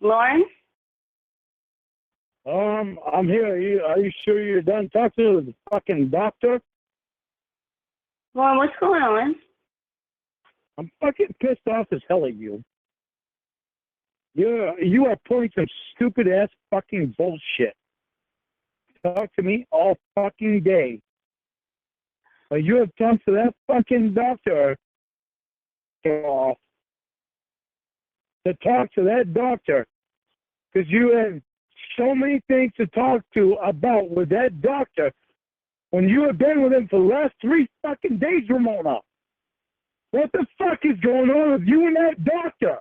Lorne? I'm here. Are you sure you're done talking to the fucking doctor? Lorne, what's going on? I'm fucking pissed off as hell at you. You are pulling some stupid ass fucking bullshit. Talk to me all fucking day. But you have talked to that fucking doctor to talk to that doctor because you have so many things to talk to about with that doctor when you have been with him for the last 3 fucking days, Ramona. What the fuck is going on with you and that doctor?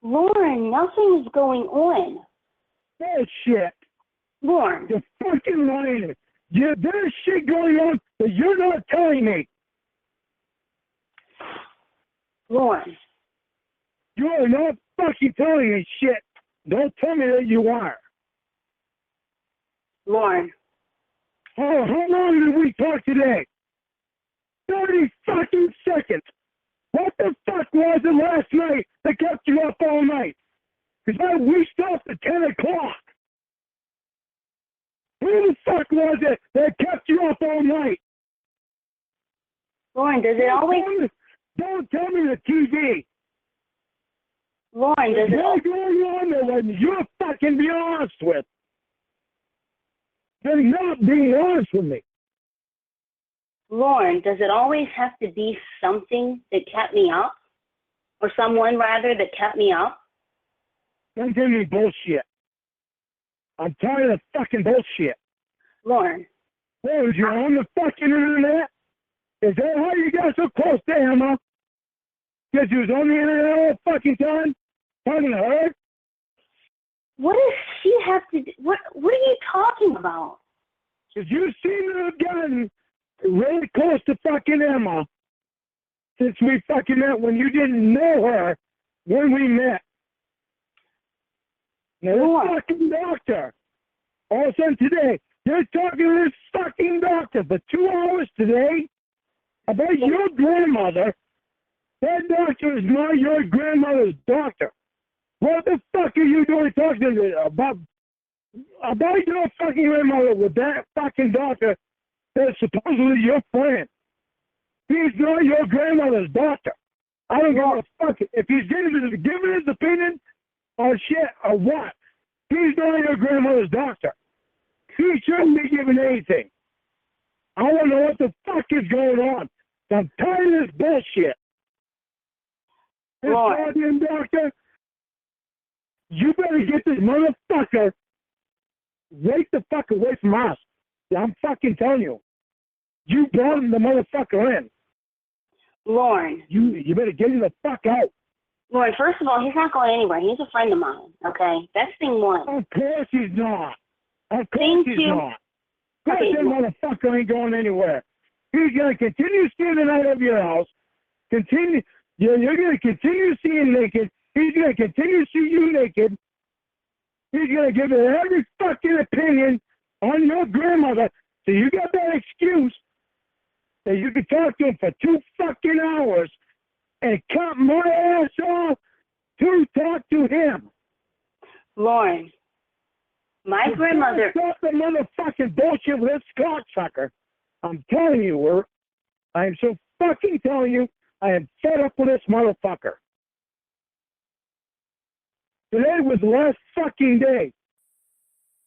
Lorne, nothing is going on. Bullshit. Lorne. You're fucking lying. There's shit going on that you're not telling me. Lorne. You are not fucking telling me shit. Don't tell me that you are. Lorne. Oh, how long did we talk today? 30 fucking seconds. What the fuck was it last night that kept you up all night? Because we stopped at 10 o'clock. Who the fuck was it that kept you up all night? Lorne, does it always... Don't tell me the TV. Lorne, does it... What's going on there when you're fucking be honest with? They're not being honest with me. Lorne, does it always have to be something that kept me up? Or someone, rather, that kept me up? Don't give me bullshit. I'm tired of fucking bullshit. Lorne. Well, you're on the fucking internet? Is that how you got so close to Emma? Because you was on the internet all the fucking time? Talking to her? What does she have to do? What are you talking about? Because you seem to have gotten really close to fucking Emma since we fucking met when you didn't know her when we met. Now, this fucking doctor, all of a sudden today, you're talking to this fucking doctor for 2 hours today about your grandmother. That doctor is not your grandmother's doctor. What the fuck are you doing talking to me about your fucking grandmother with that fucking doctor that's supposedly your friend? He's not your grandmother's doctor. I don't give a fuck if he's giving his opinion on shit or what. He's not your grandmother's doctor. He shouldn't be giving anything. I want to know what the fuck is going on. I'm tired of this bullshit. This goddamn doctor, you better get this motherfucker right the fuck away from us. I'm fucking telling you. You brought the motherfucker in. Lorne. You better get him the fuck out. Lorne, first of all, he's not going anywhere. He's a friend of mine, okay? That's thing one. Of course he's not. Of course he's not. Okay, That motherfucker ain't going anywhere. He's going to continue staying the night of your house. You're going to continue seeing naked. He's going to continue to see you naked. He's going to give it every fucking opinion on your grandmother. So you got that excuse that you can talk to him for 2 fucking hours and cut my ass off to talk to him. Lorne, my grandmother... Stop the motherfucking bullshit with this cocksucker. I'm telling you, I am so fucking telling you, I am fed up with this motherfucker. Today was the last fucking day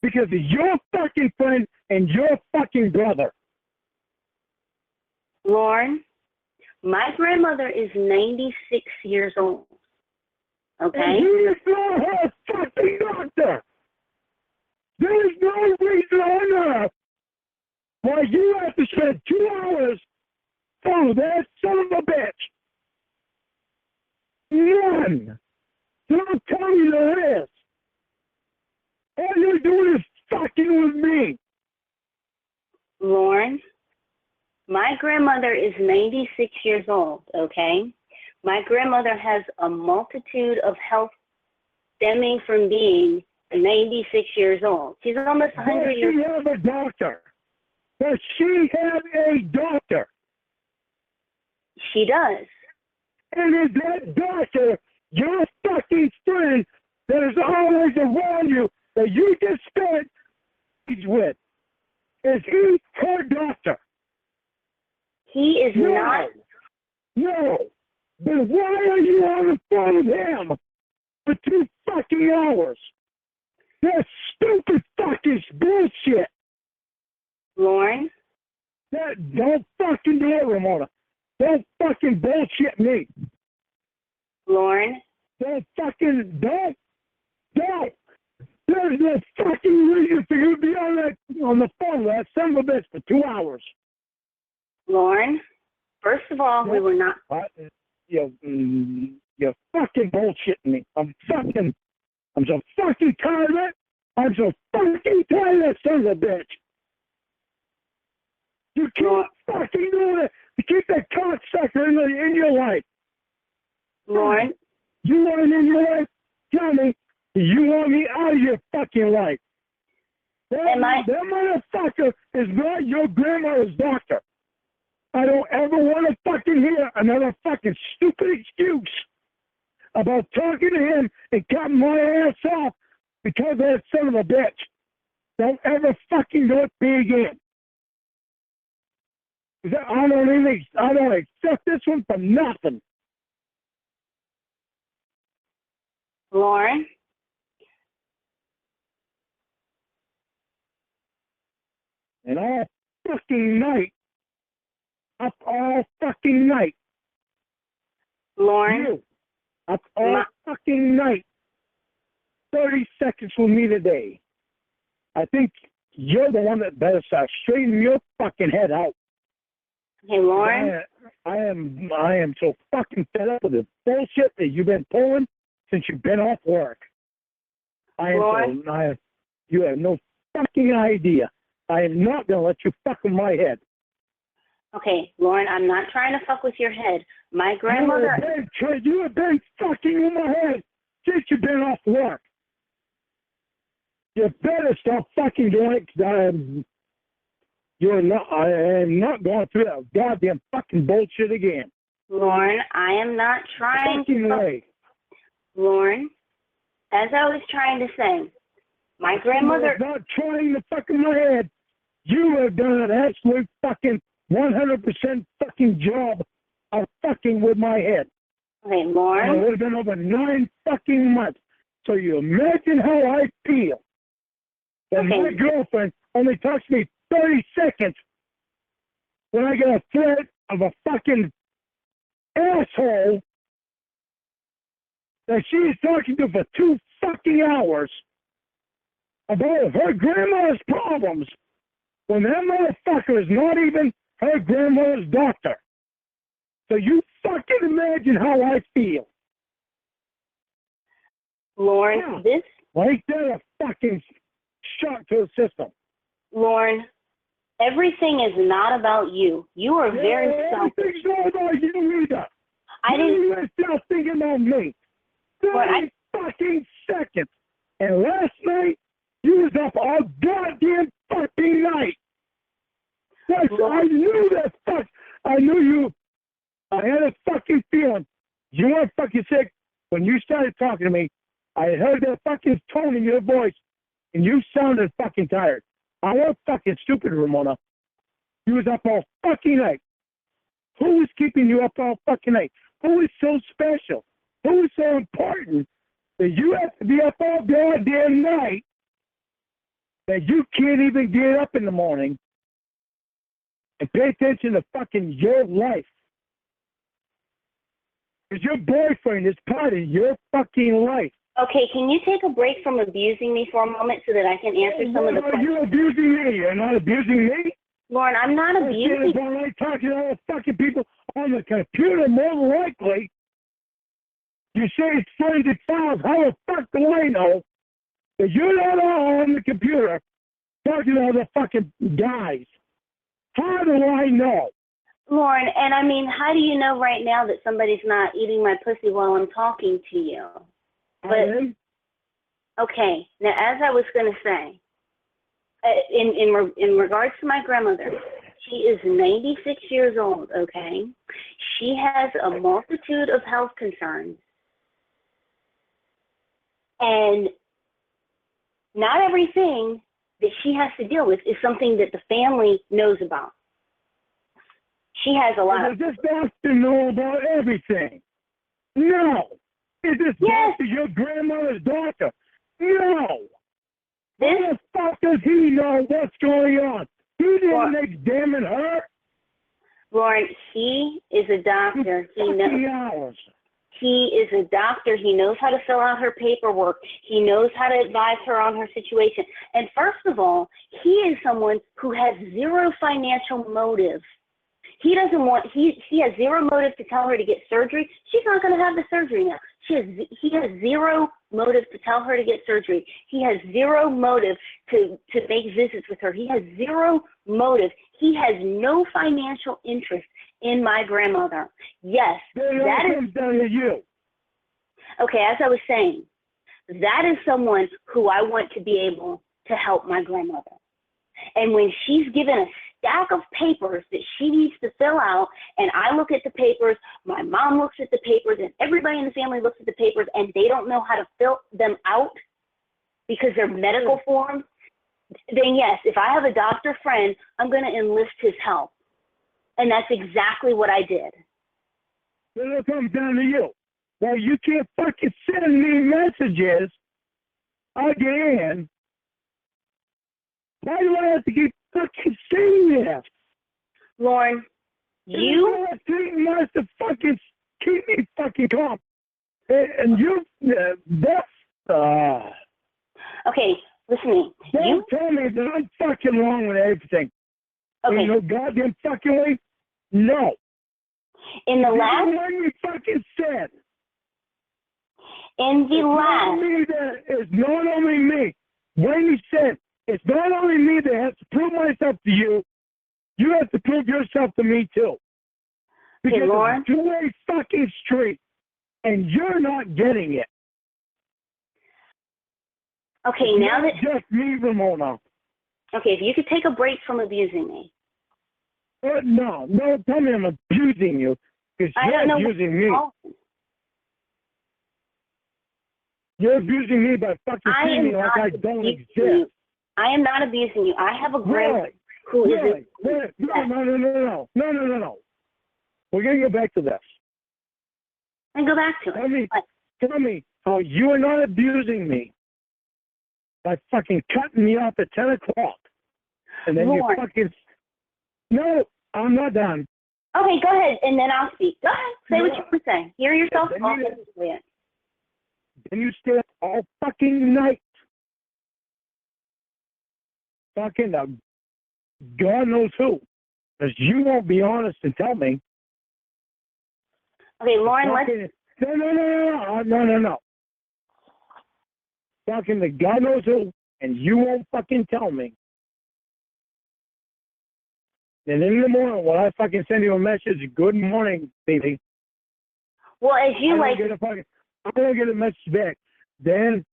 because of your fucking friend and your fucking brother. Lorne, my grandmother is 96 years old. Okay? And you is not her fucking doctor. There is no reason on earth why you have to spend 2 hours for that son of a bitch. None. Don't tell me there is. All you're doing is fucking with me. Lorne, my grandmother is 96 years old, okay? My grandmother has a multitude of health stemming from being 96 years old. She's almost 100 years old. Does she have a doctor? Does she have a doctor? She does. And is that doctor your fucking friend that is always around you that you just spent with? Is he her doctor? He is No. not. No. Then why are you on the phone with him for 2 fucking hours? That's stupid fucking bullshit. Lorne, Don't fucking do it, Ramona. Don't fucking bullshit me. Lorne, Don't. There's no fucking reason for you to be on the phone with that son of a bitch for 2 hours. Lorne, first of all, we were not. You're fucking bullshitting me. I'm so fucking tired of it. I'm so fucking tired of that son of a bitch. You can't fucking do it to keep that cocksucker in your life. Lorne, You want him in your life? Tell me, you want me out of your fucking life. That motherfucker is not your grandmother's doctor. I don't ever want to fucking hear another fucking stupid excuse about talking to him and cutting my ass off because of that son of a bitch. Don't ever fucking do it me again. I don't accept this one for nothing. Lorne, And all fucking night, up all fucking night, Lorne, you, up all fucking night, 30 seconds with me today. I think you're the one that better start straightening your fucking head out. hey, Lorne, I am so fucking fed up with the bullshit that you've been pulling since you've been off work. You have no fucking idea. I am not going to let you fuck with my head. okay, Lorne, I'm not trying to fuck with your head. My grandmother. You have been fucking with my head since you've been off work. You better stop fucking doing it, because I am not going through that goddamn fucking bullshit again. Lorne, I am not trying to. Lorne, as I was trying to say, my grandmother. I'm not trying to fuck with my head. You have done an absolute fucking 100% fucking job of fucking with my head. Okay, Lorne. And it would have been over 9 fucking months. So you imagine how I feel. And my girlfriend only talks to me 30 seconds when I get a threat of a fucking asshole that she is talking to for 2 fucking hours about her grandma's problems when that motherfucker is not even her grandmother's doctor. So you fucking imagine how I feel. Lorne, this. Like that a fucking shock to the system. Lorne, everything is not about you. You are very selfish. Everything's not about you either. I didn't. You stop thinking about me. 30 fucking seconds. And last night, you was up all goddamn fucking night. I knew that fuck. I knew you. I had a fucking feeling. You weren't fucking sick. When you started talking to me, I heard that fucking tone in your voice, and you sounded fucking tired. I was fucking stupid, Ramona. You was up all fucking night. Who was keeping you up all fucking night? Who is so special? Who is so important that you have to be up all goddamn night that you can't even get up in the morning and pay attention to fucking your life? Because your boyfriend is part of your fucking life. Okay, can you take a break from abusing me for a moment so that I can answer some of the questions? You're abusing me. You're not abusing me. Lorne, I'm not abusing. When I talk to other fucking people on the computer, more than likely, you say it's forensic files. How the fuck do I know that you're not on the computer talking to other fucking guys? How do I know? Lorne, and I mean, how do you know right now that somebody's not eating my pussy while I'm talking to you? But, okay, now as I was going to say, in regards to my grandmother, she is 96 years old, okay? She has a multitude of health concerns. And not everything that she has to deal with is something that the family knows about. She has a lot of... Does this doctor know about everything? No. Is this doctor your grandmother's doctor? No. How the fuck does he know what's going on? He didn't examine her. Lorne, he is a doctor. He is a doctor. He knows how to fill out her paperwork. He knows how to advise her on her situation. And first of all, he is someone who has zero financial motive. He doesn't want, he has zero motive to tell her to get surgery. She's not going to have the surgery now. He has zero motive to tell her to get surgery. He has zero motive to make visits with her. He has zero motive. He has no financial interest in my grandmother. Yes, that is down to you. Okay, as I was saying, that is someone who I want to be able to help my grandmother. And when she's given a stack of papers that she needs to fill out, and I look at the papers, my mom looks at the papers, and everybody in the family looks at the papers, and they don't know how to fill them out because they're medical forms, then yes, if I have a doctor friend, I'm going to enlist his help. And that's exactly what I did. Then it comes down to you. Well, you can't fucking send me messages again. Why do I have to keep fucking saying this? Lorne, you must have fucking keep me fucking calm. And you, okay, listen to me. Don't tell me that I'm fucking wrong with everything. Okay. In no goddamn fucking way? No. In the last... What you fucking said. In the last... It's not only me. When you said, it's not only me that has to prove myself to you, you have to prove yourself to me too. Because it's a two-way fucking street, and you're not getting it. Okay, it's now that... just me, Ramona. Okay, if you could take a break from abusing me. No, tell me I'm abusing you, because you're abusing me. You're abusing me by fucking treating me like I don't exist. I am not abusing you. I have a grandmother who is... No. We're going to go back to this. And go back to it. Tell me how you are not abusing me by fucking cutting me off at 10 o'clock. And then you fucking... No, I'm not done. Okay, go ahead, and then I'll speak. Go ahead. Say what you want to say. Hear yourself. Then you stay up all fucking night. Fucking God knows who. Because you won't be honest and tell me. Okay, Lorne, let's... No. Fucking the God knows who, and you won't fucking tell me. And in the morning, when I fucking send you a message, good morning, baby. Well, as you I don't get a message back. Then,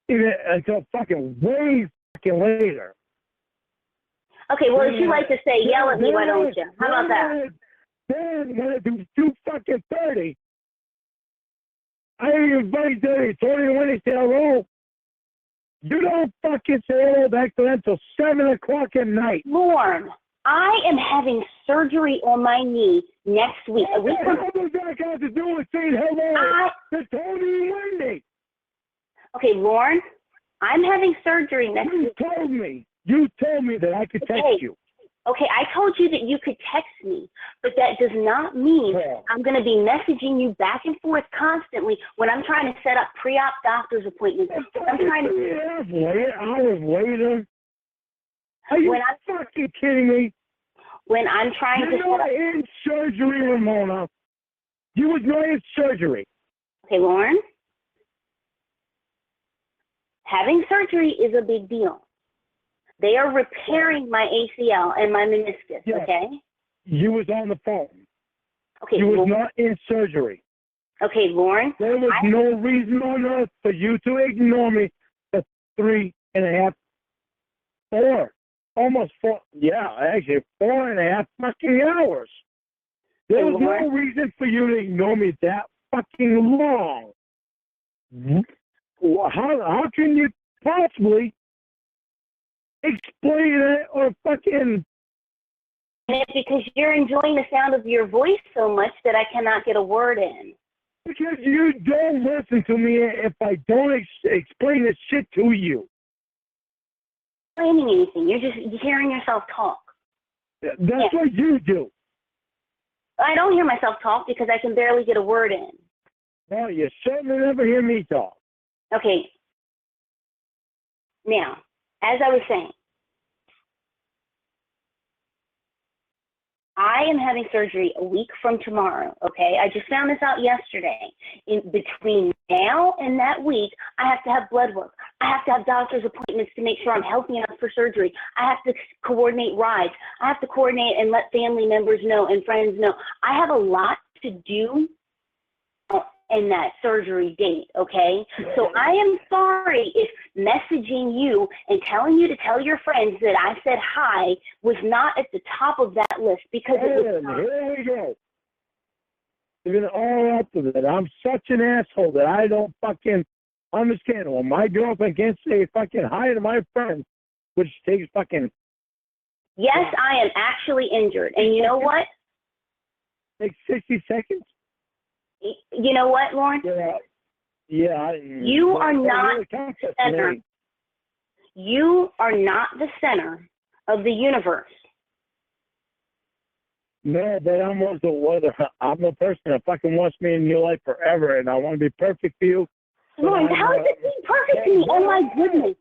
even until fucking way fucking later. Okay, well, as you like to say, yell at me, why don't you? How about that? Then, when it was 2:30, I invited you, told you when he said hello. You don't fucking say hello back to them until 7 o'clock at night. Lorne, I am having surgery on my knee next week. What does that got to do with saying hello to Tony and Wendy? Okay, Lorne, I'm having surgery next week. You told me that I could text you. Okay, I told you that you could text me, but that does not mean I'm going to be messaging you back and forth constantly when I'm trying to set up pre-op doctor's appointments. I'm trying to... hours later. Are you fucking kidding me? When I'm trying to... You're not in surgery, Ramona. You was not in surgery. Okay, Lorne. Having surgery is a big deal. They are repairing my ACL and my meniscus, okay? You was on the phone. Okay. You was not in surgery. Okay, Lorne. There was no reason on earth for you to ignore me for 3.5, 4, almost 4, actually 4.5 fucking hours. There was no reason for you to ignore me that fucking long. How can you possibly explain it or fucking... And it's because you're enjoying the sound of your voice so much that I cannot get a word in. Because you don't listen to me if I don't explain this shit to you. Explaining anything. You're just hearing yourself talk. That's what you do. I don't hear myself talk because I can barely get a word in. Well, you certainly never hear me talk. Okay. Now, as I was saying, I am having surgery a week from tomorrow, okay? I just found this out yesterday. In between now and that week, I have to have blood work. I have to have doctor's appointments to make sure I'm healthy enough for surgery. I have to coordinate rides. I have to coordinate and let family members know and friends know. I have a lot to do in that surgery date, okay? So I am sorry if messaging you and telling you to tell your friends that I said hi was not at the top of that list because it was not. Here we go. You're all up with it. I'm such an asshole that I don't fucking understand. Well, my girlfriend can't say fucking hi to my friends, which takes fucking... Yes, I am actually injured. And you know what? Takes 60 seconds? You know what, Lorne? Yeah. You are not the center. You are not the center of the universe. No, but I'm the person that fucking wants me in your life forever, and I want to be perfect for you. Lorne, how is it being perfect to me? Oh my goodness.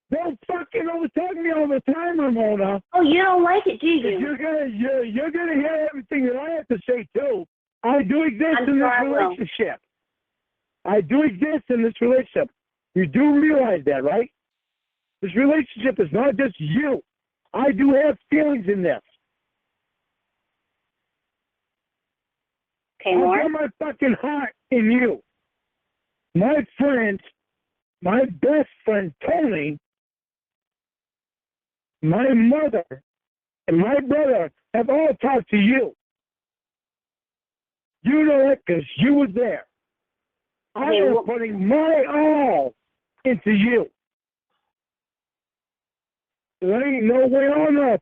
Don't fucking overtalk me all the time, Ramona. Oh, you don't like it, do you? You're gonna hear everything that I have to say too. I do exist in this relationship. I do exist in this relationship. You do realize that, right? This relationship is not just you. I do have feelings in this. Okay, Lorne. I got my fucking heart in you. My friends, my best friend Tony, my mother, and my brother have all talked to you. You know it because you were there. I am putting my all into you. There ain't no way on earth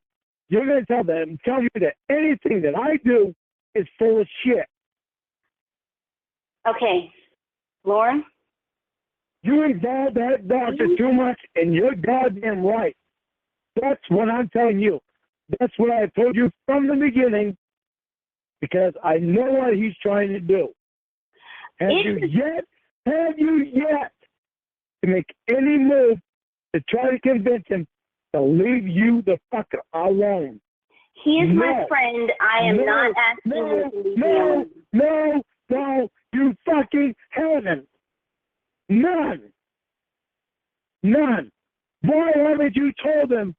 you're going to tell me that anything that I do is full of shit. Okay, Lorne? You involve that doctor too much, and you're goddamn right. That's what I'm telling you. That's what I told you from the beginning, because I know what he's trying to do. Have you yet to make any move to try to convince him to leave you the fuck alone? He is my friend. I am not asking him to leave me alone. No, you fucking haven't. None. Why haven't you told him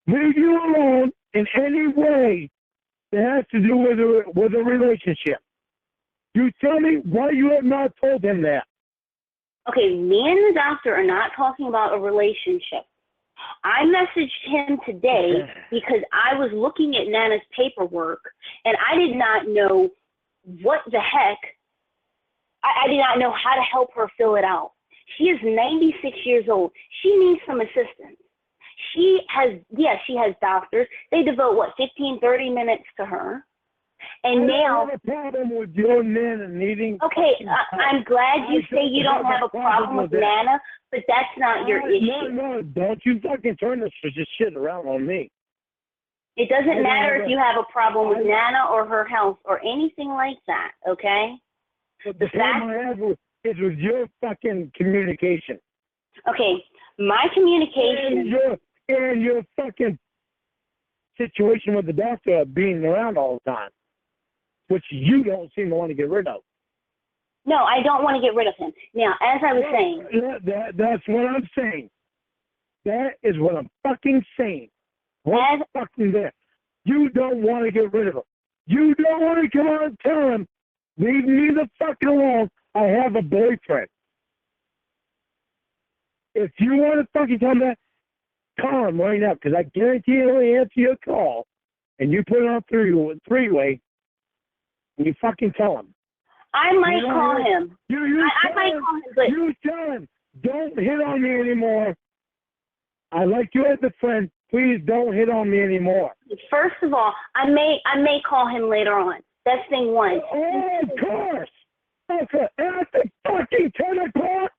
leave you alone in any way that has to do with a relationship? You tell me why you have not told him that. Okay, me and the doctor are not talking about a relationship. I messaged him today because I was looking at Nana's paperwork and I did not know what the heck. I did not know how to help her fill it out. She is 96 years old. She needs some assistance. She has doctors. They devote, 15, 30 minutes to her. And now, I have a problem with your Nana needing... Okay, I'm glad you say you don't have a problem with Nana, but that's not your issue. No, don't you fucking turn this shit around on me. It doesn't matter if you have a problem with Nana or her health or anything like that, okay? But the problem I have is with your fucking communication. Okay, my communication... And your fucking situation with the doctor being around all the time, which you don't seem to want to get rid of. No, I don't want to get rid of him. Now, as I was saying... That's what I'm saying. That is what I'm fucking saying. What's fucking there? You don't want to get rid of him. You don't want to come out and tell him, leave me the fuck alone. I have a boyfriend. If you want to fucking tell him that, call him right now, because I guarantee he'll answer your call, and you put it on three-way, and you fucking tell him. I might call him. I might call him, but you tell him, don't hit on me anymore. I like you as a friend. Please don't hit on me anymore. First of all, I may call him later on. That's thing one. Oh, of course. Okay, at the fucking 10 o'clock?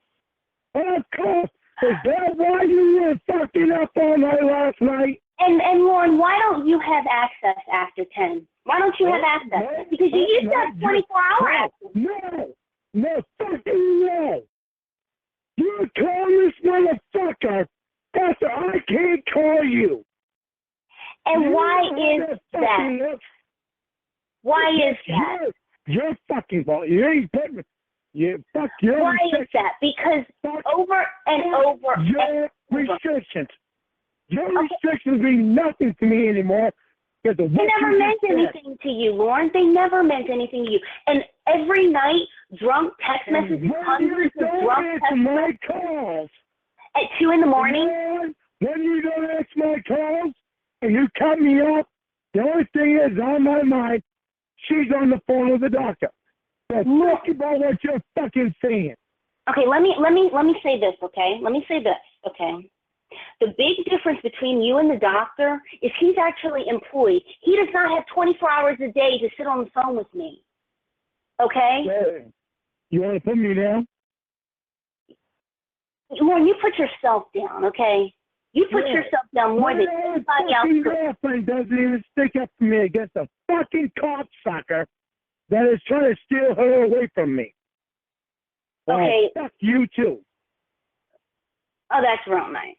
Of course. Is that why you were fucking up all night last night? And Lorne, why don't you have access after 10? Why don't you have access? Because you used to have 24-hour access. No, fucking no. You call this motherfucker after I can't call you. And why is that? Why is that? You're fucking fault. You ain't putting you fuck your Why is that? Because over and over your restrictions. Your restrictions mean nothing to me anymore. They never meant anything to you, Lorne. They never meant anything to you. And every night, drunk text messages, hundreds of drunk text messages. Calls. At 2 in the morning? When you don't answer my calls and you cut me off, the only thing is on my mind, she's on the phone with the doctor. So think about what you're fucking saying. Okay, let me say this, okay? Let me say this, okay? The big difference between you and the doctor is he's actually employed. He does not have 24 hours a day to sit on the phone with me. Okay? You want to put me down? Lorne, you put yourself down, okay? You put yourself down more than anybody else could. My girlfriend doesn't even stick up for me against a fucking cocksucker that is trying to steal her away from me. Okay. Fuck you too. Oh, that's real nice.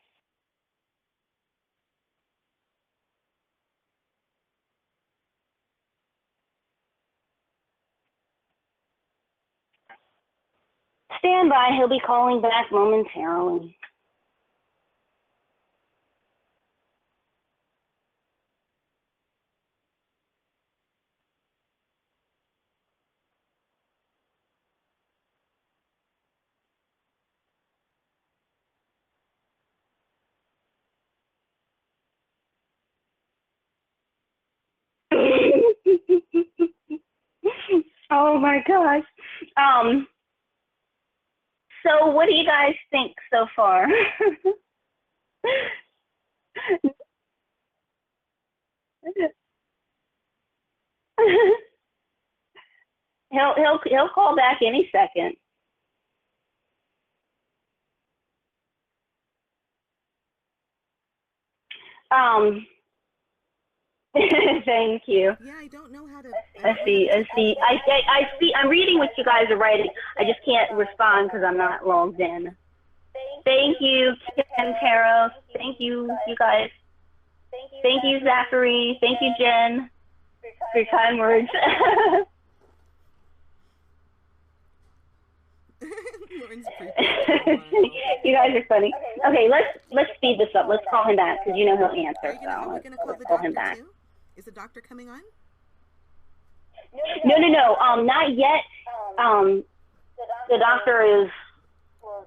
Stand by. He'll be calling back momentarily. Oh my gosh. So what do you guys think so far? He'll call back any second. Thank you. Yeah, I don't know how to. I see. I'm reading what you guys are writing. I just can't respond because I'm not logged in. Thank you, Ken Taro. Thank you, you guys. Thank you, Zachary. Thank you, Jen, for your kind words. You guys are funny. Okay, let's speed this up. Let's call him back because you know he'll answer. So let's call him back. Is the doctor coming on? No. Not yet. The doctor is.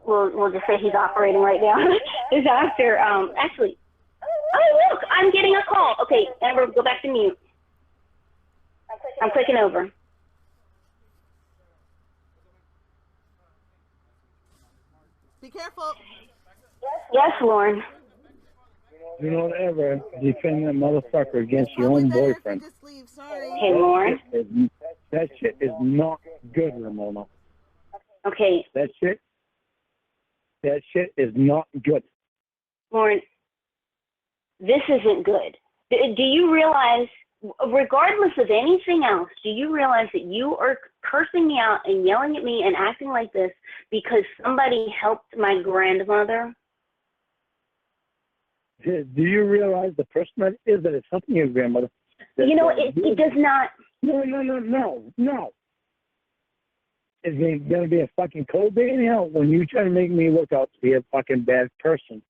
We'll just say he's operating right now. The doctor. Actually. Oh look! I'm getting a call. Okay, Amber, go back to mute. I'm clicking over. Be careful. Yes, Lorne. You don't ever defend that motherfucker against your own boyfriend. Just leave. Sorry. Hey, Lorne. That shit is not good, Ramona. Okay. That shit is not good. Lorne, this isn't good. Do you realize, regardless of anything else, do you realize that you are cursing me out and yelling at me and acting like this because somebody helped my grandmother? Do you realize the person that is helping your grandmother? You know, it does not. No. Is it going to be a fucking cold day in hell when you try to make me look out to be a fucking bad person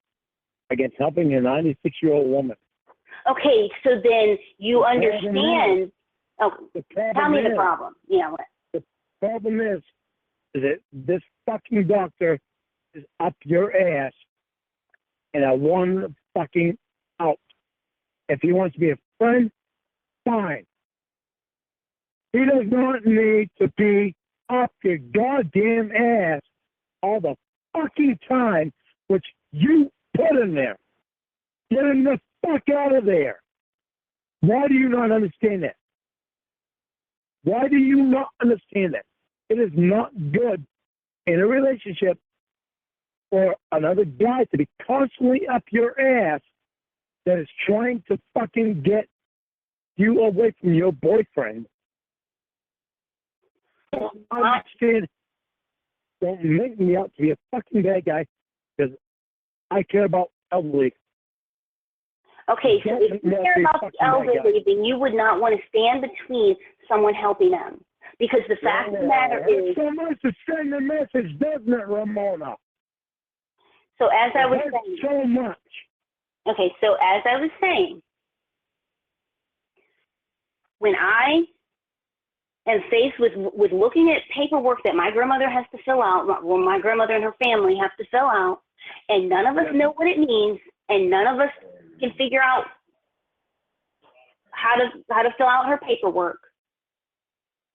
against helping a 96-year-old woman? Okay, so then you understand. Oh, tell me the problem. Yeah, what? The problem is that this fucking doctor is up your ass, and I want him fucking out. If he wants to be a friend, fine. He does not need to be up your goddamn ass all the fucking time, which you put in there. Get him the fuck out of there. Why do you not understand that? Why do you not understand that? It is not good in a relationship for another guy to be constantly up your ass that is trying to fucking get you away from your boyfriend. Don't understand. Don't make me out to be a fucking bad guy because I care about elderly. Okay, so if you care about the elderly, then you would not want to stand between someone helping them. Because the fact of the matter is... so much to send a message, doesn't it, Ramona? So as I was saying... so much. Okay, so as I was saying, when I am faced with looking at paperwork that my grandmother has to fill out, well, my grandmother and her family have to fill out, and none of us know what it means, and none of us can figure out how to fill out her paperwork.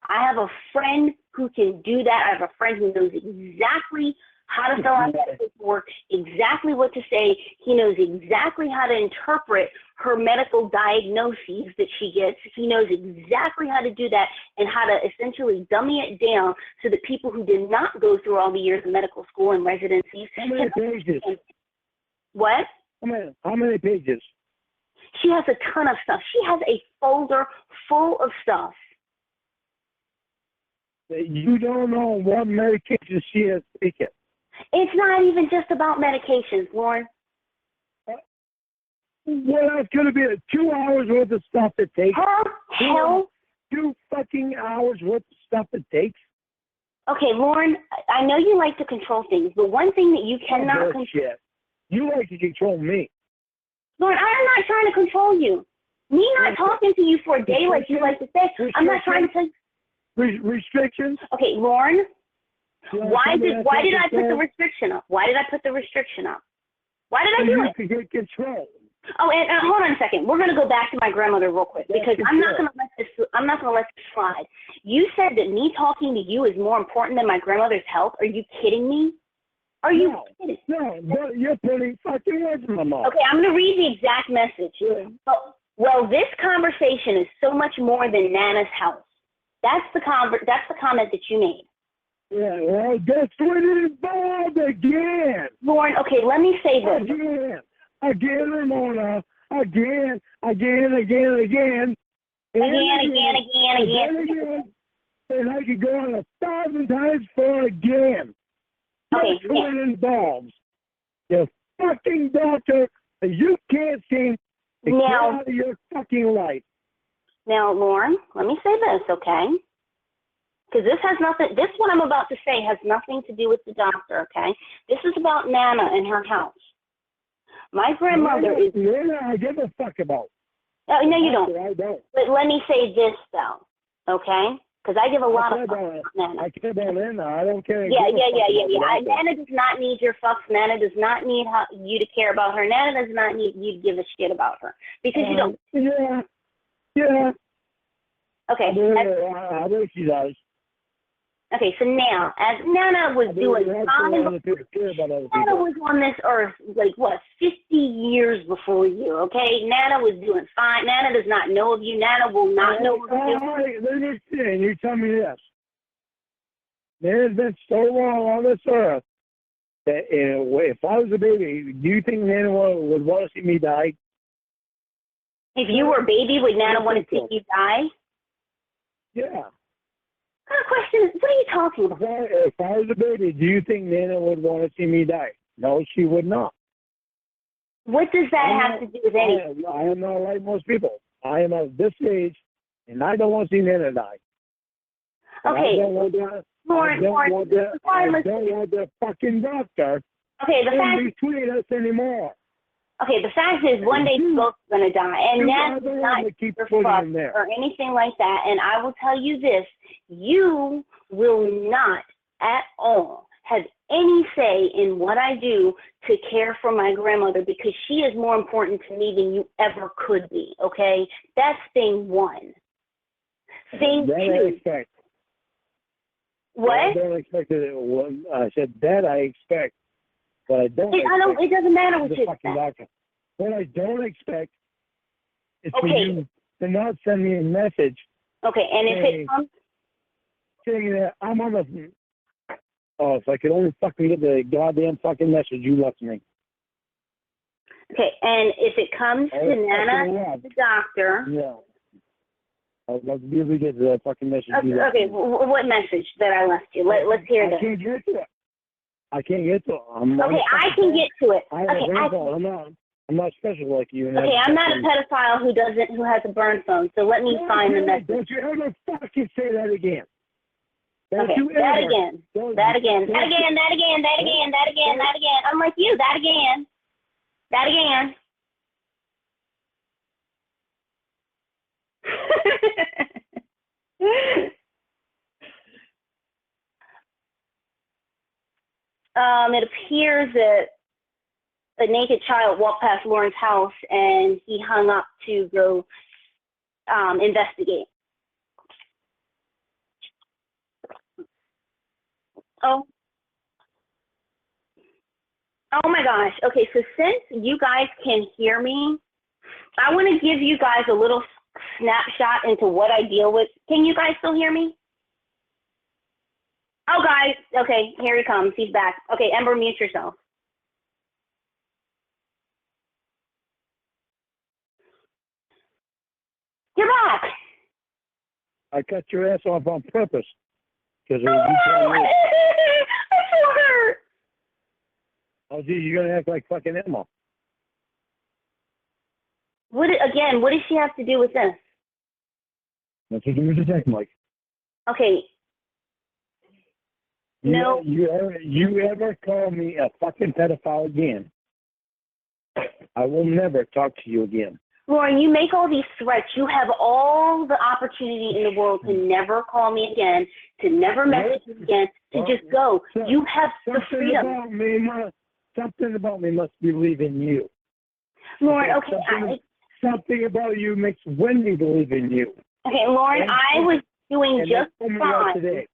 I have a friend who can do that. I have a friend who knows exactly how to fill out that paperwork, exactly what to say. He knows exactly how to interpret her medical diagnoses that she gets. He knows exactly how to do that and how to essentially dummy it down so that people who did not go through all the years of medical school and residencies. How many pages? What? How many pages? She has a ton of stuff. She has a folder full of stuff. You don't know what medication she has taken. It's not even just about medications, Lorne. Well, that's going to be 2 hours worth of stuff it takes. Hell. 2 fucking hours worth of stuff it takes. Okay, Lorne, I know you like to control things, but one thing that you cannot control. You like to control me. Lorne, I am not trying to control you. Me not talking to you for a day like you like to say, I'm not trying to tell you. Restrictions? Okay, Lorne, why did I put the restriction up? Why did I put the restriction up? Why did I do it? To get control. Oh, and hold on a second. We're going to go back to my grandmother real quick because I'm not going to let this slide. You said that me talking to you is more important than my grandmother's health. Are you kidding me? Are you kidding? No, you're putting fucking words in my mouth. Okay, I'm going to read the exact message. Well, this conversation is so much more than Nana's health. That's the comment that you made. Yeah, well, that's what it involved again. Lorne, okay, let me say this. Again, Ramona. Again. Again. And I could go on 1,000 times for again. Okay. That's what it involves. The fucking doctor, you can't seem to get out of your fucking life. Now, Lorne, let me say this, okay? Because this what I'm about to say has nothing to do with the doctor, okay? This is about Nana and her health. My grandmother is... Nana, I give a fuck about. No, you don't. I don't. But let me say this, though, okay? Because I give a lot of fucks about Nana. I care about Nana. I don't care. Yeah. Nana does not need your fucks. Nana does not need you to care about her. Nana does not need you to give a shit about her. Because you don't. Yeah. Okay. I wish she does. Okay, so now, as Nana was doing fine, Nana was on this earth, 50 years before you, okay? Nana was doing fine. Nana does not know of you. Nana will not know of you. Listen, you tell me this. Nana's been so long on this earth that if I was a baby, do you think Nana would want to see me die? If you were a baby, would Nana want to see you die? Yeah. What kind of question? What are you talking about? If I was a baby, do you think Nana would want to see me die? No, she would not. What does that have to do with anything? I am not like most people. I am of this age, and I don't want to see Nana die. Okay. I don't want that. Lorne, I don't want the fucking doctor in between us anymore. Okay, the fact is, one day both are going to die, and that's not your fault or anything like that. And I will tell you this, you will not at all have any say in what I do to care for my grandmother because she is more important to me than you ever could be, okay? That's thing one. Thing two. What? I don't expect it. I said that I expect, but I don't. It doesn't matter what the you fucking expect. doctor. What I don't expect is for Okay. you to not send me a message Okay, and if Hey. it comes, saying that I'm on the. Oh, if I could only fucking get the goddamn fucking message you left me. okay, and if it comes to Nana, the doctor. Yeah. I'd love to be able to get the fucking message you left Okay, me. what message that I left you? Let's hear this. I can't get to it. I can't get to it. Okay, I can get to it. I have Okay, a burn phone. I'm not special like you. Okay, I'm not a pedophile who has a burn phone. So let me find the message. Don't you ever fucking say that again. Okay, that again. Unlike you, that again. It appears that a naked child walked past Lorne's house and he hung up to go investigate. Oh my gosh. Okay, so since you guys can hear me, I want to give you guys a little snapshot into what I deal with. Can you guys still hear me? Oh, guys. Okay, here he comes. He's back. Okay, Ember, mute yourself. You're back. I cut your ass off on purpose. Because I'm so hurt. Oh, geez, you're going to act like fucking Emma. What does she have to do with this? That's what you just act like. Okay. No. You ever call me a fucking pedophile again, I will never talk to you again. Lauren, you make all these threats. You have all the opportunity in the world to never call me again, to never message me again, to just go. You have the freedom. Something about me must believe in you. Lauren, okay. Something about you makes Wendy believe in you. Okay, Lauren, I was doing just fine. Okay,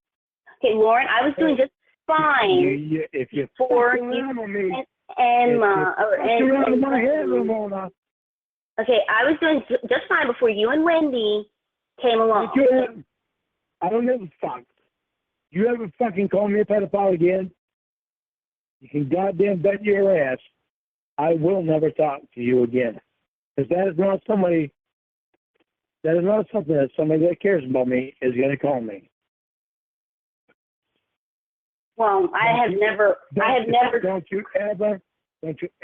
Lauren, I was doing just fine. If you for you Emma and my head, Ramona. Okay, I was doing just fine before you and Wendy came along. I don't give a fuck. You ever fucking call me a pedophile again? You can goddamn bet your ass I will never talk to you again. Because that is not something that somebody that cares about me is going to call me. Well, Don't you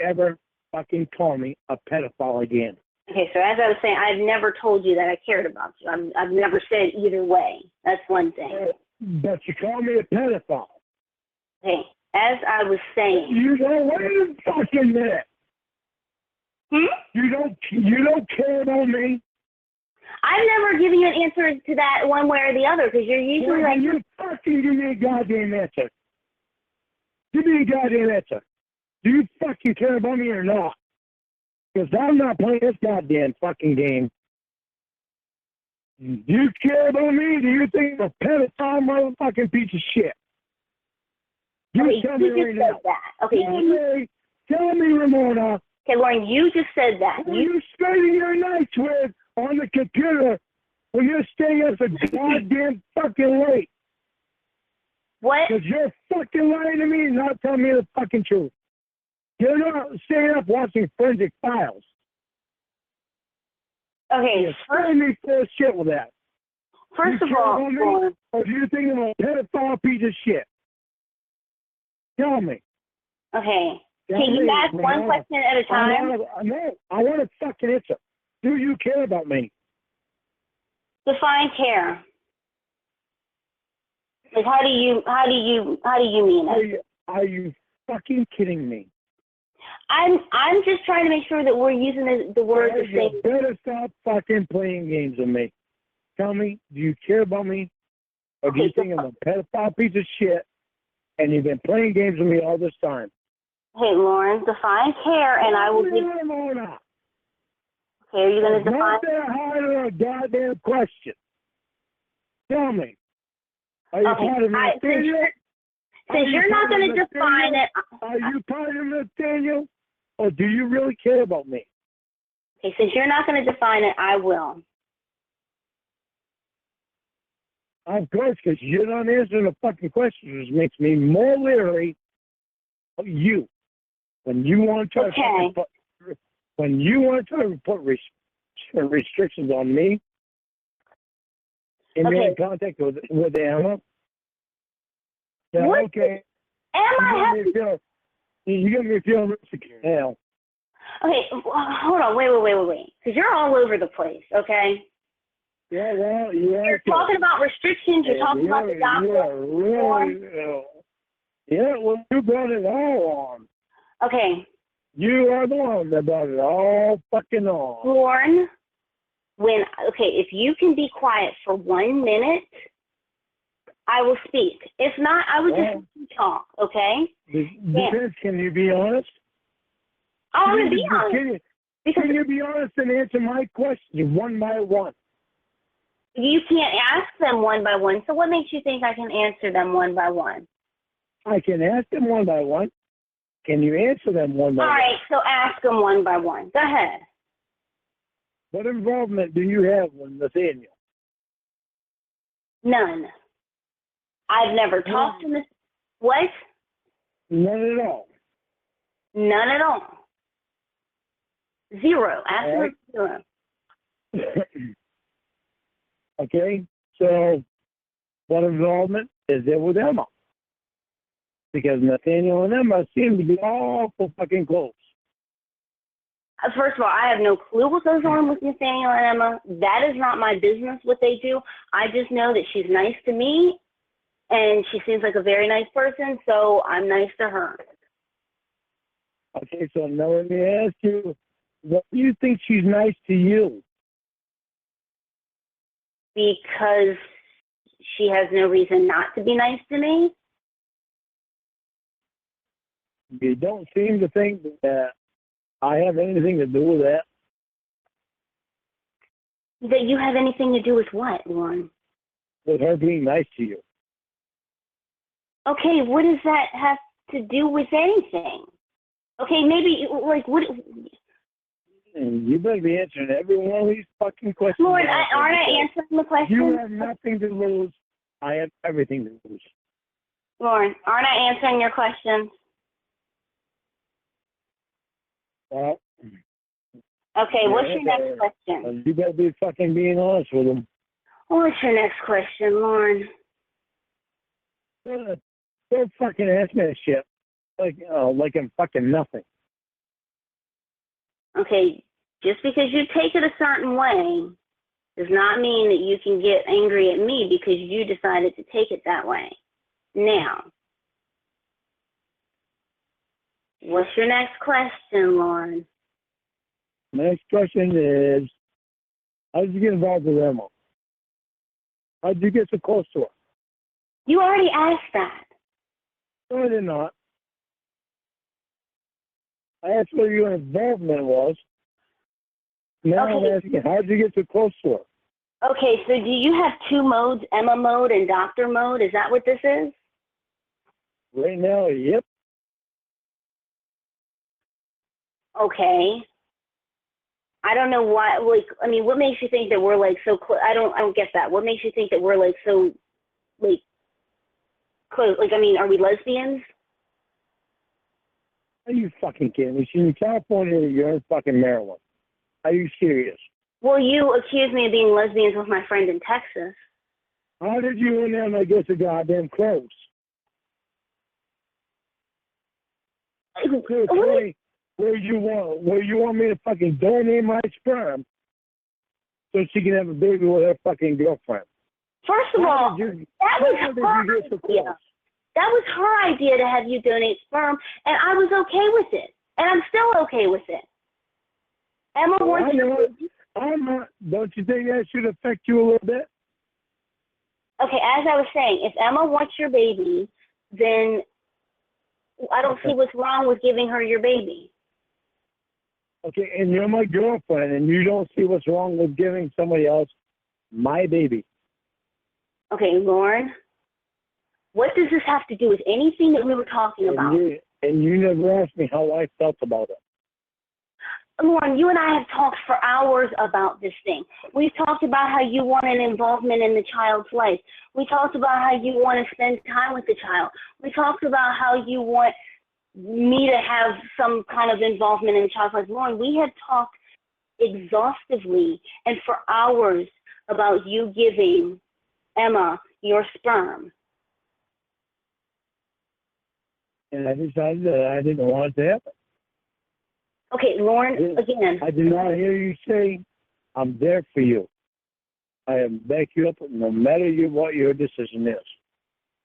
ever fucking call me a pedophile again. Okay, so as I was saying, I've never told you that I cared about you. I've never said either way. That's one thing. But you call me a pedophile. Okay, as I was saying. You don't wait a fucking minute. You don't care about me. I've never given you an answer to that one way or the other because you're usually like. You fucking give me a goddamn answer. Give me a goddamn answer. Do you fucking care about me or not? Because I'm not playing this goddamn fucking game. Do you care about me? Do you think I'm a pedophile motherfucking piece of shit? Tell me right now. That. Okay, tell me, Ramona. Okay, Lauren, you just said that. Who are you spending your nights with on the computer when you're staying up so goddamn fucking late? What? Because you're fucking lying to me and not telling me the fucking truth. You're not staying up watching Forensic Files. Okay, you're scaring me full of shit with that. First of all, Lauren, or do you think I'm a pedophile piece of shit? Tell me. Okay. Can you ask one question at a time? I want a fucking answer. Do you care about me? Define care. Like, how do you mean it? Are you fucking kidding me? I'm just trying to make sure that we're using the words the same. You better stop fucking playing games with me. Tell me, do you care about me? Or do you think I'm a pedophile piece of shit and you've been playing games with me all this time? Hey, Lauren, define care and I will give... Ramona. Okay, are you going to define... Not that hard of a goddamn question. Tell me. Are you Okay, part of Nathaniel? Since you're not going to define it, Are you part of Nathaniel? Or do you really care about me? okay, since you're not going to define it, I will. Of course, because you're not answering the fucking questions, which makes me more leery of you. When you want to try to put restrictions on me, and you're in contact with Emma. Yeah, What? okay. Emma, You get me feeling insecure now. okay, hold on, wait. Because you're all over the place, okay? Yeah, well, you're talking about restrictions. You're talking about the doctor. Well, you brought it all on. Okay. You are the one that brought it all fucking on. Lorne, if you can be quiet for 1 minute, I will speak. If not, I would just let you talk, okay? Depends, can you be honest? I'm going to be honest. Can you be honest and answer my questions one by one? You can't ask them one by one, so what makes you think I can answer them one by one? I can ask them one by one. Can you answer them one by one? All right, so ask them one by one. Go ahead. What involvement do you have with Nathaniel? None. I've never talked to Miss. What? None at all. None at all. Zero. Absolute zero. Okay, so what involvement is there with Emma? Because Nathaniel and Emma seem to be awful fucking close. First of all, I have no clue what goes on with Nathaniel and Emma. That is not my business what they do. I just know that she's nice to me, and she seems like a very nice person, so I'm nice to her. Okay, so now let me ask you, what do you think she's nice to you? Because she has no reason not to be nice to me. You don't seem to think that I have anything to do with that. That you have anything to do with what, Lorne? With her being nice to you. Okay, what does that have to do with anything? Okay, maybe, like, what? And you better be answering every one of these fucking questions. Lorne, aren't I answering the question? You have nothing to lose. I have everything to lose. Lorne, aren't I answering your questions? Well, okay, what's your next question? You better be fucking being honest with them. What's your next question, Lorne? Don't fucking ask me that shit. Like I'm fucking nothing. Okay, just because you take it a certain way does not mean that you can get angry at me because you decided to take it that way. Now, what's your next question, Lorne? My next question is, how did you get involved with Emma? How did you get so close to her? You already asked that. No, I did not. I asked what your involvement was. Now I'm asking, how did you get so close to her? Okay, so do you have two modes, Emma mode and doctor mode? Is that what this is? Right now, yep. Okay. I don't know why, like, I mean, what makes you think that we're, like, so close? I don't get that. What makes you think that we're, like, so, like, close? Like, I mean, are we lesbians? Are you fucking kidding me? She's in California, you're in fucking Maryland. Are you serious? Well, you accused me of being lesbians with my friend in Texas. How did you and them get so goddamn close? Where you want me to fucking donate my sperm so she can have a baby with her fucking girlfriend? First of all, that was her idea. That was her idea to have you donate sperm, and I was okay with it, and I'm still okay with it. Emma wants you. Don't you think that should affect you a little bit? Okay, as I was saying, if Emma wants your baby, then I don't see what's wrong with giving her your baby. Okay, and you're my girlfriend, and you don't see what's wrong with giving somebody else my baby. Okay, Lorne, What does this have to do with anything that we were talking about? And you never asked me how I felt about it. Lauren, you and I have talked for hours about this thing. We've talked about how you want an involvement in the child's life. We talked about how you want to spend time with the child. We talked about how you want me to have some kind of involvement in the child's life. Lauren, we have talked exhaustively and for hours about you giving Emma your sperm. And I decided that I didn't want it to happen. Okay, Lauren, again. I did not hear you say, I'm there for you. I am back you up no matter what your decision is.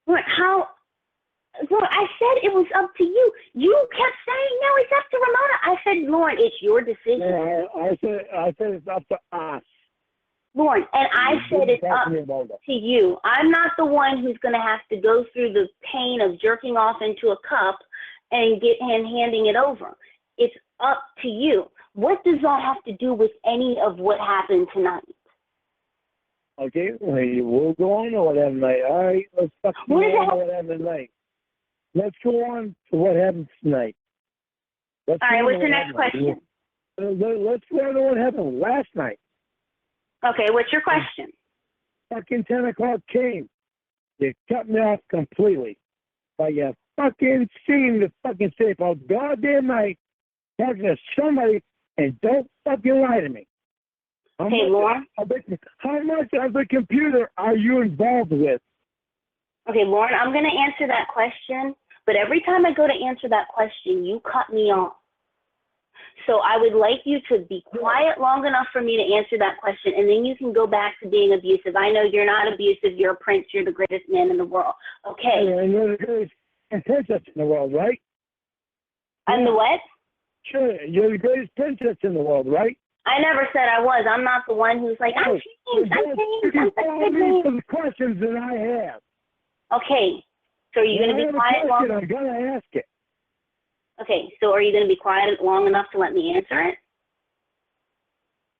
Lauren, Lauren, I said it was up to you. You kept saying, no, it's up to Ramona. I said, Lauren, it's your decision. Yeah, I said it's up to us. Lauren, and I said it's up to you. I'm not the one who's going to have to go through the pain of jerking off into a cup and handing it over. It's up to you. What does that have to do with any of what happened tonight? Okay, we'll go on to what happened tonight. All right, let's talk about what happened tonight. Let's go on to what happened tonight. All right, what's your next question? Let's go on to what happened last night. Okay, what's your question? Fucking 10 o'clock came. You cut me off completely. But you fucking seem to fucking stay up all goddamn night talking to somebody and don't fucking lie to me. How Lauren? How much of the computer are you involved with? Okay, Lauren, I'm going to answer that question, but every time I go to answer that question, you cut me off. So I would like you to be quiet long enough for me to answer that question, and then you can go back to being abusive. I know you're not abusive. You're a prince. You're the greatest man in the world. Okay. And you're the greatest princess in the world, right? I'm the what? Sure, you're the greatest princess in the world, right? I never said I was. I'm not the one who's like, I'm changed. You can follow me for the questions that I have. Okay. So are you going to be quiet long? I'm going to ask it. Okay, so are you going to be quiet long enough to let me answer it?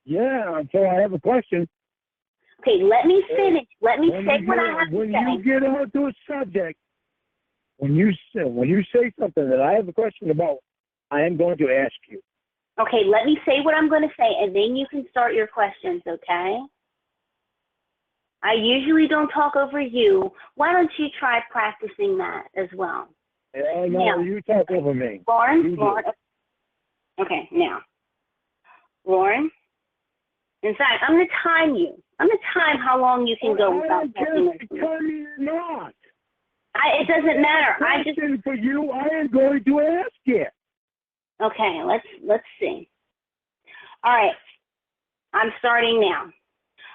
Yeah, until I have a question. Okay, let me finish. Let me say what I have to say. When you get onto a subject, when you say something that I have a question about, I am going to ask you. Okay, let me say what I'm going to say, and then you can start your questions, okay? I usually don't talk over you. Why don't you try practicing that as well? No, now, you talk over me. Lauren. Okay, now. Lauren, in fact, I'm going to time you. I'm going to time how long you can go without talking over me. Tell me you're not. It doesn't matter. Question for you, I am going to ask it. Okay, let's see. All right, I'm starting now.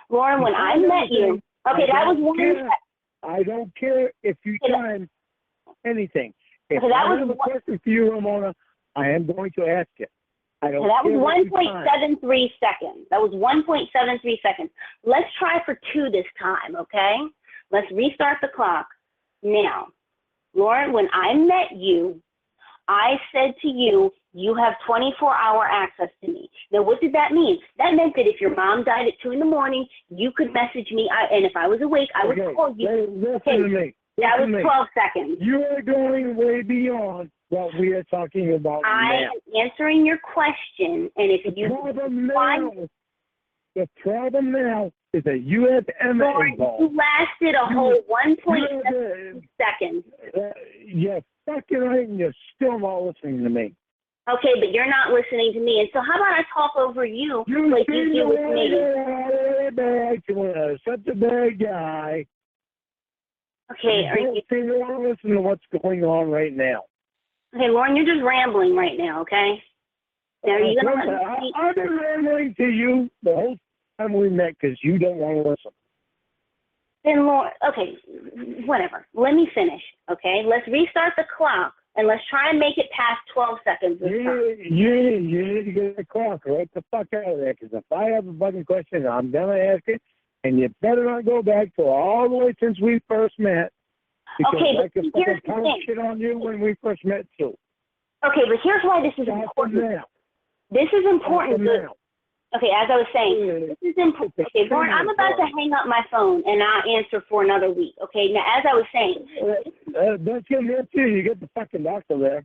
Lauren, when I met you, okay, that was one. I don't care if you time anything. If that I was have a question for you, Ramona, I am going to ask it. I don't that care was 1.73 seconds. That was 1.73 seconds. Let's try for 2 this time, okay? Let's restart the clock. Now, Lauren, when I met you, I said to you, you have 24-hour access to me. Now, what did that mean? That meant that if your mom died at 2 in the morning, you could message me, and if I was awake, I would call you. Listen to me. That was 12 seconds. You are going way beyond what we are talking about now. I am answering your question, and if you... The problem now is that you have Emma involved. You lasted a whole 1.7 seconds. You're fucking right, and you're still not listening to me. Okay, but you're not listening to me. And so how about I talk over you like you do with me? You're such a bad guy. Okay, you don't seem to want to listen to what's going on right now. Okay, Lauren, you're just rambling right now, okay? Now, are you going to let me... I've been rambling to you the whole time we met because you don't want to listen. Then, Lauren, okay, whatever. Let me finish, okay? Let's restart the clock, and let's try and make it past 12 seconds this time. You need to get the clock right the fuck out of there, because if I have a fucking question, I'm going to ask it, and you better not go back to all the way since we first met. Okay, but I here's the thing. Shit on you when we first met, too. Okay, but here's why this is important. This is important. Okay, as I was saying, this is important. Okay, Lorne, I'm about to hang up my phone and I'll answer for another week. Okay, now as I was saying. Don't get me up here. You get the fucking doctor there.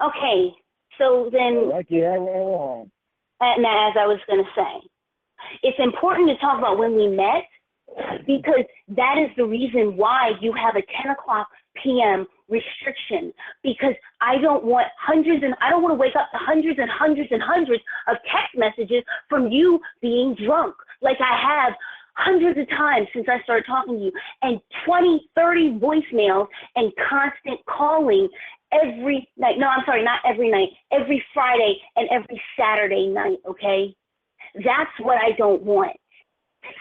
Okay, so then. Like you have all along. Now, as I was going to say, it's important to talk about when we met because that is the reason why you have a 10 o'clock p.m. restriction, because I don't want I don't want to wake up to hundreds and hundreds and hundreds of text messages from you being drunk, like I have hundreds of times since I started talking to you, and 20, 30 voicemails and constant calling every night. No, I'm sorry, not every night, every Friday and every Saturday night, okay? That's what I don't want.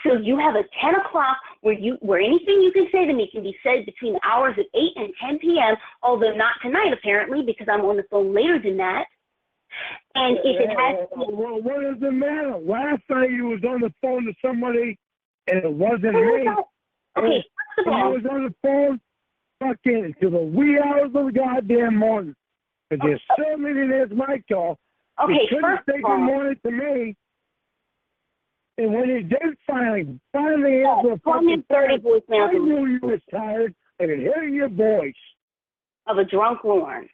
So you have a 10 o'clock where anything you can say to me can be said between the hours of 8 and 10 p.m., although not tonight apparently because I'm on the phone later than that. And if it has to be... Well, what does it matter? Last night you was on the phone to somebody and it wasn't me. Okay, first of all... I was on the phone fucking to the wee hours of the goddamn morning. Because you certainly didn't answer my call. Okay, you couldn't first say of all... good morning to me. And when he did finally answer the fucking 30 voicemails. I knew you was tired. I could hear your voice. Of a drunk Lorne.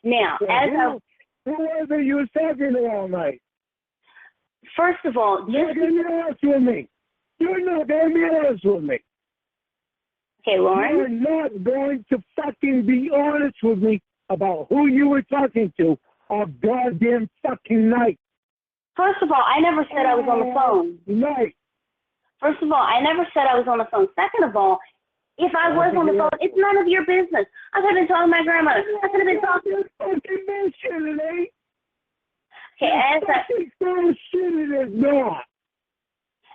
Now, So who was it you was talking to all night? First of all, You're going to be honest with me. You're not going to be honest with me. Okay, Lorne? You're not going to fucking be honest with me about who you were talking to all goddamn fucking night. First of all, I never said I was on the phone. Night. First of all, I never said I was on the phone. Second of all, if I was on the phone, it's none of your business. I could have been talking to my grandmother. I could have been talking to... Fucking bullshit, it ain't. Okay, as I... Fucking bullshit, it is not.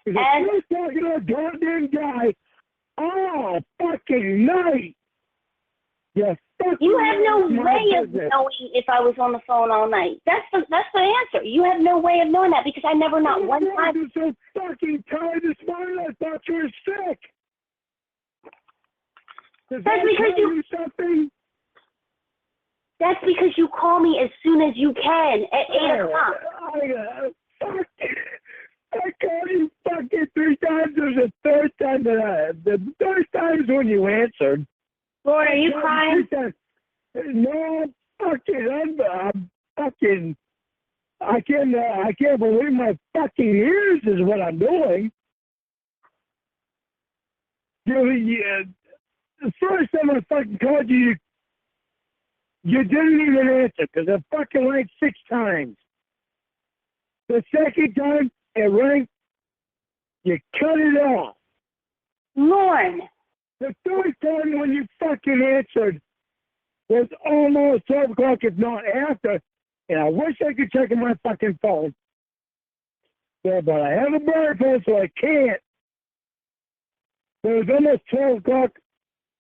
Because if you're talking to a goddamn guy all fucking night, you have no way of knowing if I was on the phone all night. That's the answer. You have no way of knowing that because I never, not one time. I'm so fucking tired this morning. I thought you were sick. That's because you something. That's because you call me as soon as you can at 8 o'clock. I called you fucking 3 times. There's a third time the third time is when you answered. Lord, are you crying? No, I'm fucking. I can't believe my fucking ears is what I'm doing. The first time I fucking called you, you didn't even answer because I fucking rang 6 times. The second time it rang, you cut it off. Lorne. The third time when you fucking answered was almost 12 o'clock, if not after, and I wish I could check on my fucking phone. Yeah, but I have a burner phone, so I can't. It was almost 12 o'clock,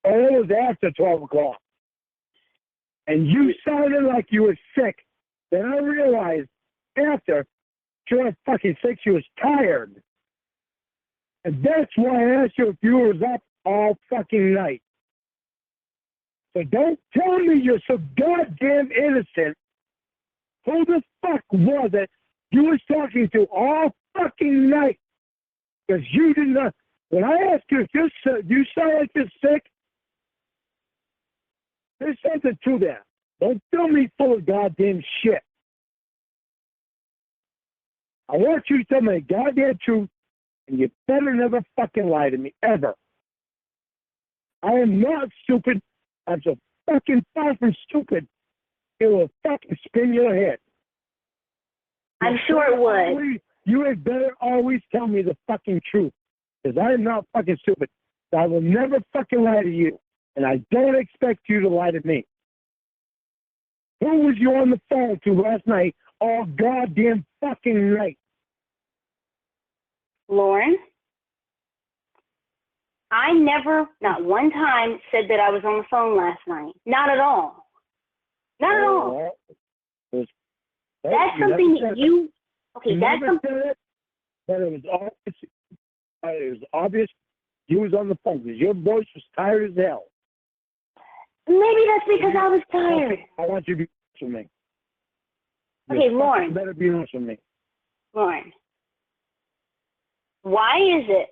or it was after 12 o'clock. And you sounded like you were sick. Then I realized after, you were fucking sick, you was tired. And that's why I asked you if you was up all fucking night. So don't tell me you're so goddamn innocent. Who the fuck was it you was talking to all fucking night? Because you did not. When I asked you if you sound like you're sick, there's something to that. Don't fill me full of goddamn shit. I want you to tell me the goddamn truth, and you better never fucking lie to me, ever. I am not stupid. I'm so fucking far from stupid. It will fucking spin your head. I'm sure it would. You had better always tell me the fucking truth. Because I am not fucking stupid. I will never fucking lie to you. And I don't expect you to lie to me. Who was you on the phone to last night all goddamn fucking night? Lorne? I never, not one time, said that I was on the phone last night. Not at all. Not at all. That's something that you... Okay, that's something... But it was obvious you was on the phone because your voice was tired as hell. Maybe that's because I was tired. I want you to be honest with me. Okay, Lorne. You better be honest with me. Lorne, Why is it?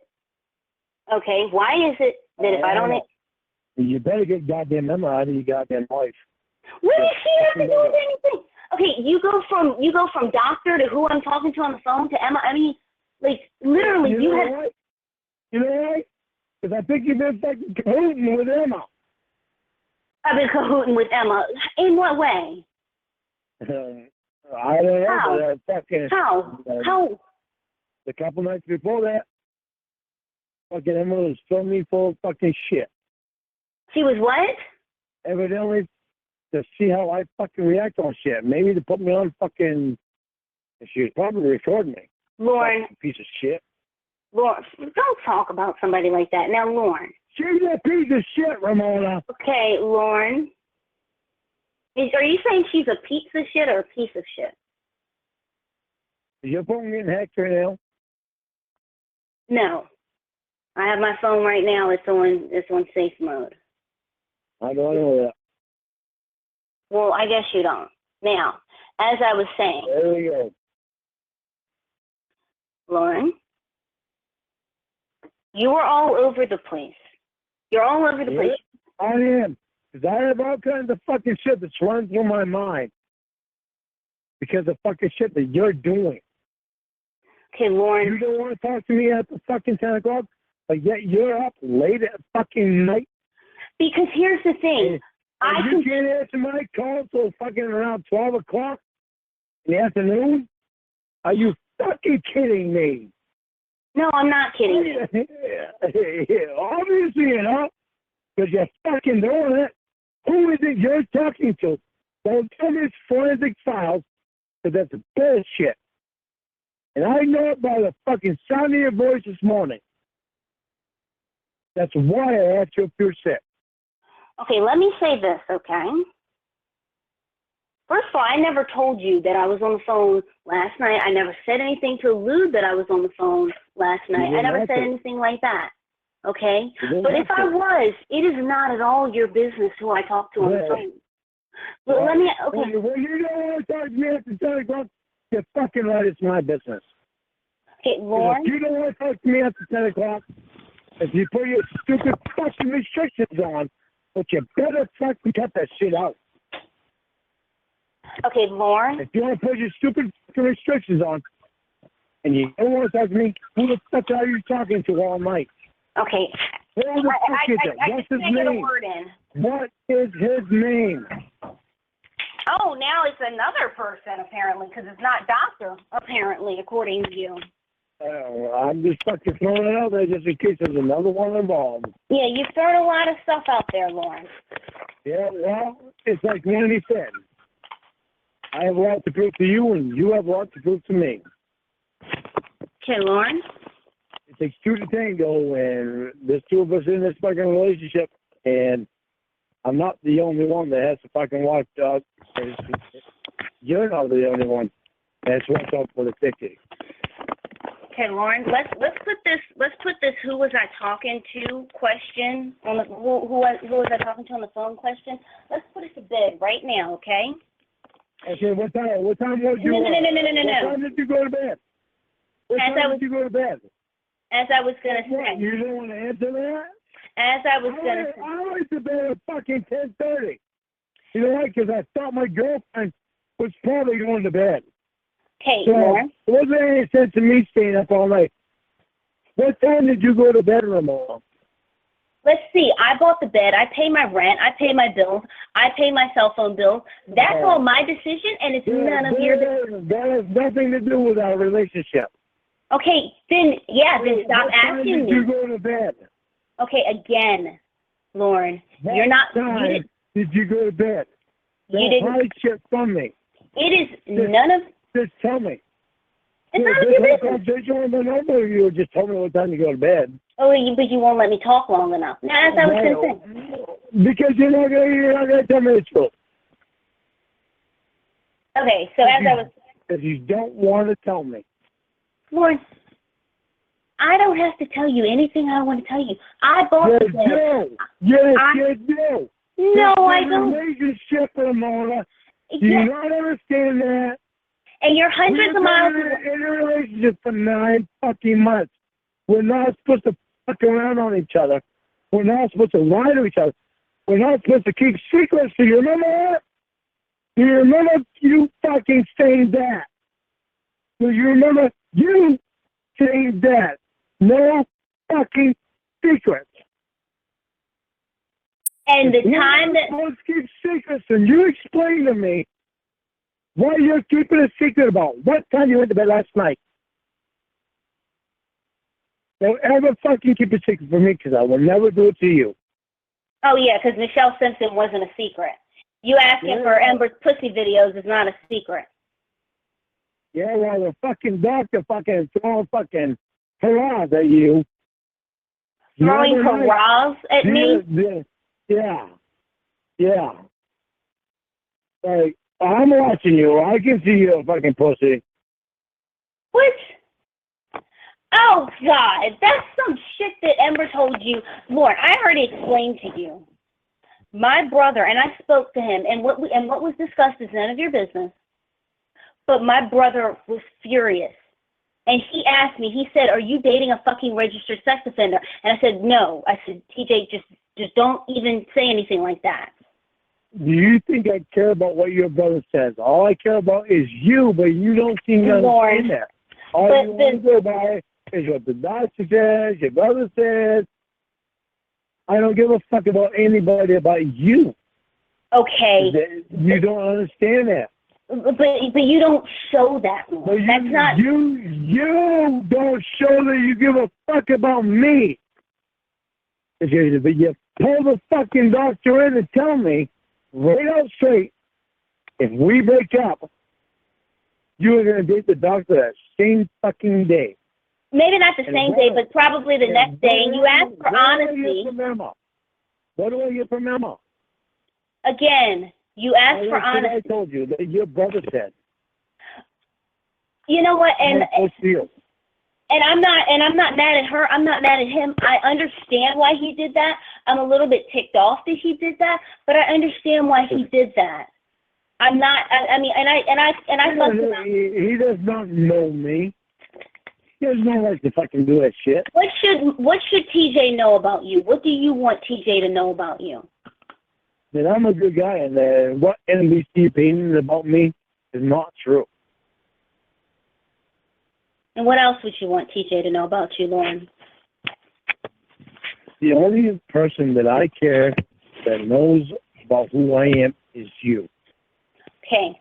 Okay, why is it that if I don't... You better get goddamn Emma out of your goddamn life. What does she have to do with anything? Okay, you go from doctor to who I'm talking to on the phone to Emma. I mean, like, literally, You know what? You know why? Because I think you've been fucking cahooting with Emma. I've been cahooting with Emma. In what way? I don't know. How? But, fucking, How? The couple nights before that, fucking Emma was filling me full of fucking shit. She was what? Evidently, to see how I fucking react on shit. Maybe to put me on fucking... She was probably recording me. Lorne. Fucking piece of shit. Lorne, don't talk about somebody like that. Now, Lorne. She's a piece of shit, Ramona. Okay, Lorne. Are you saying she's a piece of shit or a piece of shit? Is your phone getting hacked right now? No. I have my phone right now. It's on safe mode. I don't know that. Well, I guess you don't. Now, as I was saying, There we go. Lorne, you are all over the place. You're all over the place. I am. Because I have all kinds of fucking shit that's running through my mind. Because of fucking shit that you're doing. Okay, Lorne. You don't want to talk to me at the fucking 10 o'clock, but yet you're up late at fucking night. Because here's the thing. You can't answer my call till fucking around 12 o'clock in the afternoon? Are you fucking kidding me? No, I'm not kidding you. Obviously, you know, because you're fucking doing it. Who is it you're talking to? Don't tell me it's forensic files, because that's bullshit. And I know it by the fucking sound of your voice this morning. That's why I asked you if you're sick. Okay, let me say this, okay? First of all, I never told you that I was on the phone last night. I never said anything to allude that I was on the phone last night. I never said anything like that, okay? But if I was, it is not at all your business who I talk to on the phone. But let me, okay. Well, you don't want to talk to me after 10 o'clock. You're fucking right, it's my business. Okay, Lorne. If you don't want to talk to me after 10 o'clock, if you put your stupid fucking restrictions on, but you better fucking cut that shit out. Okay, Lorne. If you want to put your stupid fucking restrictions on, and you don't want to talk to me, who the fuck are you talking to all night? Okay. Who the fuck is it? What's his can't get a name? word in. What is his name? Oh, now it's another person, apparently, because it's not doctor, apparently, according to you. I'm just fucking throwing it out there just in case there's another one involved. Yeah, you've thrown a lot of stuff out there, Lorne. Yeah, well, it's like Randy said. I have a lot to prove to you, and you have a lot to prove to me. Okay, Lorne. It takes two to tango, and there's two of us in this fucking relationship, and I'm not the only one that has to fucking watch out. You're not the only one that's watched out for the ticket. Okay, Lorne. Let's put this who was I talking to question on the who was I talking to on the phone question. Let's put it to bed right now, okay? Okay, what time was you? No. What time did you go to bed? What time did you go to bed? As I was gonna say. You don't want to answer that? As I was gonna say. I went to bed at fucking 10:30. You know why? Because I thought my girlfriend was probably going to bed. Okay, So Lorne. it wasn't any sense in me staying up all night. What time did you go to bed, Ramona? Let's see. I bought the bed. I pay my rent. I pay my bills. I pay my cell phone bill. That's all my decision, and it's none of your business. That has nothing to do with our relationship. Okay, then stop asking me. What time did you go to bed? Okay, again, Lorne, you're not. Did you go to bed? You didn't. Hide shit from me. It is none of. Just tell me. It's none of your business. You just tell me what time you go to bed. Oh, but you won't let me talk long enough. Now, as I was going to say. Because you're not gonna tell me the truth. Okay, so as I was. Because you don't want to tell me. Lorne, I don't have to tell you anything I want to tell you. I bought the bed. Yes, you do. No, I don't. Relationship, Ramona. Do Yeah. you not understand that? And you're hundreds of miles away. In a relationship for 9 fucking months. We're not supposed to fuck around on each other. We're not supposed to lie to each other. We're not supposed to keep secrets. Do you remember that? Do you remember you fucking saying that? Do you remember you saying that? No fucking secrets. And the time that supposed to keep secrets, and you explain to me what you're keeping a secret about. What time you went to bed last night? Don't ever fucking keep a secret from me, because I will never do it to you. oh yeah, because Michelle Simpson wasn't a secret. You asking for Ember's pussy videos is not a secret. Yeah, well, the fucking doctor fucking throwing fucking hurrahs at you. Throwing hurrahs at me? Yeah. Yeah. Like, I'm watching you. I can see you, fucking pussy. What? Oh, God. That's some shit that Ember told you. Lord, I already explained to you. My brother, and I spoke to him, and what was discussed is none of your business. But my brother was furious. And he asked me, he said, are you dating a fucking registered sex offender? And I said, no. I said, TJ, just don't even say anything like that. Do you think I care about what your brother says? All I care about is you, but you don't seem to understand that. All you want to go by is what the doctor says, your brother says. I don't give a fuck about anybody but you. Okay. You don't understand that. But you don't show that. But that's not. You don't show that you give a fuck about me. But you pull the fucking doctor in and tell me right out straight, if we break up, you are going to date the doctor that same fucking day. Maybe not the same day, but probably the next day. And you ask for honesty. What do I get from Emma? Again, you ask for honesty. I told you that your brother said. You know what? And I'm not mad at her. I'm not mad at him. I understand why he did that. I'm a little bit ticked off that he did that, but I understand why he did that. I'm not. I mean, and I thought he does not know me. He has no right to fucking do that shit. What should TJ know about you? What do you want TJ to know about you? That I'm a good guy, and what NBC opinion about me is not true. And what else would you want TJ to know about you, Lorne? The only person that I care that knows about who I am is you. Okay.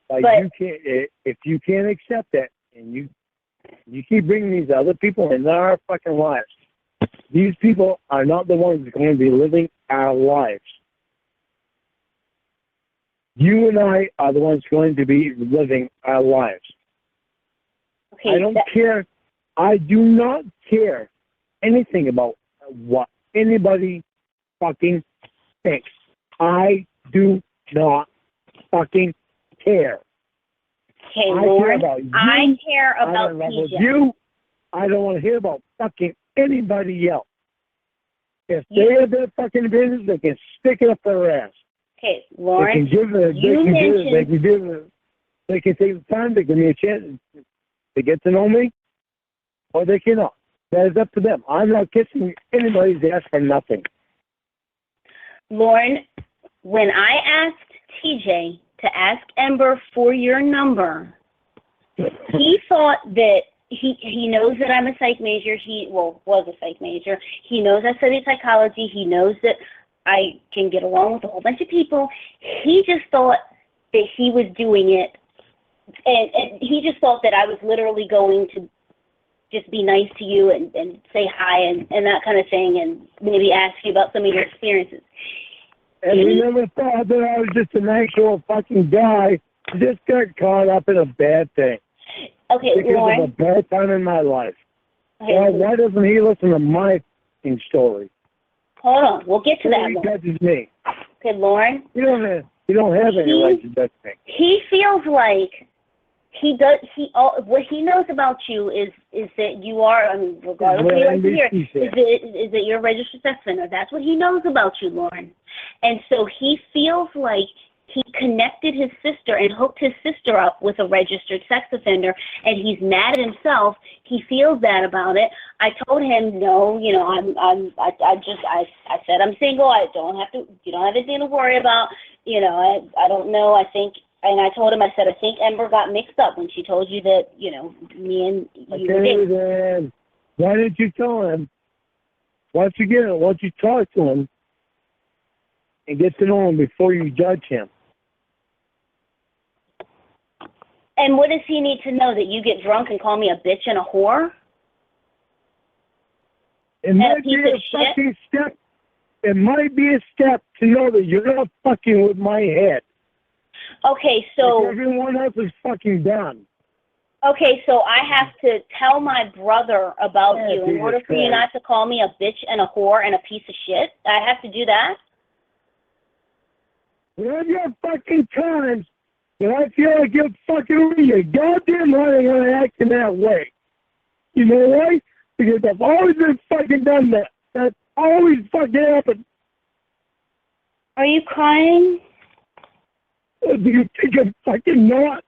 Like, you can't, if you can't accept that, and you keep bringing these other people into our fucking lives, these people are not the ones that are going to be living our lives. You and I are the ones going to be living our lives. Okay, I don't care. I do not care anything about what anybody fucking thinks. I do not fucking care. Okay, Lord, I care about TJ. You. I don't want to hear about fucking anybody else. If they have their fucking business, they can stick it up their ass. Okay, Lawrence, they can take the time to give me a chance to get to know me, or they cannot. That is up to them. I'm not kissing anybody's ass for nothing. Lorne, when I asked TJ to ask Ember for your number, he thought that he knows that I'm a psych major. Was a psych major. He knows I studied psychology. He knows that I can get along with a whole bunch of people. He just thought that he was doing it, and he just thought that I was literally going to just be nice to you and say hi and that kind of thing, and maybe ask you about some of your experiences. And he never thought that I was just an actual fucking guy who just got caught up in a bad thing. Okay, because Lorne. of a bad time in my life. Okay, why doesn't he listen to my story? Hold on, we'll get to that. He judges me. Okay, Lorne. You don't have any right to judge me. He feels like he does. What he knows about you is that you are. I mean, regardless of what you like to hear, is that you're a registered sex offender. That's what he knows about you, Lorne. And so he feels like he connected his sister and hooked his sister up with a registered sex offender, and he's mad at himself. He feels bad about it. I told him, no, you know, I said I'm single. You don't have anything to worry about. You know, I don't know. I think, and I told him, I said, I think Ember got mixed up when she told you that, you know, me and you were dating. Then why didn't you tell him? Once you talk to him and get to know him before you judge him. And what does he need to know? That you get drunk and call me a bitch and a whore? It might be a fucking step. It might be a step to know that you're not fucking with my head. Okay, so... Like everyone else is fucking done. Okay, so I have to tell my brother about you in order for you not to call me a bitch and a whore and a piece of shit? I have to do that? There are fucking times that I feel like you're fucking with your goddamn right when I act in that way. You know why? Because I've always been fucking done that. That's always fucking happened. Are you crying? Do you think I'm fucking not?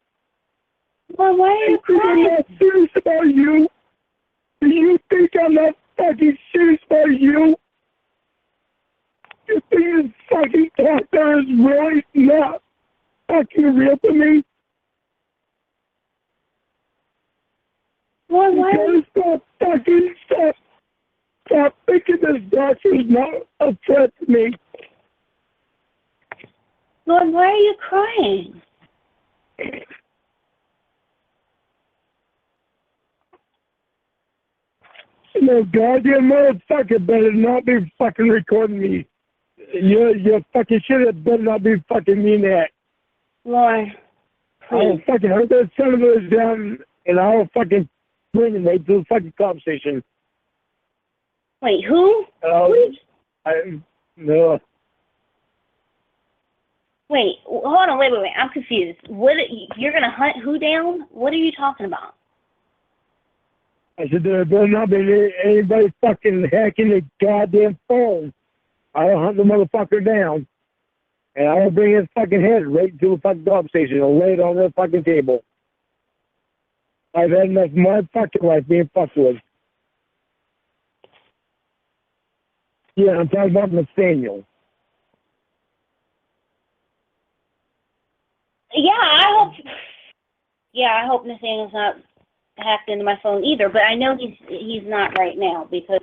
Well, why are you crying? I'm not serious about you. Do you think I'm not fucking serious about you? You think this fucking doctor is really not fucking real to me? Well, why? Stop thinking this doctor's not a threat to me. Lord, why are you crying? No goddamn motherfucker better not be fucking recording me. Your fucking shit better not be fucking mean that. Lord, I will fucking hurt that son of a down and I will fucking bring him right to the fucking conversation. Wait, who? No. Wait, hold on, wait. I'm confused. What? You're gonna hunt who down? What are you talking about? I said there better not be anybody fucking hacking the goddamn phone. I'll hunt the motherfucker down, and I will bring his fucking head right to the fucking conversation and lay it on the fucking table. I've had enough of my fucking life being fucked with. Yeah, I'm talking about Nathaniel. I hope Nathaniel's not hacked into my phone either, but I know he's not right now because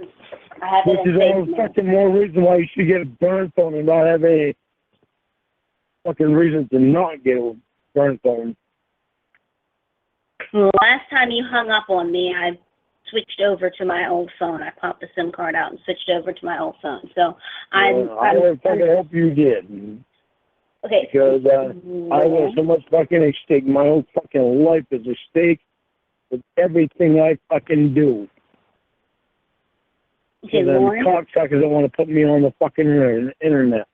I have it in Which is all fucking more reason why you should get a burn phone and not have any fucking reason to not get a burn phone. Well, last time you hung up on me, I switched over to my old phone. I popped the SIM card out and switched over to my old phone. So I fucking hope you did. Okay. Because I have so much fucking at stake. My whole fucking life is at stake with everything I fucking do. Okay, and then Lorne? cocksuckers don't want to put me on the fucking internet.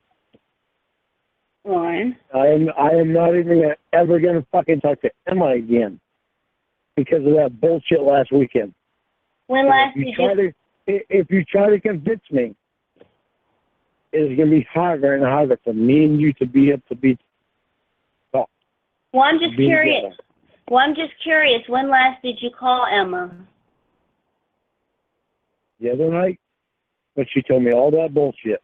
Lorne? I am not even ever going to fucking talk to Emma again because of that bullshit last weekend. When last did you... If you try to convince me, it's going to be harder and harder for me and you to be able to be talk. Well, I'm just curious. When last did you call Emma? The other night, but she told me all that bullshit.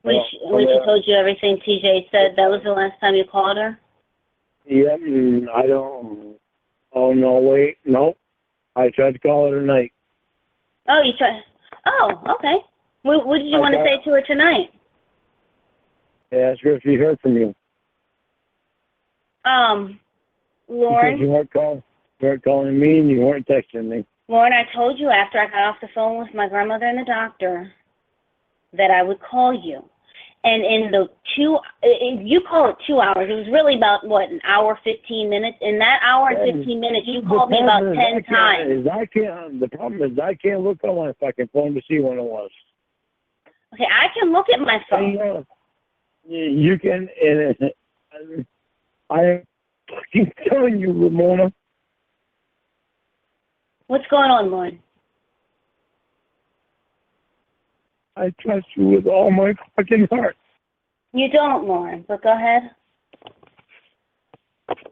When she told you everything TJ said, that was the last time you called her? Yeah, I don't... Oh, no, wait. No. I tried to call her tonight. Oh, you tried... Oh, okay. What did you want to say to her tonight? Ask her if she heard from you. Lorne? Because you weren't calling me and you weren't texting me. Lorne, I told you after I got off the phone with my grandmother and the doctor that I would call you. And in the you call it 2 hours, it was really about, what, an hour, 15 minutes? In that hour and 15 minutes, you called me about 10 times. The problem is I can't look on my fucking phone to see when it was. Okay, I can look at my phone. You can, and I am fucking telling you, Ramona. What's going on, Lorne? I trust you with all my fucking heart. You don't, Lorne, but go ahead.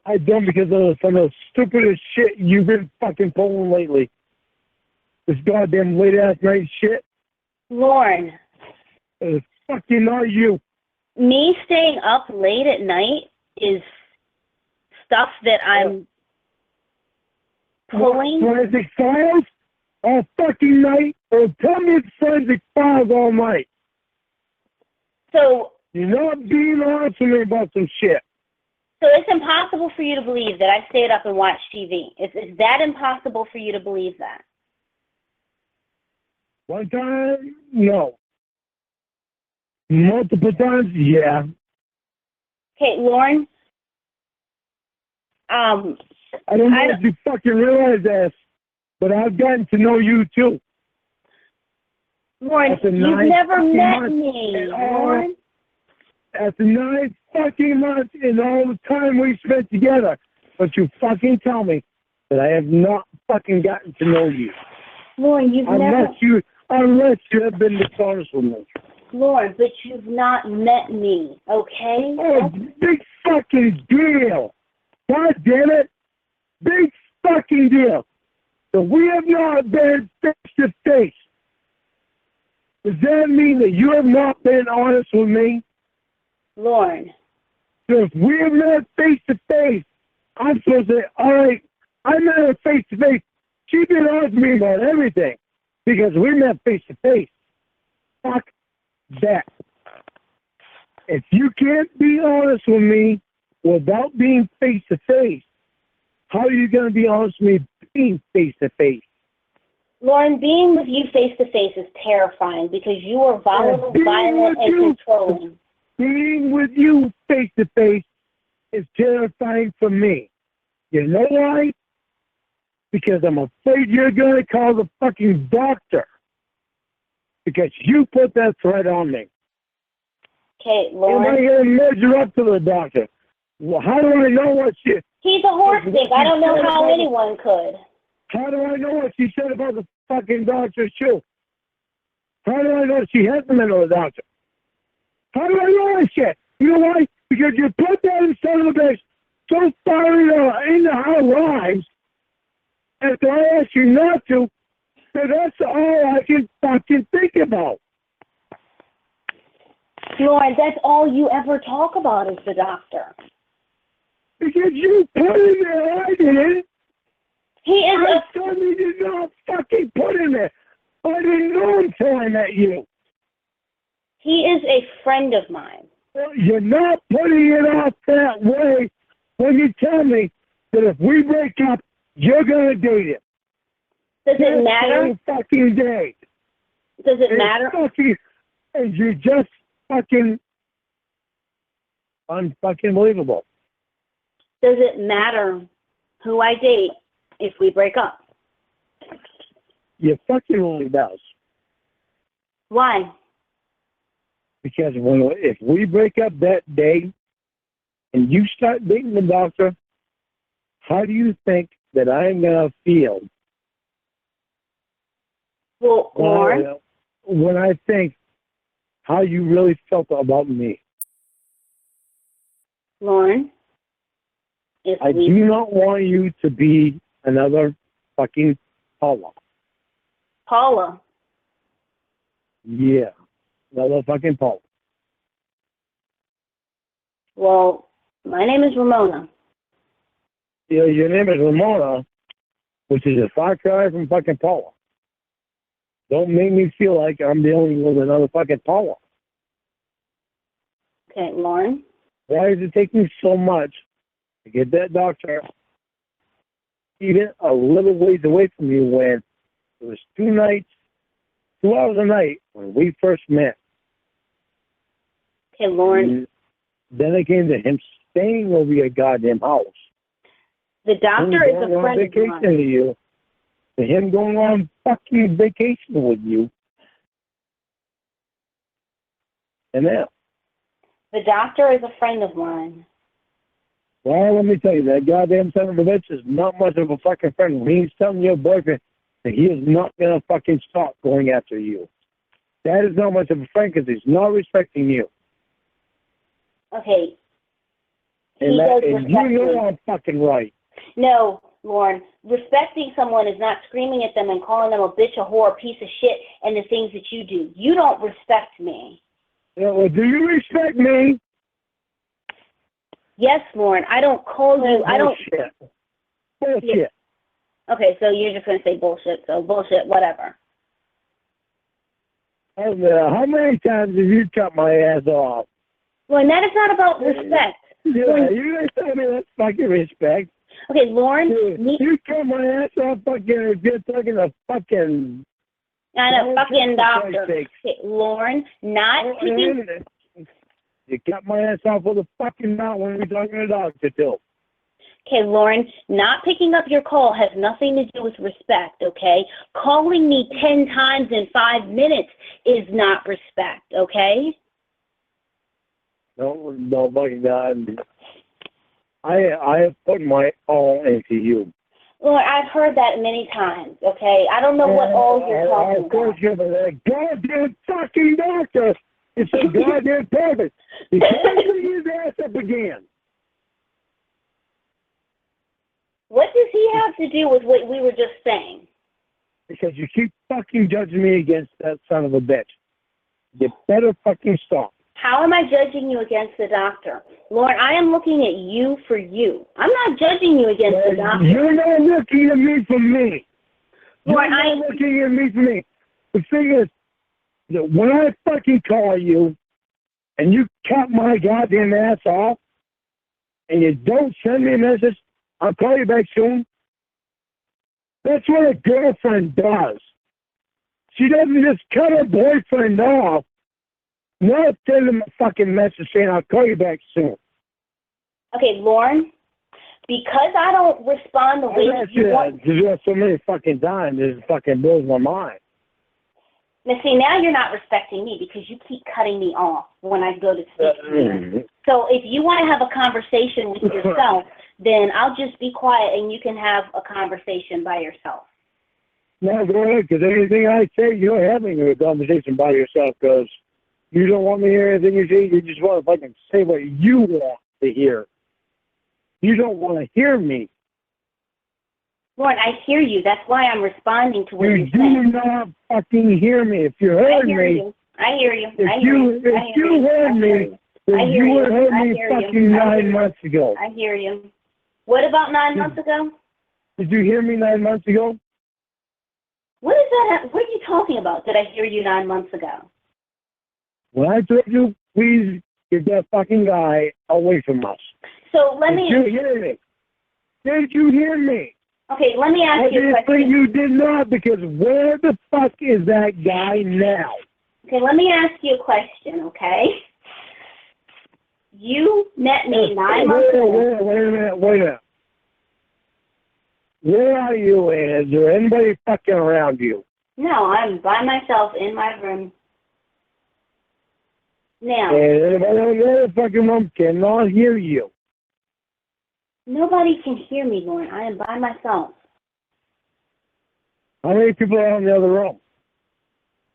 I don't because of some of the stupidest shit you've been fucking pulling lately. This goddamn late-ass night shit. Lorne. It's fucking not you. Me staying up late at night is stuff that I'm pulling. Forensic files all fucking night, or tell me it's forensic files all night. So You're not being honest with me about some shit. So it's impossible for you to believe that I stayed up and watched TV. Is that impossible for you to believe that? One time, no. Multiple times, yeah. Okay, Lorne. I don't know if you fucking realize this, but I've gotten to know you too. Lorne, you've never met me, Lorne. After 9 fucking months and all the time we spent together, but you fucking tell me that I have not fucking gotten to know you. Lorne, unless you have been dishonest with me. Lorne, but you've not met me, okay? Oh, big fucking deal. God damn it. Big fucking deal. So we have not been face to face. Does that mean that you have not been honest with me? Lorne. So if we have met face to face, I'm supposed to say, all right, I met her face to face. She been honest with me about everything because we met face to face. Fuck that. If you can't be honest with me without being face to face, how are you going to be honest with me being face to face? Lorne, being with you face to face is terrifying because you are volatile, violent, and controlling. Being with you face to face is terrifying for me. You know why? Because I'm afraid you're going to call the fucking doctor. Because you put that threat on me. Okay, Lorne. Am I going to measure up to the doctor? Well, how do I know what she... He's a horse dick. I don't know how anyone could. How do I know what she said about the fucking doctor's shoe? How do I know she hasn't been to the doctor? How do I know that shit? You know why? Because you put that son of a bitch so far into our lives, after I asked you not to, so that's all I can fucking think about. Lorne, that's all you ever talk about is the doctor. Because you put in there, I didn't. He is I certainly did not fucking put in there. I didn't know until I met you. He is a friend of mine. You're not putting it off that way when you tell me that if we break up, you're going to date him. Does it matter? Fucking day. Does it matter? Fucking, and you're just fucking unfucking believable. Does it matter who I date if we break up? You fucking only does. Why? Because if we break up that day and you start dating the doctor, how do you think that I'm going to feel? Well, Lorne? When I think how you really felt about me. Lorne? I do not want you to be another fucking Paula. Paula? Yeah. Another fucking Paula. Well, my name is Ramona. Yeah, your name is Ramona, which is a far cry from fucking Paula. Don't make me feel like I'm dealing with another fucking Paula. Okay, Lorne? Why is it taking so much to get that doctor even a little ways away from you when it was 2 hours a night when we first met? Okay, Lorne. And then it came to him staying over your goddamn house. The doctor is a friend of mine. To you, to him going on fucking vacation with you. And now. The doctor is a friend of mine. Well, let me tell you, that goddamn son of a bitch is not much of a fucking friend. He's telling your boyfriend that he is not going to fucking stop going after you. That is not much of a friend because he's not respecting you. Okay. And, He does and respect you me. know I'm fucking right. No, Lorne, respecting someone is not screaming at them and calling them a bitch, a whore, a piece of shit, and the things that you do. You don't respect me. Yeah, well, do you respect me? Yes, Lorne, I don't call you. I don't. Bullshit. Yeah. Okay, so you're just going to say bullshit, so bullshit, whatever. How many times have you cut my ass off? Lorne, that is not about respect. Yeah, Lorne, you guys tell me that's fucking respect. okay, Lorne, You cut my ass off fucking if you're talking a fucking... not a fucking doctor. Okay, Lorne, not picking... You cut my ass off with a fucking mouth when we're talking to a doctor, too. Okay, Lorne, not picking up your call has nothing to do with respect, okay? Calling me 10 times in 5 minutes is not respect, okay? No, fucking God. I have put my all into you. Lord, I've heard that many times, okay? I don't know what all you're talking Of course, about. you're that goddamn fucking doctor. It's a goddamn purpose. You can't bring his ass up again. What does he have to do with what we were just saying? Because you keep fucking judging me against that son of a bitch. You better fucking stop. How am I judging you against the doctor? Lord, I am looking at you for you. I'm not judging you against the doctor. You're not looking at me for me. Lord, You're not looking at me for me. The thing is, that when I fucking call you and you cut my goddamn ass off and you don't send me a message, I'll call you back soon. That's what a girlfriend does. She doesn't just cut her boyfriend off, not send him a fucking message saying I'll call you back soon. Okay, Lauren, because I don't respond the way that you want. You do it so many fucking times, it fucking blows my mind. Now, see, now you're not respecting me because you keep cutting me off when I go to speak to you. So if you want to have a conversation with yourself, then I'll just be quiet and you can have a conversation by yourself. No, go ahead, because anything I say, you're having a conversation by yourself because you don't want me to hear anything you say. You just want to fucking say what you want to hear. You don't want to hear me. Lord, I hear you. That's why I'm responding to what you're You saying. do not fucking hear me. If you heard me, I hear you. if you heard me, then you would have heard me fucking 9 months ago. I hear you. What about 9 months ago? Did you hear me 9 months ago? What is that? What are you talking about? Did I hear you 9 months ago? When I told you, please get that fucking guy away from us. So let me. Did you hear me? Did you hear me? Okay, let me ask you a question. Obviously you did not, because where the fuck is that guy now? Okay, let me ask you a question, okay? You met me 9 months ago. Wait a minute. Where are you, and is there anybody fucking around you? No, I'm by myself in my room. Now. And anybody in the other fucking room cannot hear you. Nobody can hear me, Lauren. I am by myself. How many people are in the other room?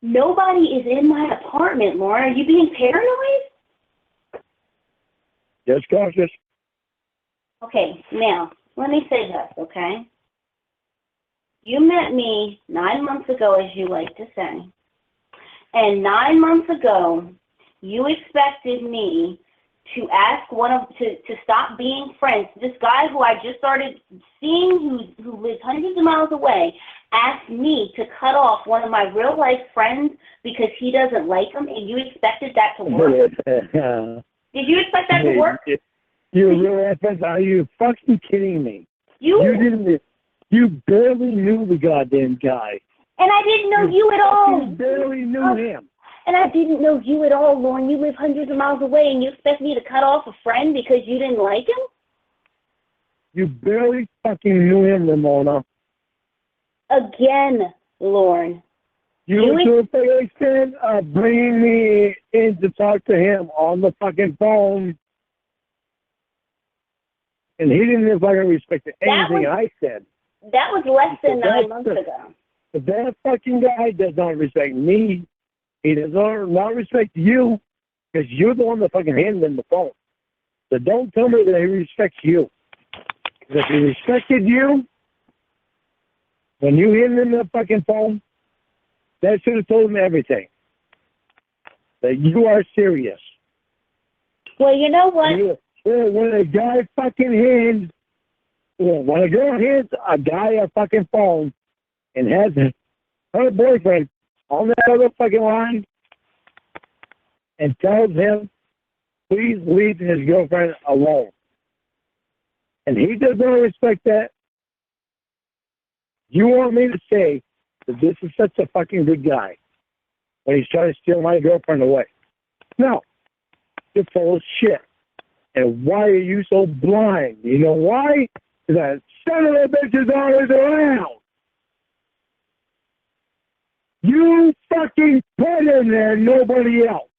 Nobody is in my apartment, Lauren. Are you being paranoid? Just cautious. Okay, now, let me say this, okay? You met me 9 months ago, as you like to say. And 9 months ago, you expected me to ask to stop being friends. This guy who I just started seeing, who lives hundreds of miles away, asked me to cut off one of my real life friends because he doesn't like him, and you expected that to work? Did you expect that to work? Are you fucking kidding me? You barely knew the goddamn guy. And I didn't know you at all. You barely knew him. And I didn't know you at all, Lauren. You live hundreds of miles away, and you expect me to cut off a friend because you didn't like him? You barely fucking knew him, Ramona. Again, Lauren. You were to the extent of bringing me in to talk to him on the fucking phone, and he didn't fucking respect anything I said. That was less than 9 months ago. But that fucking guy does not respect me. He does not respect you, because you're the one that fucking handed him the phone. So don't tell me that he respects you. 'Cause if he respected you, when you hit him in the fucking phone, that should have told him everything. That you are serious. Well, you know what? When a guy fucking hands, when a girl hands a guy a fucking phone and has her boyfriend on that other fucking line and tells him, please leave his girlfriend alone. And he does not respect that. You want me to say that this is such a fucking good guy when he's trying to steal my girlfriend away? No. You're full of shit. And why are you so blind? You know why? Because that son of a bitch is always around. You fucking put in there, nobody else.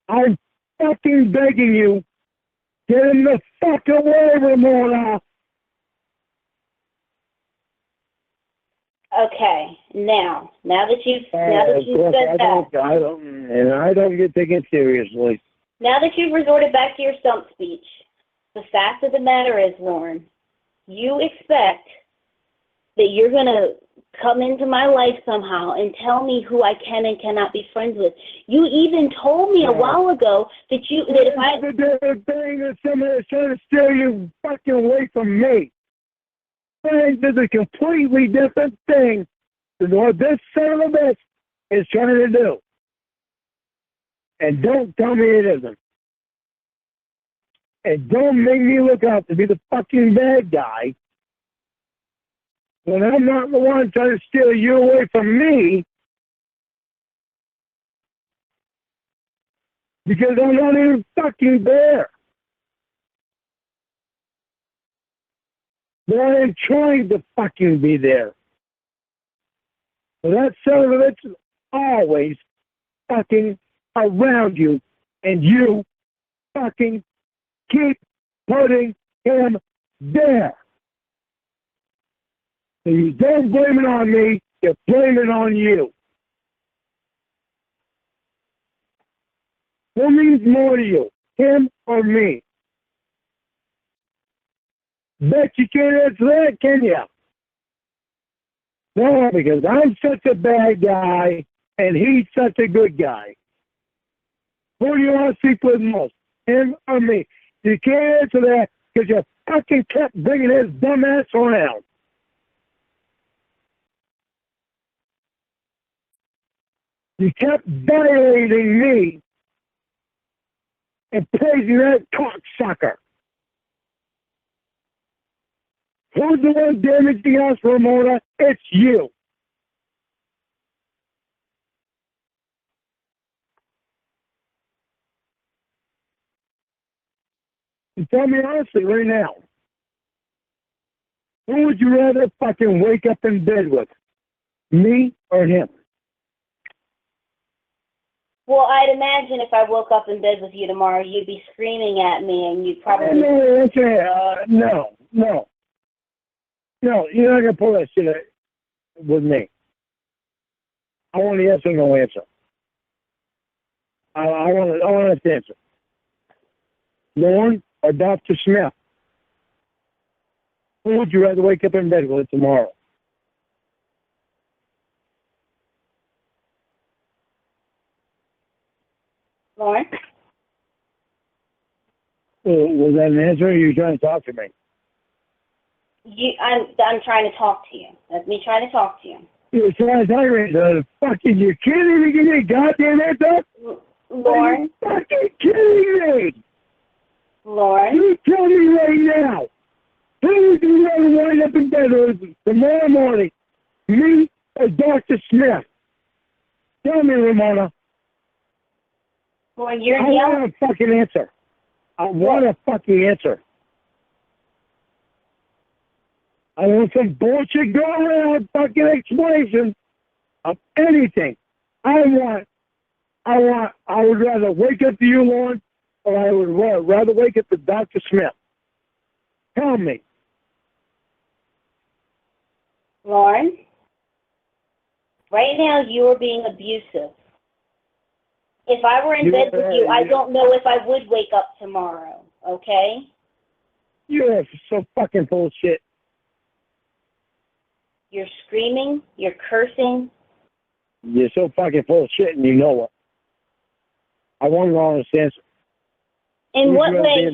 I'm fucking begging you, get him the fuck away, Ramona. Okay, now that you've said that, I don't get taken seriously. now that you've resorted back to your stump speech, the fact of the matter is, Lorne, you expect that you're gonna come into my life somehow and tell me who I can and cannot be friends with. You even told me a while ago that if I the thing that somebody's trying to steal you fucking away from me. This is a completely different thing than what this son of a bitch is trying to do. And don't tell me it isn't. And don't make me look out to be the fucking bad guy when I'm not the one trying to steal you away from me, because I'm not even fucking there. But I am trying to fucking be there. But that son of a bitch is always fucking around you, and you fucking keep putting him there. So you don't blame it on me, you blame it on you. What means more to you, him or me? Bet you can't answer that, can you? No, because I'm such a bad guy, and he's such a good guy. Who do you want to sleep with most, him or me? You can't answer that because you fucking kept bringing his dumb ass around. You kept violating me and praising that cocksucker. Who's the one damaging us, Ramona? It's you. And tell me honestly right now, who would you rather fucking wake up in bed with? Me or him? well, I'd imagine if I woke up in bed with you tomorrow, you'd be screaming at me, and you'd probably No, you're not gonna pull that shit with me. I want a yes or no answer. I want an answer. Lorne or Dr. Smith? Who would you rather wake up in bed with tomorrow? Lorne. Was that an answer, or are you trying to talk to me? I'm trying to talk to you. That's me trying to talk to you. You're trying to talk to me. Fucking, you can't even give me a goddamn answer? Lorne. Are you fucking kidding me? Lorne. You tell me right now. Who would you rather wind up in bed with tomorrow morning? Me or Dr. Smith? Tell me, Ramona. Lorne, you're I yelling. want a fucking answer. I want a fucking answer. I want some bullshit go around fucking explanation of anything. I would rather wake up to you, Lorne, or I would rather wake up to Dr. Smith. Tell me. Lorne, right now you are being abusive. If I were in bed with you, I don't know if I would wake up tomorrow, okay? You're so fucking full of shit. You're screaming, you're cursing. You're so fucking full of shit and you know it. I want to understand. In what way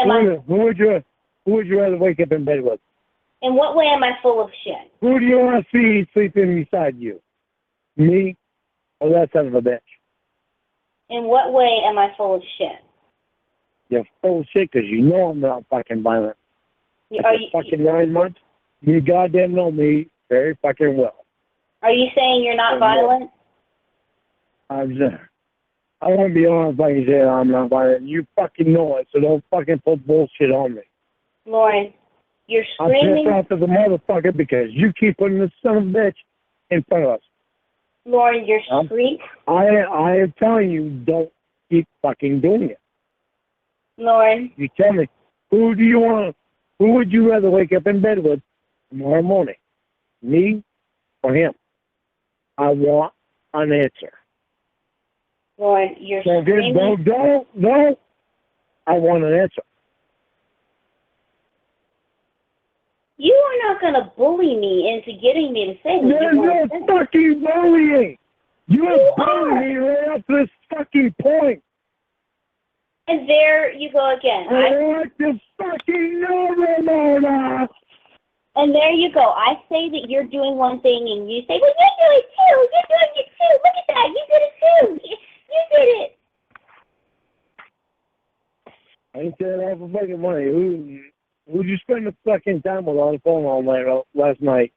am I? Who would you rather wake up in bed with? In what way am I full of shit? Who do you want to see sleeping beside you? Me or that son of a bitch? In what way am I full of shit? You're full of shit because you know I'm not fucking violent. Are you, fucking 9 months? You goddamn know me very fucking well. Are you saying you're not violent? I want to be honest, like you said, I'm not violent. You fucking know it, so don't fucking put bullshit on me. Lauren, you're screaming. I'm pissed off as a motherfucker because you keep putting this son of a bitch in front of us. Lauren, you're screaming. I am telling you, don't keep fucking doing it. Lauren. You tell me, who would you rather wake up in bed with tomorrow morning? Me or him? I want an answer. Lauren, you're screaming. No. I want an answer. You are not going to bully me into getting me to say what There's you want no to say. fucking bullying. You're bullying me right up to this fucking point. And there you go again. I want to fucking know, Ramona. And there you go. I say that you're doing one thing, and you say, well, you do it too. You're doing it too. Look at that. You did it too. You did it. I ain't saying that for fucking money. Who'd you spend the fucking time with on the phone all night last night?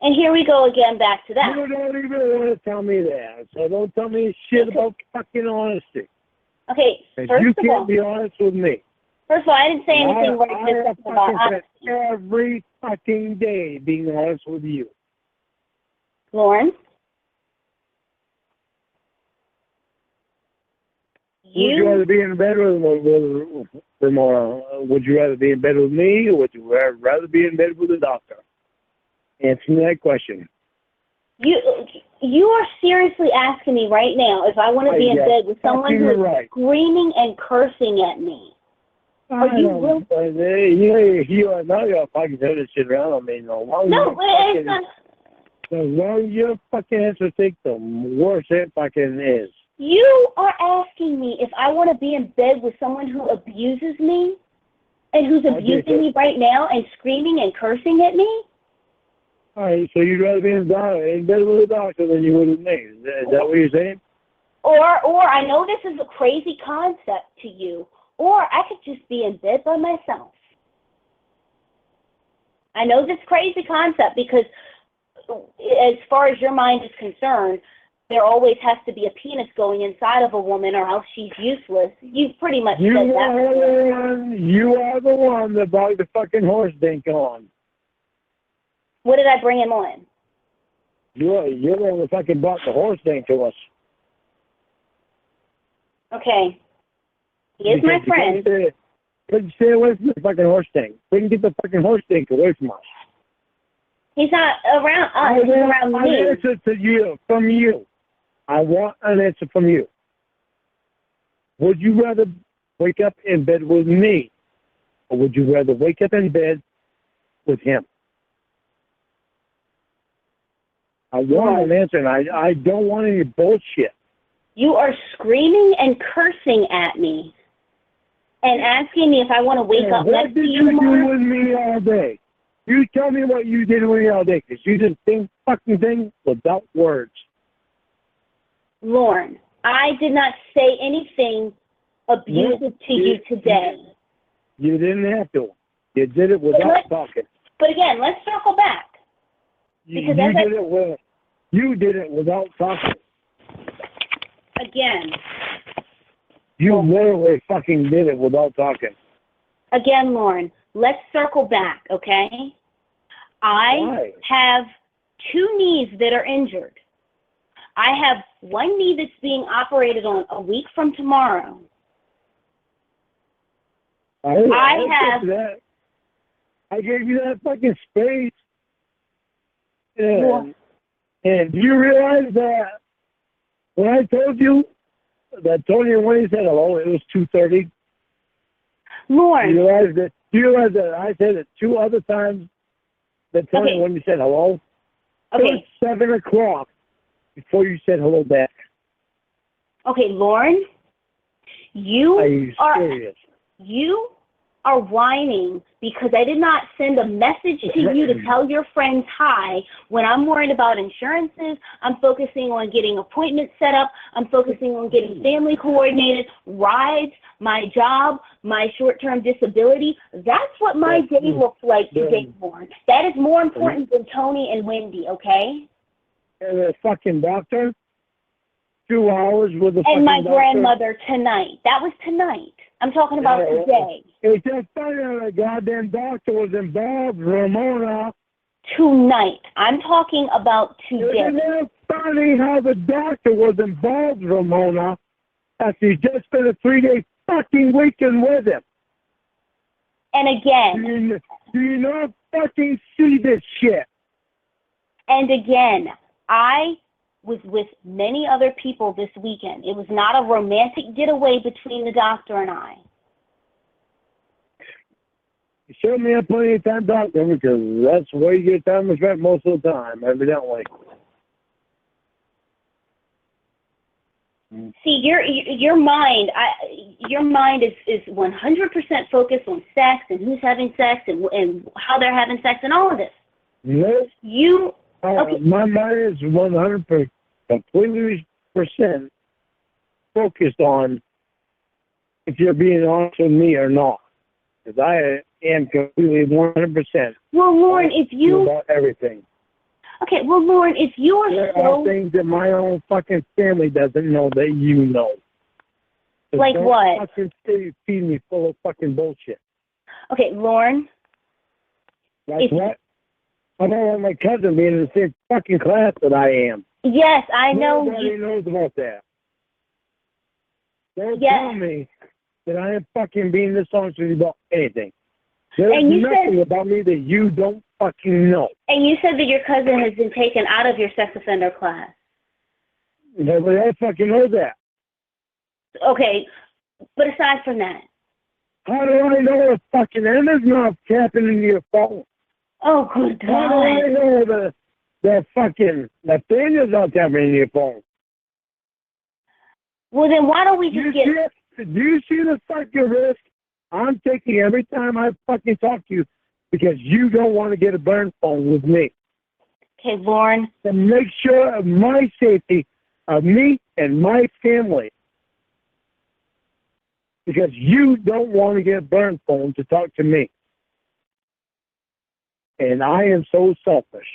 And here we go again back to that. You don't even want to tell me that. So don't tell me shit about fucking honesty. Okay, first of all. You can't be honest with me. First of all, I didn't say anything racist about honesty. Every fucking day being honest with you. Lorne? Would you rather be in bed with Ramona? Would you rather be in bed with me, or would you rather be in bed with the doctor? Answer me that question. You are seriously asking me right now if I want to be in bed with someone who is screaming and cursing at me. Are you really? You're fucking doing this shit around on me. No, it's not. The longer your fucking answer takes, the worse it fucking is. You are asking me if I want to be in bed with someone who abuses me and who's abusing me right now and screaming and cursing at me? All right, so you'd rather be in bed with a doctor than you would with me. Is that what you're saying? Or I know this is a crazy concept to you, or I could just be in bed by myself. I know this crazy concept because as far as your mind is concerned, there always has to be a penis going inside of a woman or else she's useless. You've pretty much said that. You are the one that brought the fucking horse dink on. What did I bring him on? You're the one that fucking brought the horse dink to us. Okay. He is my friend. Couldn't stay away from the fucking horse dink. Couldn't get the fucking horse dink away from us. He's not around us. He's around me. I want an answer from you. I want an answer from you. Would you rather wake up in bed with me, or would you rather wake up in bed with him? I want an answer, and I don't want any bullshit. You are screaming and cursing at me and asking me if I want to wake up next to you tomorrow. What did you do with me all day? You tell me what you did with me all day, because you did the fucking thing without words. Lorne, I did not say anything abusive to you today. You didn't have to. You did it without talking. But again, let's circle back. Because you did it without talking. Again. You literally fucking did it without talking. Again, Lorne, let's circle back, okay? I have 2 knees that are injured. I have 1 knee that's being operated on a week from tomorrow. I gave you that fucking space. And do you realize that when I told you that Tony and Wendy said hello, it was 2:30. Lorne. You realize that I said it 2 other times that Tony and Wendy said hello? It was 7 o'clock before you said hello back. Okay, Lorne, Are you serious? You are whining because I did not send a message to you to tell your friends hi when I'm worried about insurances. I'm focusing on getting appointments set up. I'm focusing on getting family coordinated, rides, my job, my short-term disability. That's what my day looks like today, Lorne. That is more important than Tony and Wendy, okay? And the fucking doctor? 2 hours with the fucking and my doctor? grandmother tonight. That was tonight. I'm talking about today. It's just funny that the goddamn doctor was involved, Ramona. Tonight. I'm talking about today. Isn't it funny how the doctor was involved, Ramona, after he just spent a 3-day fucking weekend with him? And again. Do you not fucking see this shit? And again, I was with many other people this weekend. It was not a romantic getaway between the doctor and I. You showed me up plenty of time, doctor, because that's where you get time spent most of the time, evidently. See, your mind is 100% focused on sex and who's having sex and how they're having sex and all of this. No. Okay. My mind is 100% completely focused on if you're being honest with me or not. Because I am completely 100%. Well, Lorne, if you about everything. Okay, well, Lorne, if you are there are things that my own fucking family doesn't know that you know. So like don't what? Fucking feed me full of fucking bullshit. Okay, Lorne. Like what? I don't want my cousin being in the same fucking class that I am. Yes, I know. Nobody knows about that. Don't tell me that I am fucking being dishonest with you about anything. There's nothing about me that you don't fucking know. And you said that your cousin has been taken out of your sex offender class. Nobody else fucking knows that. Okay, but aside from that. How do I know if fucking Emma's not tapping into your phone? Oh, good God. How do I know the fucking Nathaniel's not tapping into your phone? Well, then why don't we just do you see the fucking risk I'm taking every time I fucking talk to you because you don't want to get a burn phone with me? Okay, Lorne. To make sure of my safety, of me and my family. Because you don't want to get a burn phone to talk to me. And I am so selfish.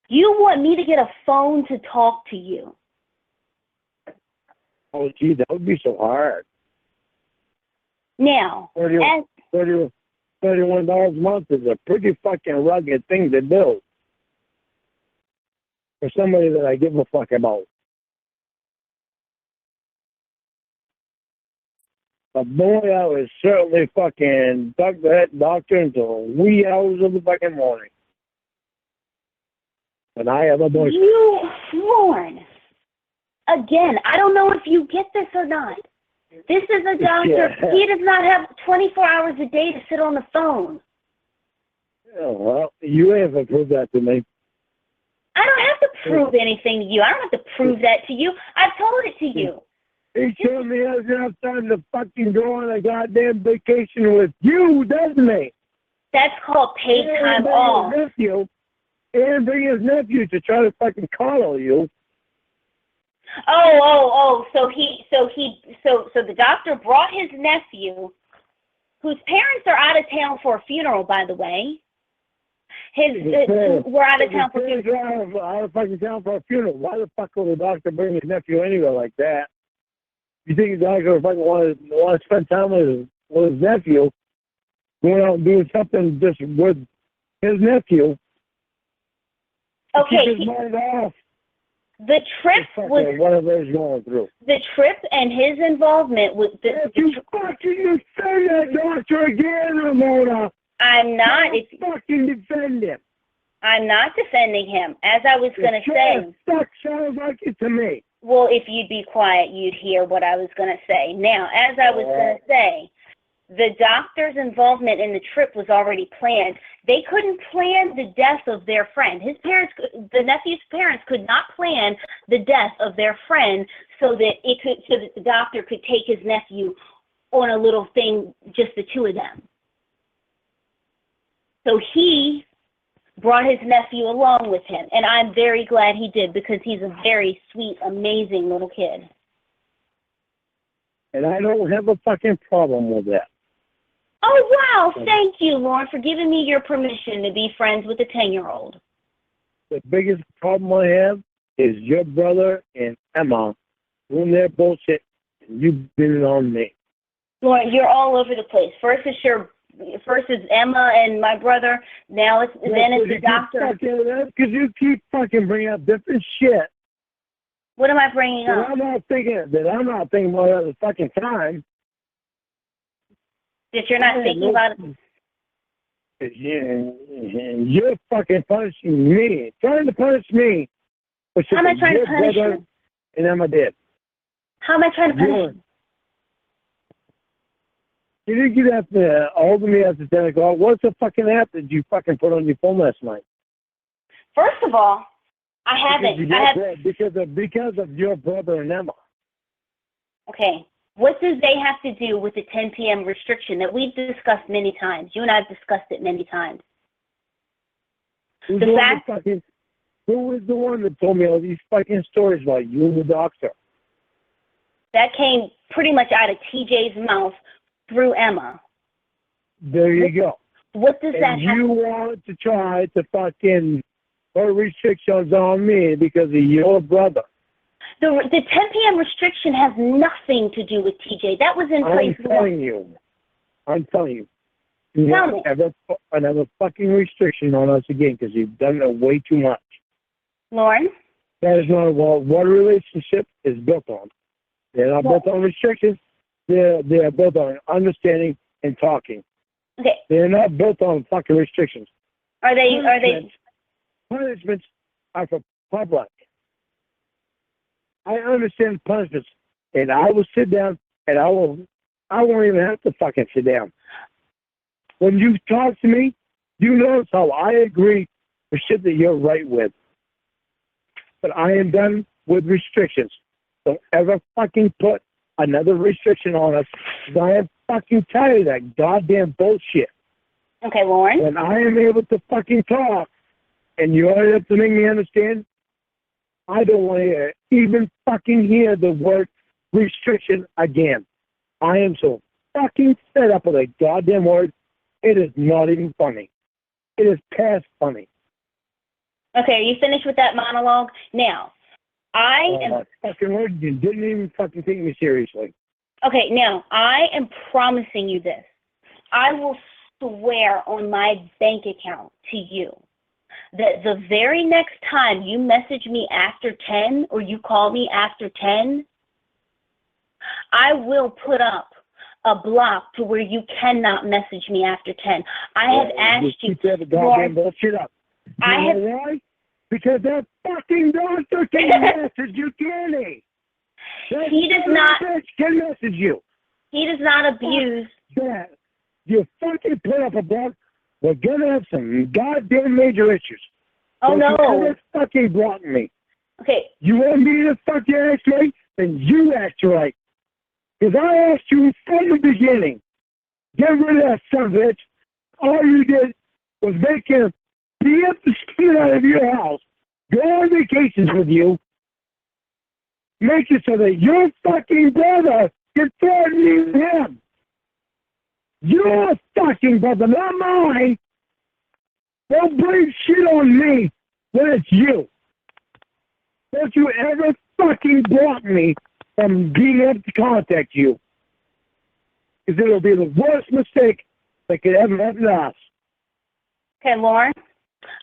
You want me to get a phone to talk to you? Oh, gee, that would be so hard. Now, $31 a month is a pretty fucking rugged thing to do for somebody that I give a fuck about. But boy, I was certainly fucking stuck to that doctor until wee hours of the fucking morning. And I have a boyfriend. You, Lorne. Again, I don't know if you get this or not. This is a doctor. Yeah. He does not have 24 hours a day to sit on the phone. Oh, well, you haven't proved that to me. I don't have to prove anything to you. I don't have to prove that to you. I've told it to you. He told me I doesn't have time to fucking go on a goddamn vacation with you, doesn't he? That's called paid time off. And bring his nephew to try to fucking coddle you. So the doctor brought his nephew, whose parents are out of town for a funeral, by the way. We're out of town for a funeral. Out of fucking town for a funeral. Why the fuck would the doctor bring his nephew anywhere like that? You think the doctor would fucking want to spend time with his nephew, going out and doing something just with his nephew? Okay. Keep his mind off. The trip was whatever he's going through. The trip and his involvement with you fucking defend that doctor again, Ramona. I'm not. Fucking defend him. I'm not defending him. As I was going to say. That sounds like it to me. Well, if you'd be quiet, you'd hear what I was going to say. Now, as I was going to say, the doctor's involvement in the trip was already planned. They couldn't plan the death of their friend. The nephew's parents could not plan the death of their friend so that the doctor could take his nephew on a little thing, just the two of them. So he brought his nephew along with him, and I'm very glad he did because he's a very sweet, amazing little kid. And I don't have a fucking problem with that. Oh, wow. Thank you, Lorne, for giving me your permission to be friends with a 10-year-old. The biggest problem I have is your brother and Emma doing their bullshit, and you've been on me. Lorne, you're all over the place. First is Emma and my brother. Now it's the doctor. Because you keep fucking bringing up different shit. What am I bringing up? I'm not thinking about it at the fucking time. That you're not thinking about it? You're fucking punishing me. Trying to punish me. How am I trying to punish you? And Emma did. How am I trying to punish you? You didn't get after hold me after 10 o'clock. What's the fucking app that you fucking put on your phone last night? First of all, I haven't. Because of your brother and Emma. Okay. What do they have to do with the 10 p.m. restriction that we've discussed many times? You and I have discussed it many times. Who was the one that told me all these fucking stories about you and the doctor? That came pretty much out of TJ's mouth through Emma. There you go. What does that have? You wanted to try to fucking put restrictions on me because of your brother. The 10 p.m. restriction has nothing to do with TJ. That was in place. I'm telling you. You won't ever put another fucking restriction on us again because you've done it way too much. Lorne? That is not what a relationship is built on. They're not built on restrictions. They're built on understanding and talking. Okay. They're not built on fucking restrictions. Are they? Punishments are for public. I understand punishments, and I will sit down, and I won't even have to fucking sit down. When you talk to me, you notice how I agree with shit that you're right with. But I am done with restrictions. Don't ever fucking put another restriction on us, because I am fucking tired of that goddamn bullshit. Okay, Lorne? When I am able to fucking talk, and you have to make me understand, I don't want to even fucking hear the word restriction again. I am so fucking fed up with that goddamn word. It is not even funny. It is past funny. Okay, are you finished with that monologue? Now, fucking word, you didn't even fucking take me seriously. Okay, now, I am promising you this. I will swear on my bank account to you that the very next time you message me after 10 or you call me after 10, I will put up a block to where you cannot message me after 10. I have asked you. Keep that goddamn bullshit up. You know why? Because that fucking doctor can message you, can he? He does not. Can message you. He does not abuse. That you fucking put up a block. We're gonna have some goddamn major issues. Oh no! You fucking brought me. Okay. You want me to fucking act right? Then you act right. Because I asked you from the beginning, get rid of that son of a bitch. All you did was make him be up the shit out of your house, go on vacations with you, make it so that your fucking brother can threaten him. Your fucking brother, not mine. Don't blame shit on me when it's you. Don't you ever fucking block me from being able to contact you. Because it'll be the worst mistake that could ever happen to us. Okay, Lorne,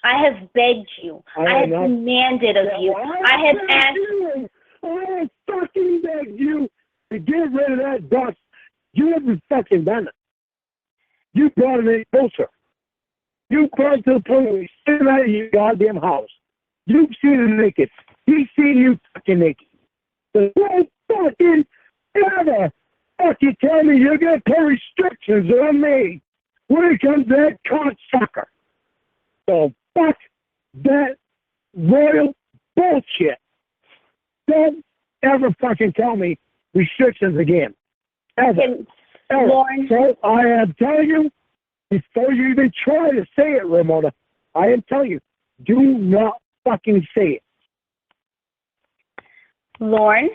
I have begged you. I have demanded of you. I have asked. I have fucking begged you to get rid of that dust. You haven't fucking done it. You brought him in closer. You brought to the point where he's sitting out of your goddamn house. You've seen him naked. He's seen you fucking naked. But don't fucking ever fucking tell me you're going to put restrictions on me when it comes to that cocksucker. So fuck that royal bullshit. Don't ever fucking tell me restrictions again. Ever. Ever. Lorne. So I am telling you, before you even try to say it, Ramona, I am telling you, do not fucking say it. Lorne,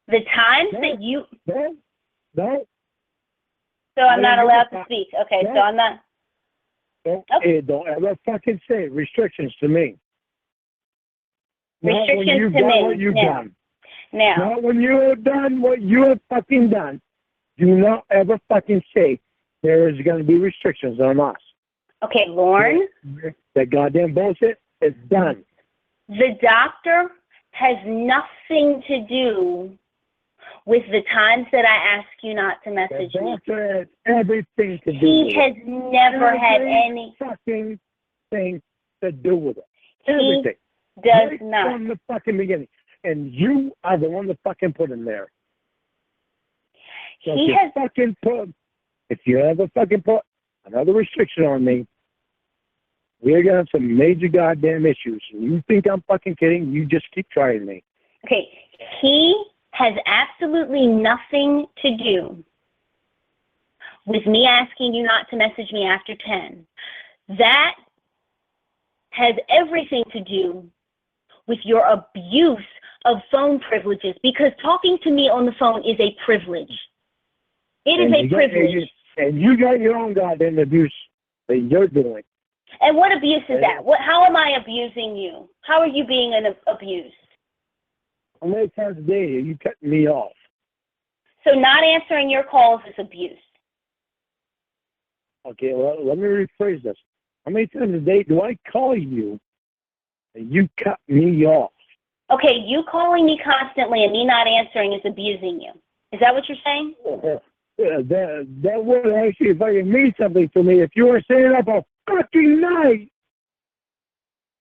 the times that you... No. So I'm not allowed to speak. Okay, so I'm not... Don't ever fucking say it. Restrictions to me. Restrictions to me. What you've done. Now. Not when you have done what you have fucking done. Do not ever fucking say there is going to be restrictions on us. Okay, Lorne. That goddamn bullshit is done. The doctor has nothing to do with the times that I ask you not to message me. The doctor has everything to do with it. He has never had any fucking thing to do with it. He Everything. does right not. From the fucking beginning. And you are the one that fucking put him there. So if you ever fucking put another restriction on me, we're going to have some major goddamn issues. And you think I'm fucking kidding? You just keep trying me. Okay, he has absolutely nothing to do with me asking you not to message me after 10. That has everything to do with your abuse of phone privileges, because talking to me on the phone is a privilege. It is a privilege. And you got your own goddamn abuse that you're doing. And what abuse is that? How am I abusing you? How are you being abused? How many times a day are you cutting me off? So not answering your calls is abuse. Okay, well, let me rephrase this. How many times a day do I call you and you cut me off? Okay, you calling me constantly and me not answering is abusing you. Is that what you're saying? That would actually fucking mean something to me if you were staying up a fucking night.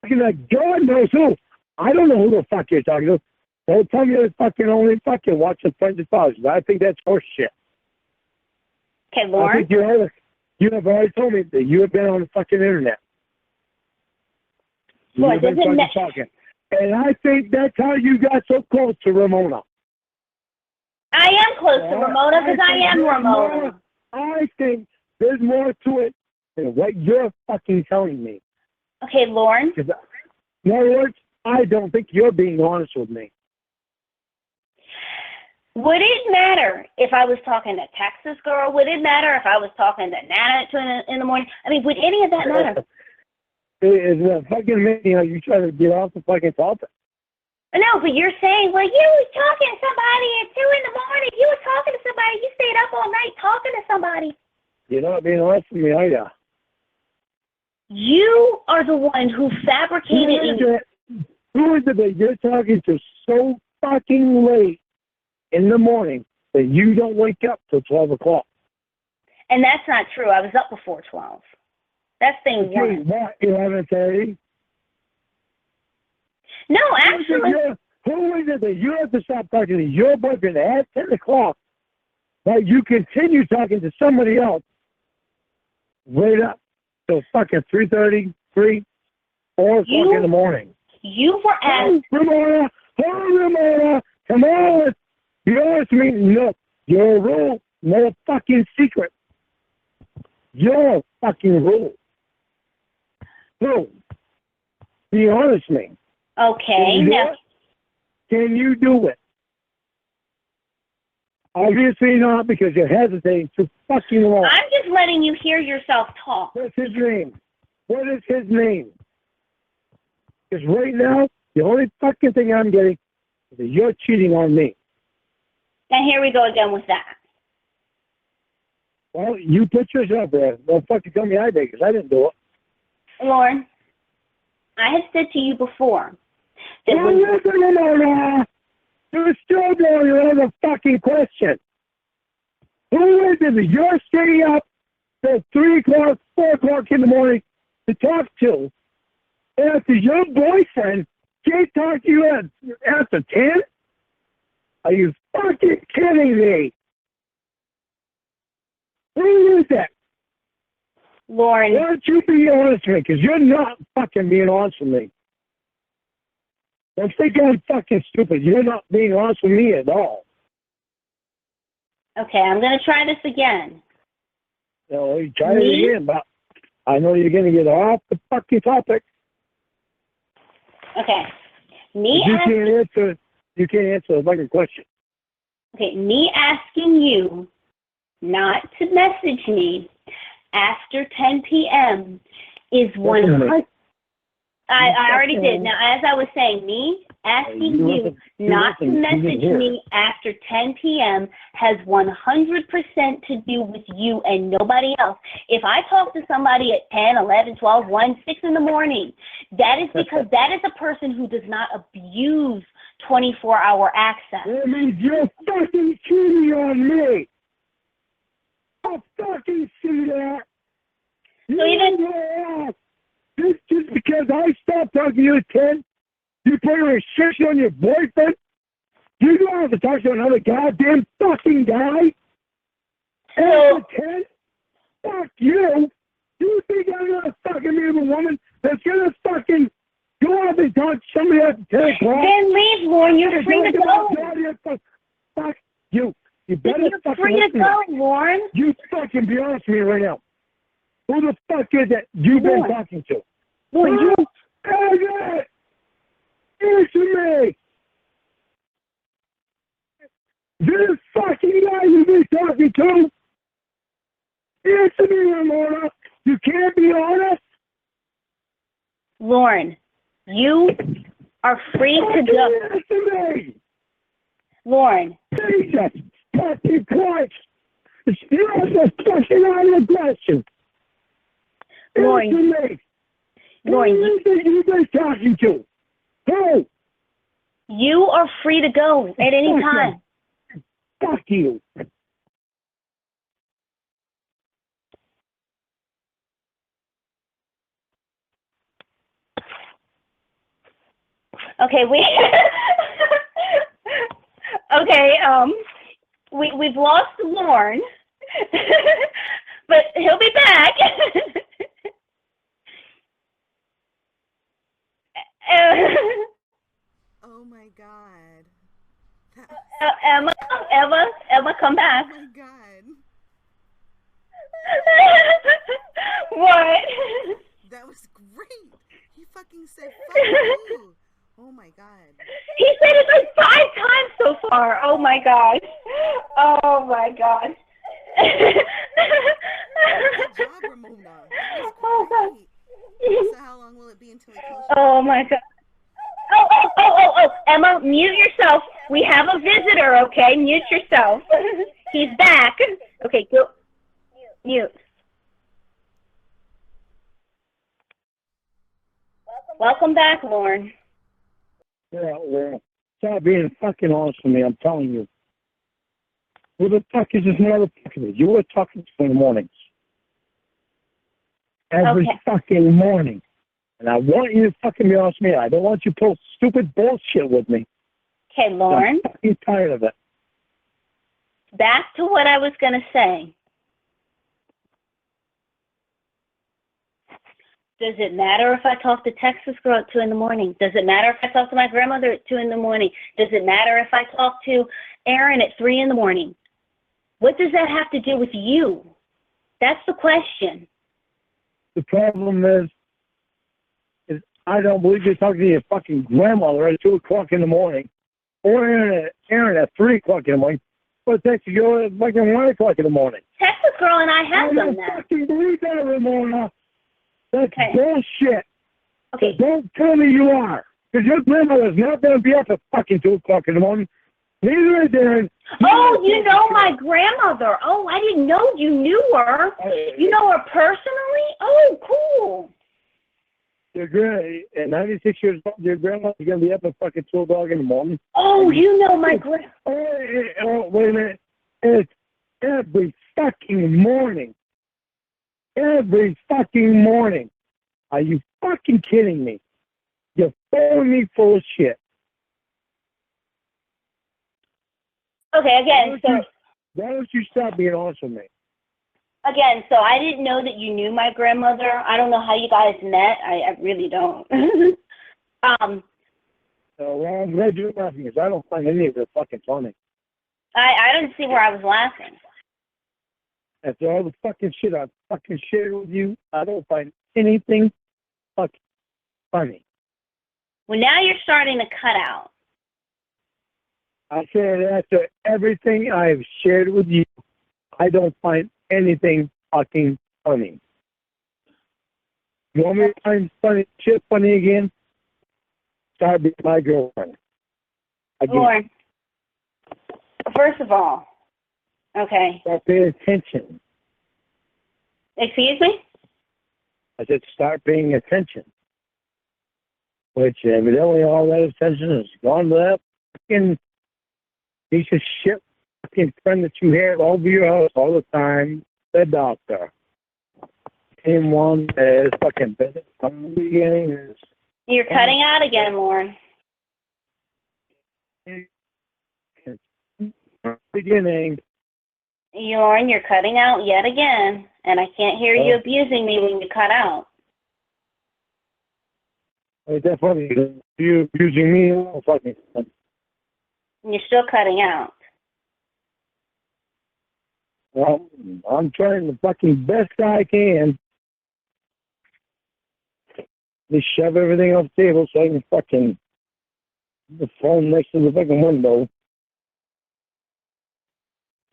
Like God knows who. I don't know who the fuck you're talking to. Don't tell me that fucking only fucking watching Friends and Fathers. I think that's horse shit. Okay, Lorne. I think you have already told me that you have been on the fucking internet. Lorne, You've been fucking talking. And I think that's how you got so close to Ramona. I am close to Ramona because I am Ramona. I think there's more to it than what you're fucking telling me. Okay, Lorne. In other words, I don't think you're being honest with me. Would it matter if I was talking to Texas Girl? Would it matter if I was talking to Nana at 2 in the morning? I mean, would any of that matter? It's fucking amazing how you try to get off the fucking topic. No, but you're saying, well, you was talking to somebody at 2 in the morning. You was talking to somebody. You stayed up all night talking to somebody. You're not being honest with me, are you? You are the one who fabricated. Who is it that you're talking to so fucking late in the morning that you don't wake up till 12 o'clock? And that's not true. I was up before 12. That's thing one. What, 11:30? No, actually. Who is it that you have to stop talking to your boyfriend at 10 o'clock, but you continue talking to somebody else right up till fucking 3:30, 3, 4 o'clock in the morning? You were asked. Ramona, come on. Be honest with me. No, your rule, no fucking secret. Your fucking rule. No. Be honest with me. Okay, now. Can you do it? Obviously not, because you're hesitating too fucking long. I'm just letting you hear yourself talk. What's his name? What is his name? Because right now, the only fucking thing I'm getting is that you're cheating on me. And here we go again with that. Well, you put yourself there. Don't fucking tell me I did, because I didn't do it. Lorne, I have said to you before that No, you're still doing your other fucking question. Who is it you're staying up till 3 o'clock, 4 o'clock in the morning to talk to after your boyfriend can't talk to you after 10? Are you fucking kidding me? Who is that? Lorne. Why don't you be honest with me? Because you're not fucking being honest with me. Don't think I'm fucking stupid. You're not being honest with me at all. Okay, I'm going to try this again. No, you try it again, but I know you're going to get off the fucking topic. Okay. You can't answer a fucking question. Okay, me asking you not to message me after 10 p.m. is 100. I already did. Now, as I was saying, me asking you not to message me after 10 p.m. has 100% to do with you and nobody else. If I talk to somebody at 10, 11, 12, 1, 6 in the morning, that is because that is a person who does not abuse 24-hour access. That means you're fucking cheating on me. I fucking see that. So even... Just because I stopped talking to you at 10, you put a restriction on your boyfriend? You don't have to talk to another goddamn fucking guy? After 10? Fuck you! You think I'm gonna fucking be a woman that's gonna fucking go out and talk to somebody after 10 o'clock? Then leave, Lorne. You're free to go. Fuck you. You better You're fucking free to go, Lorne. You fucking be honest with me right now. Who the fuck is that you've been talking to? Lorne, you... Answer me! This fucking guy you've been talking to? Answer me, Ramona. You can't be honest? Lorne, you are free to go. Answer me! Lorne. Jesus fucking Christ! You have to fucking answer the question. Lorne. Answer me! Lorne, who is it you've been talking to? Who? You are free to go at any time. Fuck you. Okay, we've lost Lorne, but he'll be back. Oh my God. Emma, come back. Oh my God. What? That was great. He fucking said fuck you. Oh my God. He said it like 5 times so far. Oh my God. Oh my God. Good job, Ramona. That was great. So how long will it be until he calls you? Oh my God. Oh, Emma, mute yourself. We have a visitor, okay? Mute yourself. He's back. Okay, go. Mute. Welcome back, Lorne. Yeah, well, stop being fucking honest with me, I'm telling you. Who the fuck is this motherfucker? You were talking to in the mornings. Every fucking morning. And I want you to fucking be honest with me. I don't want you to pull stupid bullshit with me. Okay, Lorne. I'm fucking tired of it. Back to what I was going to say. Does it matter if I talk to Texas Girl at 2 in the morning? Does it matter if I talk to my grandmother at 2 in the morning? Does it matter if I talk to Aaron at 3 in the morning? What does that have to do with you? That's the question. The problem is I don't believe you're talking to your fucking grandmother at 2 o'clock in the morning. Or Aaron at 3 o'clock in the morning. But Texas Girl at fucking 1 o'clock in the morning. Texas Girl and I have done that. I don't fucking believe that, Ramona. That's bullshit. Okay. Don't tell me you are. Because your grandmother's not going to be up at fucking 2 o'clock in the morning. Neither is Darren. Oh, you know my grandmother. Oh, I didn't know you knew her. You know her personally? Oh, cool. At 96 years old, your grandmother's going to be up at fucking 2 o'clock in the morning. Oh, you know my Oh, wait a minute. It's every fucking morning. Every fucking morning. Are you fucking kidding me? You're throwing me full of shit. Okay, again, why don't you stop being honest with me? Again, so I didn't know that you knew my grandmother. I don't know how you guys met. I really don't. Well, I'm glad you're laughing because I don't find any of it fucking funny. I didn't see where I was laughing. After all the fucking shit I fucking shared with you, I don't find anything fucking funny. Well, now you're starting to cut out. I said after everything I've shared with you, I don't find anything fucking funny. You want me to find funny shit funny again? Start being my girlfriend. Again. Lorne, first of all, okay. Start paying attention. Excuse me? I said start paying attention. Which evidently all that attention has gone to that fucking piece of shit fucking friend that you had over your house all the time, the doctor. Same one that is fucking business from the beginning. You're cutting out again, Lorne. Beginning. Lorne, you're cutting out yet again, and I can't hear you abusing me when you cut out. It's that funny. You abusing me? Oh, fucking. You're still cutting out. Well, I'm trying the fucking best I can. Just shove everything off the table so I can fucking the phone next to the fucking window.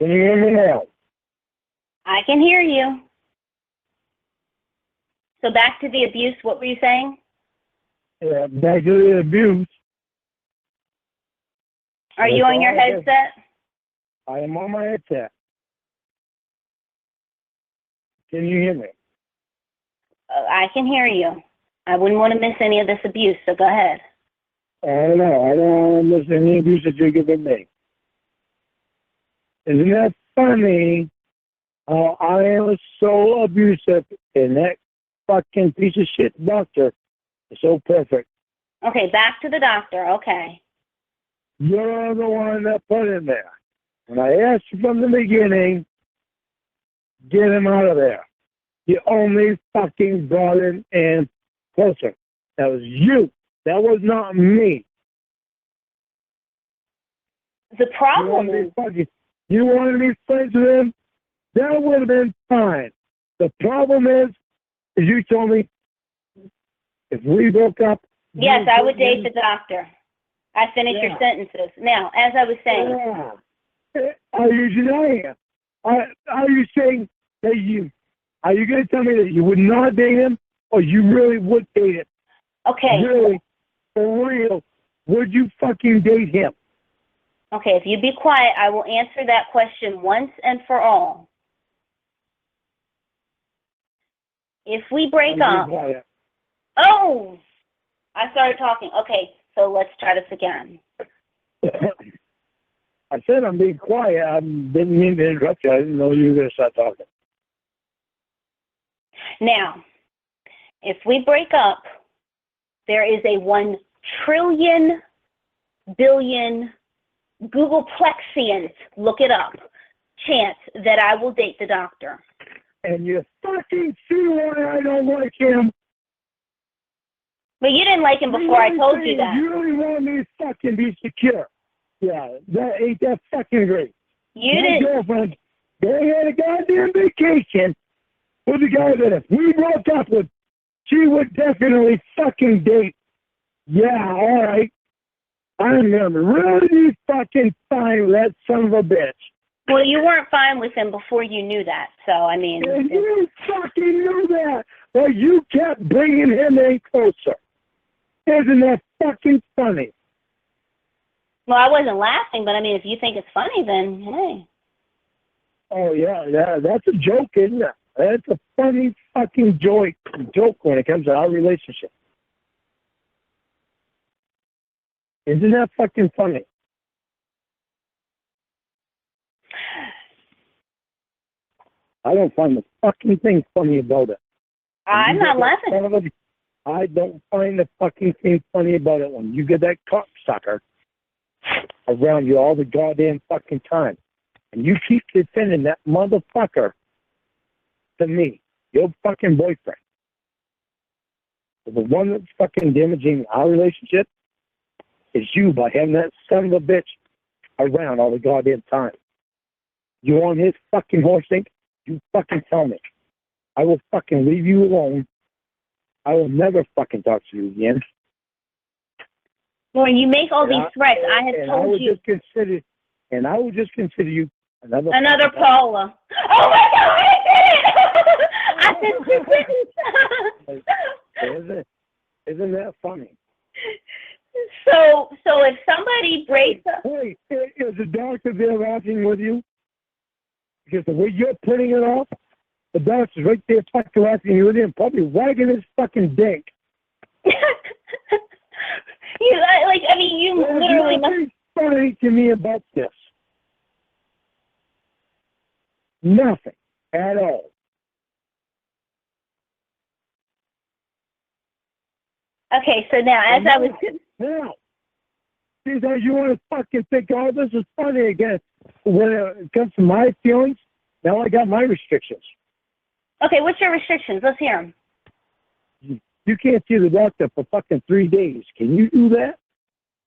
Can you hear me now? I can hear you. So back to the abuse, what were you saying? Yeah, back to the abuse. Are you on your headset? I am on my headset. Can you hear me? I can hear you. I wouldn't want to miss any of this abuse, so go ahead. I don't know. I don't want to miss any abuse that you're giving me. Isn't that funny how I am so abusive and that fucking piece of shit doctor is so perfect? Okay, back to the doctor. Okay. You're the one that put him there. When I asked you from the beginning, get him out of there. You only fucking brought him in closer. That was you. That was not me. The problem is... You wanted to be friends with him? That would have been fine. The problem is you told me if we broke up... Yes, I would date the doctor. I finished your sentences. Now, as I was saying... Are you denying it? Are you saying that you... Are you going to tell me that you would not date him, or you really would date him? Okay. Really? For real? Would you fucking date him? Okay, if you be quiet, I will answer that question once and for all. If we break up... Oh! I started talking. Okay, so let's try this again. I said I'm being quiet. I didn't mean to interrupt you. I didn't know you were going to start talking. Now, if we break up, there is a 1 trillion billion Googleplexians, look it up, chance that I will date the doctor. And you fucking see why I don't like him. But you didn't like him before I told you that. You really want me to fucking be secure. Yeah, ain't that fucking great. You My didn't. girlfriend, they had a goddamn vacation with a guy that if we broke up with, she would definitely fucking date. Yeah, all right. I'm gonna really be fucking fine with that son of a bitch. Well, you weren't fine with him before you knew that, so, I mean... And you fucking knew that, but you kept bringing him in closer. Isn't that fucking funny? Well, I wasn't laughing, but, I mean, if you think it's funny, then, hey. Oh, yeah, that's a joke, isn't it? That's a funny fucking joke when it comes to our relationship. Isn't that fucking funny? I don't find the fucking thing funny about it. I'm not laughing. I don't find the fucking thing funny about it when you get that cocksucker around you all the goddamn fucking time. And you keep defending that motherfucker to me, your fucking boyfriend. The one that's fucking damaging our relationship is you by having that son of a bitch around all the goddamn time. You on his fucking horse think? You fucking tell me. I will fucking leave you alone. I will never fucking talk to you again. Lorne, you make all these threats. I have told you. I would just consider you another Paula. Oh my God, I did it! I said Isn't that funny? So if somebody breaks up... Hey, is the doctor there laughing with you? Because the way you're putting it off, the doctor's right there fucking laughing with you and probably wagging his fucking dick. You literally nothing funny to me about this. Nothing at all. Okay, so now, as I was... Now, because you want to fucking think, oh, this is funny again. When it comes to my feelings, now I got my restrictions. Okay, what's your restrictions? Let's hear them. You can't see the doctor for fucking 3 days. Can you do that?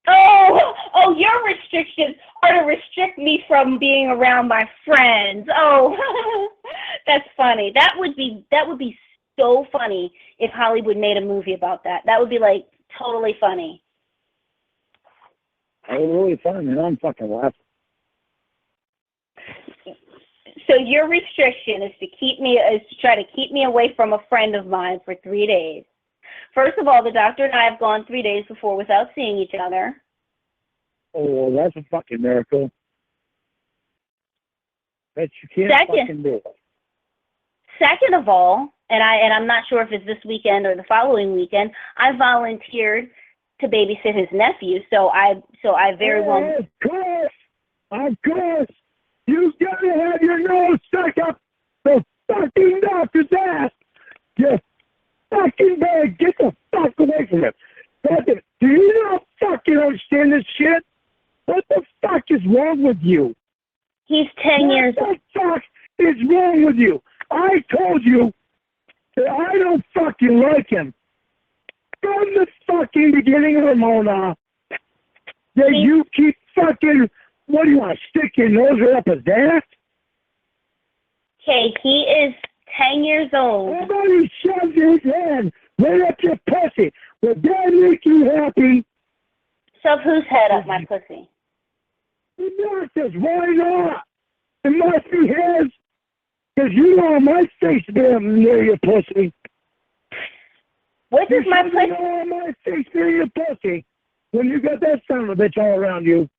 Oh, your restrictions are to restrict me from being around my friends. Oh, that's funny. That would be so funny if Hollywood made a movie about that. That would be like totally funny. That was really fun, and I'm fucking laughing. So your restriction is to try to keep me away from a friend of mine for 3 days. First of all, the doctor and I have gone 3 days before without seeing each other. Oh, well, that's a fucking miracle. That you can't fucking do. Second of all, and I'm not sure if it's this weekend or the following weekend, I volunteered to babysit his nephew, so I very well... Of course! You gotta have your nose stuck up the fucking doctor's ass! You fucking bad, get the fuck away from him! Do you not fucking understand this shit? What the fuck is wrong with you? He's 10 years old. What the fuck is wrong with you? I told you that I don't fucking like him. From the fucking beginning, Ramona, that you keep fucking, what do you want, stick your nose right up his ass? Okay, he is 10 years old. Somebody shoved his hand right up your pussy. Would that make you happy? Shove whose head up my pussy? The doctor's. Why not? It must be his. Because you don't want my face damn near your pussy. What does my pussy... You don't want my face near your pussy when you got that son of a bitch all around you.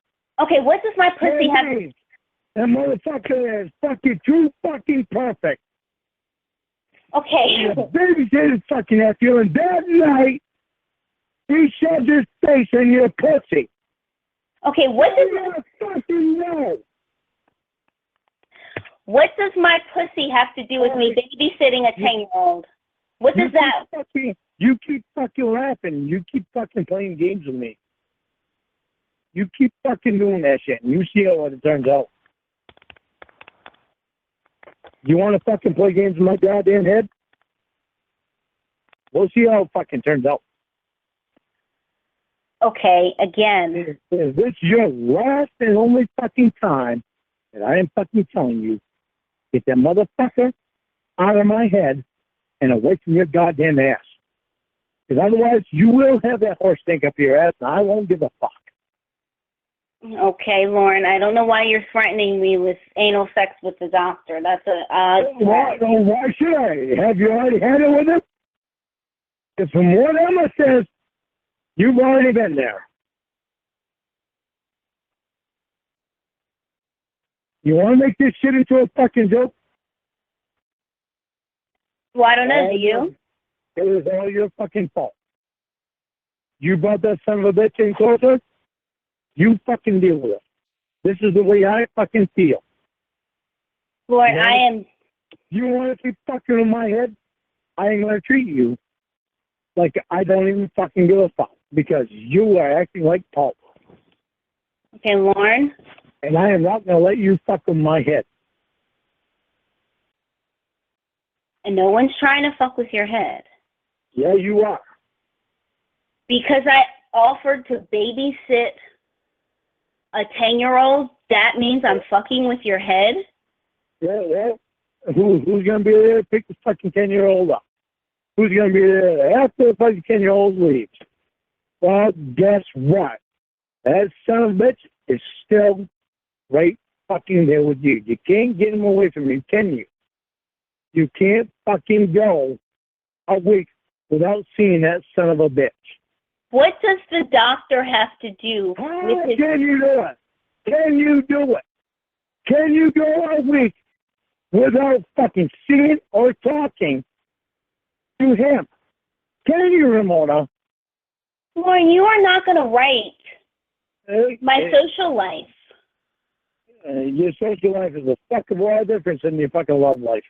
Okay, what does my pussy have to... That motherfucker is fucking too fucking perfect. Okay. Babysitted fucking nephew, and that night, he shoved his face in your pussy. Okay, what does... fucking know. What does my pussy have to do with me babysitting a 10-year-old? What does that... You keep fucking laughing. You keep fucking playing games with me. You keep fucking doing that shit, and you see how it turns out. You want to fucking play games with my goddamn head? We'll see how it fucking turns out. Okay, again. Is this your last and only fucking time that I am fucking telling you, get that motherfucker out of my head and away from your goddamn ass? Because otherwise, you will have that horse stink up your ass, and I won't give a fuck. Okay, Lorne, I don't know why you're threatening me with anal sex with the doctor. That's why should I? Have you already had it with him? Because from what Emma says, you've already been there. You want to make this shit into a fucking joke? Well, I don't know, do you? It was all your fucking fault. You brought that son of a bitch in closer, you fucking deal with it. This is the way I fucking feel. Lord, I am... You want to keep fucking in my head? I ain't going to treat you like I don't even fucking give a fuck because you are acting like Paul. Okay, Lorne. And I am not going to let you fuck with my head. And no one's trying to fuck with your head. Yeah, you are. Because I offered to babysit a 10-year-old, that means I'm fucking with your head? Yeah. Who's going to be there to pick the fucking 10-year-old up? Who's going to be there after the fucking 10-year-old leaves? Well, guess what? That son of a bitch is still right fucking there with you. You can't get him away from you, can you? You can't fucking go a week without seeing that son of a bitch. What does the doctor have to do with his... Can you do it? Can you do it? Can you go a week without fucking seeing or talking to him? Can you, Ramona? Lorne, you are not going to write my social life. Your social life is a fucking lot difference than your fucking love life.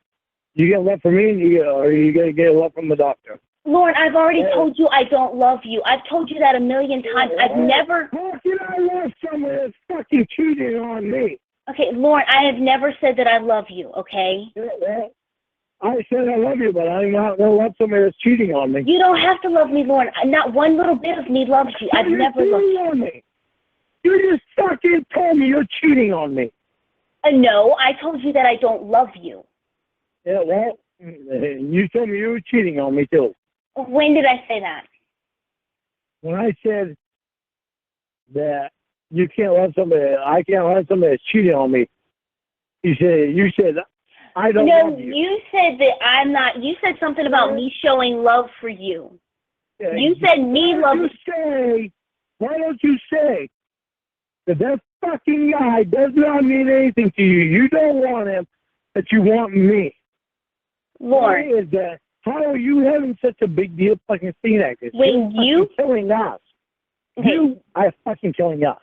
You get love from me, or you gotta get love from the doctor. Lorne, I've already told you I don't love you. I've told you that a million times. I've never... How can I love someone that's fucking cheating on me? Okay, Lorne, I have never said that I love you, okay? I said I love you, but I'm not going to love somebody that's cheating on me. You don't have to love me, Lorne. Not one little bit of me loves you. I've never loved you. On me. You just fucking told me you're cheating on me. No, I told you that I don't love you. Yeah, well, you told me you were cheating on me, too. When did I say that? When I said that you can't love somebody, I can't love somebody that's cheating on me, you said, I don't love you. No, you said that I'm not, you said something about me showing love for you. You said me love. Why don't you say that fucking guy does not mean anything to you? You don't want him, but you want me. Lorne. Why is that? How are you having such a big deal fucking seeing that? When you killing us. Okay. You are fucking killing us.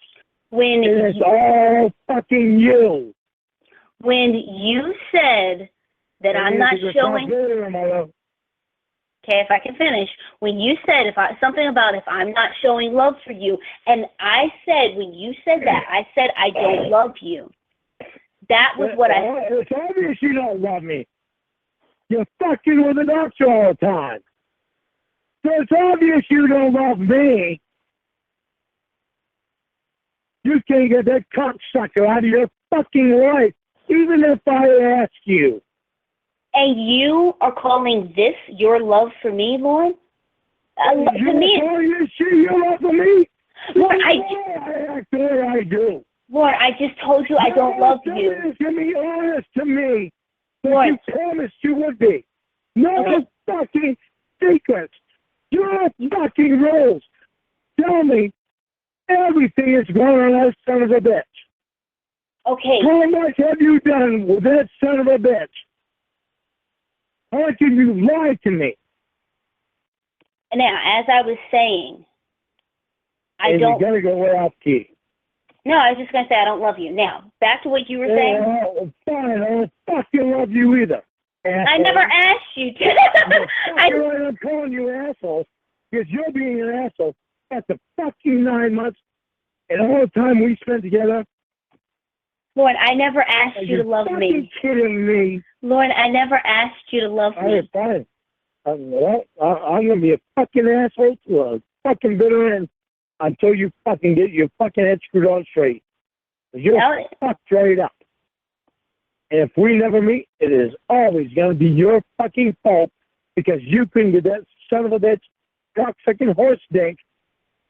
When it's all fucking you. When you said that I'm not showing... Okay, if I can finish. When you said something about if I'm not showing love for you, and I said, when you said that, I said I don't love you. That was what I said. It's obvious you don't love me. You're fucking with the doctor all the time. So it's obvious you don't love me. You can't get that cocksucker out of your fucking life, even if I ask you. And you are calling this your love for me, Lorne? To me, your love for me? Lorne, I do. Lorne, I just told you I don't love you. Be honest to me. Lorne. You promised you would be. No fucking secrets. Your fucking rules. Tell me everything is going on that son of a bitch. Okay. How much have you done with that son of a bitch? How can you lie to me? Now, as I was saying, I don't... You're going to go way off key. No, I was just going to say I don't love you. Now, back to what you were saying. Fine, I don't fucking love you either. Asshole. I never asked you to. I'm calling you an asshole because you're being an asshole after fucking 9 months and all the time we spent together. Lorne, I never asked you to love me. You're kidding me. Lorne, I never asked you to love me. All right, fine. I'm going to be a fucking asshole to a fucking bitter end until you fucking get your fucking head screwed on straight. You're fucked straight up. And if we never meet, it is always going to be your fucking fault because you couldn't get that son of a bitch, cocksucking horse dink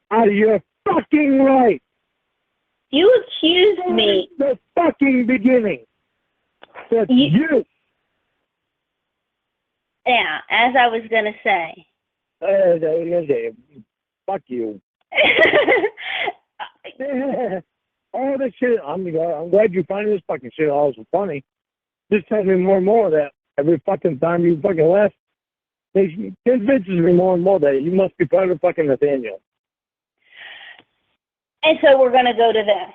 out of your fucking life. You accused me. The fucking beginning. That's you. Yeah, as I was going to say. Fuck you. All this shit, I'm glad you find this fucking shit all so funny. Just tells me more and more that every fucking time you fucking left, it convinces me more and more that you must be part of fucking Nathaniel. And so we're going to go to this.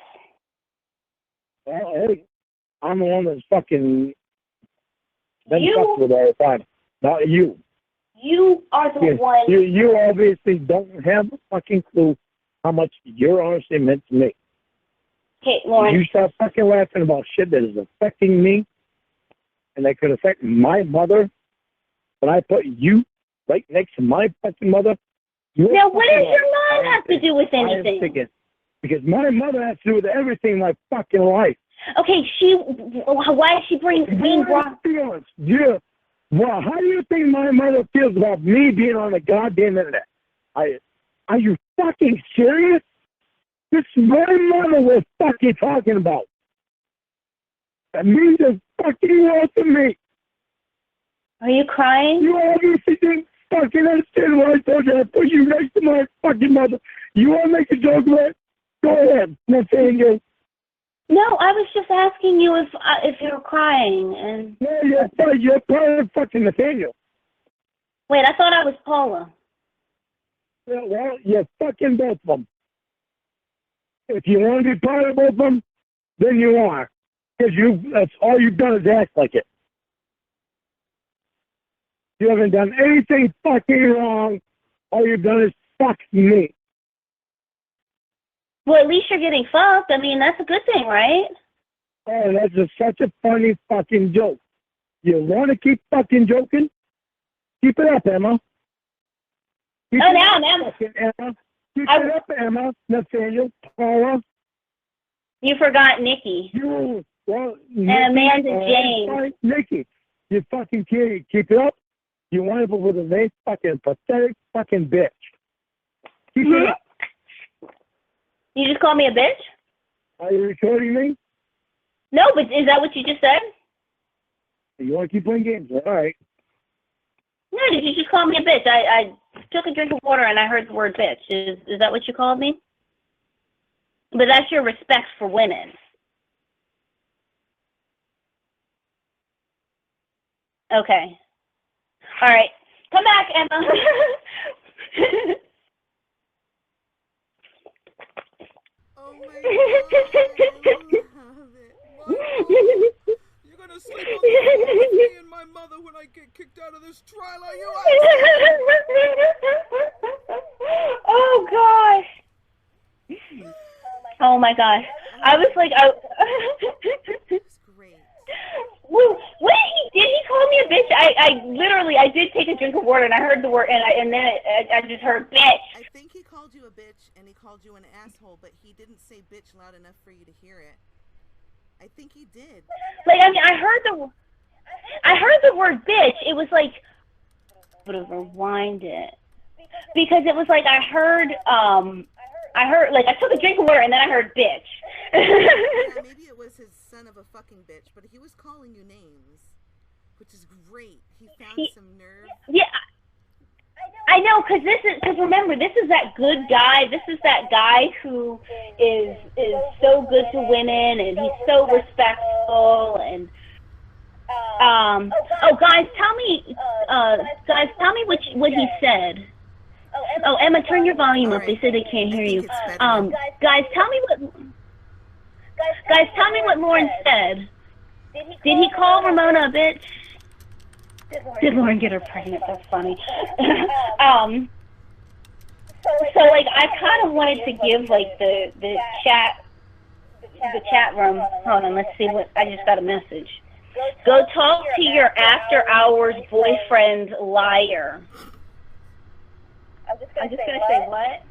Well, hey, I'm the one that's fucking been fucked with all the time. Not you. You are the one. You obviously don't have a fucking clue how much your honesty meant to me. Okay, Lorne. You stop fucking laughing about shit that is affecting me and that could affect my mother when I put you right next to my fucking mother. Now, what does your mom have to do with anything? Because my mother has to do with everything in my fucking life. Okay, why is she being brought? Yeah. Well, how do you think my mother feels about me being on the goddamn internet? Are you fucking serious? This is my mother we're fucking talking about. That means the fucking world to me. Are you crying? You obviously didn't fucking understand what I told you. I put you next to my fucking mother. You want to make a joke about it? Go ahead. I'm saying it. No, I was just asking you if you were crying. And No, you're part of fucking Nathaniel. Wait, I thought I was Paula. Yeah, well, you're fucking both of them. If you want to be part of both of them, then you are. Because that's all you've done is act like it. You haven't done anything fucking wrong. All you've done is fuck me. Well, at least you're getting fucked. I mean, that's a good thing, right? Oh, that's just such a funny fucking joke. You want to keep fucking joking? Keep it up, Emma. Keep it up, Emma. Keep it up, Emma. Nathaniel, Paula. You forgot Nikki. And Amanda James. Nikki, you fucking kid. Keep it up. You wind up with a nice fucking pathetic fucking bitch. Keep it up. You just called me a bitch? Are you recording me? No, but is that what you just said? You want to keep playing games? All right. No, did you just call me a bitch? I took a drink of water and I heard the word bitch. Is that what you called me? But that's your respect for women. Okay. All right. Come back, Emma. Oh my god, I love it. Michael, you're gonna sleep on the floor with me and my mother when I get kicked out of this trial, are you asking? Oh gosh. Oh my gosh. I was like, That's great. Wait, did he call me a bitch? I did take a drink of water and I heard the word and then I just heard bitch. I think he called you a bitch and he called you an asshole, but he didn't say bitch loud enough for you to hear it. I think he did. Like, I mean, I heard the word bitch. It was like, would have rewind it because it was like I heard like I took a drink of water and then I heard bitch. Yeah, maybe it was his son of a fucking bitch, but he was calling you names, which is great. He found some nerve. Yeah, I know, because remember, this is that good guy. This is that guy who is so good to women and he's so respectful and guys, tell me what he said. Oh, Emma, turn your volume up. They said they can't hear you. Guys, tell me what Lorne said. Did he call Ramona a bitch? Did Lorne get her pregnant? That's funny. So like I kind of wanted to give like the chat room. Hold on, let's see what I just got a message. Go talk to your after hours boyfriend liar. I'm just gonna say what?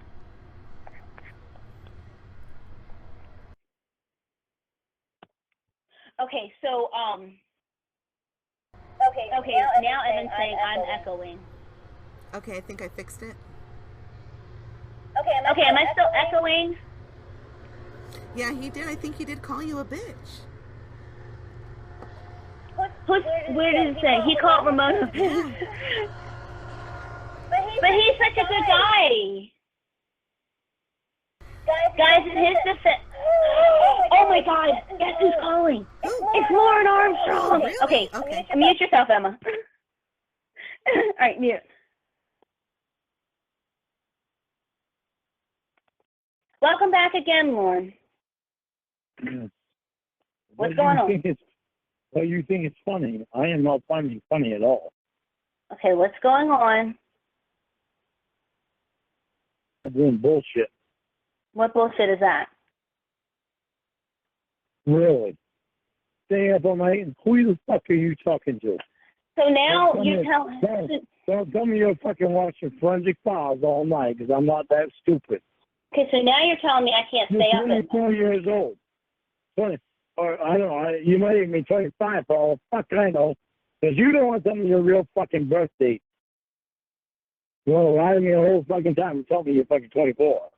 Okay, so okay, now Evan's saying I'm echoing. Okay, I think I fixed it. Okay, am I still echoing? Yeah, he did. I think he did call you a bitch. Where did it say? He called Ramona a bitch. But he's such a good guy. Guys, in his defense. Oh my God! Guess who's calling? It's Lauren Armstrong. Really? Okay. Mute yourself, Emma. All right, mute. Welcome back again, Lorne. What's going on? You think it's funny? I am not finding it funny at all. Okay, what's going on? I'm doing bullshit. What bullshit is that? Really? Stay up all night? And who the fuck are you talking to? So now Don't you tell tell. me- Don't tell me you're fucking watching forensic files all night, because I'm not that stupid. Okay, so now you're telling me I can't You're stay up at night. 24 years old. 20, or I don't know, you might even be 25 for all the fuck I know, because you don't want to tell me your real fucking birthday. You want to lie to me the whole fucking time and tell me you're fucking 24.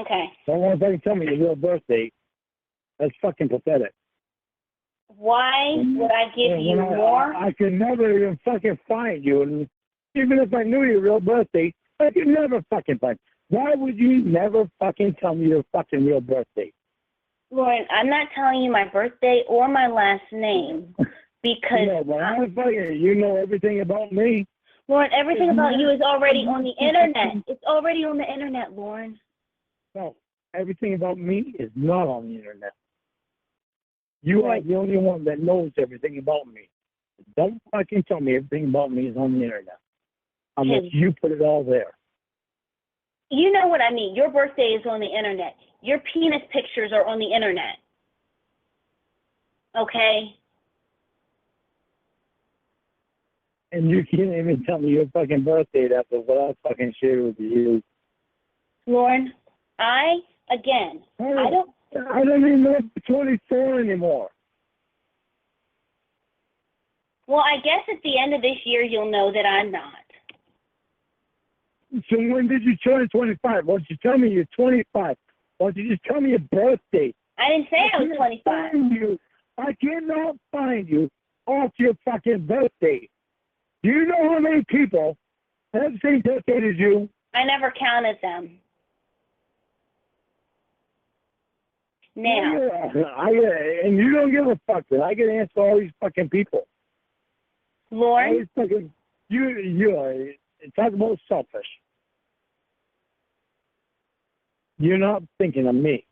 Okay. Don't want to fucking tell me your real birthday. That's fucking pathetic. Why would I give you more? I could never even fucking find you, and even if I knew your real birthday, I could never fucking find you. Why would you never fucking tell me your fucking real birthday? Lauren, I'm not telling you my birthday or my last name because Yeah, but I'm fucking, you know everything about me. Lauren, everything about you is already on the internet. It's already on the internet, Lauren. No, everything about me is not on the internet. You are the only one that knows everything about me. Don't fucking tell me everything about me is on the internet. Unless you put it all there. You know what I mean. Your birthday is on the internet. Your penis pictures are on the internet. Okay? And you can't even tell me your fucking birthday after what I fucking share with you. Lauren, I don't even know if I'm 24 anymore. Well, I guess at the end of this year you'll know that I'm not. So when did you turn 25? Why don't you tell me you're 25? Why don't you just tell me your birthday? I didn't say I was 25. I cannot find you off your fucking birthday. Do you know how many people have the same birthday as you? I never counted them. Now. And you don't give a fuck that I can answer all these fucking people. Lauren? You talk about selfish. You're not thinking of me.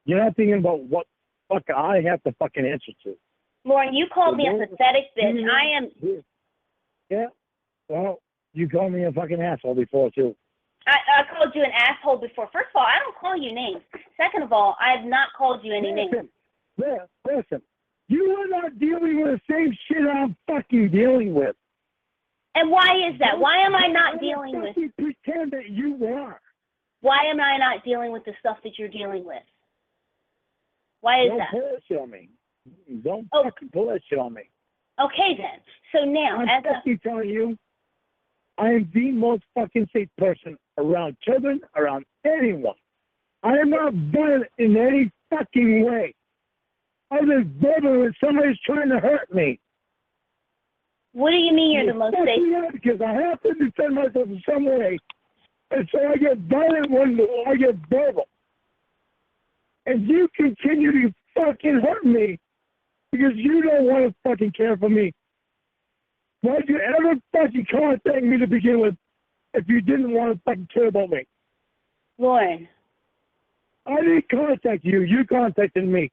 You're not thinking about what fuck I have to fucking answer to. Lauren, you called me a pathetic bitch. I am... Yeah. Well, you called me a fucking asshole before, too. I called you an asshole before. First of all, I don't call you names. Second of all, I have not called you any names. Listen. You are not dealing with the same shit I'm fucking dealing with. And why is that? Why am I not dealing with... Pretend that you are. Why am I not dealing with the stuff that you're dealing with? Why is that? Don't bullshit on me. Don't fucking bullshit on me. Okay, then. So now, I'm fucking telling you, I am the most fucking safe person around children, around anyone. I am not violent in any fucking way. I was verbal when somebody's trying to hurt me. What do you mean you're the most safe? Because I have to defend myself in some way. And so I get violent when I get verbal. And you continue to fucking hurt me because you don't want to fucking care for me. Why'd you ever fucking contact me to begin with if you didn't want to fucking care about me? Lauren. I didn't contact you. You contacted me.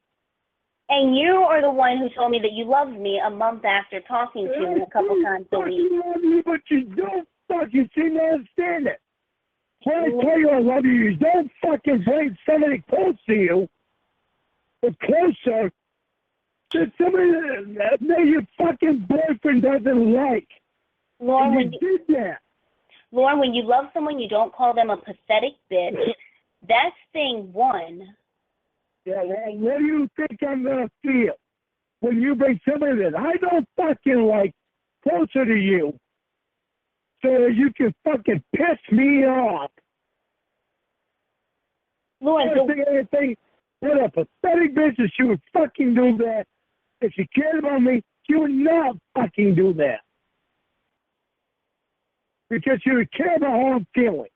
And you are the one who told me that you loved me a month after talking to you a couple times a week. I love you, but you don't fucking seem to understand it. When I tell you I love you, you don't fucking bring somebody close to you or closer to somebody that your fucking boyfriend doesn't like. Lauren, when you did that. Lauren, when you love someone, you don't call them a pathetic bitch. That's thing one. Yeah, well, what do you think I'm going to feel when you bring somebody that I don't fucking like closer to you so that you can fucking piss me off? Lauren, what a pathetic bitch if she would fucking do that. If she cared about me, she would not fucking do that. Because she would care about how I'm feeling.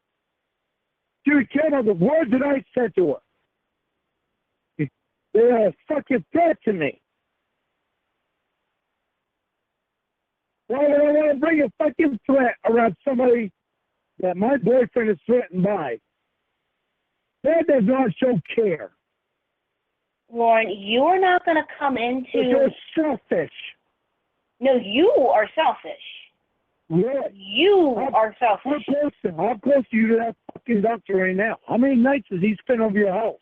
She would care about the words that I said to her. They're a fucking threat to me. Why would I want to bring a fucking threat around somebody that my boyfriend is threatened by? That does not show care. Lauren, you're not going to come into... You're selfish. No, you are selfish. Yeah. You are selfish. How close are you to that fucking doctor right now. How many nights has he spent over your house?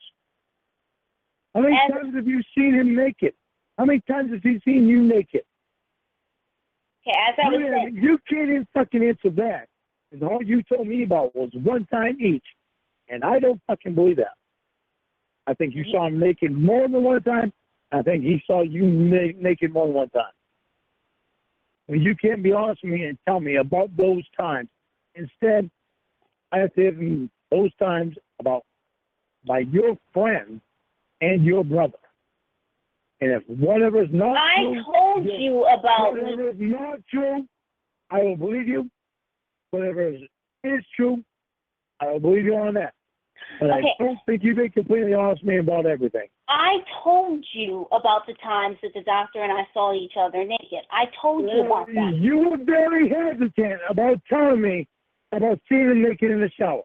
How many times have you seen him naked? How many times has he seen you naked? Okay, as I was saying, You can't even fucking answer that. And all you told me about was one time each. And I don't fucking believe that. I think you saw him naked more than one time. I think he saw you naked more than one time. And you can't be honest with me and tell me about those times. Instead, I have to have those times about by your friend and your brother. And if whatever is not true, I told you about whatever is not true, I will believe you. Whatever is true, I will believe you on that. But Okay. I don't think you've been completely honest with me about everything. I told you about the times that the doctor and I saw each other naked. I told you about that. You were very hesitant about telling me about seeing him naked in the shower.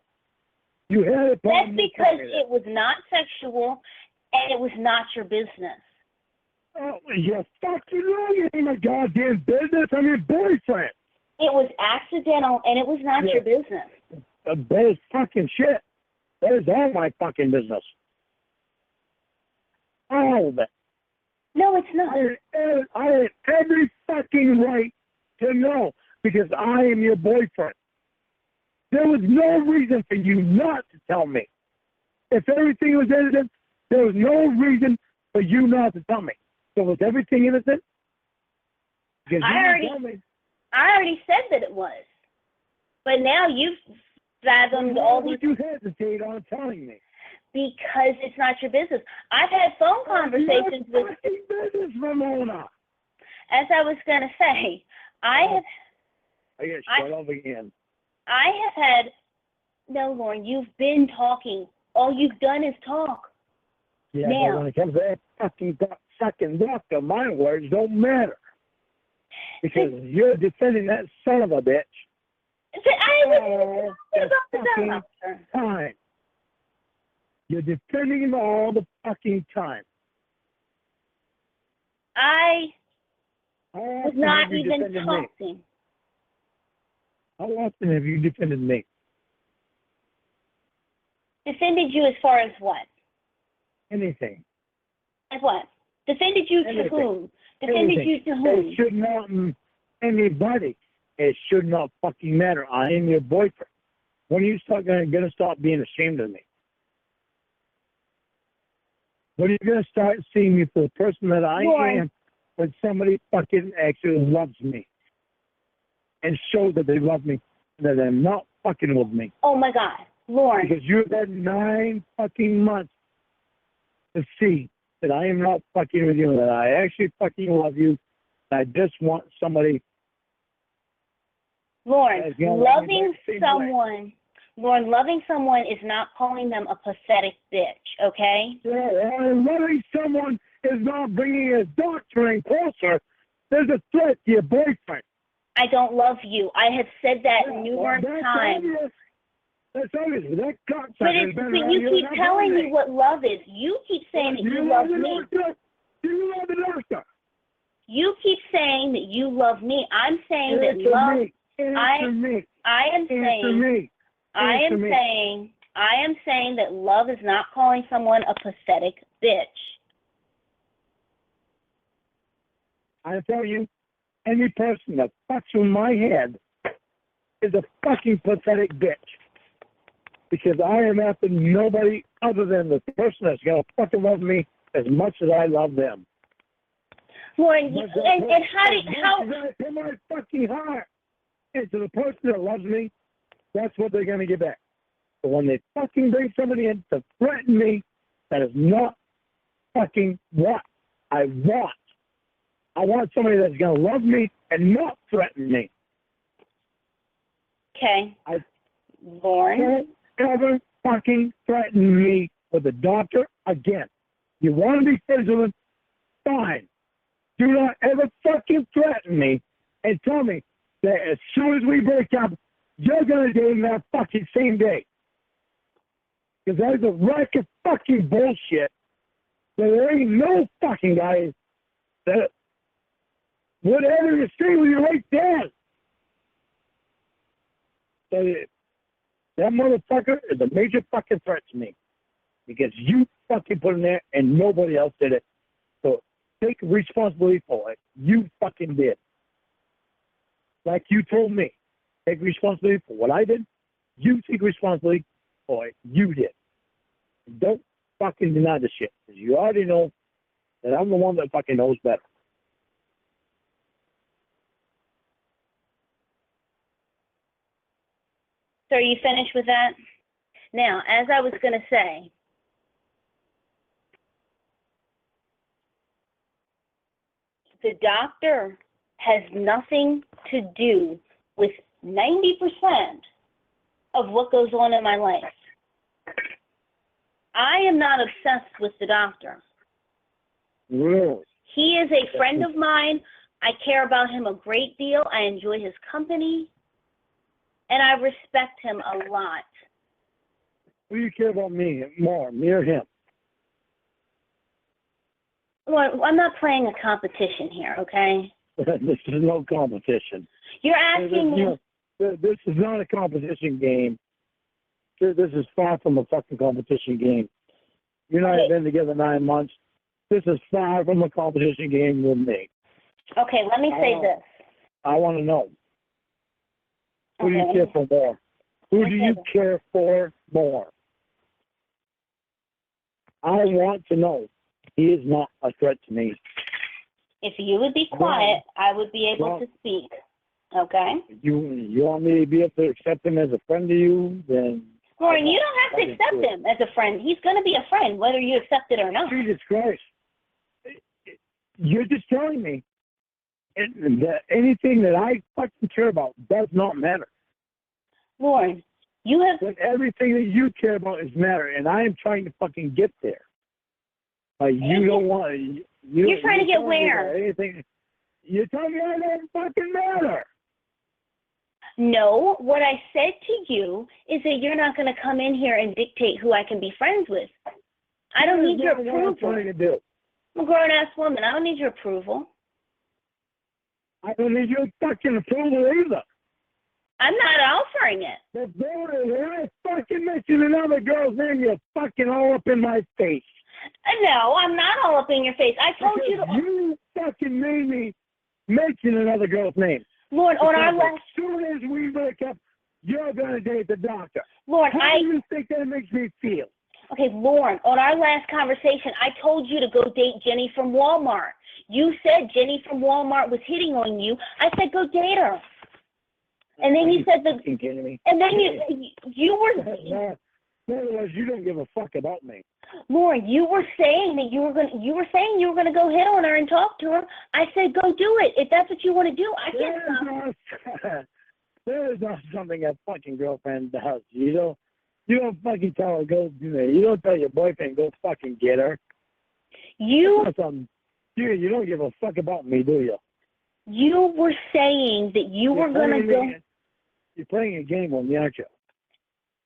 You had a problem. That's because it was not sexual and it was not your business. Oh, you fucking know you ain't my goddamn business. I'm your boyfriend. It was accidental and it was not your business. That is fucking shit. That is all my fucking business. All of it. No, it's not. I had every fucking right to know because I am your boyfriend. There was no reason for you not to tell me. If everything was innocent, there was no reason for you not to tell me. So was everything innocent? Because I already said that it was. But now you've fathomed all these... Why would you hesitate on telling me? Because it's not your business. I've had phone conversations with... It's your business, Ramona. As I was going to say, I get shut up again. I have had... No, Lorne, you've been talking. All you've done is talk. Yeah, now, but when it comes to that fucking doctor, my words don't matter. Because you're defending that son of a bitch. I was about the doctor. Time. You're defending him all the fucking time. I was not even talking. How often have you defended me? Defended you as far as what? Anything. As what? Defended you to whom? Defended you to whom? It should not anybody. It should not fucking matter. I am your boyfriend. When are you gonna stop being ashamed of me? When are you gonna start seeing me for the person that I am when somebody fucking actually loves me and shows that they love me and that they're not fucking with me? Oh my God, Lorne. Because you've had 9 fucking months to see that I am not fucking with you, that I actually fucking love you. I just want somebody. Lorne, loving someone is not calling them a pathetic bitch, okay? Yeah, loving someone is not bringing a doctor in closer. There's a threat to your boyfriend. I don't love you. I have said that numerous times. Obvious. That's obvious. That But you keep telling me what love is. You keep saying that you love me. You love the doctor. You keep saying that you love me. I'm saying that love. I am saying that love is not calling someone a pathetic bitch. I tell you, any person that fucks with my head is a fucking pathetic bitch. Because I am after nobody other than the person that's gonna fucking love me as much as I love them. Lorne, and how put my fucking heart into the person that loves me, that's what they're gonna get back. But when they fucking bring somebody in to threaten me, that is not fucking what I want. I want somebody that's gonna love me and not threaten me. Okay. Lorne. Don't ever fucking threaten me with a doctor again. You want to be friends with him? Fine. Do not ever fucking threaten me and tell me that as soon as we break up, you're going to date him that fucking same day. Because that is a rack of fucking bullshit. There ain't no fucking guy that would ever stay with you right there. So That motherfucker is a major fucking threat to me because you fucking put him there and nobody else did it. So take responsibility for it. You fucking did. Like you told me, take responsibility for what I did. You take responsibility for it. You did. Don't fucking deny the shit because you already know that I'm the one that fucking knows better. So are you finished with that? Now, as I was going to say, the doctor has nothing to do with 90% of what goes on in my life. I am not obsessed with the doctor. Really? He is a friend of mine. I care about him a great deal. I enjoy his company. And I respect him a lot. Who do you care about me more, me or him? Well, I'm not playing a competition here, okay? This is no competition. You're asking me. This is not a competition game. This is far from a fucking competition game. You and I have been together 9 months. This is far from a competition game with me. Okay, let me say this. I want to know. Who do you Okay. care for more? Who do you care for more? I want to know. He is not a threat to me. If you would be quiet, I would be able to speak. Okay? You want me to be able to accept him as a friend to you? Then Lauren, you don't have to accept him as a friend. He's going to be a friend, whether you accept it or not. Jesus Christ. You're just telling me that anything that I fucking care about does not matter. Lauren, you have... But everything that you care about is matter, and I am trying to fucking get there. You don't want... You're trying to get where? Anything, you're telling me I don't fucking matter. No, what I said to you is that you're not going to come in here and dictate who I can be friends with. I don't need your approval. What I'm trying to do. I'm a grown-ass woman. I don't need your approval. I don't need your fucking approval either. I'm not offering it. But boy, when I fucking mention another girl's name, you're fucking all up in my face. No, I'm not all up in your face. I told you to... You fucking made me mention another girl's name. Lord, on our last... As soon as we break up, you're going to date the doctor. Lord, How do you think that makes me feel? Okay, Lauren, on our last conversation, I told you to go date Jenny from Walmart. You said Jenny from Walmart was hitting on you. I said go date her. And then you said the... Kidding me? And then you were... In other words, you don't give a fuck about me. Lauren, you were saying that you were gonna go hit on her and talk to her. I said go do it. If that's what you want to do, I can't stop. There is not something a fucking girlfriend does. You don't fucking tell her go do it. You don't tell your boyfriend go fucking get her. You don't give a fuck about me, do you? You were saying that you're gonna go. You're playing a game on me, aren't you?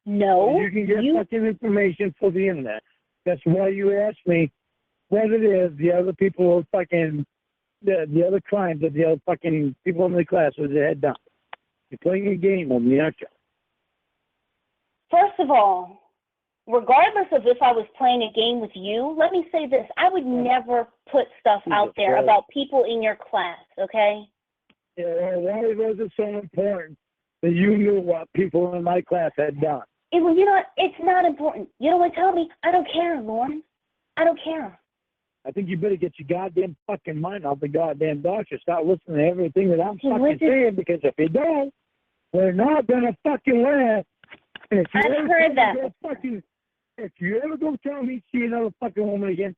No. You can get fucking information for the internet. That's why you asked me what it is the other people fucking, the other crimes that the other fucking people in the class had done. You're playing a game on me, aren't you? First of all, regardless of if I was playing a game with you, let me say this. I would never put stuff out there about people in your class, okay? Yeah, why was it so important that you knew what people in my class had done? Well, you know what? It's not important. You know what? Tell me. I don't care, Lauren. I don't care. I think you better get your goddamn fucking mind off the goddamn doctor. Stop listening to everything that I'm fucking saying, because if you don't, we're not going to fucking laugh. And if you ever go tell me see another fucking woman again,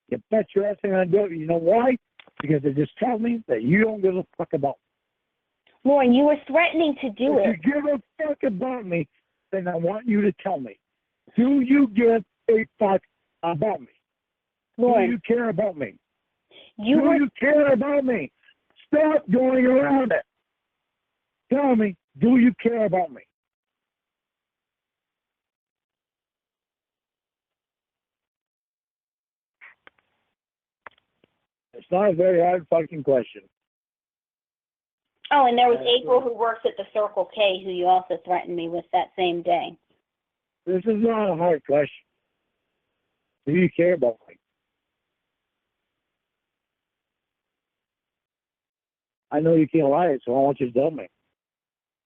you bet your ass ain't going to do it. You know why? Because they just told me that you don't give a fuck about me. Lauren, you were threatening to do it. If you give a fuck about me, then I want you to tell me. Do you give a fuck about me? Lauren, do you care about me? Do you care about me? Stop going around it. Tell me, do you care about me? It's not a very hard fucking question. Oh, and there was April who works at the Circle K who you also threatened me with that same day. This is not a hard question. Do you care about me? I know you can't lie, so I want you to tell me.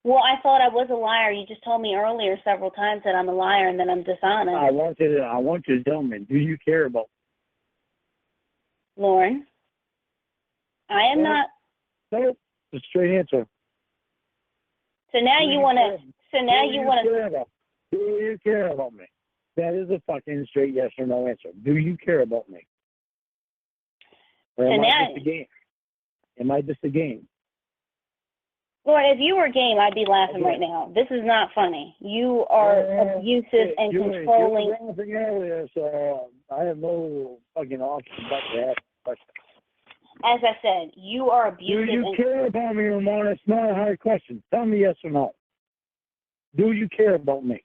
Well, I thought I was a liar. You just told me earlier several times that I'm a liar and that I'm dishonest. I want you to tell me. Do you care about me? Lorne, I am not. No, it's a straight answer. So now you want to. So now you want to. Do you care about me? That is a fucking straight yes or no answer. Do you care about me? Or am I just a game? Am I just a game? Lord, if you were game, I'd be laughing right now. This is not funny. You are abusive and controlling. You were laughing earlier, so I have no fucking option but to ask a question. As I said, you are abusive. Do you care about me, Ramona? It's not a hard question. Tell me yes or no. Do you care about me?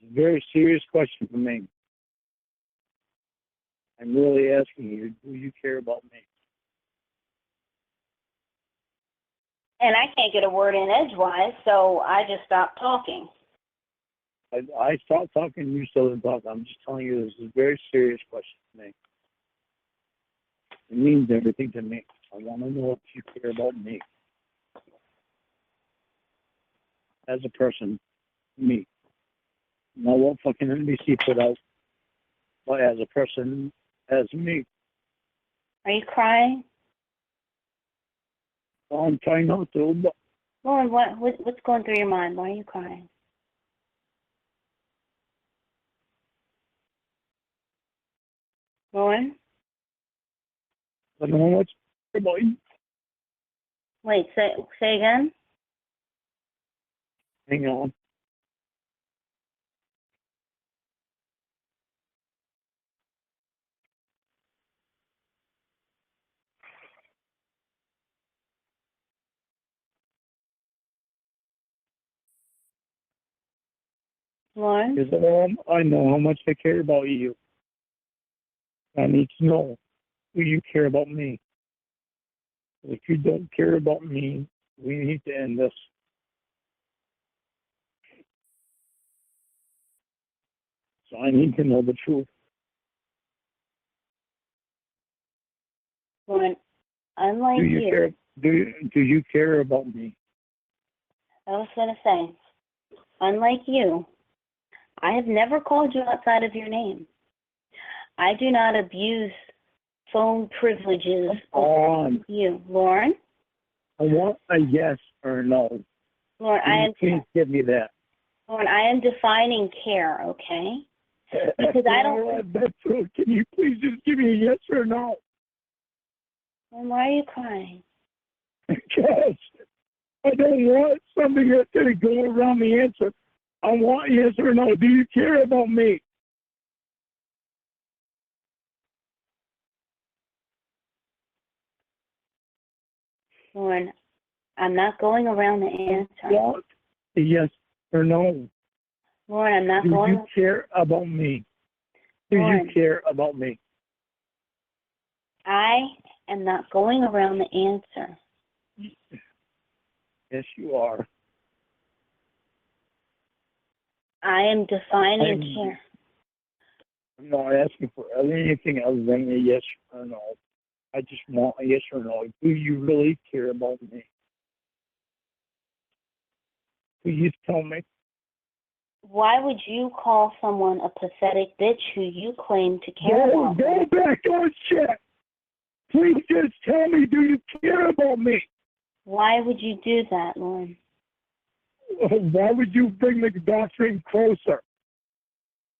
It's a very serious question for me. I'm really asking you, do you care about me? And I can't get a word in edgewise, so I just stopped talking. I stopped talking, you still didn't talk. I'm just telling you this is a very serious question to me. It means everything to me. I want to know if you care about me. As a person, me. Not what fucking NBC put out, but as a person, as me. Are you crying? Well, I'm trying not to, but... Lauren, what's going through your mind? Why are you crying? Lauren? I don't know what's about you. Wait, say again? Hang on. Lauren? Because I know how much I care about you. I need to know, do you care about me? If you don't care about me, we need to end this. So I need to know the truth. Lauren, unlike Do you care? Do you care about me? I was going to say, unlike you, I have never called you outside of your name. I do not abuse phone privileges of you. Lauren? I want a yes or no. Lauren, Please give me that. Lauren, I am defining care, okay? Because I don't... That's true. Can you please just give me a yes or no? Lauren, why are you crying? Because I don't want something that's going to go around the answer. I want yes or no. Do you care about me? Lauren, I'm not going around the answer. Want a yes or no? Lauren, I'm not going... Do you care about me? Do Lauren, you care about me? I am not going around the answer. Yes, you are. I am defining care. I'm not asking for anything other than a yes or no. I just want a yes or no. Do you really care about me? Please tell me. Why would you call someone a pathetic bitch who you claim to care about? Go back on shit. Please just tell me, do you care about me? Why would you do that, Lauren? Why would you bring the doctrine closer?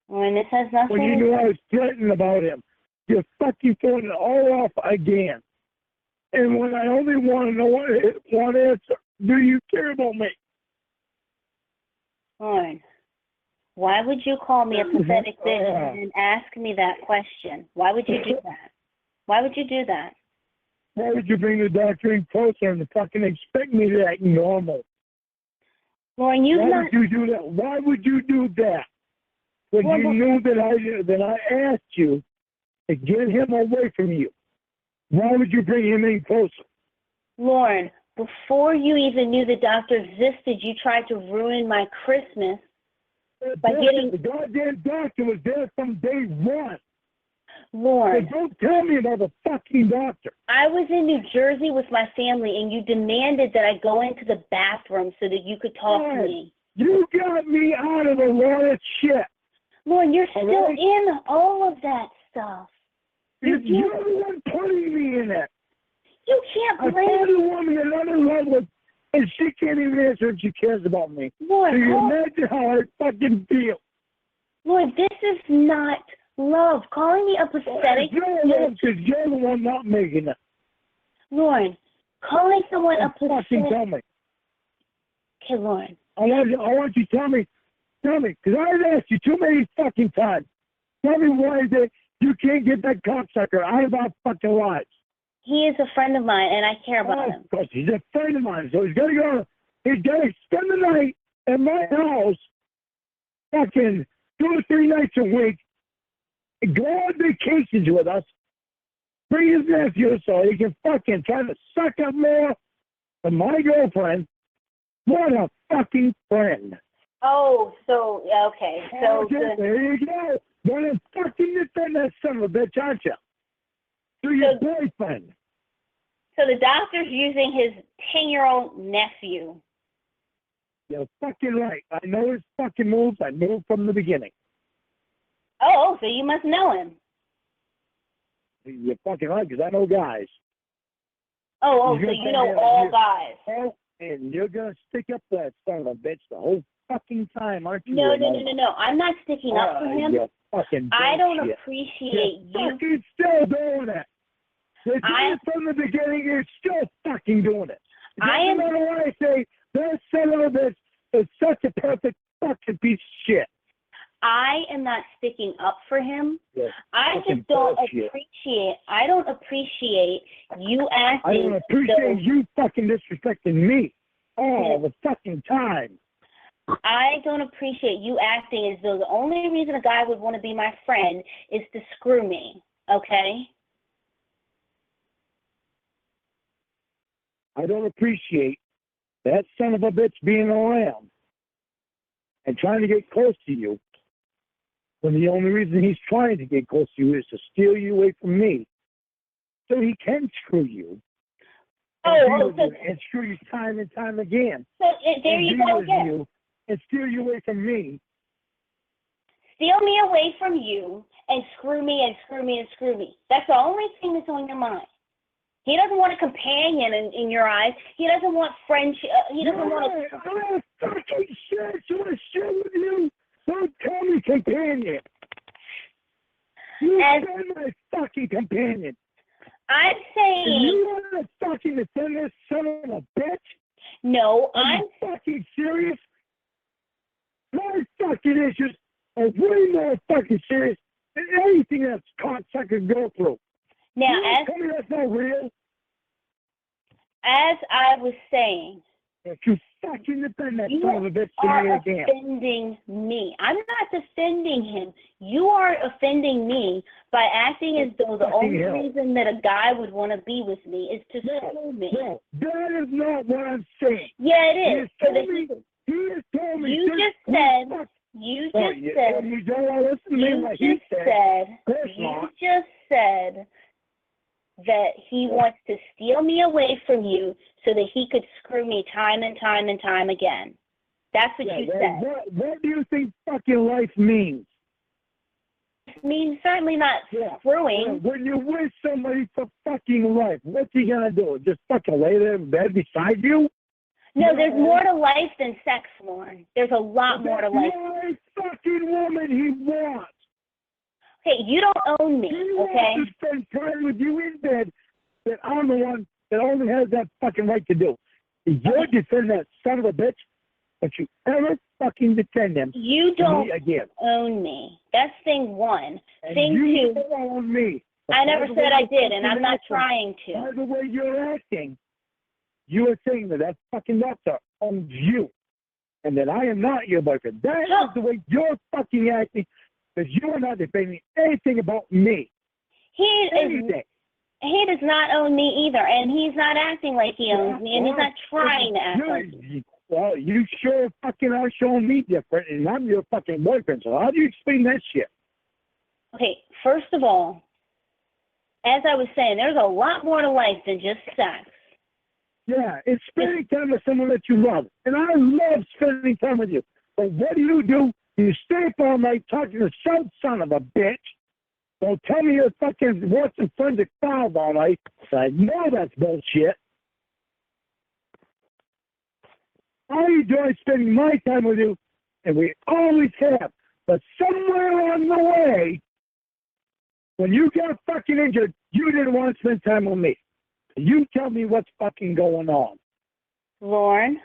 Lauren, this has nothing... When you knew I was threatening about him. You're fucking throwing it all off again. And when I only want to know one answer, do you care about me? Lauren, Why would you call me a pathetic bitch and ask me that question? Why would you do that? Why would you do that? Why would you bring the doctor in closer and fucking expect me to act normal? Lauren, Why would you do that? Why would you do that? When you knew that I asked you to get him away from you. Why would you bring him in closer? Lauren, before you even knew the doctor existed, you tried to ruin my Christmas by getting... The goddamn doctor was there from day one. Lauren. So don't tell me about the fucking doctor. I was in New Jersey with my family, and you demanded that I go into the bathroom so that you could talk to me. You got me out of a lot of shit. Lauren, you're still in all of that stuff. You're the one putting me in it. You can't blame... I found a woman at another level, and she can't even answer if she cares about me. Lauren, so you imagine how I fucking feel. Lauren, this is not love. Calling me a pathetic... You're love because you're the one not making it. Lauren, calling someone a pathetic... Fucking tell me. Okay, Lauren. I want you to tell me, because I've asked you too many fucking times. Tell me why that you can't get that cocksucker out of our fucking lives. He is a friend of mine, and I care about him. Of course, he's a friend of mine, so he's got to spend the night at my house, fucking 2 or 3 nights a week, go on vacations with us, bring his nephew so he can fucking try to suck up more from my girlfriend. What a fucking friend. Oh, so, okay. So there you go. You're to fucking defend that son of a bitch, aren't you? To your boyfriend. So the doctor's using his 10-year-old nephew. You're fucking right. I know his fucking moves. I knew it from the beginning. Oh, so you must know him. You're fucking right, because I know guys. Oh, so you know all guys. Oh, and you're going to stick up for that son of a bitch the whole fucking time, aren't you? No. I'm not sticking up for him. I don't appreciate you're fucking still doing it. You did it from the beginning. You're still fucking doing it. No matter what I say, that son of a bitch is such a perfect fucking piece of shit. I am not sticking up for him. Yeah, I just don't appreciate. I don't appreciate you acting. I don't appreciate you fucking disrespecting me all the fucking time. I don't appreciate you acting as though the only reason a guy would want to be my friend is to screw me. Okay? I don't appreciate that son of a bitch being around and trying to get close to you when the only reason he's trying to get close to you is to steal you away from me so he can screw you. And screw you time and time again. So there you go again. And steal you away from me. Steal me away from you and screw me and screw me and screw me. That's the only thing that's on your mind. He doesn't want a companion in your eyes. He doesn't want friendship. He doesn't want a... I'm fucking shit. You want to share with you? Don't call me companion. You've been my fucking companion. I'm saying... And you want to fucking defend this son of a bitch? No, Are you fucking serious? My fucking issues are way more fucking serious than anything that cocksuckers go through. Now, tell me that's not real. As I was saying, if you fucking defend that son of a bitch to me again. Offending me. I'm not defending him. You are offending me by acting as though the only reason that a guy would want to be with me is to screw me. No, that is not what I'm saying. Yeah, it is. You just told me. You just said that he wants to steal me away from you so that he could screw me time and time and time again. That's what you said. What do you think fucking life means? It means certainly not screwing. When you're with somebody for fucking life, what's he gonna do? Just fucking lay there in bed beside you? No, there's more to life than sex, Lorne. There's a lot more to life. What fucking woman he wants? Hey, you don't own me, He okay? wants to spend time with you in bed that I'm the one that only has that fucking right to do. You're defending that son of a bitch. Don't you ever fucking defend him. You don't again. own me. That's thing one. And Thing you two. don't own me. I never said I did, and I'm not trying to. By the way you're acting, you are saying that fucking doctor owns you, and that I am not your boyfriend. That is the way you're fucking acting, because you are not defending anything about me. He does not own me either, and he's not acting like he owns me, and he's not trying to act like me. Well, you sure fucking are showing me different, and I'm your fucking boyfriend, so how do you explain that shit? Okay, first of all, as I was saying, there's a lot more to life than just sex. Yeah, it's spending time with someone that you love, and I love spending time with you. But what do? You stay up all night talking to some son of a bitch. Don't tell me you're fucking watching Forensic Files all night. I know that's bullshit. I enjoy spending my time with you, and we always have. But somewhere along the way, when you got fucking injured, you didn't want to spend time with me. You tell me what's fucking going on. Lorne,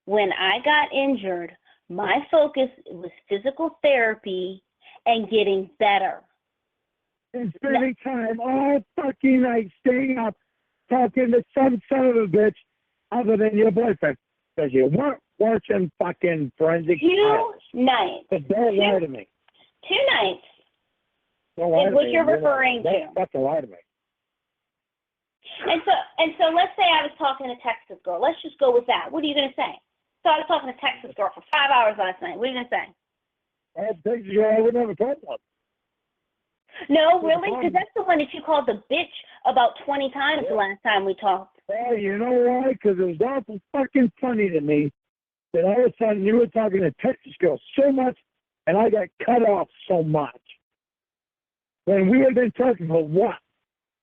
when I got injured, my focus was physical therapy and getting better. And spending time all fucking night staying up talking to some son of a bitch other than your boyfriend. Because you weren't watching fucking Forensic Files. 2 nights. But don't lie to me. 2 nights. Don't lie Is to what me. you're referring to. Don't fucking lie to me. And so let's say I was talking to Texas girl. Let's just go with that. What are you going to say? So I was talking to Texas girl for 5 hours last night. What are you going to say? I would never talk about. No, really? Because that's the one that you called the bitch about 20 times the last time we talked. Well, you know why? Because it was awful fucking funny to me that all of a sudden you were talking to Texas girl so much and I got cut off so much. When we had been talking for what?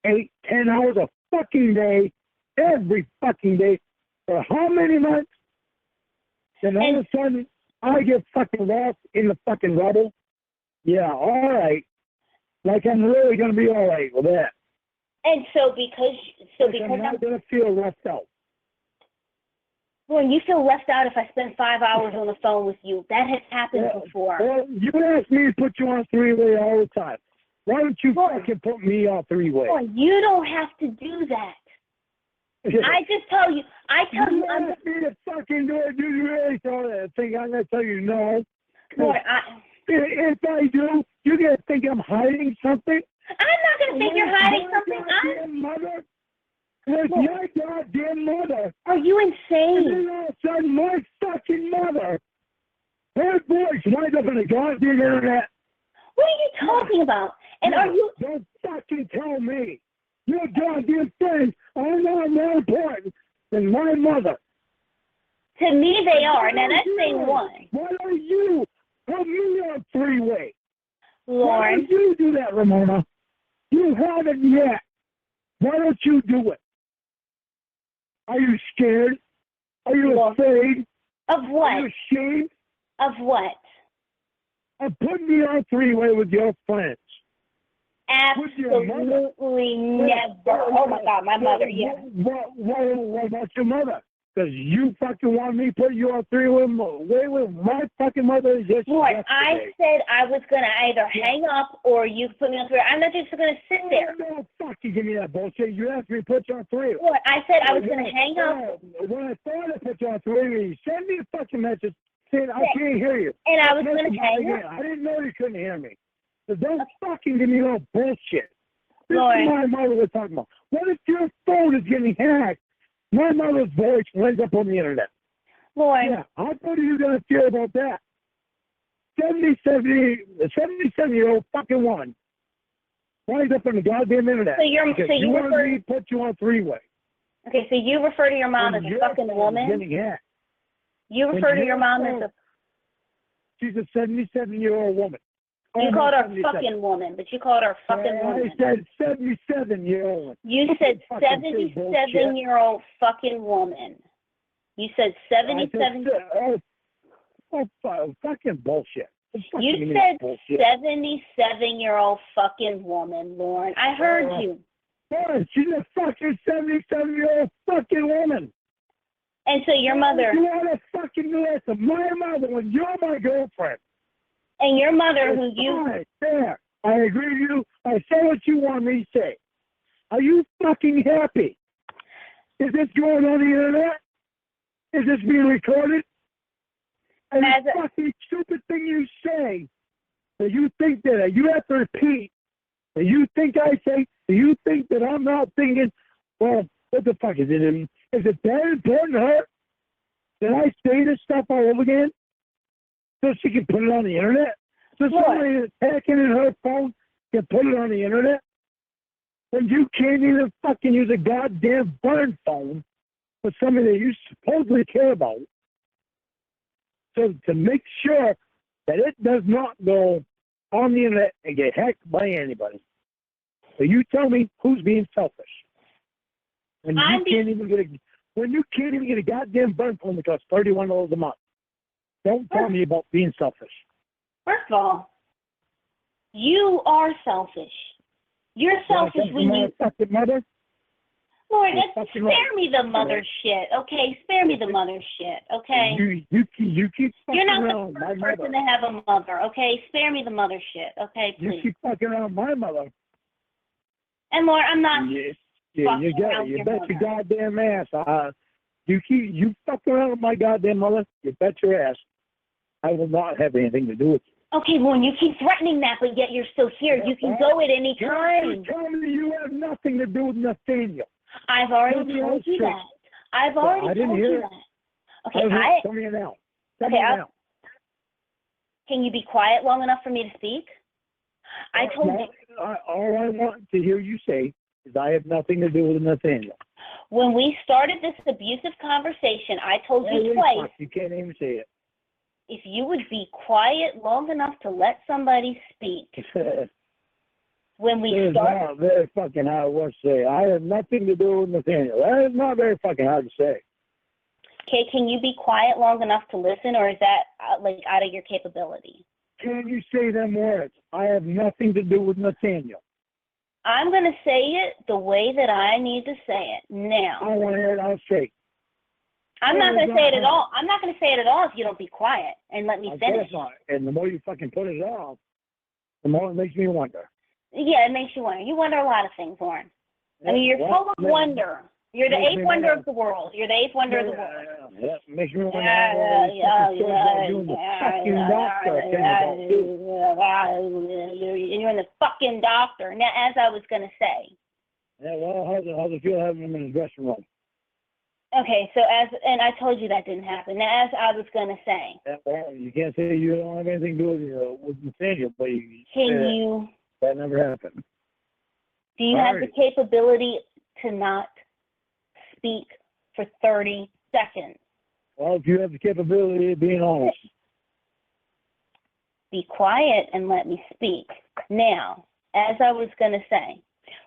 8, 10 hours a fucking day, every fucking day, for how many months? Then all of a sudden, I get fucking lost in the fucking rubble. Yeah, all right. Like I'm really gonna be all right with that. And because I'm not gonna feel left out. Well, you feel left out if I spend 5 hours on the phone with you. That has happened before. Well, you asked me to put you on 3-way all the time. Why don't you fucking put me on 3-way? Well, you don't have to do that. I tell you. You asked me to fucking do it. You really think I'm gonna tell you no? Lord, if I do, you're gonna think I'm hiding something. I'm not gonna think you're hiding something. Mother. With your goddamn mother. Are you insane? And then all of a sudden, my fucking mother, her voice winds up in the goddamn internet. What are you talking about? And are you? Don't fucking tell me. Your goddamn things are not more important than my mother. To me, they are. Now that's thing one. Why don't you put me on 3-way? Lorne. Why don't you do that, Ramona? You haven't yet. Why don't you do it? Are you scared? Are you afraid? Of what? Are you ashamed? Of what? Of putting me on 3-way with your friends. Absolutely never. Oh my God, my mother, yeah. What about your mother? Because you fucking want me to put you on 3-way with my fucking mother. Lord, I said I was going to either hang up or you put me on 3-way. I'm not just going to sit there. No, fucking give me that bullshit. You asked me to put you on 3-way. Lord, I said I was going to hang up. When I thought I put you on 3-way, you sent me a fucking message saying I can't hear you. And I was going to hang up. I didn't know you couldn't hear me. So don't fucking give me no bullshit. This Lord. is my mother we're talking about. What if your phone is getting hacked? My mother's voice ends up on the internet. Lord. Yeah, how good are you going to feel about that? 77-year-old fucking woman winds up on the goddamn internet. So you wanted me to put you on 3-way. Okay, so you refer to your mom as a fucking woman? You refer to your mom as a... She's a 77-year-old woman. You called her fucking woman, but you called her fucking woman. I said 77-year-old. You said 77-year-old fucking woman. You said 77. Fucking bullshit. You said 77-year-old fucking woman, Lorne. I heard you. Lorne, she's a fucking 77-year-old fucking woman. And so your mother... You want to fucking listen. My mother, when you're my girlfriend. And your mother, who you... All right, there. I agree with you. I say what you want me to say. Are you fucking happy? Is this going on the internet? Is this being recorded? And the fucking stupid thing you say, that you think that you have to repeat, that you think I say, that you think that I'm not thinking, well, what the fuck is it? Is it that important to her that I say this stuff all over again so she can put it on the internet? So somebody that's hacking in her phone can put it on the internet? When you can't even fucking use a goddamn burn phone for somebody that you supposedly care about. So to make sure that it does not go on the internet and get hacked by anybody. So you tell me who's being selfish. When you can't even get a goddamn burn phone that costs $31 a month. Don't tell me about being selfish. First of all, you are selfish. You're selfish when you... fucking mother? Lord, spare me the mother shit, okay? Spare me the mother shit, okay? You keep fucking You're around not the my first mother. person to have a mother, okay? Spare me the mother shit, okay, please. You keep fucking around my mother. And Lord, I'm not Yeah, you got it. You bet your goddamn ass. You fuck around with my goddamn mother, you bet your ass I will not have anything to do with you. Okay, Lorne, you keep threatening that, but yet you're still here. You can go at any time. You're telling me you have nothing to do with Nathaniel. I've already told you that. I've already told you that. Okay, tell me now. Can you be quiet long enough for me to speak? I told you. All I want to hear you say is I have nothing to do with Nathaniel. When we started this abusive conversation, I told you twice. You can't even say it. If you would be quiet long enough to let somebody speak. When we started. Not very fucking hard to say. I have nothing to do with Nathaniel. That is not very fucking hard to say. Okay, can you be quiet long enough to listen, or is that out of your capability? Can you say them words? I have nothing to do with Nathaniel. I'm going to say it the way that I need to say it now. I want to hear it all straight. I'm not going to say it at all. I'm not going to say it at all if you don't be quiet and let me finish. And the more you fucking put it off, the more it makes me wonder. Yeah, it makes you wonder. You wonder a lot of things, Lorne. I mean, you're full of wonder. You're the eighth wonder of the world. You're the eighth wonder of the world. Yeah, makes me wonder. You're in the fucking doctor. Now, as I was going to say. Yeah, well, how's it feel having him in his dressing room? Okay, and I told you that didn't happen. Now, as I was going to say. Yeah, well, you can't say you don't have anything to do with Nathaniel, but that never happened. Do you have the capability to not speak for 30 seconds? Well, if you have the capability of being honest. Be quiet and let me speak. Now, as I was going to say,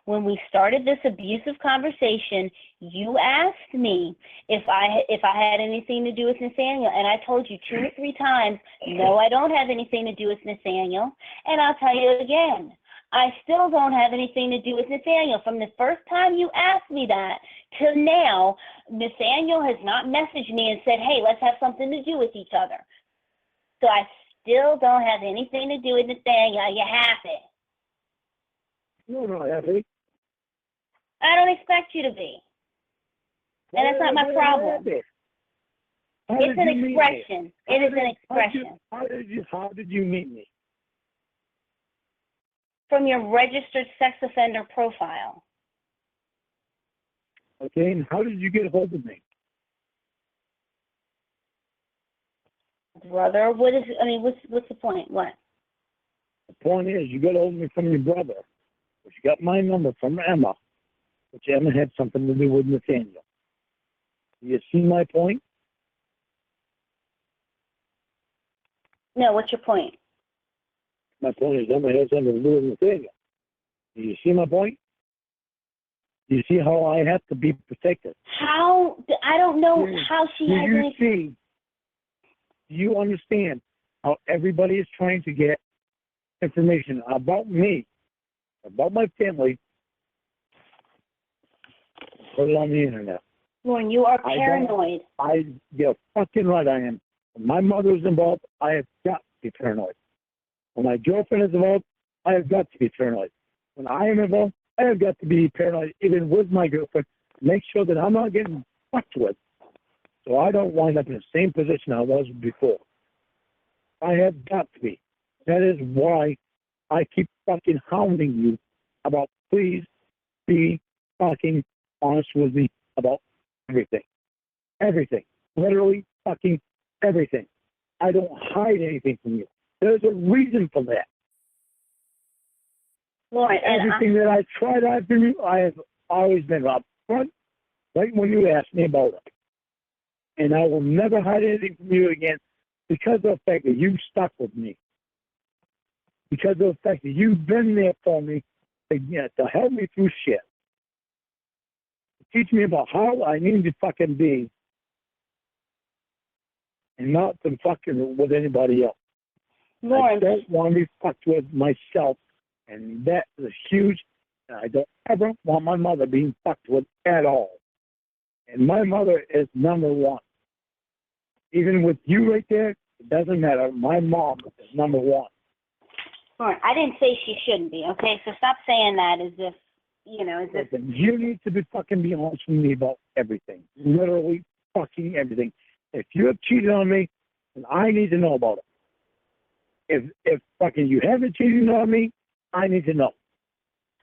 when we started this abusive conversation, you asked me if I had anything to do with Nathaniel, and I told you 2 or 3 times, no, I don't have anything to do with Nathaniel, and I'll tell you again, I still don't have anything to do with Nathaniel. From the first time you asked me that till now, Nathaniel has not messaged me and said, hey, let's have something to do with each other. So I still don't have anything to do with Nathaniel. Are you happy? No, I'm not happy. I don't expect you to be. And that's not my problem. It's an expression. It is an expression. How did you meet me? From your registered sex offender profile. Okay, and how did you get a hold of me? Brother, what's the point? What? The point is, you got a hold of me from your brother. But you got my number from Emma, which Emma had something to do with Nathaniel. Do you see my point? No, what's your point? My point is Emma has something to do with Nathaniel. Do you see my point? Do you see how I have to be protected? How? I don't know how she has anything. Do you understand how everybody is trying to get information about me, about my family, put it on the internet? Lorne, you are I don't- paranoid. You're fucking right, I am. When my mother's involved, I have got to be paranoid. When my girlfriend is involved, I have got to be paranoid. When I am involved, I have got to be paranoid, even with my girlfriend, to make sure that I'm not getting fucked with, so I don't wind up in the same position I was before. I have got to be. That is why I keep fucking hounding you about please be fucking honest with me about everything. Everything. Literally fucking everything. I don't hide anything from you. There's a reason for that. Lorne, Everything that I try to hide from you, I have always been up front, right when you asked me about it. And I will never hide anything from you again because of the fact that you stuck with me. Because of the fact that you've been there for me to help me through shit. To teach me about how I need to fucking be and not to fucking with anybody else. Lorne, I don't want to be fucked with myself, and that is huge. And I don't ever want my mother being fucked with at all. And my mother is number one. Even with you right there, it doesn't matter. My mom is number one. Lorne, I didn't say she shouldn't be, okay? So stop saying that as if, as if... Listen, you need to be fucking be honest with me about everything. Literally fucking everything. If you have cheated on me, then I need to know about it. If fucking you haven't cheated on me, I need to know.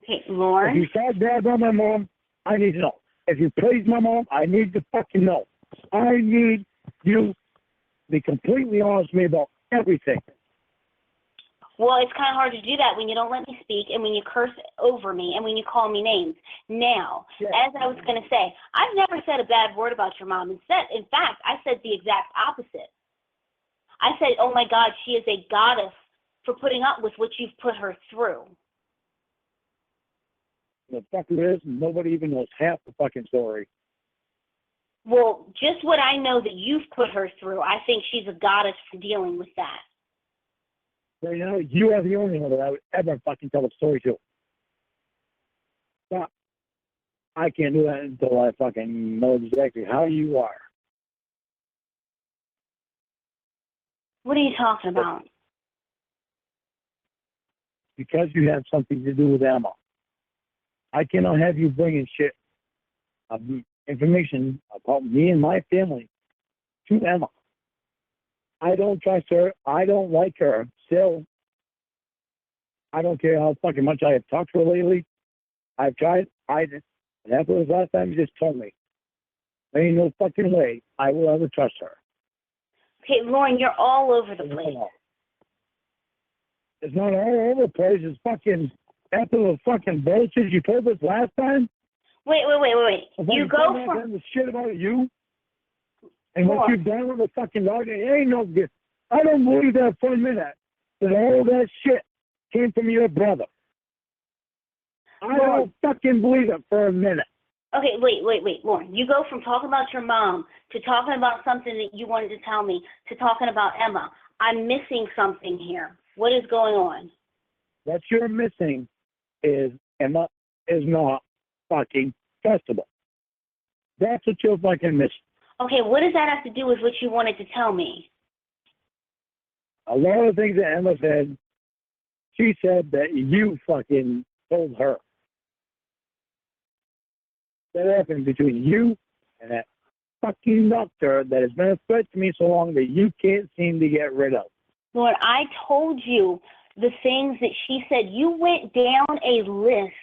Okay, If Lorne, you said bad about my mom, I need to know. If you praise my mom, I need to fucking know. I need you to be completely honest with me about everything. well, it's kind of hard to do that when you don't let me speak and when you curse over me and when you call me names. Now, as I was going to say, I've never said a bad word about your mom. Instead, in fact, I said the exact opposite. I said, oh my God, she is a goddess for putting up with what you've put her through. The fact is, nobody even knows half the fucking story. Well, just what I know that you've put her through, I think she's a goddess for dealing with that. So, you are the only one that I would ever fucking tell a story to. But I can't do that until I fucking know exactly how you are. What are you talking about? Because you have something to do with Emma. I cannot have you bringing shit of information about me and my family to Emma. I don't trust her. I don't like her. Still, I don't care how fucking much I have talked to her lately. I've tried. And after the last time, you just told me. There ain't no fucking way I will ever trust her. Okay, Lorne, you're all over the place. It's not all over the place. It's fucking after the fucking bullshit you told us last time. Wait. You go from the shit about you and what Lorne. you've done with the fucking dog. It ain't no good. I don't believe that for a minute. That all that shit came from your brother. I don't fucking believe it for a minute. Okay, wait, Lorne. You go from talking about your mom to talking about something that you wanted to tell me to talking about Emma. I'm missing something here. What is going on? What you're missing is Emma is not fucking festival. That's what you're fucking missing. Okay, what does that have to do with what you wanted to tell me? A lot of things that Emma said, she said that you fucking told her. That happened between you and that fucking doctor that has been a threat to me so long that you can't seem to get rid of. Lord, I told you the things that she said. You went down a list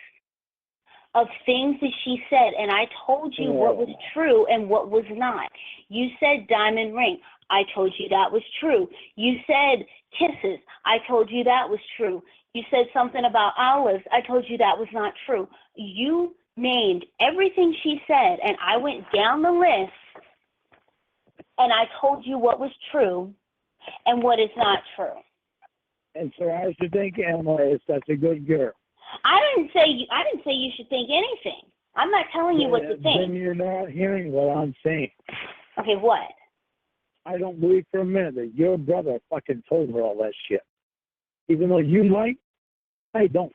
of things that she said, and I told you what was true and what was not. You said diamond ring. I told you that was true. You said kisses. I told you that was true. You said something about olives. I told you that was not true. You named everything she said, and I went down the list, and I told you what was true and what is not true. And so I should think Emma is such a good girl. I didn't say you should think anything. I'm not telling you what to think. Then you're not hearing what I'm saying. Okay, what? I don't believe for a minute that your brother fucking told her all that shit. Even though you might, I don't.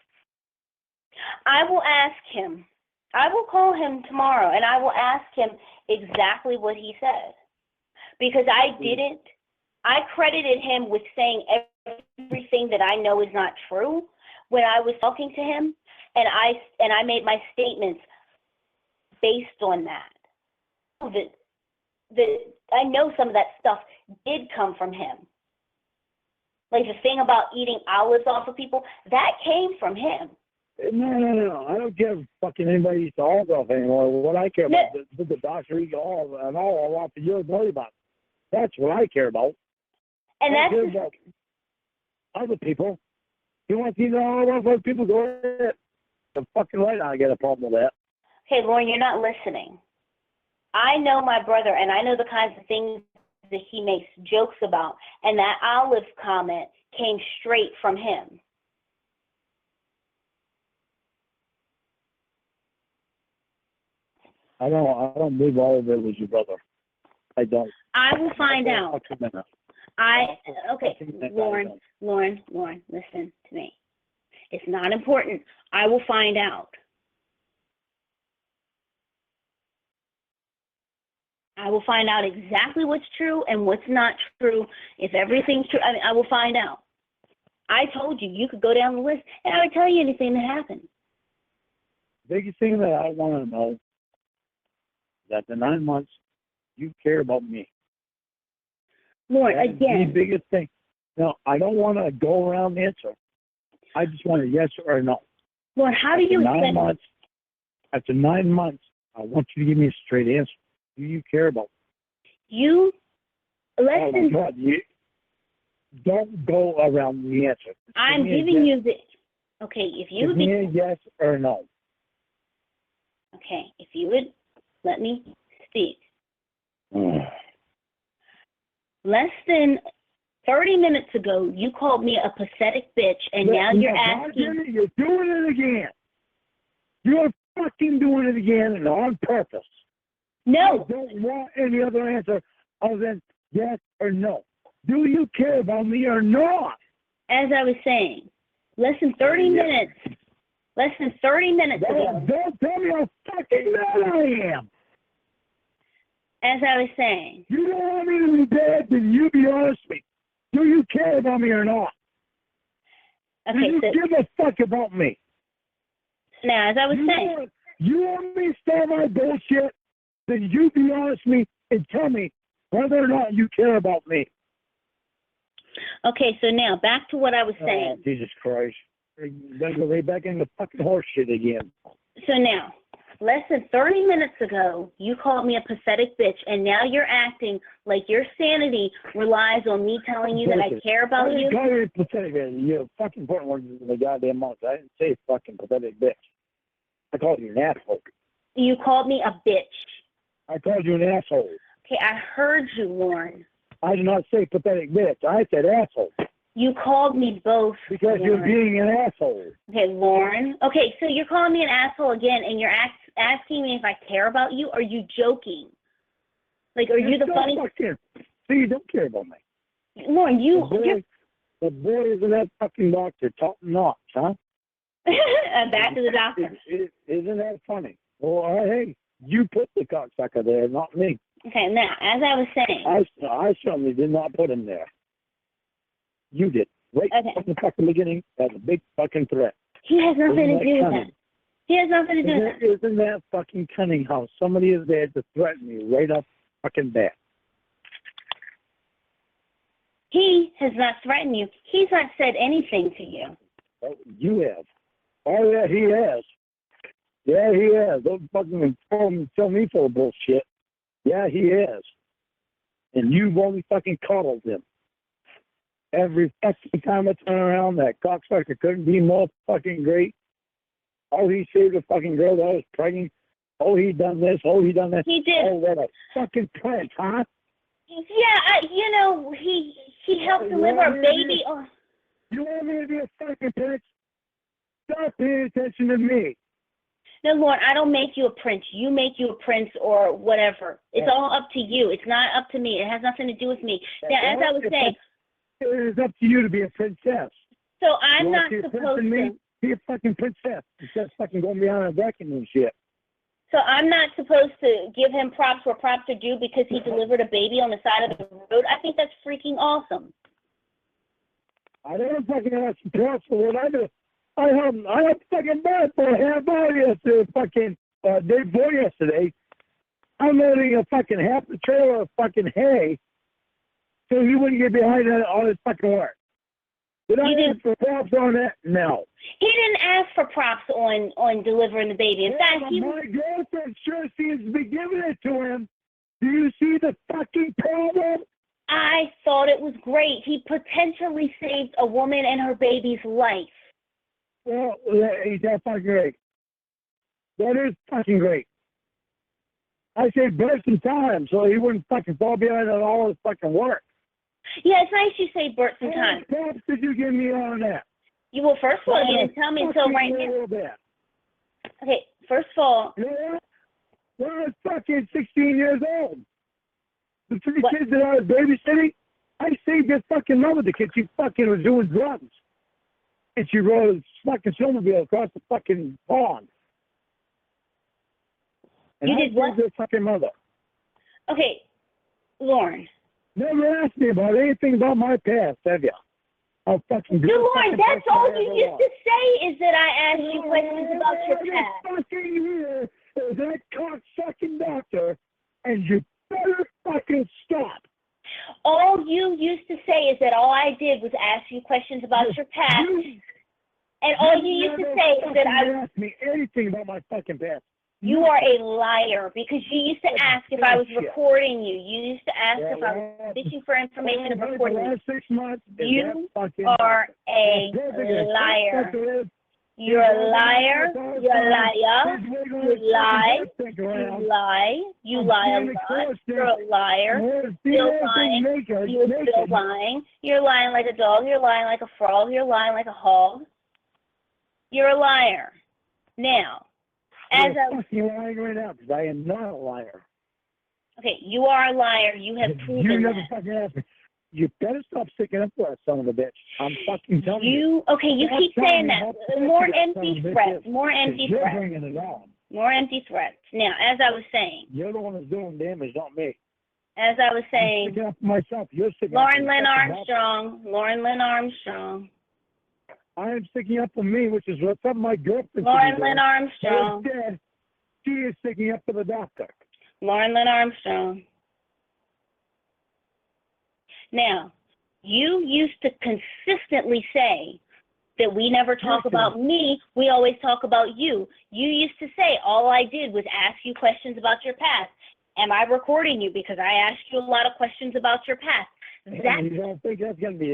I will ask him. I will call him tomorrow, and I will ask him exactly what he said. Because I credited him with saying everything that I know is not true when I was talking to him, and I made my statements based on that. I know some of that stuff did come from him. Like the thing about eating olives off of people, that came from him. No. I don't care if fucking anybody eats olives off anymore. What I care about is the doctor eat olives and all off of your body about. That's what I care about. And I that's care about other people. You want to eat all off other people, go ahead. The fucking right, I get a problem with that. Okay, Lorne, you're not listening. I know my brother, and I know the kinds of things that he makes jokes about, and that olive comment came straight from him. I don't believe all of it was your brother. I don't. I will find out. Okay, Lorne, listen to me. It's not important. I will find out. I will find out exactly what's true and what's not true. If everything's true, I will find out. I told you, you could go down the list, and I would tell you anything that happened. The biggest thing that I want to know is that the 9 months, you care about me. Lord, again. The biggest thing. No, I don't want to go around the answer. I just want a yes or a no. Lord, how do you expect... After 9 months, I want you to give me a straight answer. Do you care about me? You... Listen... Oh, God, you don't go around the answer. I'm giving you the... Okay, if you would be... Give me a yes or no. Okay, if you would let me speak. Less than 30 minutes ago, you called me a pathetic bitch, and now you're asking... You're doing it again. You're fucking doing it again, and on purpose. No. I don't want any other answer other than yes or no. Do you care about me or not? As I was saying, less than 30 minutes. Less than 30 minutes ago. Don't tell me how fucking mad I am. As I was saying. You don't want me to be bad, then you be honest with me. Do you care about me or not? Okay, do you give a fuck about me? Now, as I was saying. You want me to start my bullshit? Then you be honest with me and tell me whether or not you care about me. Okay, so now back to what I was saying. Jesus Christ. You're going to go right back into fucking horse shit again. So now, less than 30 minutes ago, you called me a pathetic bitch, and now you're acting like your sanity relies on me telling you that I care about you. I didn't call you pathetic bitch. You're fucking important words in the goddamn month. I didn't say fucking pathetic bitch. I called you an asshole. You called me a bitch. I called you an asshole. Okay, I heard you, Lorne. I did not say pathetic bitch. I said asshole. You called me both. Because Lorne. You're being an asshole. Okay, Lorne. Okay, so you're calling me an asshole again, and you're asking me if I care about you? Or are you joking? Like, are you the funny? So you don't care about me. Lorne, the boy is in that fucking doctor talking knots, huh? Back to the doctor. Isn't that funny? Well, hey, you put the cocksucker there, not me. Okay, now, as I was saying. I certainly did not put him there. You did. Right from the fucking beginning, that's a big fucking threat. He has nothing to do with that. He has nothing to do with that. Isn't that fucking cunning how somebody is there to threaten you right up fucking bat? He has not threatened you. He's not said anything to you. Oh, you have. Oh, yeah, he has. Yeah, he has. Don't fucking tell me full of bullshit. Yeah, he has. And you've only fucking coddled him. Every fucking time I turn around, that cocksucker couldn't be more fucking great. Oh, he saved a fucking girl that was pregnant. Oh, he done this. Oh, he done that. He did. Oh, what a fucking prince, huh? Yeah, he helped deliver a baby. You want me to be a fucking prince? Stop paying attention to me. No, Lord, I don't make you a prince. You make you a prince or whatever. It's all up to you. It's not up to me. It has nothing to do with me. Now, as I was saying, it is up to you to be a princess. So I'm not supposed to be a fucking princess instead of fucking going behind a deck and shit. So I'm not supposed to give him props where props are due because he delivered a baby on the side of the road? I think that's freaking awesome. I don't fucking have some props for what I do. I had fucking bad for a half hour yesterday, fucking day before yesterday. I'm loading a fucking half the trailer of fucking hay so he wouldn't get behind on all his fucking work. Did I ask for props on that? No. He didn't ask for props on delivering the baby. In fact, my girlfriend sure seems to be giving it to him. Do you see the fucking problem? I thought it was great. He potentially saved a woman and her baby's life. Well, that's fucking great. That is fucking great. I saved birth and time so he wouldn't fucking fall behind on all his fucking work. Yeah, it's nice you say birth and time. How many props did you give me on that? Well, first of all, you didn't tell me until right now. Okay, first of all. You know what? When I was fucking 16 years old, the three kids that I was babysitting, I saved their fucking mother because she fucking was doing drugs. And she rode a fucking snowmobile across the fucking pond. And you I did what? their fucking mother. Okay, Lorne. Never asked me about anything about my past, have you? I'll fucking do Lorne, that's all you used to say is that I asked you questions about your past. Fucking here is that cocksucking doctor, and you better fucking stop. All you used to say is that all I did was ask you questions about your past. And all you used to say is that I asked me anything about my fucking past. You are a liar because you used to ask if I was recording you. You used to ask if I was fishing for information and recording you. You are a liar. You're a liar. You're a liar. You lie. You lie. You lie a lot. You're a liar. Still lying. You're still lying. You're lying like a dog. You're lying like a frog. You're lying like a hog. You're a liar. Now, as I'm fucking lying right now because I am not a liar. Okay, you are a liar. You have proven you never that. fucking asked me. You better stop sticking up for that son of a bitch. I'm fucking telling you. Okay, you keep saying that. More empty threats. More empty threats. You're bringing it on. More empty threats. Now, as I was saying. You're the one who's doing damage, not me. As I was saying. I'm sticking up for myself. You're sticking Lauren up for Lynn Armstrong. Lauren Lynn Armstrong. I am sticking up for me, which is what some of my girlfriends Lauren Lynn Armstrong. Instead, she is sticking up for the doctor. Lauren Lynn Armstrong. Now, you used to consistently say that we never talk about me, we always talk about you. You used to say all I did was ask you questions about your past. Am I recording you because I asked you a lot of questions about your past? You don't think that's going to be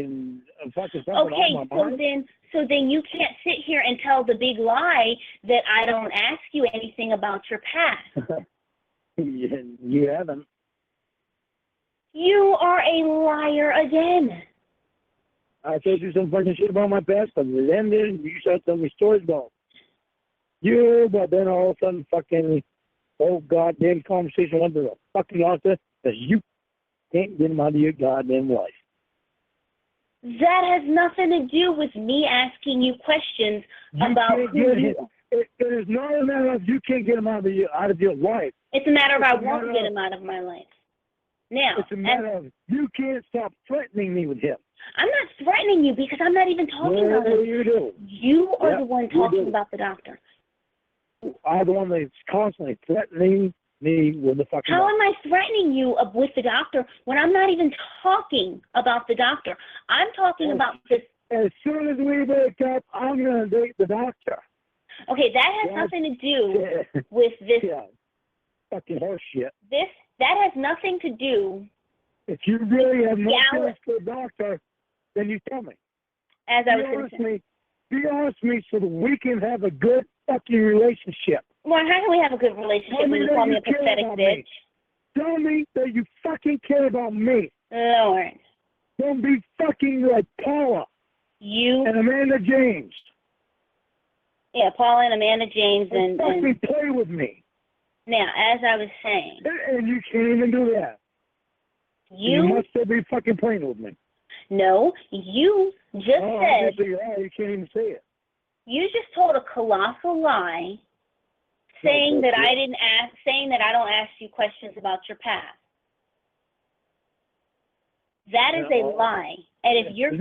a fucking okay, so then you can't sit here and tell the big lie that I don't ask you anything about your past. You haven't. You are a liar again. I told you some fucking shit about my past, but then you start telling me stories about you, but then all of a sudden fucking whole goddamn conversation went to the fucking author because you can't get them out of your goddamn life. That has nothing to do with me asking you questions about who you are. It is not a matter of you can't get them out of your life. It's a matter of I want to get him out of my life. Now, it's a matter of you can't stop threatening me with him. I'm not threatening you because I'm not even talking about him. You do. You are the one talking about the doctor. I'm the one that's constantly threatening me with the fucking How am I threatening you with the doctor when I'm not even talking about the doctor? I'm talking about this. As soon as we wake up, I'm going to date the doctor. Okay, that has nothing to do with this. Yeah, fucking horse shit. That has nothing to do. If you really have no feelings for the doctor, then you tell me. As I was saying. Be honest with me so that we can have a good fucking relationship. Well, how can we have a good relationship when you call me a pathetic bitch? Tell me that you fucking care about me. Lord. Don't be fucking like Paula. You. And Amanda James. Yeah, Paula and Amanda James and fucking play with me. Now, as I was saying. And you can't even do that. You must still be fucking playing with me. No, you just said. You can't even say it. You just told a colossal lie saying that I didn't ask, saying that I don't ask you questions about your past. That is a lie. And if you're...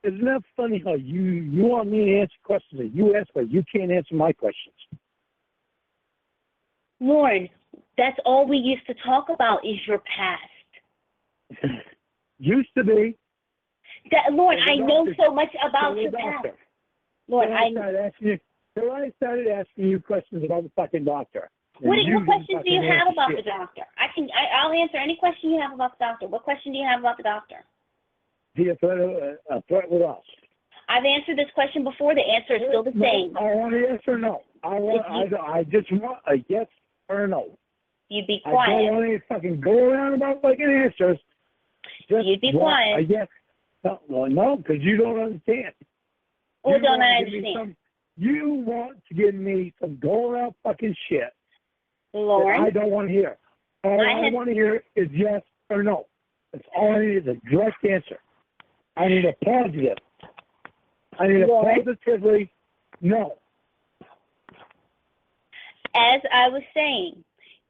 Isn't that funny how you want me to answer questions that you ask, but you can't answer my questions? Lorne, that's all we used to talk about is your past. Used to be. Lorne, I know so much about your past. Lorne, I started asking you questions about the fucking doctor. What questions do you have about the doctor? I'll answer any question you have about the doctor. What question do you have about the doctor? Be a threat with us. I've answered this question before. The answer is still the same. I want a yes or no. I just want a yes or a no. You'd be quiet. I don't want to fucking go around about fucking answers. You'd be quiet. A yes. No, because you don't understand. Well, don't I understand? You want to give me some go around fucking shit. Lorne, I don't want to hear. All I want to hear is yes or no. That's all I need is a direct answer. I need a positive. I need a positively no. As I was saying,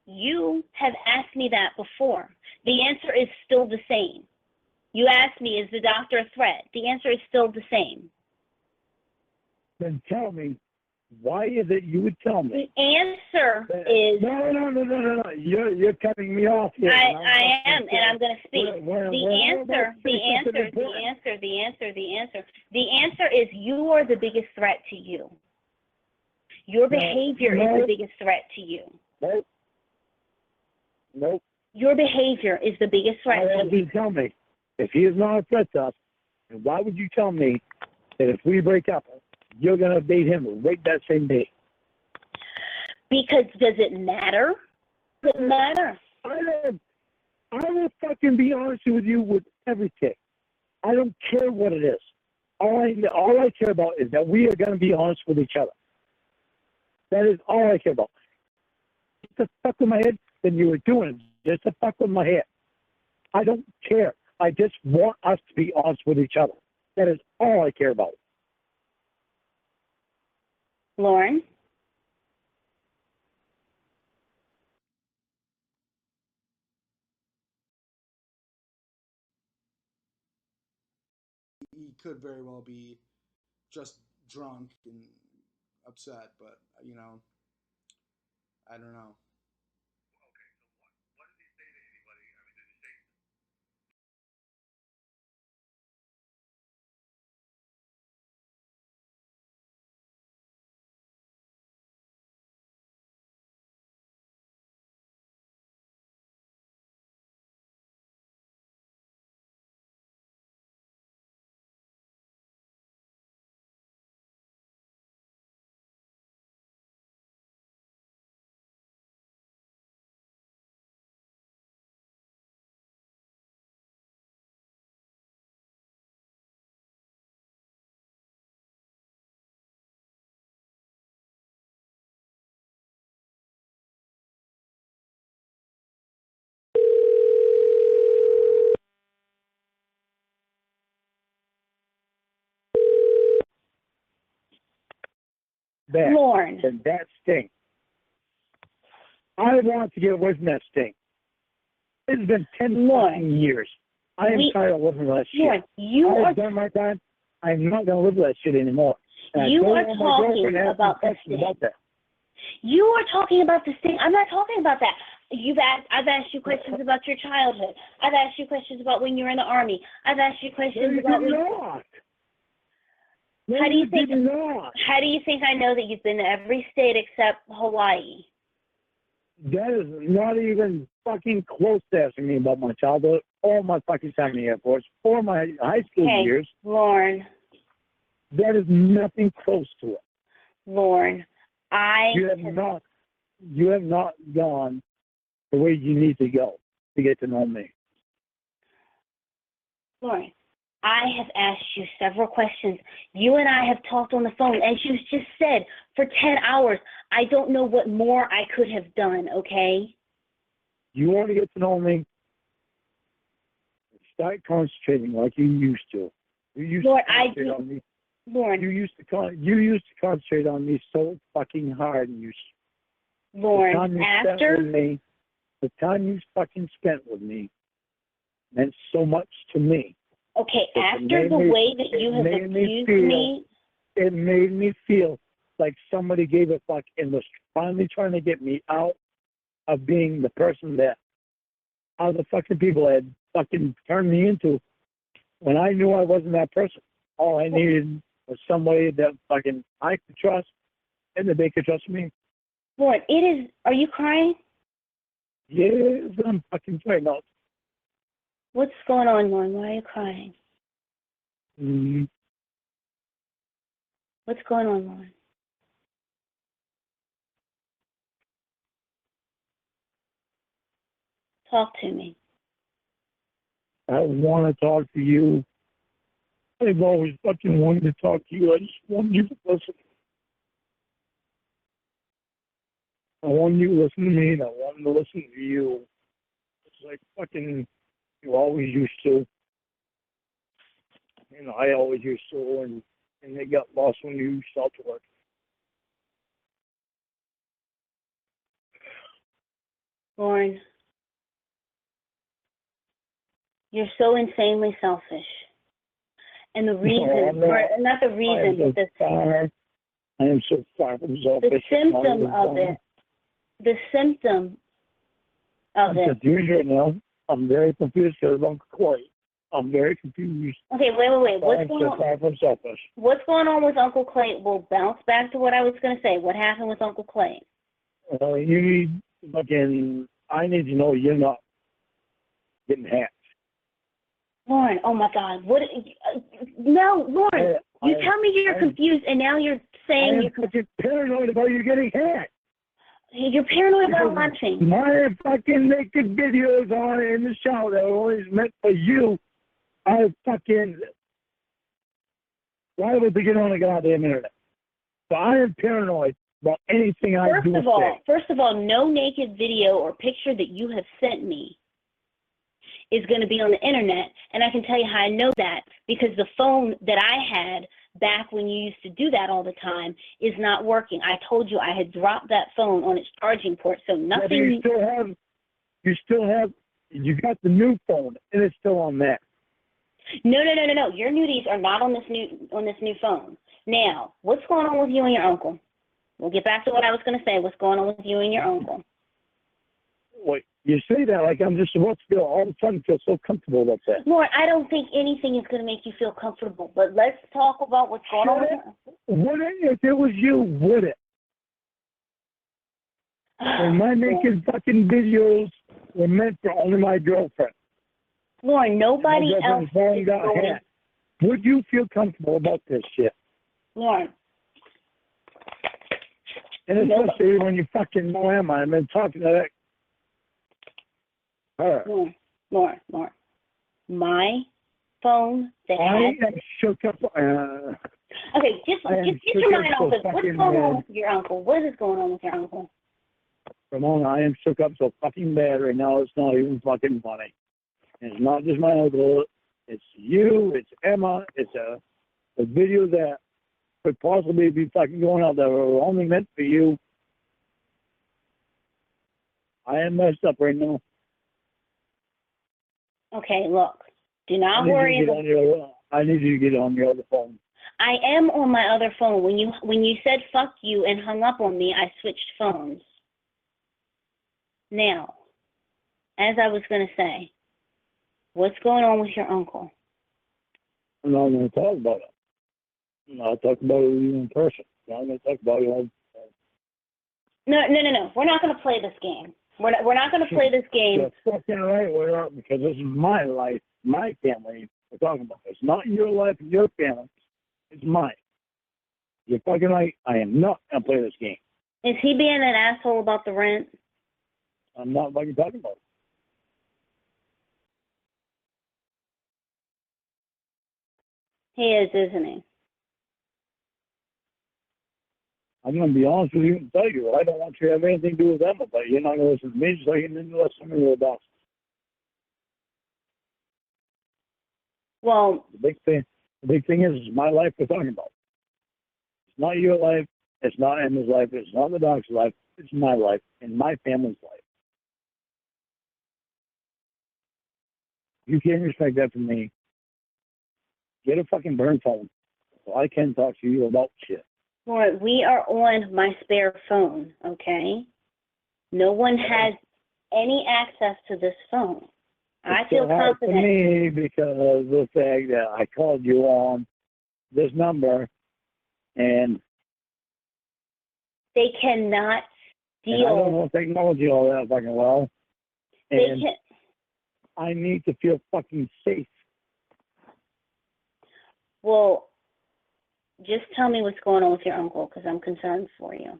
you have asked me that before. The answer is still the same. You asked me, is the doctor a threat? The answer is still the same. Then tell me, why is it you would tell me? The answer is... No. You're cutting me off here. I am, and I'm going to speak. The answer is you are the biggest threat to you. Your behavior is the biggest threat to you. Nope. Your behavior is the biggest threat to you. Tell me, if he is not a threat to us, then why would you tell me that if we break up, you're going to date him right that same day? Because does it matter? Does it matter? I will fucking be honest with you with everything. I don't care what it is. All I care about is that we are going to be honest with each other. That is all I care about. Just to fuck with my head, then you were doing it. Just to fuck with my head. I don't care. I just want us to be honest with each other. That is all I care about. Lorne? He could very well be just drunk and upset, but I don't know. Lorne. And that stinks. I want to get away from that stink. It's been 10 fucking years. I am tired of living with that shit. I've done my time. I'm not going to live with that shit anymore. And you are talking about the stink. You are talking about the stink. I'm not talking about that. I've asked you questions about your childhood. I've asked you questions about when you were in the Army. I've asked you questions about... How do you think I know that you've been to every state except Hawaii? That is not even fucking close to asking me about my childhood or my fucking time in the Air Force or my high school years. Lorne. That is nothing close to it. Lorne, You have not gone the way you need to go to get to know me. Lorne, I have asked you several questions. You and I have talked on the phone, and you just said for 10 hours, I don't know what more I could have done, okay? You want to get to know me? Start concentrating like you used to. You used to concentrate on me. Lorne. You used to concentrate on me so fucking hard, and Lorne, after the time you fucking spent with me meant so much to me. Okay, after the way that you have abused me, it made me feel like somebody gave a fuck and was finally trying to get me out of being the person that other fucking people had fucking turned me into when I knew I wasn't that person. All I needed was somebody that fucking I could trust and that they could trust me. Lorne, it is. Are you crying? Yes, I'm fucking crying out. What's going on, Lorne? Why are you crying? Mm-hmm. What's going on, Lorne? Talk to me. I want to talk to you. I've always fucking wanted to talk to you. I just want you to listen. I want you to listen to me, and I want to listen to you. It's like fucking you always used to. You know, I always used to, and they got lost when you stopped working. Lorne, you're so insanely selfish. And the reason, not the reason, but I am so far from selfish. The symptom of it. The symptom of it. I'm confused right now. I'm very confused because of Uncle Clay. I'm very confused. Okay, wait. What's going on? Far from selfish. What's going on with Uncle Clay? We'll bounce back to what I was going to say. What happened with Uncle Clay? You need fucking. I need to know you're not getting hacked. Lorne, oh my God! What? No, Lorne. You tell me you're confused, and now you're saying you're fucking paranoid about you getting hacked. You're paranoid about watching. My fucking naked videos on in the shower that were always meant for you. I fucking liable to get on the goddamn internet. So I am paranoid about anything I do. First of all, no naked video or picture that you have sent me is going to be on the internet, and I can tell you how I know that, because the phone that I had back when you used to do that all the time is not working. I told you I had dropped that phone on its charging port, so nothing. Yeah, you got the new phone, and it's still on that. No. Your nudies are not on this new phone. Now, what's going on with you and your uncle? We'll get back to what I was going to say. What's going on with you and your uncle? Wait, you say that like I'm just about to feel all of a sudden feel so comfortable about that. Lord, I don't think anything is going to make you feel comfortable, but let's talk about what's going on with you. Would it? If it was you, would it? And my naked fucking videos were meant for only my girlfriend. Lord, nobody else is going. Would you feel comfortable about this shit? Lord. And especially when you fucking know Emma. I've been talking to her. Lord. My phone that I am shook up. Okay, just get your mind off this. What's going on with your uncle? What is going on with your uncle? Ramona, I am shook up so fucking bad right now, it's not even fucking funny. And it's not just my uncle. It's you, it's Emma, it's a video that could possibly be fucking going out that were only meant for you. I am messed up right now. Okay, look. Do not worry. I need you to get on your other phone. I am on my other phone. When you said fuck you and hung up on me, I switched phones. Now, as I was going to say, what's going on with your uncle? I'm not going to talk about it. I'll talk about it in person. I'm going to talk about it. No. We're not going to play this game. We're not going to play this game. You're fucking right, we are, because this is my life, my family we're talking about. It's not your life and your family. It's mine. You're fucking right. I am not going to play this game. Is he being an asshole about the rent? I'm not fucking talking about it. He is, isn't he? I'm going to be honest with you and tell you, I don't want you to have anything to do with Emma, but you're not going to listen to me, so you need to listen to me about it. Well, the big thing is my life we're talking about. It's not your life. It's not Emma's life. It's not the dog's life. It's my life and my family's life. You can't respect that from me. Get a fucking burn phone so I can talk to you about shit. Lord, we are on my spare phone, okay? No one has any access to this phone. I feel confident. For me, because of the fact that I called you on this number, and they cannot deal. And I don't know technology all that fucking well. And I need to feel fucking safe. Well, just tell me what's going on with your uncle, because I'm concerned for you.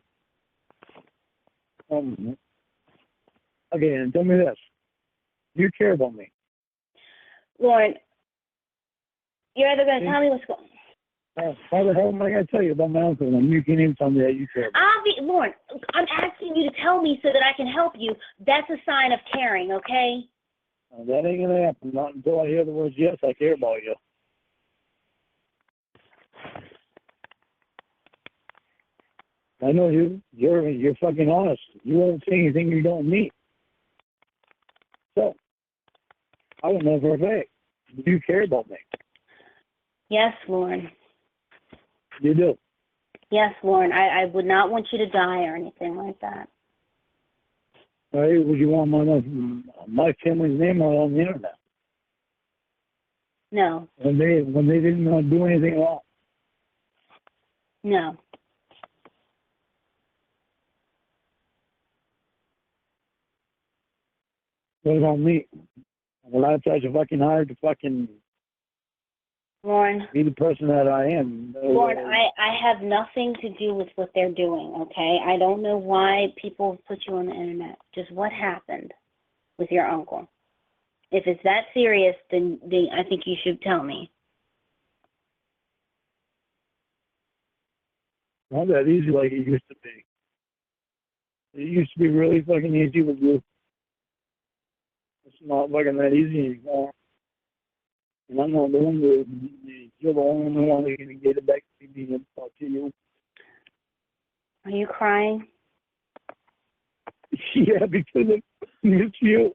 Okay, and tell me this. You care about me. Lorne, you're either going to tell me what's going on. How the hell am I going to tell you about my uncle when you can't even tell me that you care about me? Lorne, I'm asking you to tell me so that I can help you. That's a sign of caring, okay? That ain't going to happen. Not until I hear the words, yes, I care about you. I know you're fucking honest. You won't say anything you don't mean. So, I don't know for a fact. Do you care about me? Yes, Lorne. You do? Yes, Lorne. I would not want you to die or anything like that. Hey, would you want my family's name on the internet? No. When they didn't do anything wrong? No. What about me? Well, I tried to fucking hire to fucking Lorne, be the person that I am. Lorne, I have nothing to do with what they're doing, okay? I don't know why people put you on the internet. Just what happened with your uncle. If it's that serious, then I think you should tell me. Not that easy like it used to be. It used to be really fucking easy with you. It's not fucking that easy anymore. And I'm not the one you're the only one that can get it back to me and talk to you. Are you crying? Yeah, because it's you.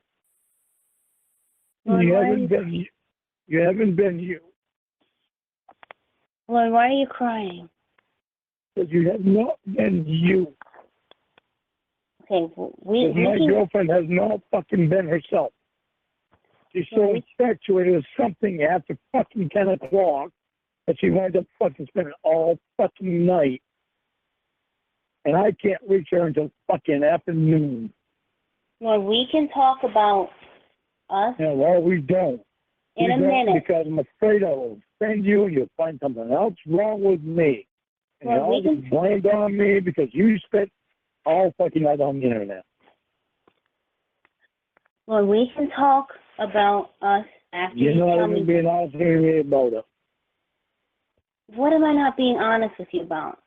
Lord, You haven't been you. Lord, why are you crying? Because you have not been you. Okay, my girlfriend has not fucking been herself. She's so infatuated with something after fucking 10 o'clock that she winds up fucking spending all fucking night. And I can't reach her until fucking afternoon. Well, we can talk about us. Yeah, well, we don't. In a minute. Because I'm afraid I will offend you and you'll find something else wrong with me. And well, you'll get blamed on me because you spent all fucking night on the internet. Well, we can talk about us after you tell me. You're not even being honest with me about it. What am I not being honest with you about?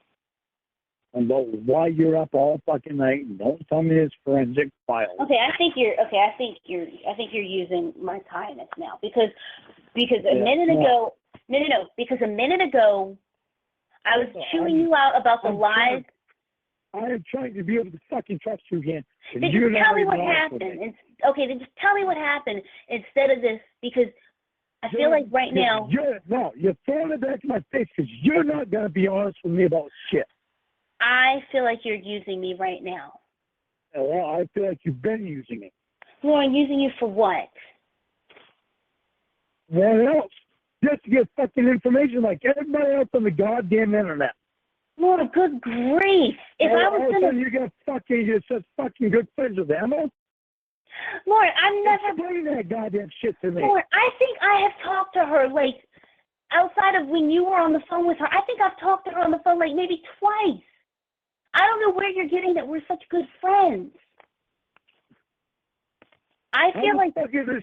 About why you're up all fucking night and don't tell me it's forensic files. I think you're using my kindness now because a minute ago I was chewing you out about the lies. I am trying to be able to fucking trust you again. Then just tell me what happened. Then just tell me what happened instead of this, because I feel like right now. You're throwing it back to my face because you're not going to be honest with me about shit. I feel like you're using me right now. Well, I feel like you've been using me. Lauren, using you for what? What else? Just to get fucking information like everybody else on the goddamn internet. Lord, good grief! If I was gonna, you're such fucking good friends with Emma. Lord, I'm never explain that goddamn shit to me. Lord, I think I have talked to her like outside of when you were on the phone with her. I think I've talked to her on the phone like maybe twice. I don't know where you're getting that we're such good friends. I feel like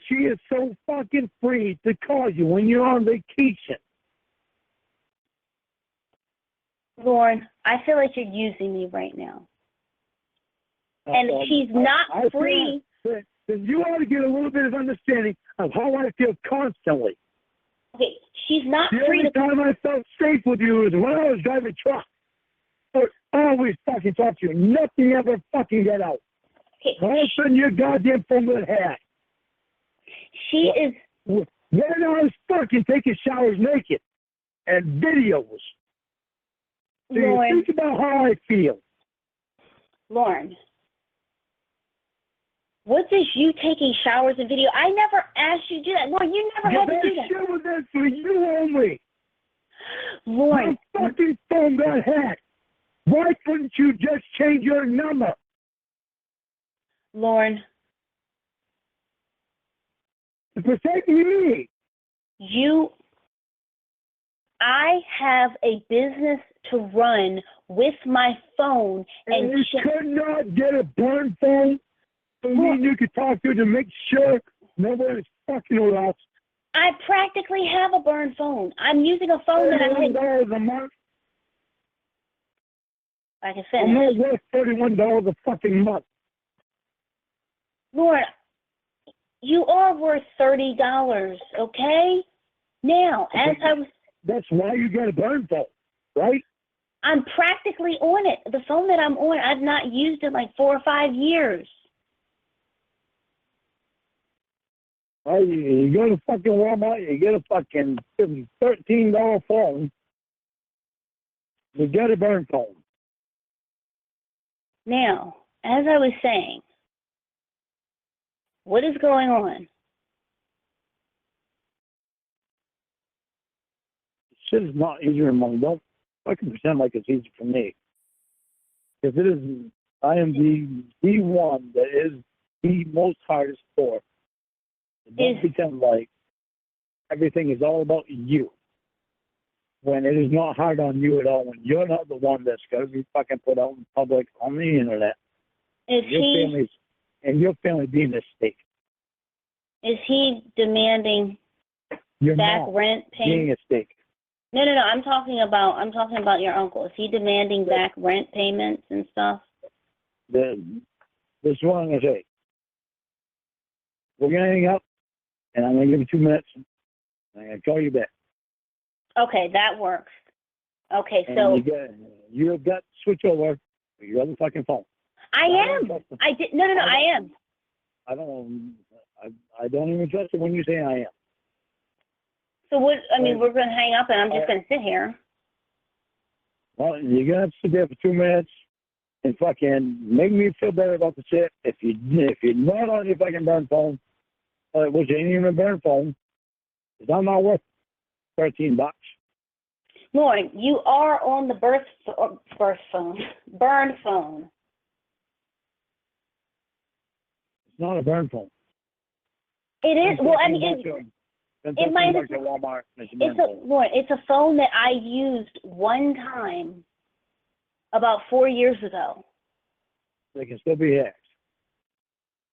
she is so fucking free to call you when you're on vacation. Lauren, I feel like you're using me right now. And she's not free. Then you ought to get a little bit of understanding of how I feel constantly. Okay, she's not the free only time I felt safe with you is when I was driving truck. always fucking talk to you. Nothing ever fucking get out. Okay. All of a sudden, your goddamn phone with a hat. She is. When I was fucking taking showers naked and videos. Do you Lorne. think about how I feel? Lorne. What does you taking showers and video? I never asked you to do that. Lorne, you never had to do that. Shit was that for you only. Lorne. My fucking phone got hacked. Why couldn't you just change your number? Lorne. To protect me. I have a business to run with my phone, and you could not get a burn phone so you could talk to make sure nobody's fucking with us. I practically have a burn phone. I'm using a phone that I had. $31 a month. I can finish. I'm not worth $31 a fucking month. Lord, you are worth $30, okay? Now, as I was... That's why you got a burn phone, right? I'm practically on it. The phone that I'm on, I've not used it like 4 or 5 years. You go to fucking Walmart, you get a fucking $13 phone, you get a burn phone. Now, as I was saying, what is going on? Shit is not easier among. Don't fucking pretend like it's easy for me. Because it is, I am the one that is the most hardest for. Don't pretend like everything is all about you. When it is not hard on you at all. When you're not the one that's got to be fucking put out in public on the internet. Is your family being a mistake. Is he demanding back rent being payment? a stake. No. I'm talking about your uncle. Is he demanding back rent payments and stuff? This is what I'm gonna say. We're gonna hang up, and I'm gonna give you 2 minutes. And I'm gonna call you back. Okay, that works. Okay, And so you've got to switch over to your other fucking phone. I am. I did. No. I am. I don't even trust it when you say I am. So what? I mean, we're going to hang up, and I'm just going to sit here. Well, you're gonna have to sit there for 2 minutes and fucking make me feel better about the shit. If you're not on your fucking burn phone, which ain't even a burn phone, because I'm not worth $13. Lauren, you are on the burn phone. It's not a burn phone. It is. Well, I mean, it might. Walmart. Lauren, it's a phone that I used one time about 4 years ago. They can still be hacked.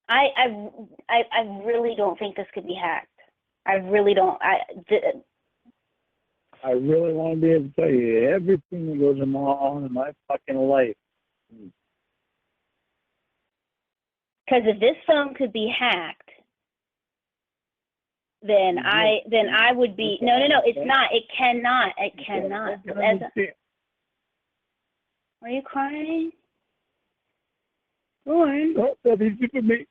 I really don't think this could be hacked. I really don't. I really want to be able to tell you everything that goes on in my fucking life. Because if this phone could be hacked, then I would be. No. It's not. It cannot. It cannot. Are you crying, Lauren? Oh, that's easy for me.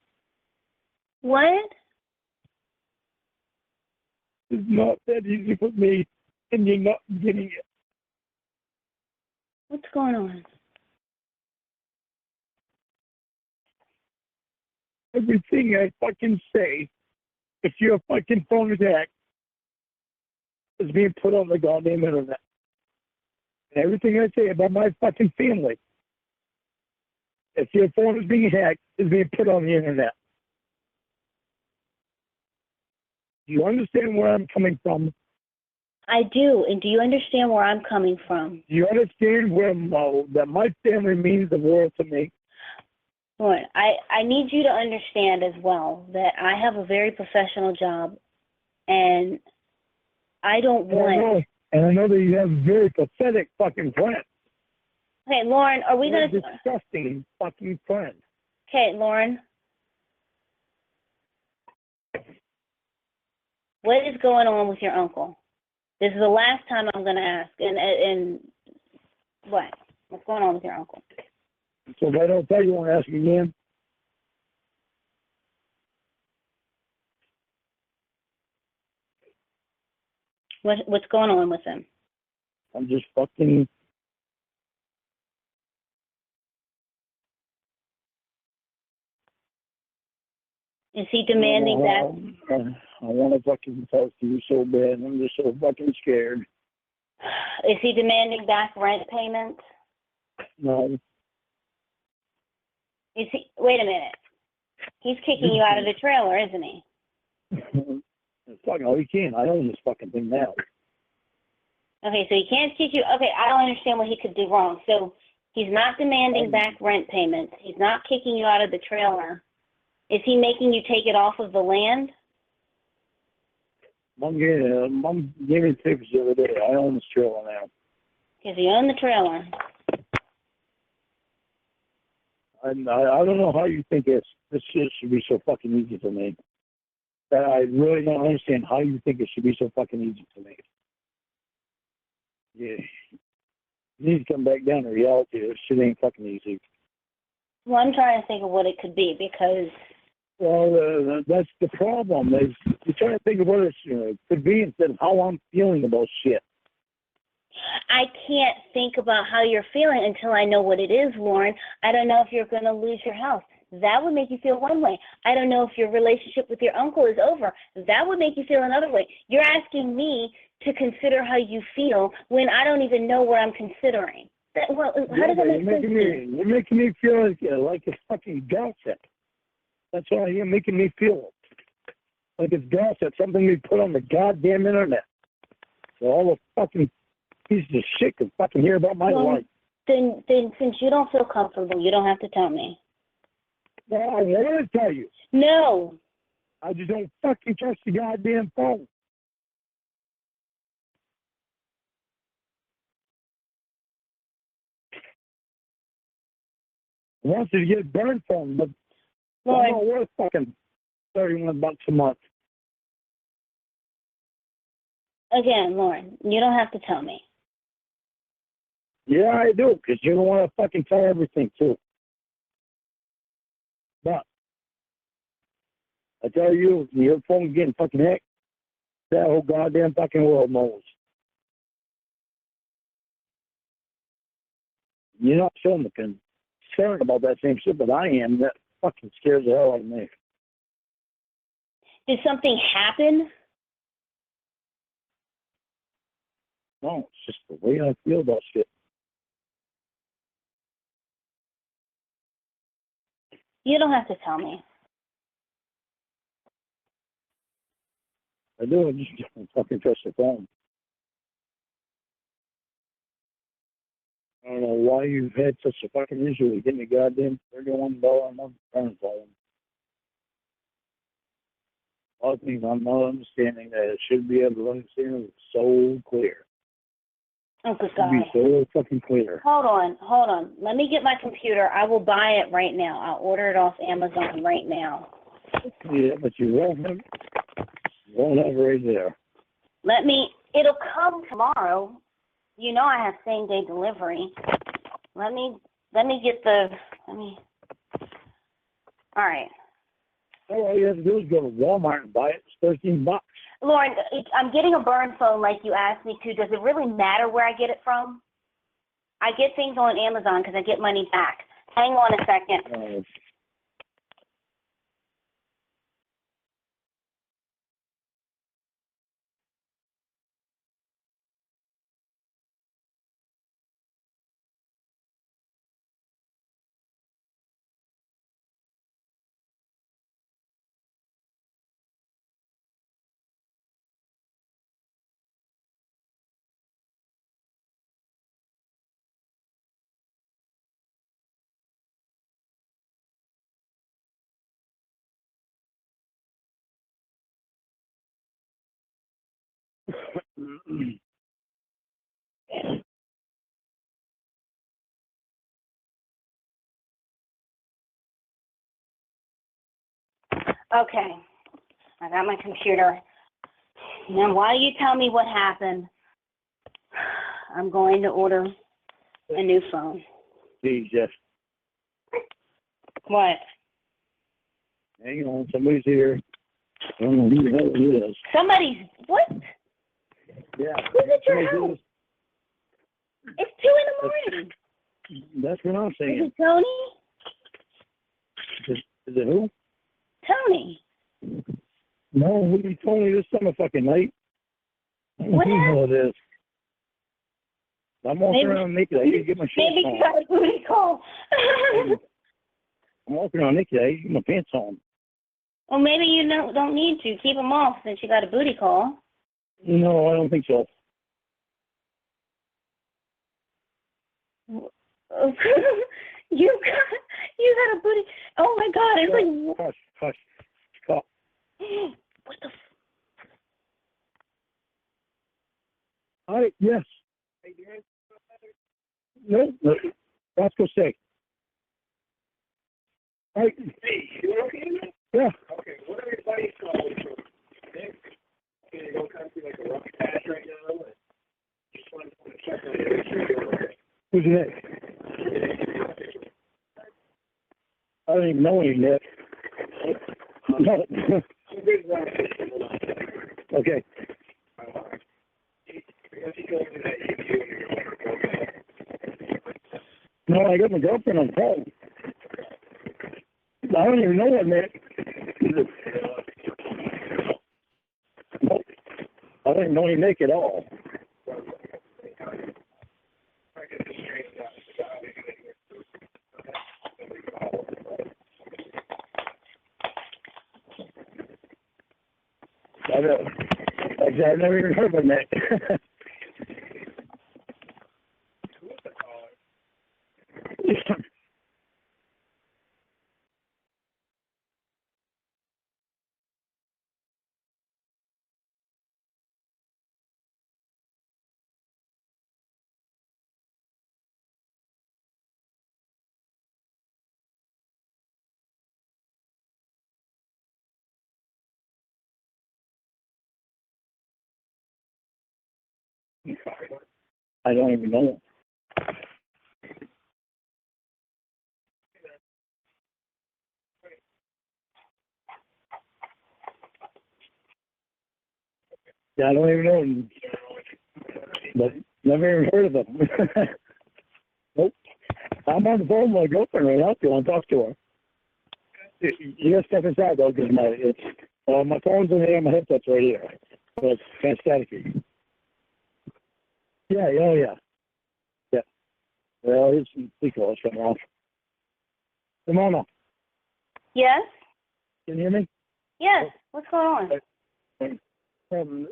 What? It's not that easy for me, and you're not getting it. What's going on? Everything I fucking say, if your fucking phone is hacked, is being put on the goddamn internet. And everything I say about my fucking family, if your phone is being hacked, is being put on the internet. Do you understand where I'm coming from? I do. And do you understand where I'm coming from? Do you understand that my family means the world to me? Lauren, I need you to understand as well that I have a very professional job, and I don't want... And I know that you have very pathetic fucking friends. Okay, Lauren, are we going to... Disgusting fucking friends. Okay, Lauren. What is going on with your uncle? This is the last time I'm going to ask. And what? What's going on with your uncle? So if I don't tell you, I won't ask again. What's going on with him? I'm just fucking. Is he demanding that? I want to fucking talk to you so bad. I'm just so fucking scared. Is he demanding back rent payments? No. Is he? Wait a minute. He's kicking you out of the trailer, isn't he? Fucking, oh, he can't. I own this fucking thing now. Okay, so he can't kick you. Okay, I don't understand what he could do wrong. So he's not demanding back rent payments. He's not kicking you out of the trailer. Is he making you take it off of the land? Mom gave me papers the other day. I own this trailer now. Because you own the trailer. I don't know how you think this shit should be so fucking easy for me. I really don't understand how you think it should be so fucking easy for me. Yeah. You need to come back down to reality. This shit ain't fucking easy. Well, I'm trying to think of what it could be because... Well, that's the problem. Is you're trying to think of what it could be instead of how I'm feeling about shit. I can't think about how you're feeling until I know what it is, Lorne. I don't know if you're going to lose your house. That would make you feel one way. I don't know if your relationship with your uncle is over. That would make you feel another way. You're asking me to consider how you feel when I don't even know what I'm considering. How does that make sense to you? You're making me feel like it's fucking gossip. That's why you're making me feel like it's gossip, something we put on the goddamn internet. So all the fucking pieces of shit can fucking hear about my life. Then since you don't feel comfortable, you don't have to tell me. No, I want to tell you. No. I just don't fucking trust the goddamn phone. I want you to get a burn phone, but Lord. I'm not worth fucking $31 a month. Again, Lauren, you don't have to tell me. Yeah, I do, because you don't want to fucking tell everything, too. But I tell you, if your phone's getting fucking hacked, that whole goddamn fucking world knows. You're not showing the concern about that same shit, but I am. That fucking scares the hell out of me. Did something happen? No, it's just the way I feel about shit. You don't have to tell me. I do. I just don't fucking trust the phone. I don't know why you've had such a fucking issue with getting a goddamn $31 a month phone. A lot of things I'm not understanding that it should be able to understand it so clear. Oh, good It God. should be so fucking clear. Hold on. Let me get my computer. I will buy it right now. I'll order it off Amazon right now. Yeah, but you won't have it right there. It'll come tomorrow. You know I have same day delivery. Let me all right. All you have to do is go to Walmart and buy it. It's $13. Lauren, I'm getting a burn phone like you asked me to. Does it really matter where I get it from? I get things on Amazon because I get money back. Hang on a second. Okay. I got my computer. Now, while you tell me what happened, I'm going to order A new phone. Jesus. What? Hang on, somebody's here. I don't know who the hell it is. Somebody's, what? Yeah. Who's at your house? It's 2 in the morning. That's what I'm saying. Is it Tony? Is it who? Tony. No, who you told me this summer fucking night? I don't What know who it is. I'm walking around naked. I need to get my shorts maybe on. you got a booty call. I'm walking around naked. I need to get my pants on. Well, maybe you don't need to. Keep them off since you got a booty call. No, I don't think so. you got a booty. Oh my God! It's like hush. Stop. What the? Hi. Yes. No. Let's go say. Hi. Hey, you okay? Yeah. Okay. What are your buddies called? Nick? Can you go kind of like a rough patch right now? Just wanted to check on you. Who's Nick? I don't even know any Nick. No. Okay. No, I got my girlfriend on phone. I don't even know what Nick. Nope. I don't even know any Nick at all. I've never even heard of Nick. I don't even know. Yeah, I don't even know him. But never even heard of him. Nope. I'm on the phone with my girlfriend right now if you want to talk to her. You gotta step inside though, because my phone's in here, my headset's right here. So it's kind of staticky. Yeah, oh yeah. Yeah. Well, his speaker is coming off. Ramona, Yes. can you hear me? Yes. What's going on? He's friendly.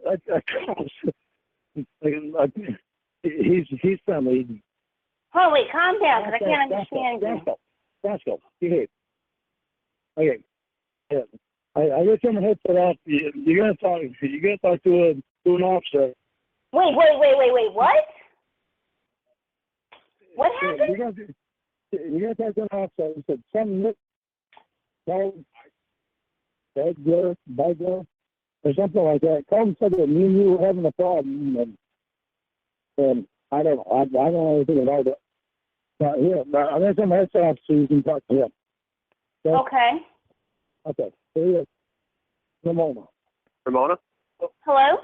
Oh wait, calm down, because I can't understand you. Roscoe, behave. Okay. Yeah. I got some headset off. You're gonna talk to an officer. Wait, what? What happened? You gotta talk to an officer. He said some bagler, or something like that. Called and said that me and you were having a problem, and I don't know. I don't know anything about it. But yeah, I'm gonna send my headset off so you can talk to him. Okay. Okay. Here he is. Ramona. Ramona? Hello?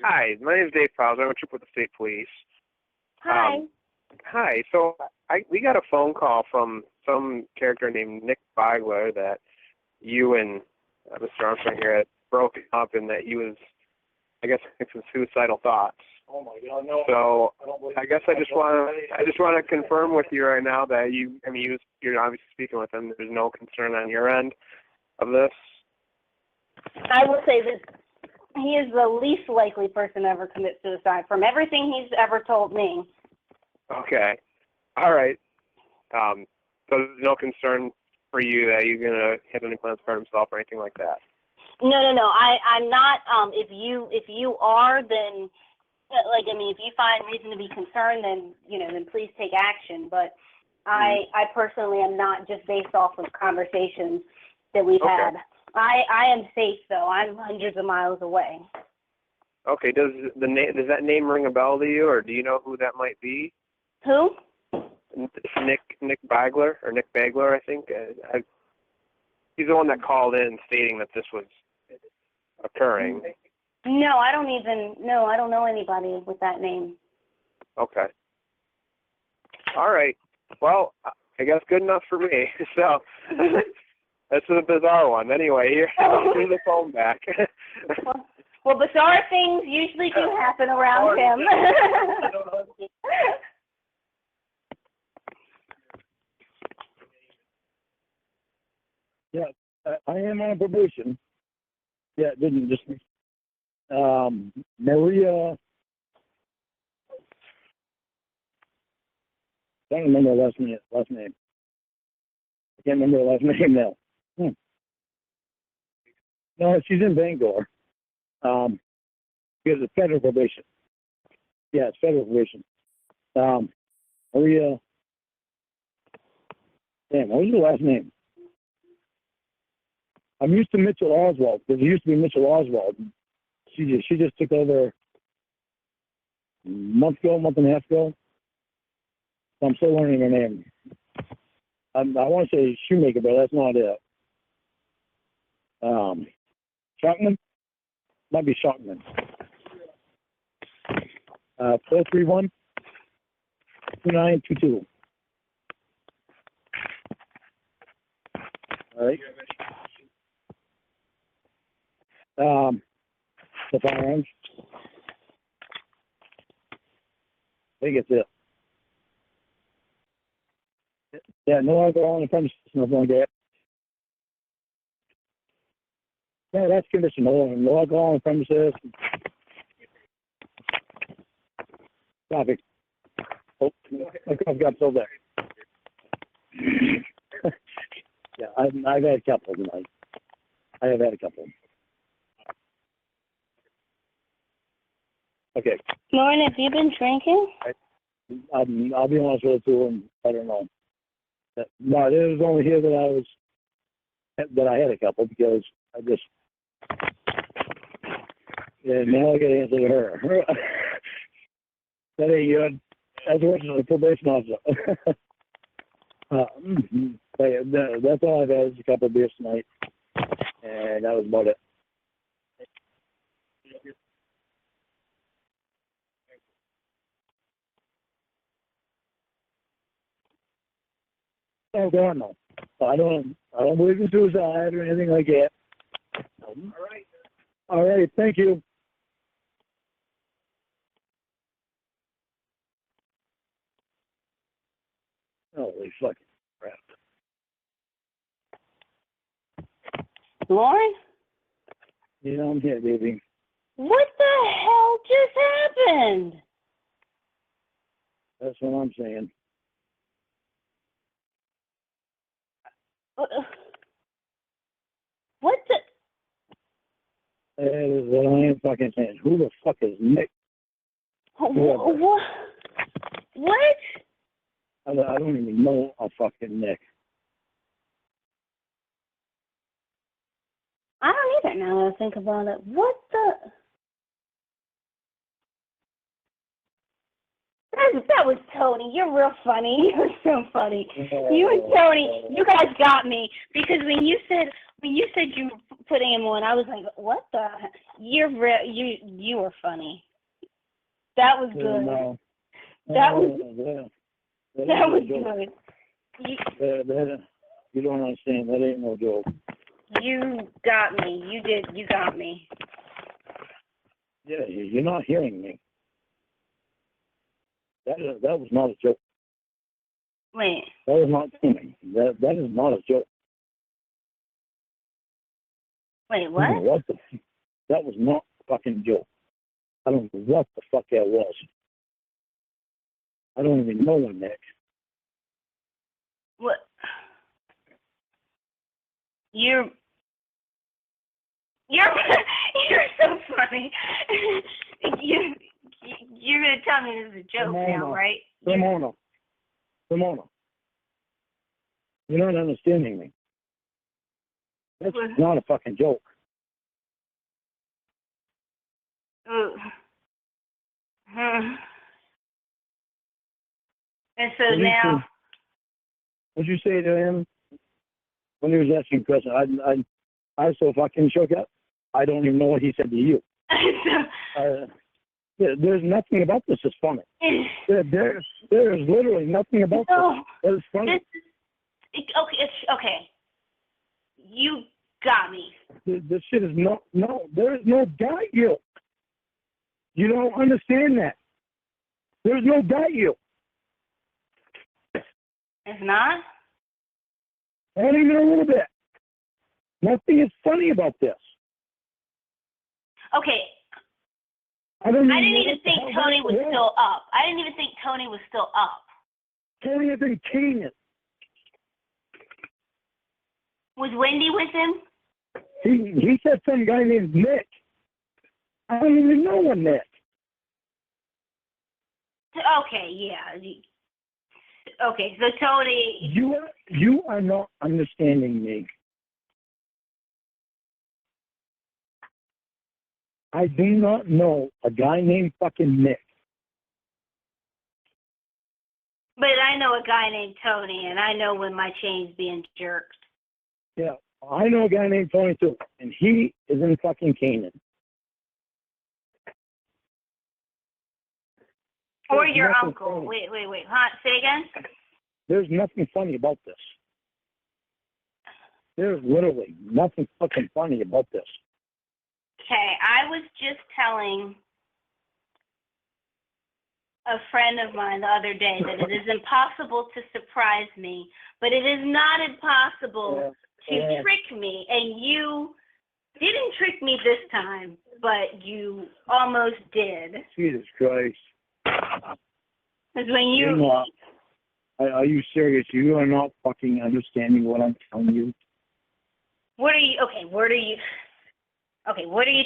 Hi, my name is Dave Powers. I work with the state police. Hi. Hi. So we got a phone call from some character named Nick Bagler that you and Mr. Armstrong here had broken up, and that he was, I guess, some suicidal thoughts. Oh my God, no. So I guess I just want to confirm with you right now that you're obviously speaking with him. There's no concern on your end of this. I will say this. He is the least likely person to ever commit suicide from everything he's ever told me. Okay. All right. So there's no concern for you that he's going to have any plans for himself or anything like that? No. I'm not. If you are, then, if you find reason to be concerned, then please take action. But I personally am not, just based off of conversations that we've had. I am safe, though. I'm hundreds of miles away. Okay. Does that name ring a bell to you, or do you know who that might be? Who? Nick Bagler, or Nick Bagler, I think. He's the one that called in stating that this was occurring. No, I don't know anybody with that name. Okay. All right. Well, I guess good enough for me. So this is a bizarre one. Anyway, here's the phone back. Well, bizarre things usually do happen around him. Yeah, I am on probation. Yeah, it didn't just Maria. I can't remember her last name. I can't remember her last name now. No, she's in Bangor. Because it's federal probation. Yeah, it's federal probation. Maria. Damn, what was your last name? I'm used to Mitchell Oswald, because it used to be Mitchell Oswald. She just took over a month and a half ago. So I'm still learning her name. I want to say Shoemaker, but that's not it. Shockman? Might be Shockman. 431-2922. All right. The firearms. I think it's it. Yeah, no alcohol on the premises, nothing like that. Yeah, that's condition. No alcohol on the premises. Copy. Oh, I've got so there. Yeah, I've had a couple tonight. I have had a couple. Okay. Lorne, have you been drinking? I'll be honest with you, and I don't know. No, it was only here that I had a couple, because I just, yeah, now I got to answer to her. That ain't good. That's worse than a probation officer. That's all I've had is a couple of beers tonight, and that was about it. Oh God, no! I don't believe in suicide or anything like that. All right. Thank you. Holy fucking crap! Lorne? Yeah, I'm here, baby. What the hell just happened? That's what I'm saying. What the? That is what I am fucking saying. Who the fuck is Nick? What? What? I don't even know a fucking Nick. I don't either now that I think about it. What the? That was Tony. You're real funny. You're so funny. You and Tony, you guys got me, because when you said you were putting him on, I was like, what the? You were funny. That was good. No. That was good. You don't understand. That ain't no joke. You got me. You did. You got me. Yeah, you're not hearing me. That was not a joke. Wait. That was not funny. That is not a joke. Wait, what? What the? That was not a fucking joke. I don't know what the fuck that was. I don't even know when next. What? You're so funny. You're gonna tell me this is a joke now, right? Ramona. You're not understanding me. That's not a fucking joke. And so now... What'd you say to him when he was asking questions? I was so fucking shook up. I don't even know what he said to you. There's nothing about this that's funny. There is literally nothing about this that is funny. Okay. You got me. This shit is no, there is no guy you. You don't understand that. There's no guy you. It's not? Not even a little bit. Nothing is funny about this. Okay. I didn't even think Tony was still up. I didn't even think Tony was still up. Tony is in Canaan. Was Wendy with him? He said some guy named Nick. I don't even know one Nick. Okay, yeah. Okay, so Tony... You are not understanding me. I do not know a guy named fucking Nick. But I know a guy named Tony, and I know when my chain's being jerked. Yeah, I know a guy named Tony too, and he is in fucking Canaan. Or your uncle. Wait. Huh? Say again? There's nothing funny about this. There's literally nothing fucking funny about this. Okay, I was just telling a friend of mine the other day that it is impossible to surprise me, but it is not impossible to trick me. And you didn't trick me this time, but you almost did. Jesus Christ. Because when you... Are you serious? You are not fucking understanding what I'm telling you. What are you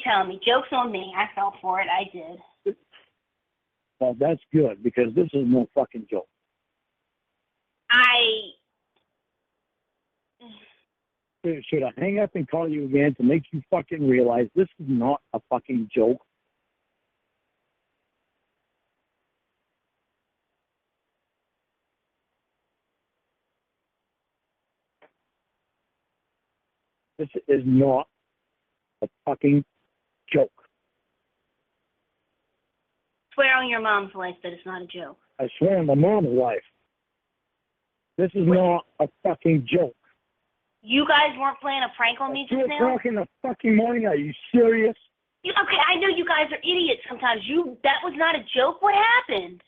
telling me? Joke's on me. I fell for it. I did. Well, that's good, because this is no fucking joke. Should I hang up and call you again to make you fucking realize this is not a fucking joke? This is not a fucking joke. Swear on your mom's life that it's not a joke. I swear on my mom's life. This is not a fucking joke. You guys weren't playing a prank on me just now? 2 o'clock in the fucking morning? Are you serious? Okay, I know you guys are idiots sometimes. That was not a joke? What happened?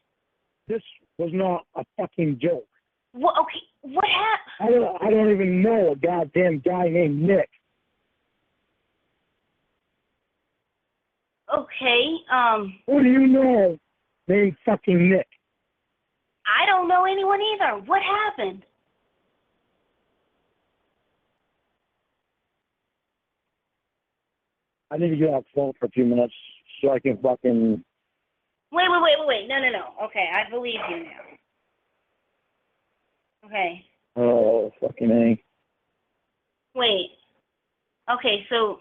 This was not a fucking joke. Okay, what happened? I don't even know a goddamn guy named Nick. Okay, Who do you know named fucking Nick? I don't know anyone either. What happened? I need to get off the phone for a few minutes so I can fucking... Wait. No. Okay, I believe you now. Okay. Oh, fucking A. Wait. Okay, so...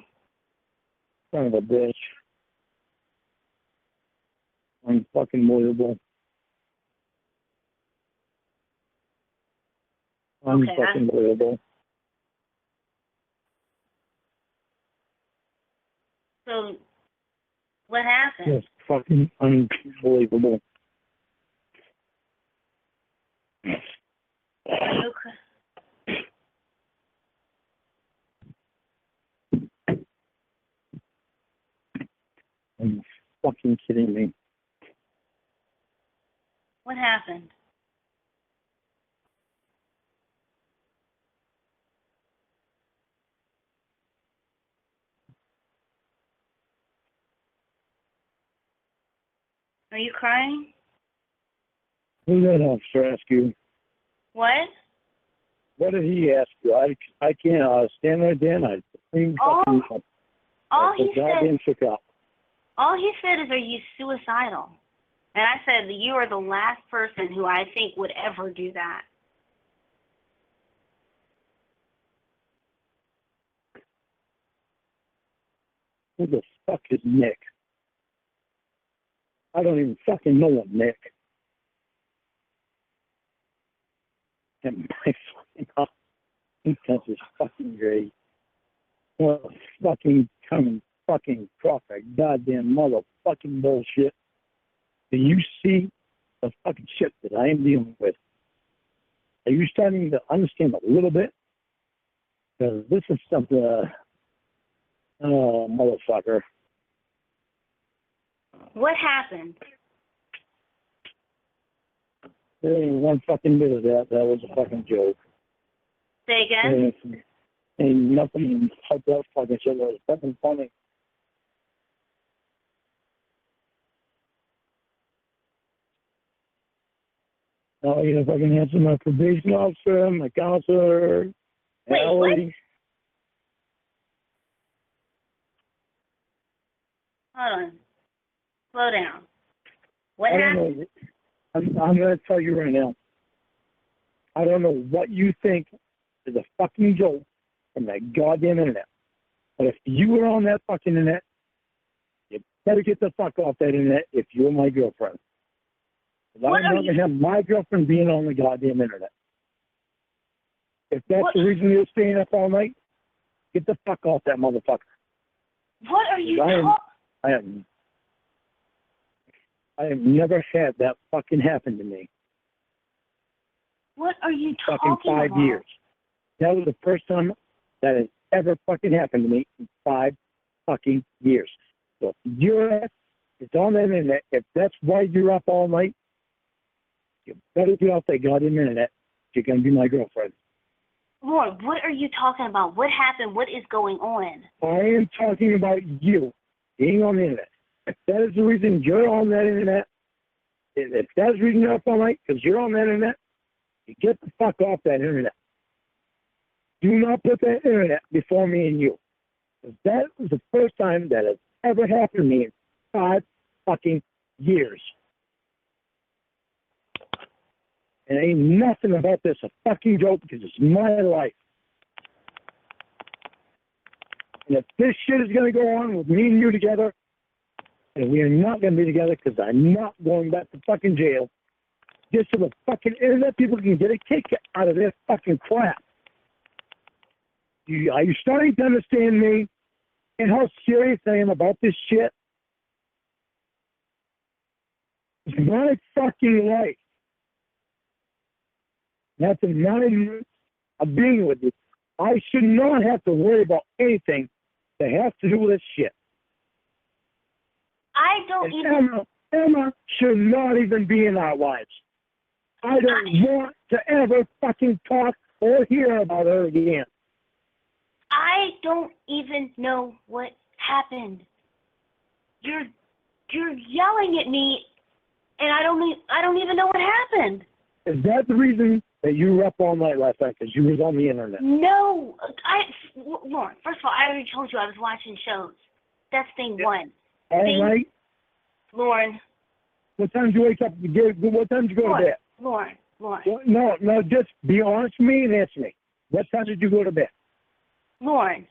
Son of a bitch. Unfucking-believable. Unfucking-believable. So, what happened? It's fucking unbelievable. Are you Are you fucking kidding me? What happened? Are you crying? Who did that officer ask you? What? What did he ask you? I can't stand there again. All he said is, are you suicidal? And I said, you are the last person who I think would ever do that. Who the fuck is Nick? I don't even fucking know him, Nick. And my fucking defense is fucking great. Well, fucking coming fucking crock of goddamn motherfucking bullshit. Do you see the fucking shit that I am dealing with? Are you starting to understand a little bit? Because this is something, oh, motherfucker. What happened? There ain't one fucking bit of that. That was a fucking joke. Say again? Ain't nothing about that fucking shit. That was fucking funny. Oh, you know, if I can answer my probation officer, my counselor, Wait, Ellie. Hold on. Slow down. What I don't happened? know. I'm going to tell you right now. I don't know what you think is a fucking joke from that goddamn internet. But if you were on that fucking internet, you better get the fuck off that internet if you're my girlfriend. I'm not going to have my girlfriend being on the goddamn internet. If that's the reason you're staying up all night, get the fuck off that motherfucker. What are you talking? I have never had that fucking happen to me. What are you Fucking talking 5 about? years. That was the first time that has ever fucking happened to me in 5 fucking years. So if your ass is on the internet, if that's why you're up all night, you better get off that goddamn internet if you're going to be my girlfriend. Lorne, what are you talking about? What happened? What is going on? I am talking about you being on the internet. If that is the reason you're on that internet, if that's the reason you're up all night because you're on that internet, you get the fuck off that internet. Do not put that internet before me and you. That was the first time that has ever happened to me in 5 fucking years. And ain't nothing about this a fucking joke because it's my life. And if this shit is going to go on with me and you together, and we are not going to be together because I'm not going back to fucking jail, just so the fucking internet people can get a kick out of their fucking crap. Are you starting to understand me and how serious I am about this shit? It's my fucking life. After 9 years of being with you, I should not have to worry about anything that has to do with this shit. I don't even... Emma should not even be in our lives. I don't want to ever fucking talk or hear about her again. I don't even know what happened. You're yelling at me, and I don't even know what happened. Is that the reason that you were up all night last night because you was on the internet? No, Lorne, first of all, I already told you I was watching shows. That's thing one. All right. Lorne. What time did you wake up? What time did you go to bed? Lorne. No, just be honest with me and answer me. What time did you go to bed? Lorne.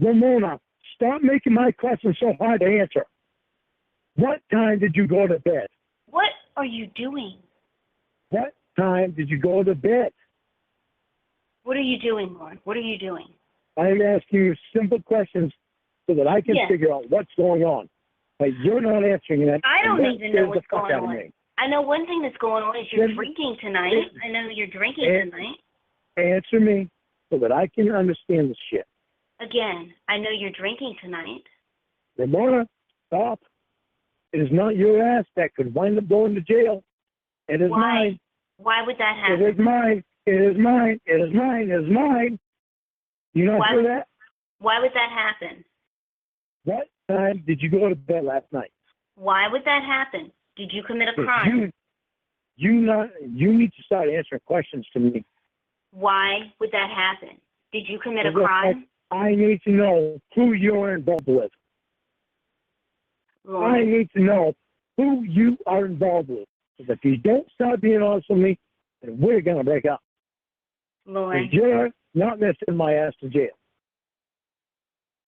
Ramona, stop making my question so hard to answer. What time did you go to bed? What are you doing? What time did you go to bed? What are you doing, Lorne? What are you doing? I'm asking you simple questions so that I can figure out what's going on. But you're not answering that. I don't even know what's going on. I know one thing that's going on is you're drinking tonight. I know you're drinking tonight. Answer me so that I can understand this shit. Again, I know you're drinking tonight. Ramona, stop. It is not your ass that could wind up going to jail. It is mine. Why would that happen? It is mine. It is mine. It is mine. It is mine. You not hear that? Why would that happen? What time did you go to bed last night? Why would that happen? Did you commit a crime? You need to start answering questions to me. Why would that happen? Did you commit a crime? I need to know who you're involved with. Lorne. I need to know who you are involved with. Because if you don't start being honest with me, then we're going to break up. Lorne. You're not going to send my ass to jail.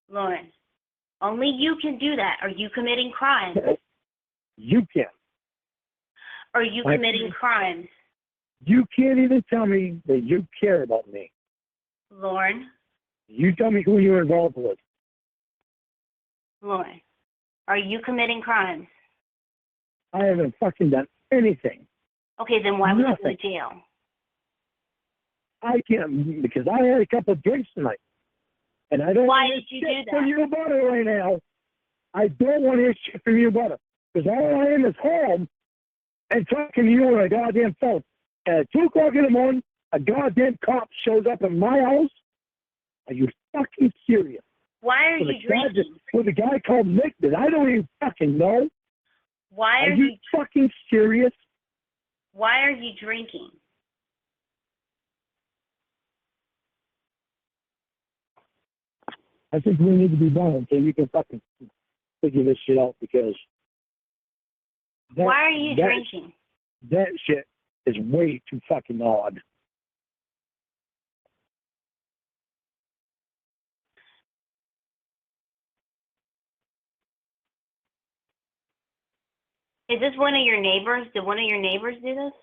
Lorne. Only you can do that. Are you committing crimes? You can. Are you committing crimes? You can't even tell me that you care about me. Lorne, You tell me who you're involved with. Lorne, are you committing crimes? I haven't fucking done anything. Okay, then why would you go Nothing. to jail? I can't, because I had a couple of drinks tonight. And I don't Why want did you shit do from that? you about it right now. I don't want to hear shit from you about it. Because all I am is home and talking to you on a goddamn phone. And at 2 o'clock in the morning, a goddamn cop shows up at my house. Are you fucking serious? Why are you drinking? With a guy called Nick that I don't even fucking know. Why Are you fucking serious? Why are you drinking? I think we need to be done so you can fucking figure this shit out because Why are you drinking? That shit is way too fucking odd. Is this one of your neighbors? Did one of your neighbors do this?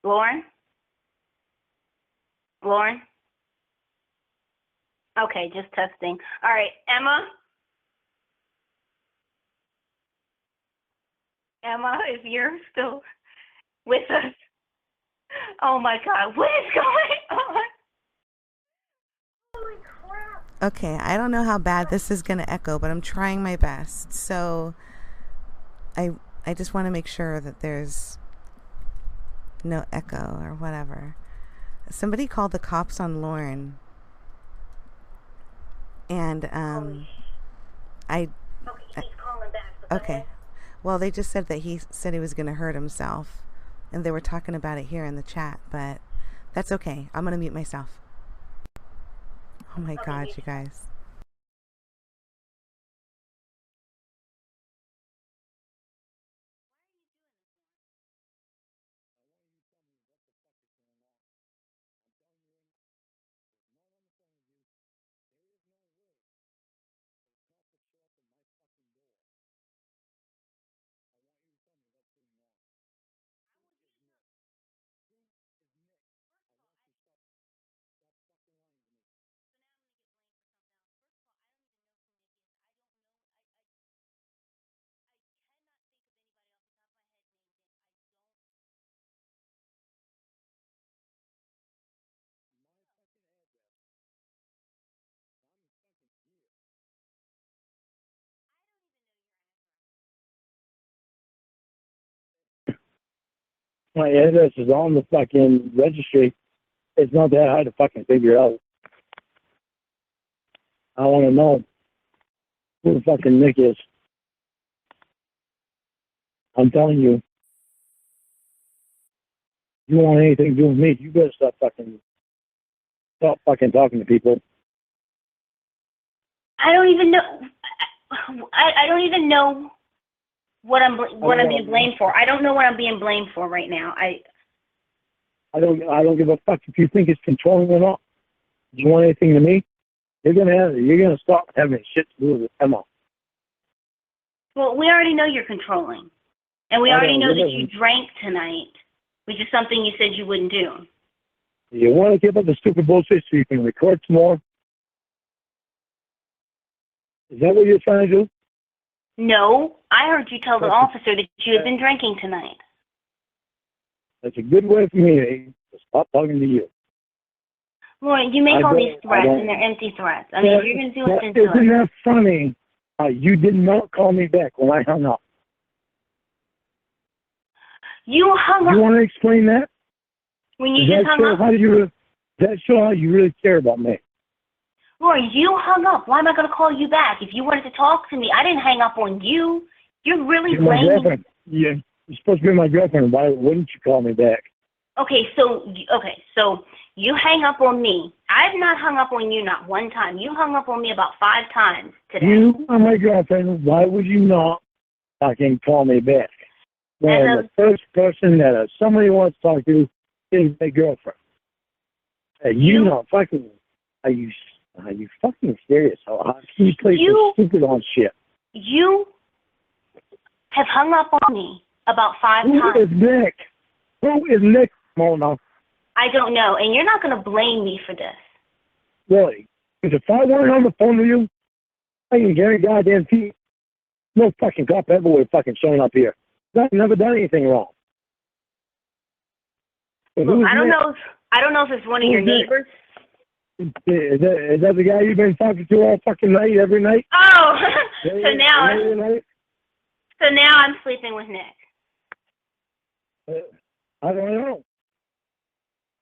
Lorne? Lorne? Okay, just testing. All right, Emma? Emma, if you're still with us. Oh my God, what is going on? Holy crap. Okay, I don't know how bad this is going to echo, but I'm trying my best. So I just want to make sure that there's no echo or whatever. Somebody called the cops on Lorne. And Okay, he's calling back. okay. Well, they just said that he said he was going to hurt himself, and they were talking about it here in the chat, but that's okay. I'm going to mute myself. Oh my God, you guys. My address is on the fucking registry. It's not that hard to fucking figure out. I want to know who the fucking Nick is. I'm telling you, you want anything to do with me, you better stop fucking talking to people. I don't even know. I don't even know what I'm being blamed for. I don't know what I'm being blamed for right now. I don't give a fuck if you think it's controlling or not. Do you want anything to me? You're gonna stop having shit to do with Emma. Well, we already know you're controlling, and we already know that you drank tonight, which is something you said you wouldn't do. You want to give up the stupid bullshit so you can record some more? Is that what you're trying to do? No, I heard you tell the officer that you had been drinking tonight. That's a good way for me to stop talking to you. Lauren, you make all these threats, and they're empty threats. I mean, if you're going to do it, then do Isn't it. that funny? You did not call me back when I hung up. You hung up. You want to explain that? When you just hung up? That show how you really care about me. Lauren, you hung up. Why am I going to call you back? If you wanted to talk to me, I didn't hang up on you. You're really You're my blaming. girlfriend. You're supposed to be my girlfriend. Why wouldn't you call me back? Okay, so you hang up on me. I've not hung up on you not one time. You hung up on me about 5 times today. You are my girlfriend. Why would you not fucking call me back? When the first person that somebody wants to talk to is my girlfriend. You know, fucking, are you fucking serious? How can you play so stupid on shit? You have hung up on me about 5 Who times. is Nick? Who is Nick, Mona? I don't know, and you're not going to blame me for this. Really? Because if I weren't on the phone with you, I can guarantee goddamn you, no fucking cop ever would have fucking shown up here. I've never done anything wrong. Look, I don't know if it's one of your neighbors. Is that the guy you've been talking to all fucking night, every night? Oh, so every now I'm sleeping with Nick. I don't know.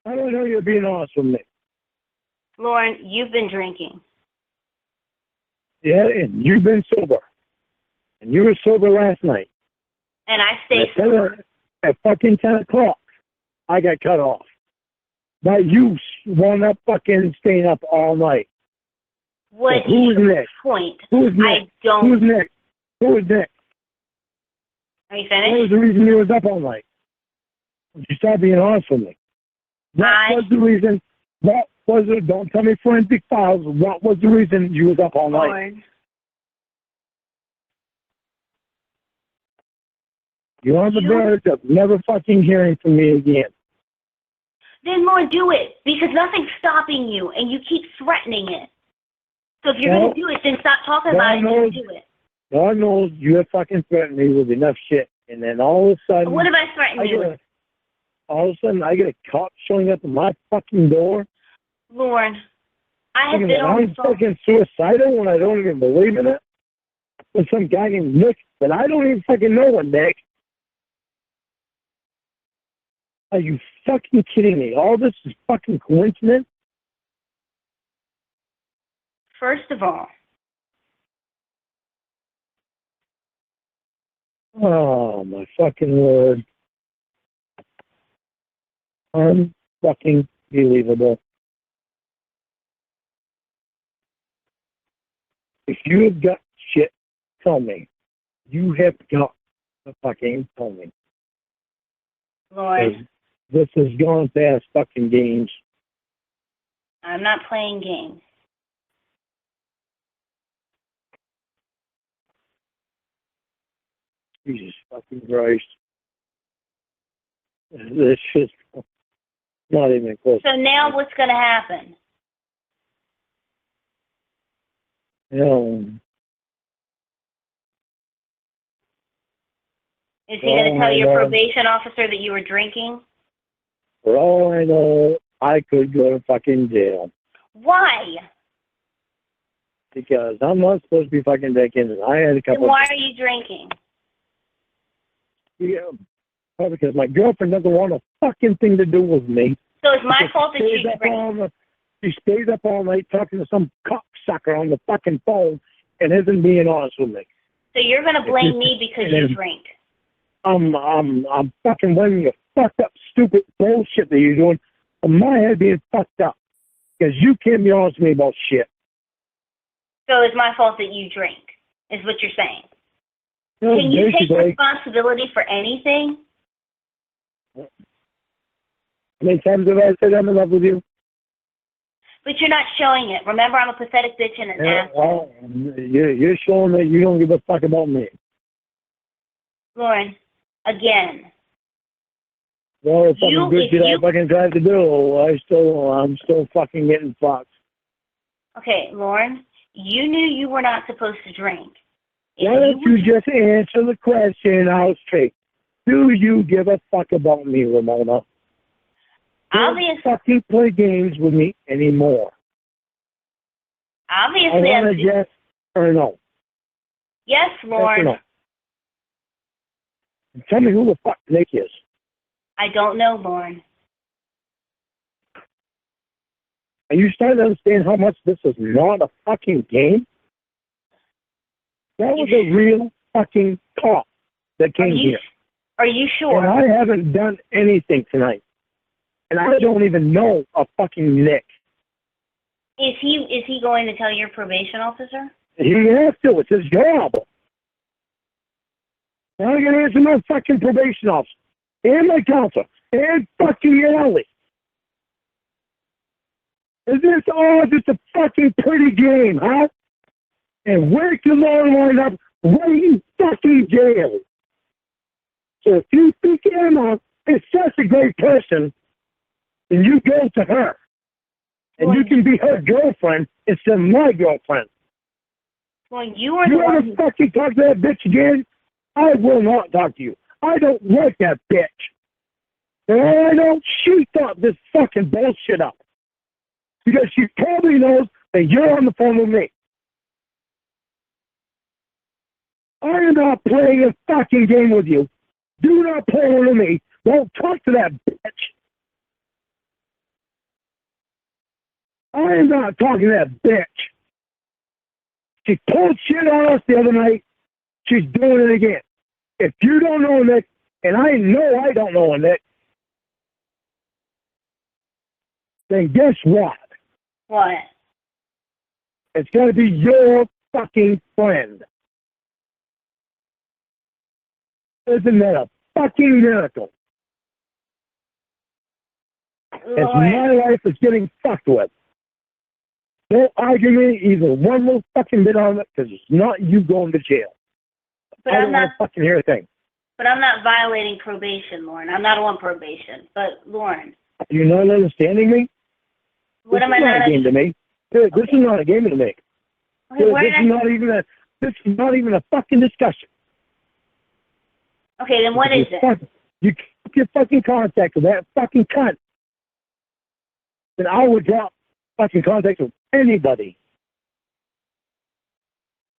I don't know you're being honest with me. Lorne, you've been drinking. Yeah, and you've been sober. And you were sober last night. And I stay sober. At fucking 10 o'clock, I got cut off. But you wound up fucking staying up all night. What so who's is your Nick? point? Who's Nick? I don't. Who's Nick? Who is Nick? Are you finished? What was the reason you was up all night? You start being honest with me. What was the reason? What was it? Don't tell me forensic files. What was the reason you was up all night? Lord. You're on the verge of never fucking hearing from me again. Then, Lord, do it, because nothing's stopping you, and you keep threatening it. So if you're going to do it, then stop talking about it and do it. God knows you have fucking threatened me with enough shit, and then all of a sudden... What have I threatened you with? All of a sudden, I get a cop showing up at my fucking door. Lord, I have been on the phone. I'm fucking suicidal when I don't even believe in it. With some guy named Nick, but I don't even fucking know what Nick. Are you fucking kidding me? All this is fucking coincidence? First of all. Oh, my fucking word. Unfucking believable. If you have got shit, tell me. You have got to fucking tell me. Lord. This has gone past fucking games. I'm not playing games. Jesus fucking Christ. This shit's not even close. So now what's going to happen? Is he going to tell your probation officer that you were drinking? For all I know, I could go to fucking jail. Why? Because I'm not supposed to be fucking drinking, and I had a couple. Then why are you drinking? Yeah, probably because my girlfriend doesn't want a fucking thing to do with me. So it's my fault that you drink. She stays up all night talking to some cocksucker on the fucking phone and isn't being honest with me. So you're going to blame me because you drink. I'm fucking blaming your fucked up, stupid bullshit that you're doing on my head being fucked up. Because you can't be honest with me about shit. So it's my fault that you drink, is what you're saying. No, can you take responsibility for anything? How many times have I said I'm in love with you? But you're not showing it. Remember, I'm a pathetic bitch and an asshole. Well, you're showing that you don't give a fuck about me. Lauren, again. Well, it's something good shit I fucking tried to do. I'm still fucking getting fucked. Okay, Lauren, you knew you were not supposed to drink. Why don't you just answer the question out straight? Do you give a fuck about me, Ramona? Don't fucking play games with me anymore. Obviously, I want to yes or no. Yes, Lauren. Yes or no. Tell me who the fuck Nick is. I don't know, Lauren. Are you starting to understand how much this is not a fucking game? That was a real fucking cop that came here. Are you sure? And I haven't done anything tonight. And I don't even know a fucking Nick. Is he going to tell your probation officer? He has to. It's his job. I'm going to answer my fucking probation officer. And my counselor. And fucking Ellie. Is this all just a fucking pretty game, huh? And where can Lorne wind up? Right in fucking jail. So if you think Emma is such a great person, then you go to her. And you can be her girlfriend instead of my girlfriend. Well, you are You the ever one. fucking talk to that bitch again? I will not talk to you. I don't like that bitch. And all I know, she thought this fucking bullshit up. Because she probably knows that you're on the phone with me. I am not playing a fucking game with you. Do not play with me. Don't talk to that bitch. I am not talking to that bitch. She pulled shit on us the other night. She's doing it again. If you don't know Nick, and I know I don't know Nick, then guess what? What? It's going to be your fucking friend. Isn't that a fucking miracle? As Lord. my life is getting fucked with. Don't argue me either one little fucking bit on it, because it's not you going to jail. But I I'm don't not. want to fucking hear a thing. But I'm not violating probation, Lorne. I'm not on probation. But Lorne, You're not understanding me? what This am I is not not? a game to me. Dude, this is not a game to me. Okay, Dude, where this did is not even a. This is not even a fucking discussion. Okay, then what is it? You keep your fucking contact with that fucking cunt. Then I would drop fucking contact with anybody,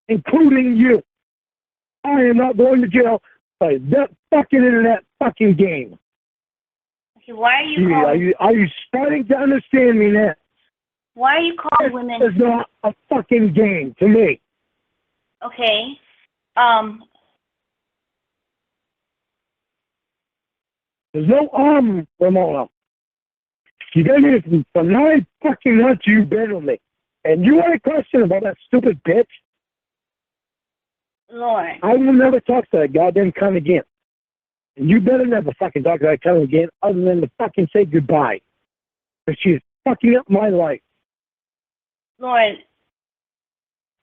including you. I am not going to jail by that fucking internet fucking game. Okay, why are you calling? Are you starting to understand me now? Why are you calling women? It's not a fucking game to me. Okay. There's no Ramona. You got me for 9 fucking months you've been with me. And you had a question about that stupid bitch? Lorne. I will never talk to that goddamn cunt again. And you better never fucking talk to that cunt again other than to fucking say goodbye. Because she's fucking up my life. Lorne.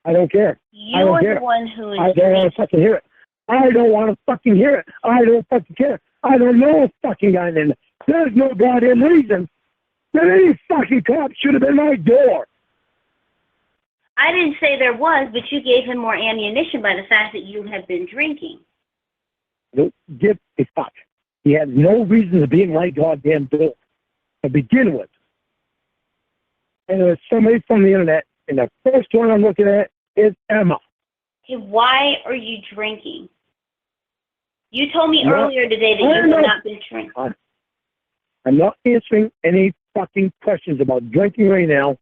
I don't care. You I don't are care. the one who is. I don't want to fucking hear it. I don't want to fucking hear it. I don't fucking care. I don't know a fucking guy named. There's no goddamn reason that any fucking cop should have been my door. I didn't say there was, but you gave him more ammunition by the fact that you have been drinking. Don't give a fuck. He had no reason to be in my goddamn door to begin with. And there's somebody from the internet, and the first one I'm looking at is Emma. Okay, why are you drinking? You told me No, earlier today that I you have know. not been drinking. I'm not answering any fucking questions about drinking right now.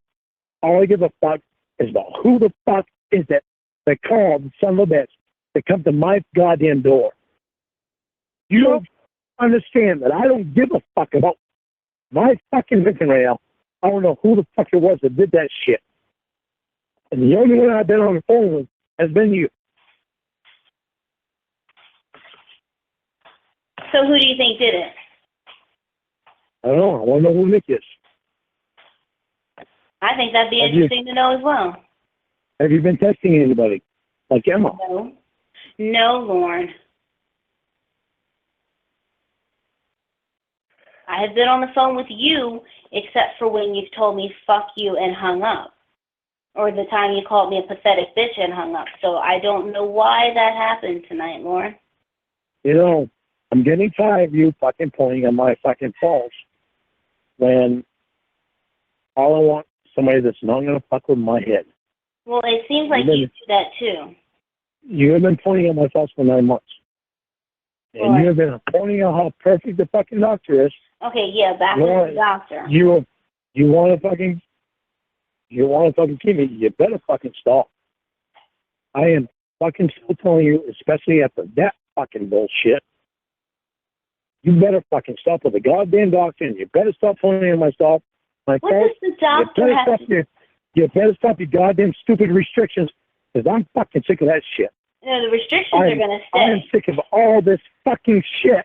All I give a fuck is about who the fuck is it that called the son of a bitch to come to my goddamn door. You don't understand that I don't give a fuck about my fucking drinking right now. I don't know who the fuck it was that did that shit. And the only one I've been on the phone with has been you. So who do you think did it? I don't know. I want to know who Nick is. I think that'd be Have you- interesting to know as well. Have you been texting anybody? Like Emma? No. No, Lorne. I have been on the phone with you, except for when you've told me fuck you and hung up. Or the time you called me a pathetic bitch and hung up. So I don't know why that happened tonight, Lorne. You know, I'm getting tired of you fucking pointing at my fucking faults when all I want is somebody that's not going to fuck with my head. Well, it seems like you do that too. You have been pointing at my faults for 9 months. And Right. you have been pointing out how perfect the fucking doctor is. Okay, yeah, back to the doctor. You want to fucking keep me. You better fucking stop. I am fucking still telling you, especially after that fucking bullshit. You better fucking stop with the goddamn doctor, and you better stop pointing at myself. What does the doctor have to... You better stop your goddamn stupid restrictions, because I'm fucking sick of that shit. No, the restrictions are going to I am stay. sick of all this fucking shit.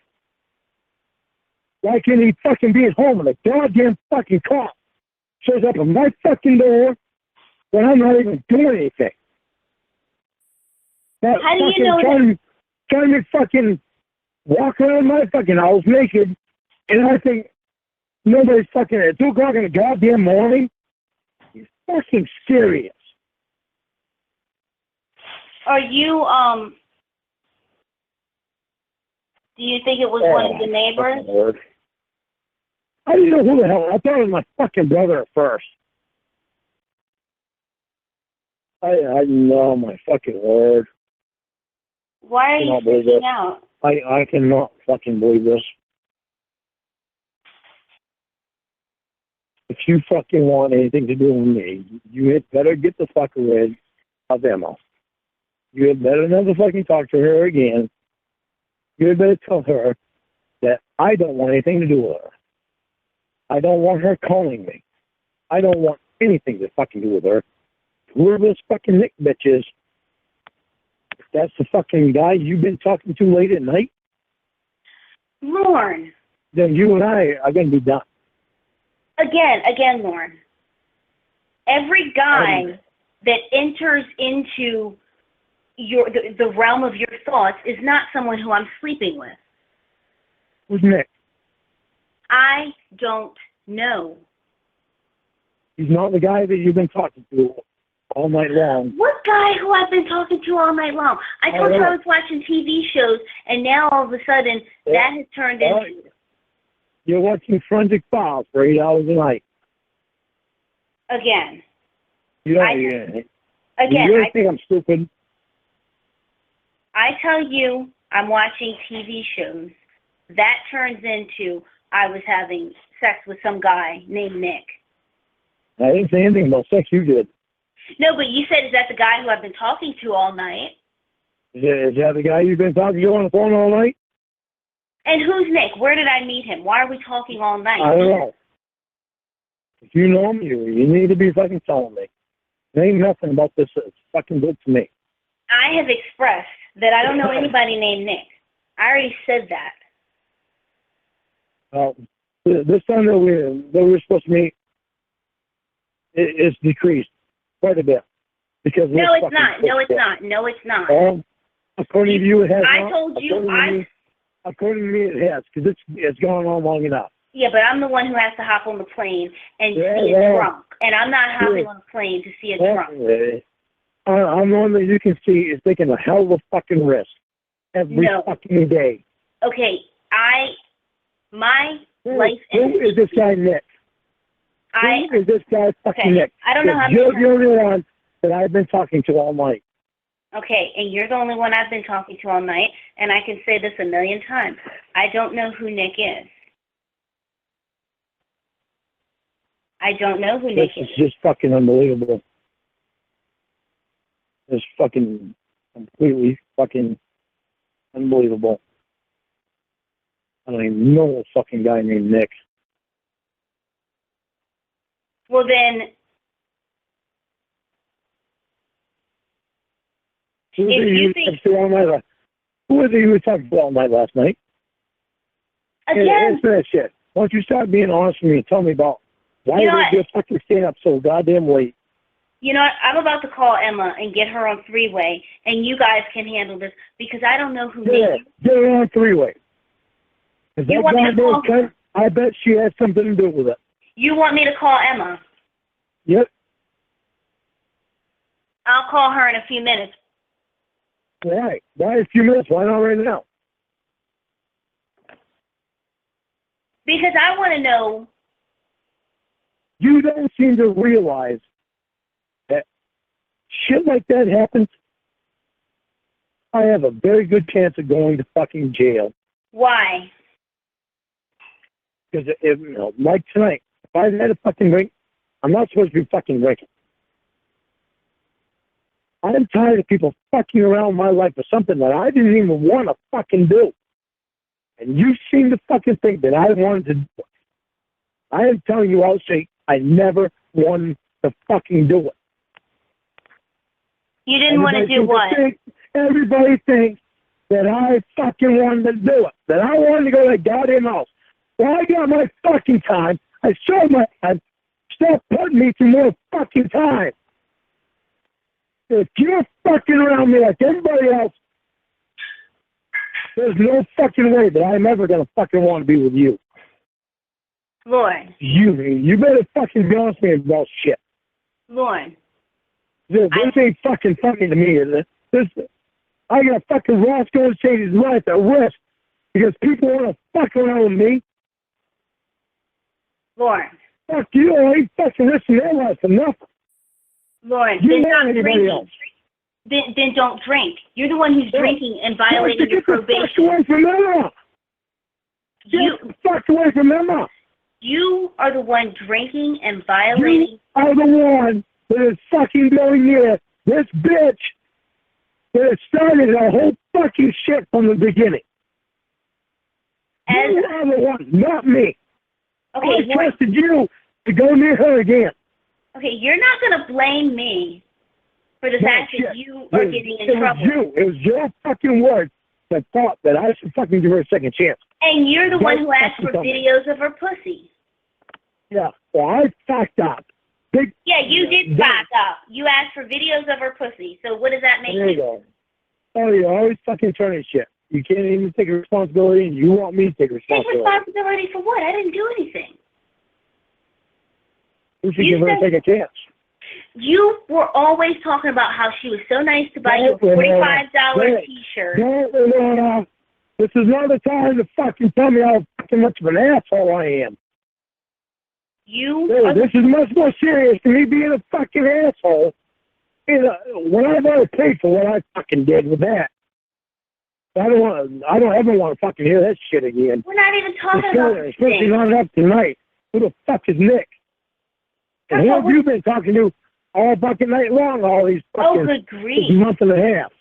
Why can't he fucking be at home with a goddamn fucking cop shows up at my fucking door when I'm not even doing anything. That How do you fucking know trying to fucking walk around my fucking house naked, and I think nobody's fucking at 2 o'clock in the goddamn morning? He's fucking serious. Are you, do you think it was one of the neighbors? Lord. I didn't know who the hell. I thought it was my fucking brother at first. I know, my fucking Lord. Why are you cannot believe freaking this. out? I cannot fucking believe this. If you fucking want anything to do with me, you had better get the fuck rid of Emma. You had better never fucking talk to her again. You had better tell her that I don't want anything to do with her. I don't want her calling me. I don't want anything to fucking do with her. Whoever this fucking Nick bitch is, if that's the fucking guy you've been talking to late at night, Lorne. then you and I are going to be done. Again, Lorne. Every guy that enters into the realm of your thoughts is not someone who I'm sleeping with. Who's Nick? I don't know. He's not the guy that you've been talking to all night long. What guy who I've been talking to all night long? I told you I was watching TV shows, and now all of a sudden that has turned into... You're watching Forensic Files for 8 hours a night. Again. You don't, you think I'm stupid? I tell you I'm watching TV shows. That turns into I was having sex with some guy named Nick. I didn't say anything about sex. You did. No, but you said, is that the guy who I've been talking to all night? Is that the guy you've been talking to on the phone all night? And who's Nick? Where did I meet him? Why are we talking all night? I don't know. If you know him, you need to be fucking telling me. There ain't nothing about this that's fucking good to me. I have expressed that I don't know anybody named Nick. I already said that. This time that we're supposed to meet, it's decreased quite a bit. Because no, it's not. No, it's not. No, it's not. According to you, it has I not. told you. According to me, it has, because it's gone on long enough. Yeah, but I'm the one who has to hop on the plane and see a drunk. And I'm not hopping on a plane to see a drunk. I'm the one that you can see is taking a hell of a fucking risk every fucking day. Okay, my life... Who is this guy, Nick? Who is this guy fucking Nick? I don't know how you're the only one that I've been talking to all night. Okay, and you're the only one I've been talking to all night, and I can say this 1,000,000 times. I don't know who Nick is. I don't know who Nick is. This is just fucking unbelievable. It's fucking completely fucking unbelievable. I don't even know a fucking guy named Nick. Well, then... Who was it you were talking to all night last night? Again? Answer that shit. Why don't you start being honest with me and tell me about why you fucking staying up so goddamn late? You know what? I'm about to call Emma and get her on three-way, and you guys can handle this because I don't know who Nick is. Get her on three-way. You want me to call her? I bet she has something to do with it. You want me to call Emma? Yep. I'll call her in a few minutes. All right. Why a few minutes? Why not right now? Because I want to know. You don't seem to realize that shit like that happens. I have a very good chance of going to fucking jail. Why? Because like tonight, if I had a fucking drink, I'm not supposed to be fucking drinking. I'm tired of people fucking around my life for something that I didn't even want to fucking do. And you seem to fucking think that I wanted to do it. I am telling you out straight, I never wanted to fucking do it. You didn't want to do what? Everybody thinks that I fucking wanted to do it. That I wanted to go to that goddamn house. Well, I got my fucking time. I showed Stop putting me through more fucking time. If you're fucking around me like everybody else, there's no fucking way that I'm ever gonna fucking want to be with you. Lorne. You better fucking be honest with me about shit. Lorne. This ain't fucking funny to me, is it? I got fucking Roscoe and Sadie's life at risk because people want to fuck around with me. Lorne. Fuck you, I ain't fucking risking their life for nothing. Lorne, You then know stop anybody drinking. else. Then don't drink. You're the one who's drinking and violating your Get the probation. fuck away from Emma. Get the fuck away from Emma. You are the one drinking and violating. You are the one that is fucking going near this bitch that started the whole fucking shit from the beginning. You are the one, not me. Okay, I trusted you to go near her again. Okay, you're not going to blame me for the fact that you are getting in trouble. It was your fucking word that thought that I should fucking give her a second chance. And you're the one who asked for videos of her pussy. Yeah, well, I fucked up. Yeah, you did fuck up. You asked for videos of her pussy. So what does that make There you go. Oh, you're always fucking turning shit. You can't even take responsibility, and you want me to take responsibility. Take responsibility for what? I didn't do anything. You should give her a second chance. You were always talking about how she was so nice to buy you a $45 T-shirt. No, this is not the time to fucking tell me how fucking much of an asshole I am. This is much more serious than me being a fucking asshole. When I've already paid for what I fucking did with that, I don't ever want to fucking hear that shit again. We're not even talking about this especially thing. not up tonight. Who the fuck is Nick? And who have you been talking to all fucking night long, all these fucking good grief. month and a half?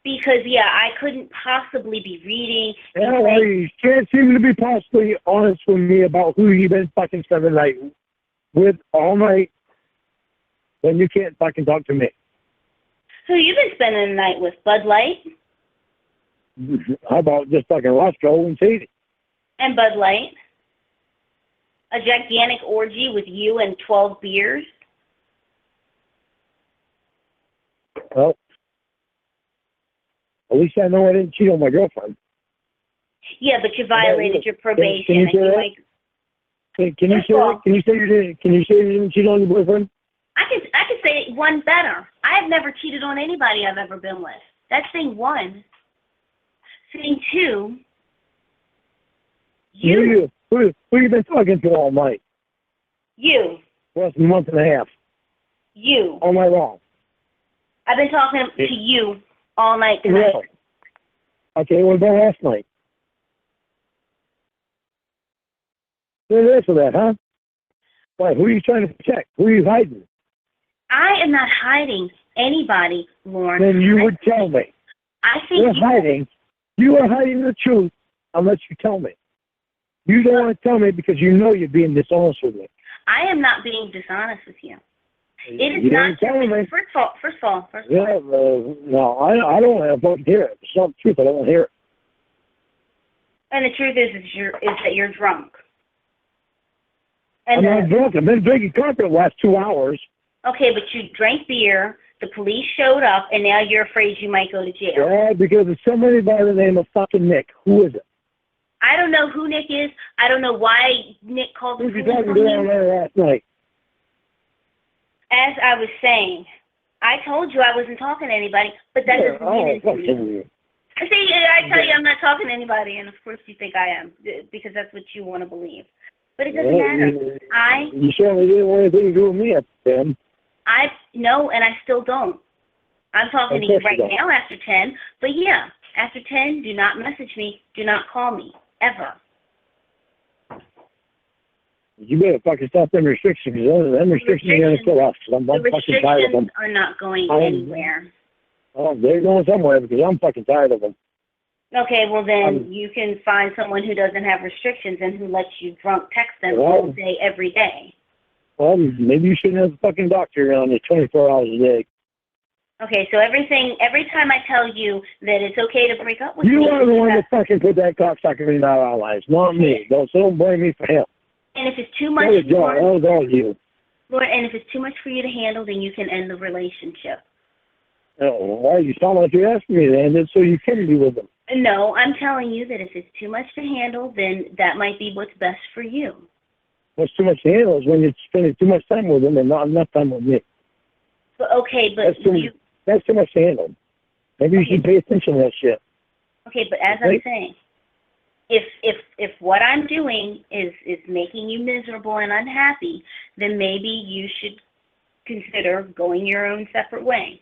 Because, I couldn't possibly be reading. Yeah, well, you can't seem to be possibly honest with me about who you've been fucking spending the night with all night, then you can't fucking talk to me. So you've been spending the night with Bud Light? How about just fucking Roscoe and Sadie? And Bud Light? A gigantic orgy with you and 12 beers? Well, at least I know I didn't cheat on my girlfriend. Yeah, but you violated your probation. Can you say that? Can you say you didn't cheat on your boyfriend? I can say one better. I have never cheated on anybody I've ever been with. That's thing one. Thing two, Who you been talking to all night? You. Last month and a half. You. All night long. I've been talking to you all night tonight. Really? Okay, what about last night? Where's answer that, huh? Why, who are you trying to protect? Who are you hiding? I am not hiding anybody, Lorne. Then you would tell me. I think you are hiding the truth unless you tell me. You don't want to tell me because you know you're being dishonest with me. I am not being dishonest with you. It is you not telling me. First of all. No, I don't want to hear it. It's not the truth. I don't want to hear it. And the truth is that you're drunk. And I'm not drunk. I've been drinking coffee the last 2 hours. Okay, but you drank beer, the police showed up, and now you're afraid you might go to jail. Yeah, because it's somebody by the name of fucking Nick. Who is it? I don't know who Nick is. I don't know why Nick called the police on you last night? As I was saying, I told you I wasn't talking to anybody, but that doesn't mean anything. See, I tell you I'm not talking to anybody, and of course you think I am, because that's what you want to believe. But it doesn't matter. You certainly didn't want anything to do with me at then. No, and I still don't. I'm talking to you right now after 10, but yeah, after 10, do not message me, do not call me, ever. You better fucking stop them restrictions. Them restrictions are going to kill us. I'm fucking tired of them. The restrictions are not going anywhere. Oh, they're going somewhere because I'm fucking tired of them. Okay, well then you can find someone who doesn't have restrictions and who lets you drunk text them all day, every day. Well, maybe you shouldn't have a fucking doctor on you 24 hours a day. Okay, so every time I tell you that it's okay to break up with me... You are the one that fucking put that cocksucker in our lives, not me. Don't blame me for him. And if it's too much... That was all you. Lord, and if it's too much for you to handle, then you can end the relationship. Oh, why you sound like you're asking me to end it so you can be with them? No, I'm telling you that if it's too much to handle, then that might be what's best for you. What's too much to handle is when you're spending too much time with them and not enough time with me. But okay, but that's too much to handle. Maybe you should pay attention to that shit. Okay, but as I'm saying, if what I'm doing is making you miserable and unhappy, then maybe you should consider going your own separate way.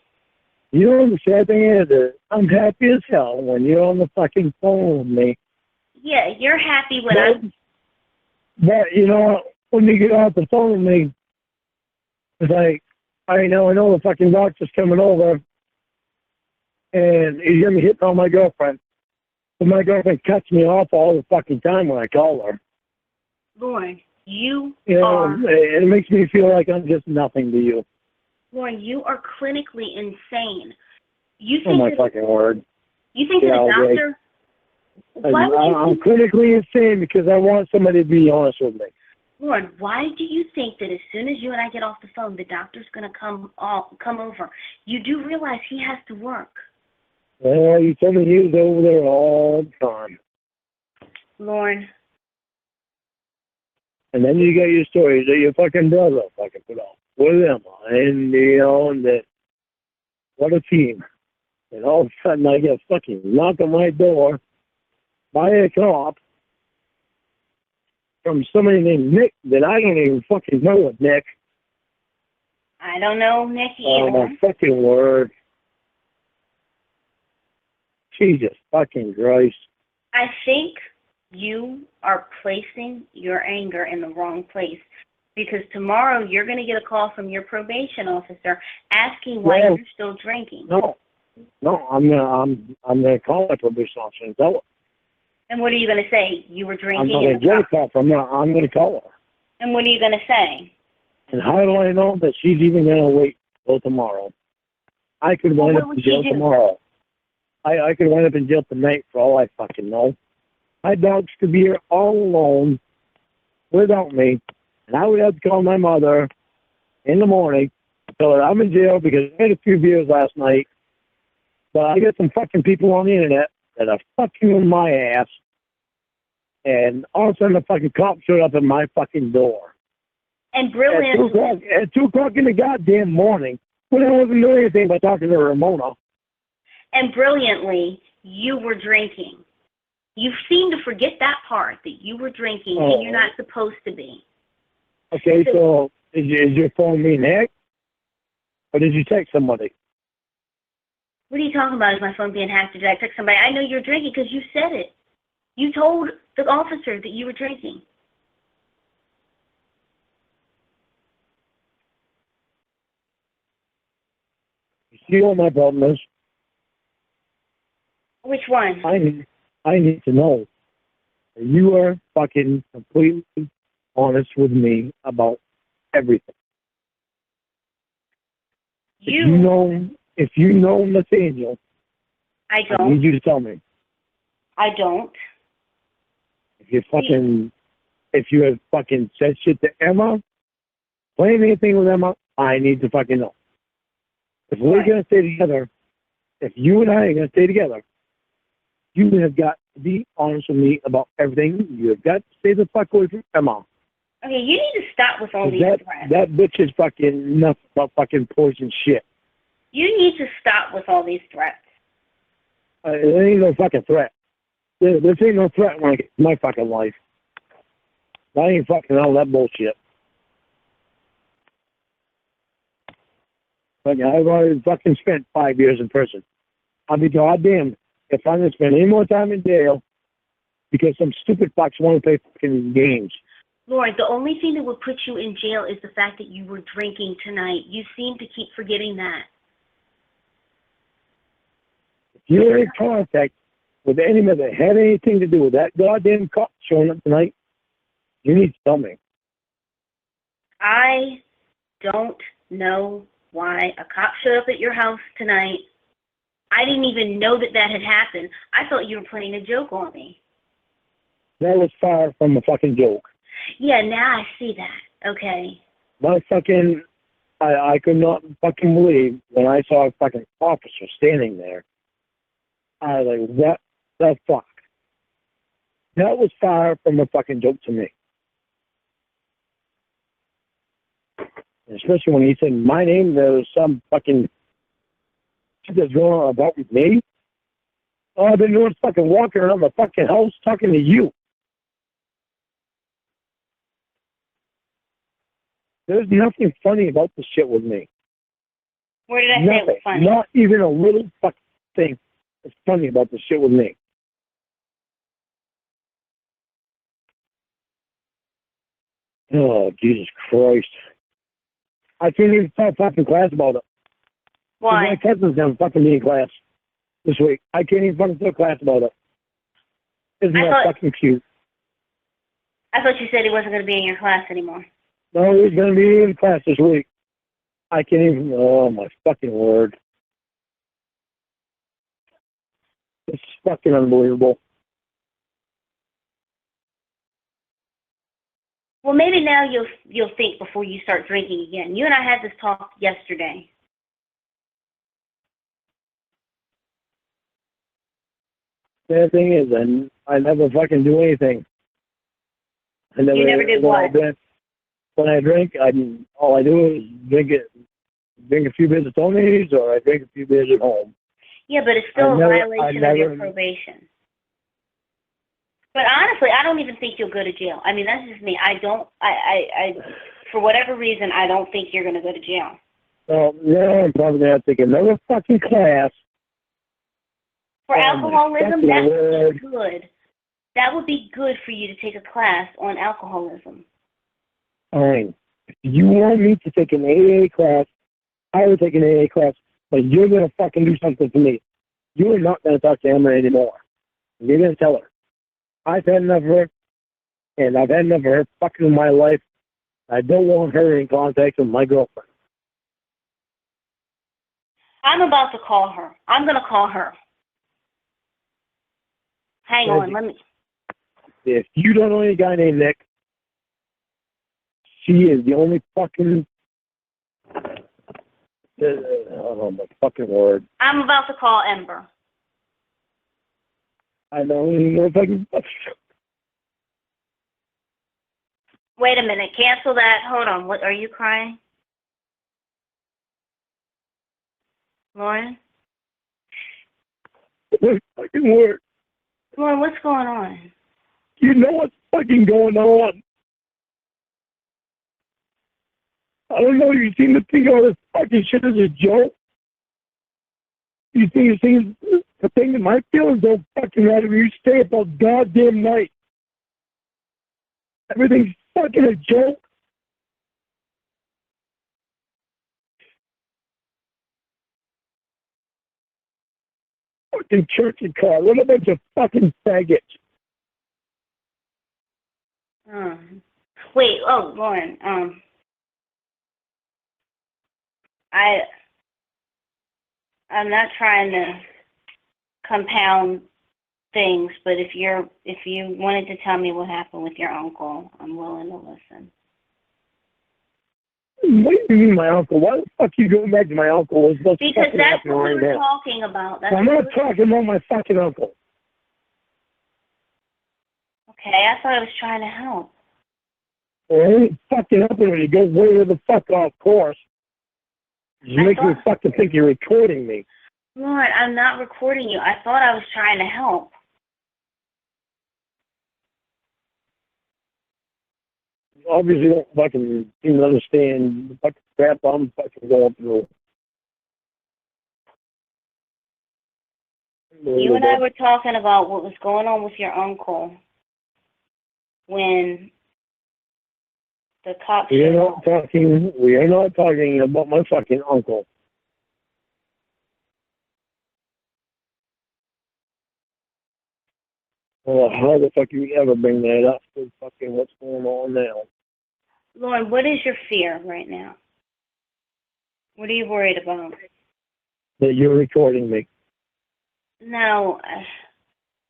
You know, the sad thing is that I'm happy as hell when you're on the fucking phone with me. Yeah, you're happy when I'm... But, you know, when you get off the phone with me, it's like, I know the fucking doctor's coming over, and he's going to be hitting on my girlfriend. But my girlfriend cuts me off all the fucking time when I call her. Lorne, you know, are... It makes me feel like I'm just nothing to you. Lorne, you are clinically insane. You think Oh, my fucking word. You think that a doctor... Why would you I'm clinically insane because I want somebody to be honest with me. Lorne, why do you think that as soon as you and I get off the phone, the doctor's going to come over? You do realize he has to work. Well, you told me he was over there all the time. Lorne. And then you got your stories that your fucking brother fucking put off with Emma. And, you know, and that, what a team. And all of a sudden I get fucking knock on my door by a cop from somebody named Nick that I don't even fucking know what Nick. I don't know Nick either. Oh, my fucking word. Jesus fucking Christ. I think you are placing your anger in the wrong place, because tomorrow you're going to get a call from your probation officer asking why you're still drinking. No, I'm gonna call my probation officer and tell her. And what are you going to say? You were drinking. I'm not going to get a call from her. I'm going to call her. And what are you going to say? And how do I know that she's even going to wait till tomorrow? I could wind up in jail tomorrow. I could wind up in jail tonight for all I fucking know. My dogs could be here all alone without me, and I would have to call my mother in the morning and tell her I'm in jail because I had a few beers last night. But I got some fucking people on the internet that are fucking with my ass, and all of a sudden the fucking cop showed up at my fucking door. And brilliant. At 2 o'clock in the goddamn morning, when I wasn't doing anything but talking to Ramona. And brilliantly, you were drinking. You seem to forget that part, that you were drinking and you're not supposed to be. Okay, so is your phone being hacked? Or did you text somebody? What are you talking about? Is my phone being hacked? Did I text somebody? I know you're drinking because you said it. You told the officer that you were drinking. You see what my problem is? Which one? I need to know that you are fucking completely honest with me about everything. If you know Nathaniel, I don't. I need you to tell me. I don't. If you have fucking said shit to Emma, playing anything with Emma, I need to fucking know. If we're gonna stay together, if you and I are gonna stay together, you have got to be honest with me about everything. You have got to stay the fuck away from Emma. Okay, you need to stop with all these threats. That bitch is fucking nothing but fucking poison shit. You need to stop with all these threats. There ain't no fucking threat. This ain't no threat when I get my fucking life. I ain't fucking all that bullshit. But I've already fucking spent 5 years in prison. I'll be goddamned if I'm going to spend any more time in jail because some stupid fucks want to play fucking games. Lord, the only thing that would put you in jail is the fact that you were drinking tonight. You seem to keep forgetting that. If you're in contact with anyone that had anything to do with that goddamn cop showing up tonight, you need to tell me. I don't know why a cop showed up at your house tonight. I didn't even know that had happened. I thought you were playing a joke on me. That was far from a fucking joke. Yeah, now I see that. Okay. I could not fucking believe when I saw a fucking officer standing there. I was like, what the fuck? That was far from a fucking joke to me. Especially when he said my name, there was some fucking shit that's going on about me. All I've been doing is fucking walking around the fucking house talking to you. There's nothing funny about this shit with me. Where did I say it was Nothing. funny? Not even a little fucking thing is funny about this shit with me. Oh, Jesus Christ. I can't even start fucking class about it. Why? My cousin's gonna fucking be in class this week. I can't even fucking start class about it. Isn't that fucking cute? I thought you said he wasn't going to be in your class anymore. No, he's gonna be in class this week. I can't even, oh my fucking word. It's fucking unbelievable. Well, maybe now you'll think before you start drinking again. You and I had this talk yesterday. The thing is, I never fucking do anything. You never did what? When I drink, all I do is drink a few beers at Tony's, or I drink a few beers at home. Yeah, but it's still a violation of your probation. But honestly, I don't even think you'll go to jail. I mean, that's just me. I for whatever reason, I don't think you're going to go to jail. Well, now I'm probably going to take another fucking class. For alcoholism, that would be good. That would be good for you to take a class on alcoholism. Fine. If you want me to take an AA class, I will take an AA class, but you're going to fucking do something for me. You are not going to talk to Emma anymore. You're going to tell her. I've had enough of her, and I've had enough of her fucking in my life. I don't want her in contact with my girlfriend. I'm about to call her. I'm going to call her. Hang on, let me... If you don't know any guy named Nick, she is the only fucking... oh, my fucking word. I'm about to call Ember. I don't even know if I can... Wait a minute, cancel that. Hold on, what, are you crying? Lorne? What fucking word? Lorne, what's going on? You know what's fucking going on. I don't know, you seem to think all this fucking shit is a joke. You think the thing that my feelings don't fucking matter. You stay up all goddamn night. Everything's fucking a joke. Fucking churchy car. What a bunch of fucking faggots. Wait, oh, Lauren, I'm not trying to compound things, but if you wanted to tell me what happened with your uncle, I'm willing to listen. What do you mean, my uncle? Why the fuck are you going back to my uncle? Because that's what we were talking about. I'm not talking about my fucking uncle. Okay, I thought I was trying to help. Well, it ain't fucking helping when you go way the fuck off course. You make me fucking think you're recording me. Lauren, I'm not recording you. I thought I was trying to help. Obviously, don't fucking even understand the fucking crap I'm fucking going through. You and I were talking about what was going on with your uncle when the cops... We are not talking about my fucking uncle. Well, how the fuck you ever bring that up with fucking what's going on now? Lauren, what is your fear right now? What are you worried about? That you're recording me. No,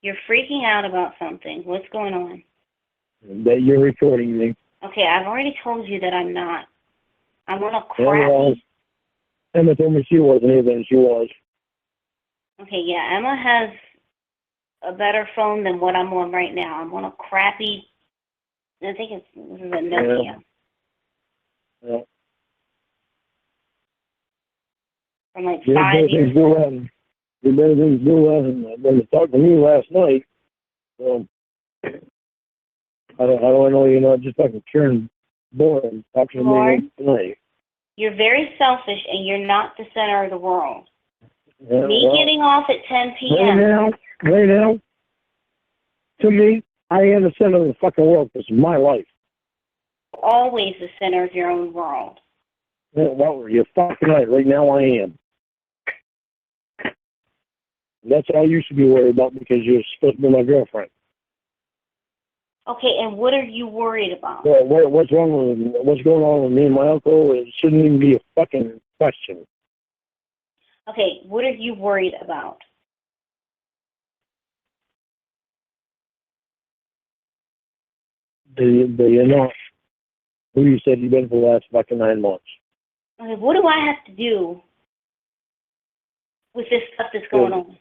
you're freaking out about something. What's going on? That you're recording me. Okay, I've already told you that I'm not. I want a Yeah, well, crappy. Emma told me she wasn't even. She was. Okay, yeah, Emma has a better phone than what I'm on right now. I'm on a crappy. I think this is a Nokia. Yeah. From like You 5 years ago. You better things do that. And when they talked to me last night, so how do I know you're not just fucking Karen boy and talking to Lorne, me tonight? you're very selfish and you're not the center of the world. Yeah, Me well, getting off at 10 p.m. Right now, to me, I am the center of the fucking world. This is my life. Always the center of your own world. Yeah, well, you're fucking right. Right now, I am. That's all you should be worried about because you're supposed to be my girlfriend. Okay, and what are you worried about? Well, what's wrong with what's going on with me and my uncle? It shouldn't even be a fucking question. Okay, what are you worried about? Do you know who you said you've been for the last fucking 9 months? Okay, what do I have to do with this stuff that's going on?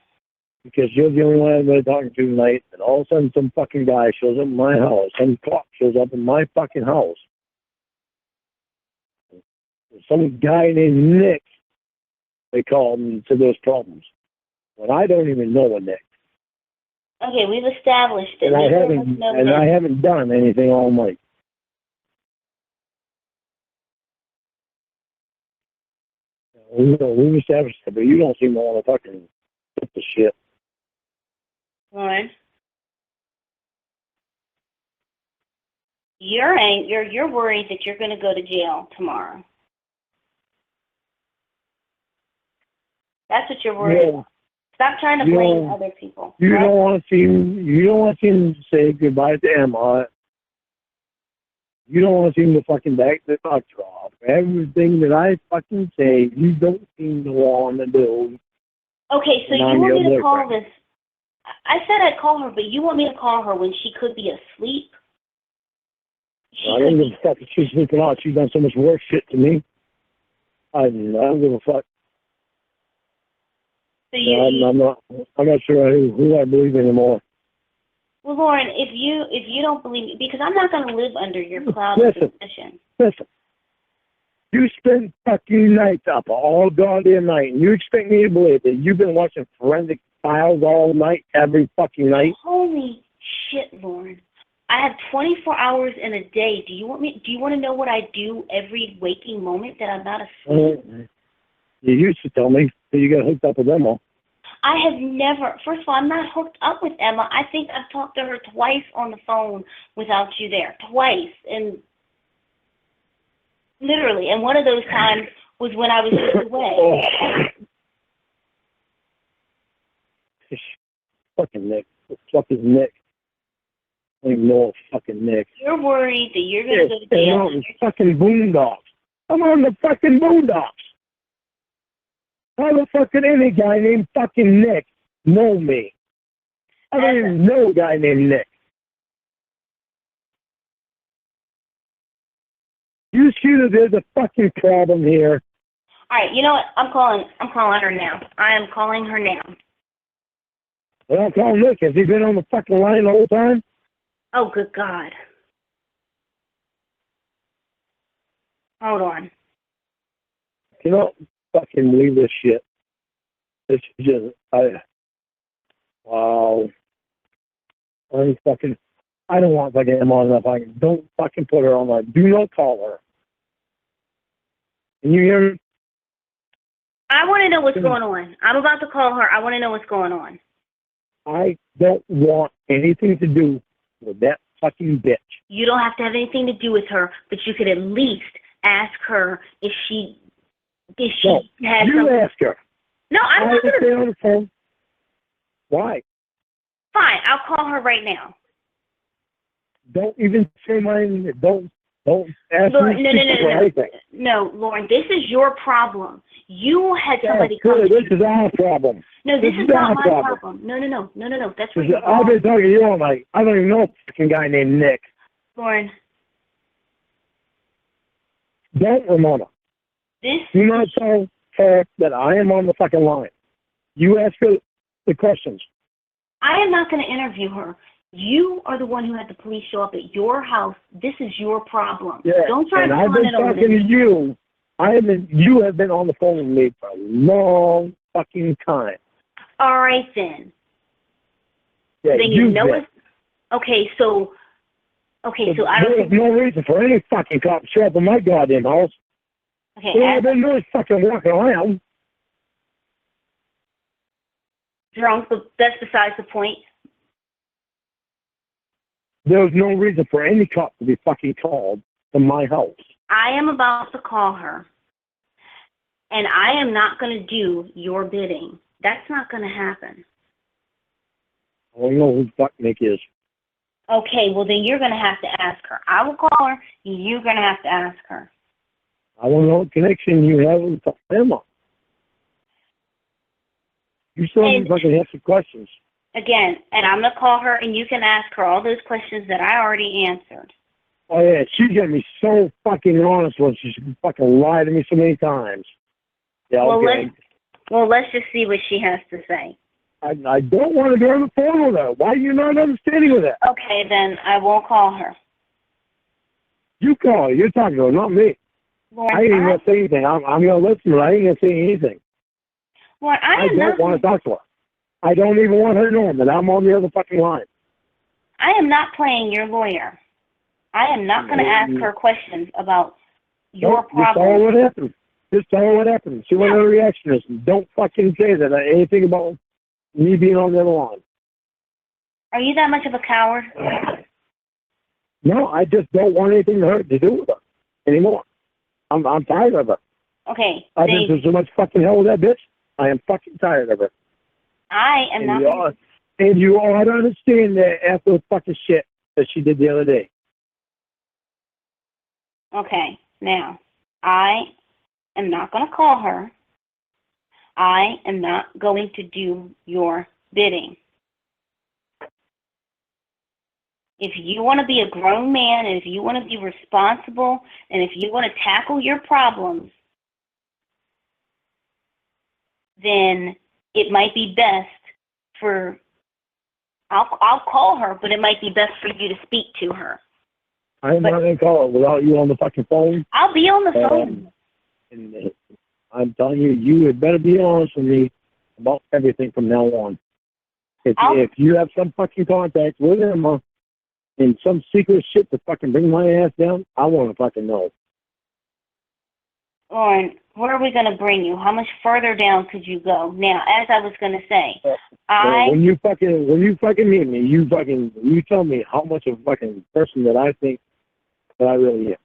Because you're the only one I've been talking to tonight, and all of a sudden some fucking guy shows up in my house, some cop shows up in my fucking house. Some guy named Nick, they called and said there's problems. When I don't even know a Nick. Okay, we've established that And I haven't done anything all night. We've established that, but you don't seem to want to fucking put the shit. Lorne, you're worried that you're going to go to jail tomorrow. That's what you're worried about. Stop trying to blame other people. You don't want to seem to say goodbye to Emma. You don't want to seem to fucking back the doctor off. Everything that I fucking say, you don't seem to want to do. Okay, so you want me to call this? I said I'd call her, but you want me to call her when she could be asleep? I don't give a fuck if she's sleeping out. She's done so much worse shit to me. I don't give a fuck. So I'm not sure who I believe anymore. Well, Lorne, if you don't believe me, because I'm not going to live under your cloud of suspicion. Listen. You spend fucking nights up all goddamn night, and you expect me to believe that you've been watching forensic files all night, every fucking night? Holy shit, Lorne. I have 24 hours in a day. Do you want to know what I do every waking moment that I'm not asleep? You used to tell me that you got hooked up with Emma. I have never. First of all, I'm not hooked up with Emma. I think I've talked to her twice on the phone without you there. Twice. And literally. And one of those times was when I was just away. Fucking Nick. What the fuck is Nick? I don't even know fucking Nick. You're worried that you're going to go to jail. I'm on the fucking boondocks. I'm on the fucking boondocks. How the fuck could any guy named fucking Nick know me? I don't even know a guy named Nick. You see that there's a fucking problem here. All right, you know what? I'm calling her now. I am calling her now. Well, I'll call Nick. Has he been on the fucking line the whole time? Oh, good God. Hold on. You know, fucking believe this shit. It's just, wow. I don't want fucking Emma on that. Don't fucking put her on that. Do not call her. Can you hear me? I want to know what's going on. I'm about to call her. I want to know what's going on. I don't want anything to do with that fucking bitch. You don't have to have anything to do with her, but you could at least ask her if she has you something. Ask her. No, I'm not going to. Stay on the phone. Why? Fine, I'll call her right now. Don't even say mine. Don't ask Lorne, me. No, Lorne, this is your problem. You had somebody come. This is our problem. No, this is not my problem. No. That's what I've been talking to you all night. I don't even know a fucking guy named Nick. Lorne. Don't, Ramona. This. Do not tell her that I am on the fucking line. You ask her the questions. I am not going to interview her. You are the one who had the police show up at your house. This is your problem. Yeah, Don't try and to I've been talking to you. You have been on the phone with me for a long fucking time. All right, then. Yeah, then you know it. Okay, so I don't There's no reason for any fucking cop to show up in my goddamn house. Okay, I've been really fucking walking around. Drunk, but that's besides the point. There's no reason for any cop to be fucking called to my house. I am about to call her, and I am not going to do your bidding. That's not going to happen. I don't know who the fuck Nick is. Okay, well, then you're going to have to ask her. I will call her. You're going to have to ask her. I don't know what connection you have with Emma. You still haven't fucking answered questions. Again, and I'm going to call her, and you can ask her all those questions that I already answered. Oh, yeah, she's going to be so fucking honest when she's fucking lied to me so many times. Yeah, well, okay. let's just see what she has to say. I don't want to be on the phone with her. Why are you not understanding with that? Okay, then I won't call her. You call her. You're talking to her, not me. Lorne, I ain't even going to say anything. I'm going to listen, but I ain't going to say anything. Lorne, I don't want to talk to her. I don't even want her knowing that I'm on the other fucking line. I am not playing your lawyer. I am not going to ask her questions about your problem. Just tell her what happened. Just tell her what happened. See what her reaction is. Don't fucking say that anything about me being on the other line. Are you that much of a coward? No, I just don't want anything to do with her anymore. I'm tired of her. Okay. I've been through so much fucking hell with that bitch. I am fucking tired of her. I am not. And you ought to understand that after the fucking shit that she did the other day. Okay. Now, I am not going to call her. I am not going to do your bidding. If you want to be a grown man, and if you want to be responsible, and if you want to tackle your problems, then it might be best for, I'll call her, but it might be best for you to speak to her. I'm not going to call her without you on the fucking phone. I'll be on the phone. And I'm telling you, you had better be honest with me about everything from now on. If you have some fucking contact with Emma and some secret shit to fucking bring my ass down, I want to fucking know. Lorne, where are we going to bring you? How much further down could you go? Now, as I was going to say, when you fucking meet me, you tell me how much of a fucking person that I think that I really am.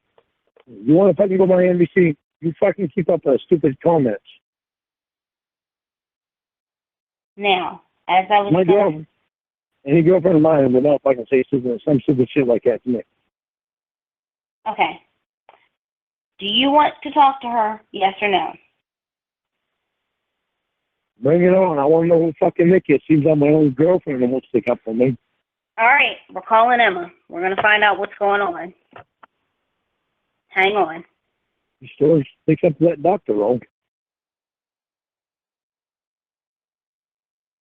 You want to fucking go by NBC? You fucking keep up with stupid comments. Now, as I was going to... Any girlfriend of mine would not fucking say some stupid shit like that to me. Okay. Do you want to talk to her? Yes or no? Bring it on. I want to know who fucking Nick is. Seems like my own girlfriend that won't stick up for me. All right. We're calling Emma. We're going to find out what's going on. Hang on. You still stick up to that doctor, though.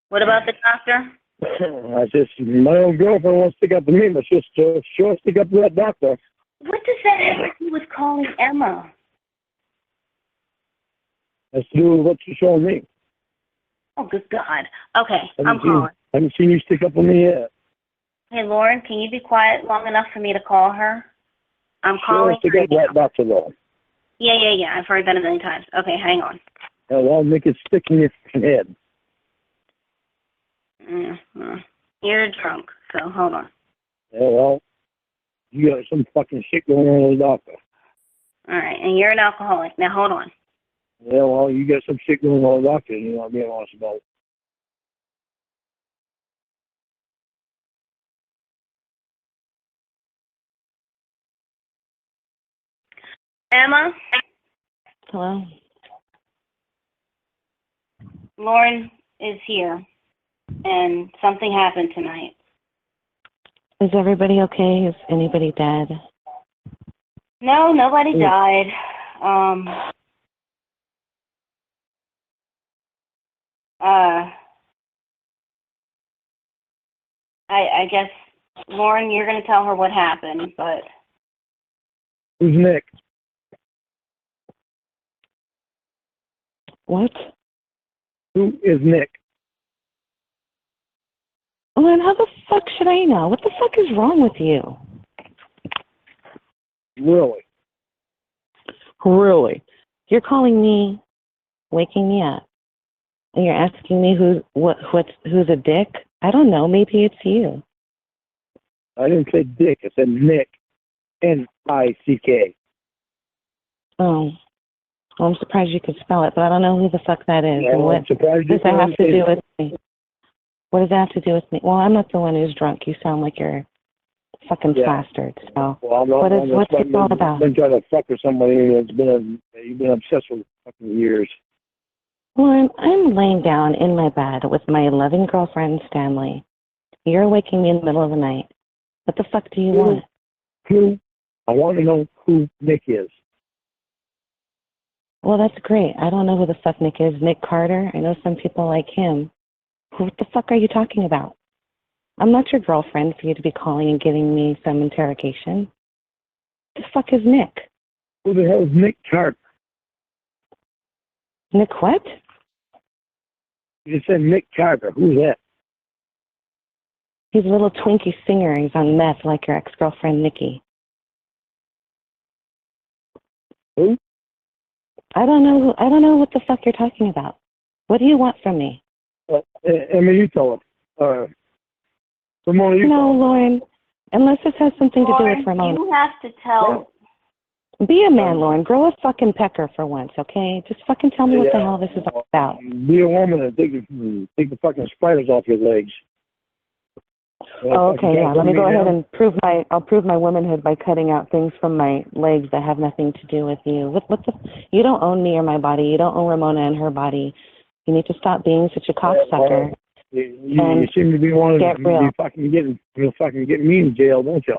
What about the doctor? I said, my own girlfriend won't stick up to me, but she'll sure stick up to that doctor. What does that have to do with calling Emma? That's to do with what she's showing me. Oh, good God. Okay, I'm calling. I haven't seen you stick up on me yet. Hey, Lauren, can you be quiet long enough for me to call her? I'm calling her. Stick up to that doctor, though. Yeah. I've heard that a million times. Okay, hang on. I'll make it stick in your head. You're drunk, so hold on. Yeah, well, you got some fucking shit going on with the doctor. All right, and you're an alcoholic. Now, hold on. Yeah, well, you got some shit going on with the doctor, and you're not being honest about it. Emma? Hello? Lauren is here, and something happened tonight. Is everybody okay? Is anybody dead? No, nobody died. I guess, Lauren, you're going to tell her what happened, but... Who's Nick? What? Who is Nick? Well, then how the fuck should I know? What the fuck is wrong with you? Really? Really? You're calling me, waking me up, and you're asking me who's a dick? I don't know. Maybe it's you. I didn't say Dick. I said Nick. N-I-C-K. Oh. Well, I'm surprised you could spell it, but I don't know who the fuck that is. No, and what I'm surprised does you that have to do it. with me? What does that have to do with me? Well, I'm not the one who's drunk. You sound like you're fucking plastered. So, Well, what's it all about? I've been trying to fuck with somebody that's you've been obsessed with fucking years. Well, I'm laying down in my bed with my loving girlfriend, Stanley. You're waking me in the middle of the night. What the fuck do you want? Who? I want to know who Nick is. Well, that's great. I don't know who the fuck Nick is. Nick Carter? I know some people like him. What the fuck are you talking about? I'm not your girlfriend for you to be calling and giving me some interrogation. What the fuck is Nick? Who the hell is Nick Carter? Nick what? You said Nick Carter. Who's that? He's a little Twinkie singer. He's on meth like your ex-girlfriend, Nikki. Who? I don't know what the fuck you're talking about. What do you want from me? I mean, you tell him. Ramona, you No, Lauren. Unless this has something to do with Ramona. You have to tell... Be a man, Lauren. Grow a fucking pecker for once, okay? Just fucking tell me what the hell this is all about. Be a woman and take the fucking spiders off your legs. Oh, okay, yeah. Let me go ahead and I'll prove my womanhood by cutting out things from my legs that have nothing to do with you. You don't own me or my body. You don't own Ramona and her body. You need to stop being such a cocksucker. You seem to be wanting to fucking get me in jail, don't you?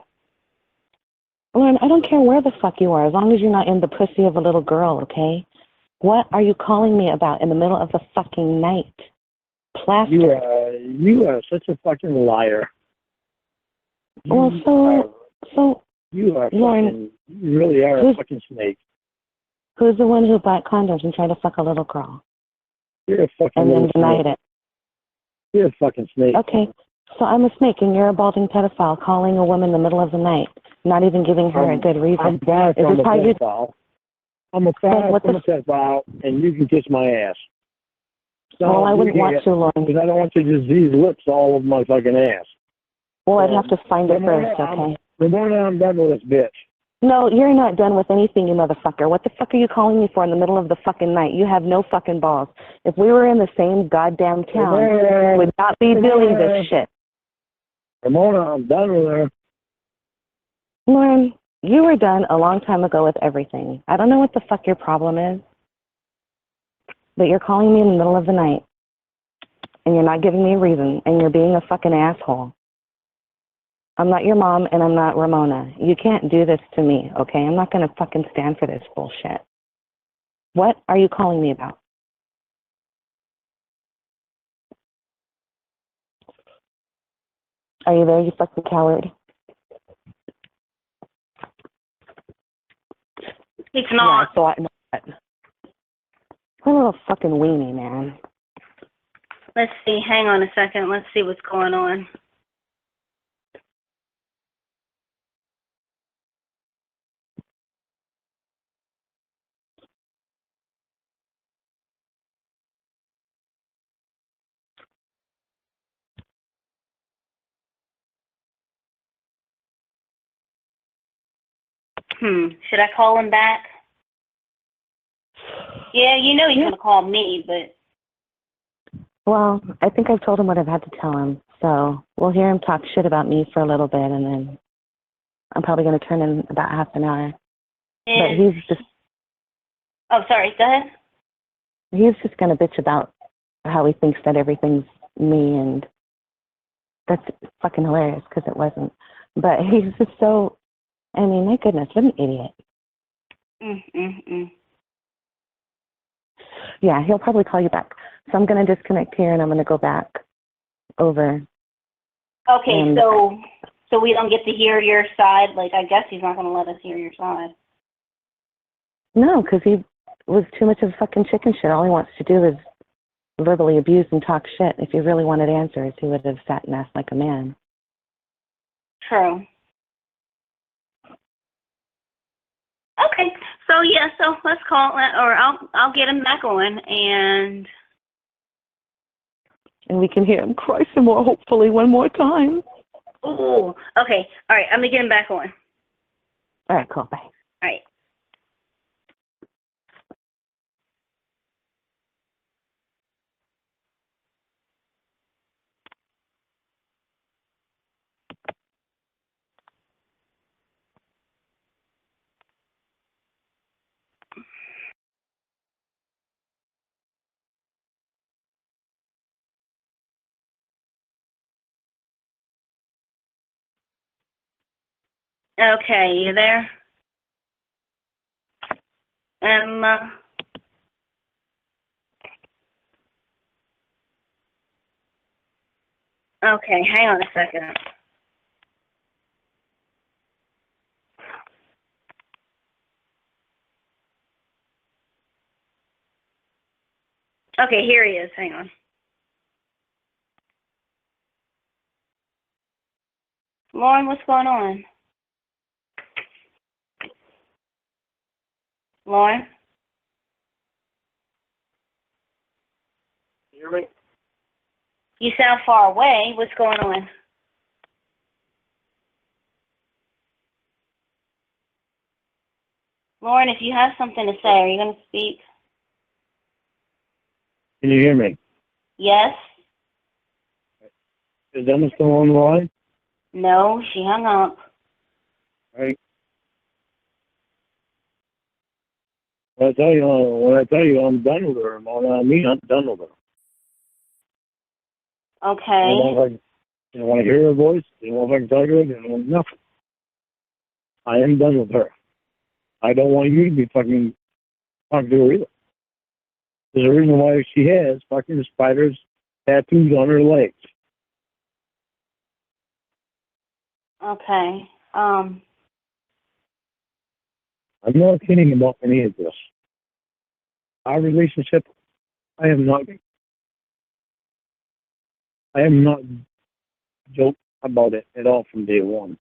Lauren, I don't care where the fuck you are, as long as you're not in the pussy of a little girl, okay? What are you calling me about in the middle of the fucking night? Plaster. You are such a fucking liar. Well, so you are Lauren, fucking, you really are a fucking snake. Who's the one who bought condoms and tried to fuck a little girl? You're a fucking and then denied snake. it. You're a fucking snake. Okay, so I'm a snake and you're a balding pedophile calling a woman in the middle of the night, not even giving her a good reason. I'm far from a pedophile. I'm a pedophile, and you can kiss my ass. So well, I wouldn't want to, Lauren. Because I don't want your diseased lips all over my fucking ass. Well, I'd have to find it first, okay? Ramona, I'm done with this bitch. No, you're not done with anything, you motherfucker. What the fuck are you calling me for in the middle of the fucking night? You have no fucking balls. If we were in the same goddamn town, we would not be doing this shit. Ramona, I'm done with her. Lauren, you were done a long time ago with everything. I don't know what the fuck your problem is, but you're calling me in the middle of the night, and you're not giving me a reason, and you're being a fucking asshole. I'm not your mom, and I'm not Ramona. You can't do this to me, okay? I'm not going to fucking stand for this bullshit. What are you calling me about? Are you there, you fucking coward? It's not. Yeah, so I know that. What a little fucking weenie, man. Let's see. Hang on a second. Let's see what's going on. Should I call him back? Yeah, you know he's going to call me, but... Well, I think I've told him what I've had to tell him, so we'll hear him talk shit about me for a little bit, and then I'm probably going to turn in about half an hour. But he's just... Oh, sorry, go ahead. He's just going to bitch about how he thinks that everything's me, and that's fucking hilarious, because it wasn't. But he's just so... I mean, my goodness, what an idiot. Yeah, he'll probably call you back. So I'm going to disconnect here and I'm going to go back over. Okay, And- so we don't get to hear your side? Like, I guess he's not going to let us hear your side. No, because he was too much of a fucking chicken shit. All he wants to do is verbally abuse and talk shit. If he really wanted answers, he would have sat and asked like a man. True. Okay, so yeah, so let's call it, or I'll get him back on, and we can hear him cry some more, hopefully one more time. ooh, okay, all right, I'm gonna get him back on. All right, cool, bye. All right. Okay, you there? Okay, hang on a second. Okay, here he is. Hang on. Lorne, what's going on? Lorne? You hear me? You sound far away. What's going on? Lorne, if you have something to say, are you going to speak? Can you hear me? Yes? Is Emma still on the line? No, she hung up. Right. When I tell you I'm done with her, Ramona, I mean I'm done with her. I Okay. don't want to hear her voice. I don't know if I can tell her. I don't want nothing. I am done with her. I don't want you to be fucking talking to her either. There's a reason why she has fucking spiders tattoos on her legs. Okay. I'm not kidding about any of this. Our relationship, I am not joke about it at all from day one.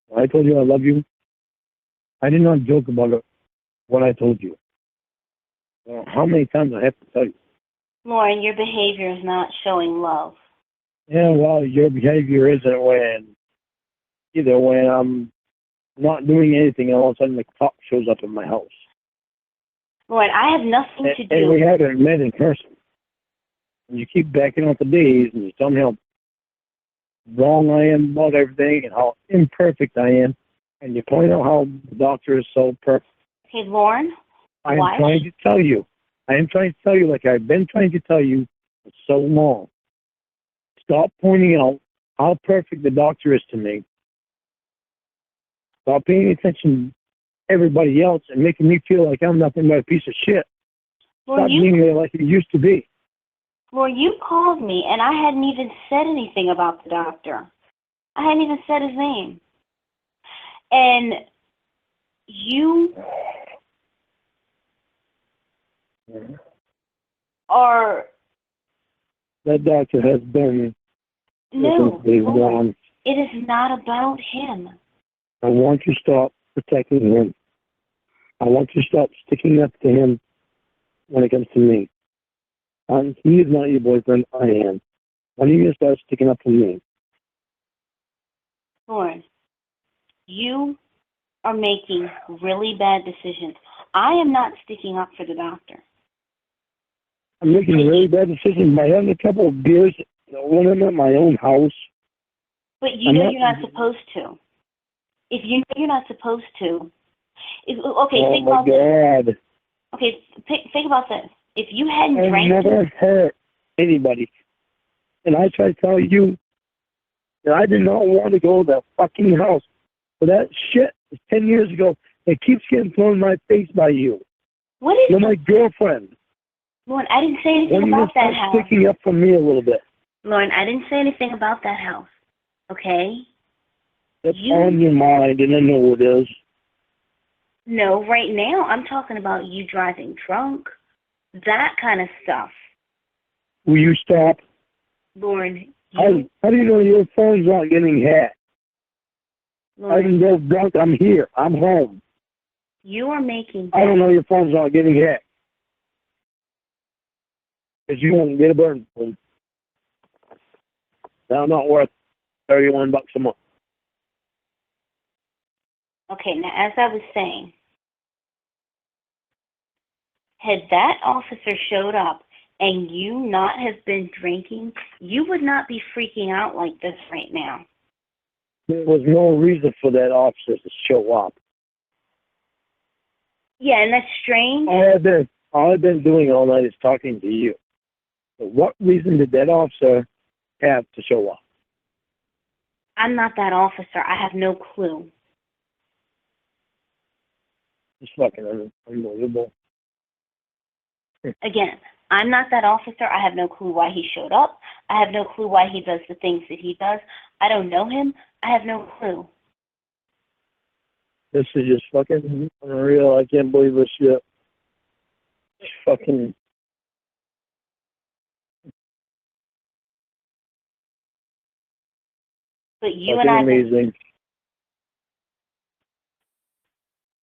When I told you I love you, I did not joke about it when I told you. Well, how many times I have to tell you? Lauren, your behavior is not showing love. Yeah, well, your behavior isn't when I'm not doing anything and all of a sudden the cop shows up in my house. Lauren, I have nothing to do. And we haven't met in person. And you keep backing out the days and you tell me how wrong I am about everything and how imperfect I am. And you point out how the doctor is so perfect. Hey, Lauren, I am why? trying to tell you. I am trying to tell you like I've been trying to tell you for so long. Stop pointing out how perfect the doctor is to me. Stop paying attention to everybody else and making me feel like I'm nothing but a piece of shit. Lauren, Stop being there like it used to be. Lauren, you called me, and I hadn't even said anything about the doctor. I hadn't even said his name. And you are... That doctor has been... No, Day Lauren, one. it is not about him. I want you to stop protecting him. I want you to stop sticking up to him when it comes to me. He is not your boyfriend. I am. Why don't you start sticking up for me? Lauren, you are making really bad decisions. I am not sticking up for the doctor. I'm making a really bad decision by having a couple of beers when I'm at my own house. But you know you're not supposed to. If you know you're not supposed to, think about this. Okay, think about this. If you hadn't drank... I've never hurt anybody. And I try to tell you that I did not want to go to that fucking house. But that shit is 10 years ago. It keeps getting thrown in my face by you. What is... You're my girlfriend. Lauren, I didn't say anything When you about that start house. sticking up for me a little bit. Lauren, I didn't say anything about that house. Okay? That's on your mind, and I know it is. No, right now I'm talking about you driving drunk. That kind of stuff. Will you stop? Lauren, How do you know your phone's not getting hacked? I Lauren, didn't go drunk. I'm here. I'm home. you are making... I don't know your phone's not getting hacked. Because you won't get a burn phone. Now, not worth $31 a month. Okay, now as I was saying, had that officer showed up and you not have been drinking, you would not be freaking out like this right now. There was no reason for that officer to show up. Yeah, and that's strange. All I've been doing all night is talking to you. So what reason did that officer have to show up? I'm not that officer. I have no clue. It's fucking unbelievable. Again, I'm not that officer. I have no clue why he showed up. I have no clue why he does the things that he does. I don't know him. I have no clue. This is just fucking unreal. I can't believe this shit. It's fucking... But you fucking amazing.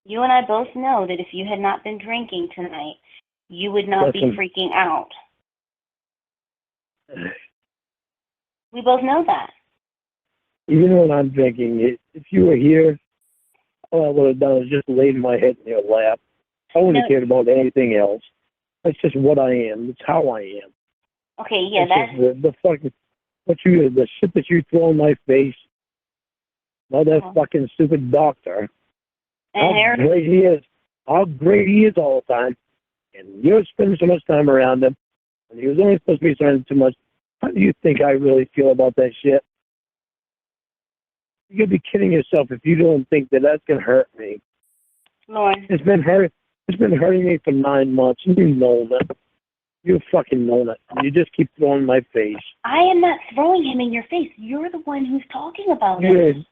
You and I both know that if you had not been drinking tonight, you would not be freaking out. We both know that. Even when I'm drinking, if you were here, all I would have done is just laid my head in your lap. I wouldn't have cared about anything else. That's just what I am. It's how I am. Okay, yeah, that's... The fucking... the shit that you throw in my face. All that fucking stupid doctor. How great he is. How great he is all the time. And you're spending so much time around him. And he was only supposed to be spending too much. How do you think I really feel about that shit? You're going to be kidding yourself if you don't think that that's going to hurt me. Lorne. It's been hurting me for 9 months. You know that. You fucking know that. You just keep throwing my face. I am not throwing him in your face. You're the one who's talking about it.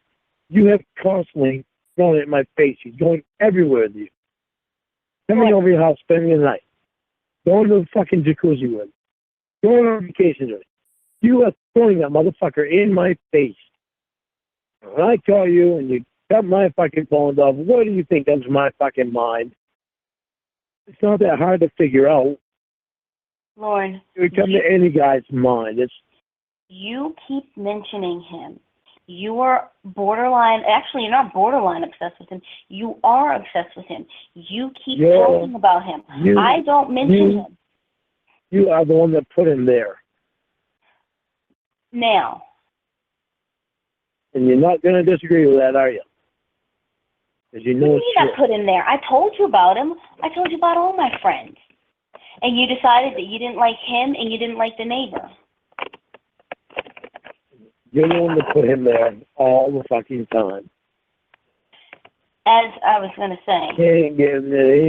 You have constantly thrown it in my face. He's going everywhere with you. Coming over your house, spending the night. Going to the fucking jacuzzi with him. Going on vacation with him. You are throwing that motherfucker in my face. When I call you and you cut my fucking phone off, what do you think comes to my fucking mind? It's not that hard to figure out. Lorne. It would come to any guy's mind. You keep mentioning him. You are borderline, actually you're not borderline obsessed with him. You are obsessed with him. You keep talking about him. I don't mention him. You are the one that put him there. Now. And you're not going to disagree with that, are you? Because you know it's true. I put him there. I told you about him. I told you about all my friends. And you decided that you didn't like him and you didn't like the neighbor. You're the one that put him there all the fucking time. As I was going to say. There ain't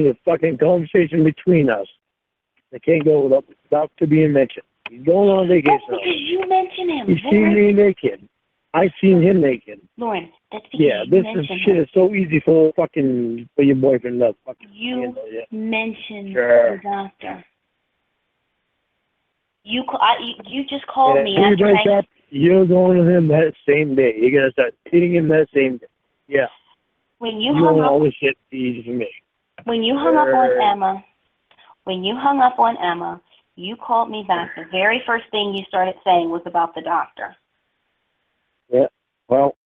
a fucking conversation between us. They can't go without to being mentioned. He's going on vacation. That's because you mentioned him. He's seen me naked. I've seen him naked. Lauren, that's because you mentioned him. Shit is so easy for your boyfriend to fucking You mentioned the doctor. You just called me after after you break up. You're going with him that same day. You're gonna start dating him that same day. Yeah. When you hung up, all this shit easy for me. When you hung up on Emma, you called me back. The very first thing you started saying was about the doctor. Yeah. Well,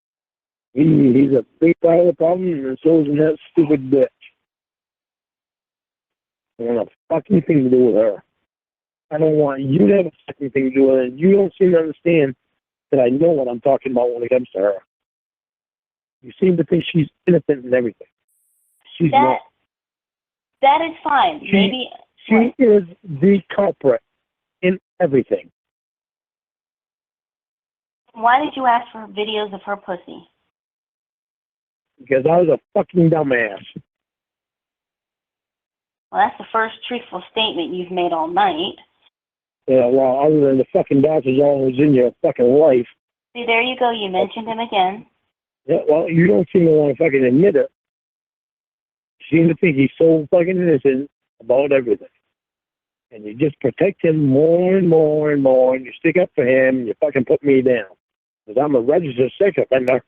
he's a big part of the problem, and so is that stupid bitch. I don't want a fucking thing to do with her. I don't want you to have a fucking thing to do with it. You don't seem to understand that I know what I'm talking about when it comes to her. You seem to think she's innocent in everything. She's not. That is fine. She is the culprit in everything. Why did you ask for videos of her pussy? Because I was a fucking dumbass. Well, that's the first truthful statement you've made all night. Yeah, well, other than the fucking doctor's always in your fucking life. See, there you go. You mentioned him again. Yeah, well, you don't seem to want to fucking admit it. You seem to think he's so fucking innocent about everything. And you just protect him more and more and more, and you stick up for him, and you fucking put me down. Because I'm a registered sex offender.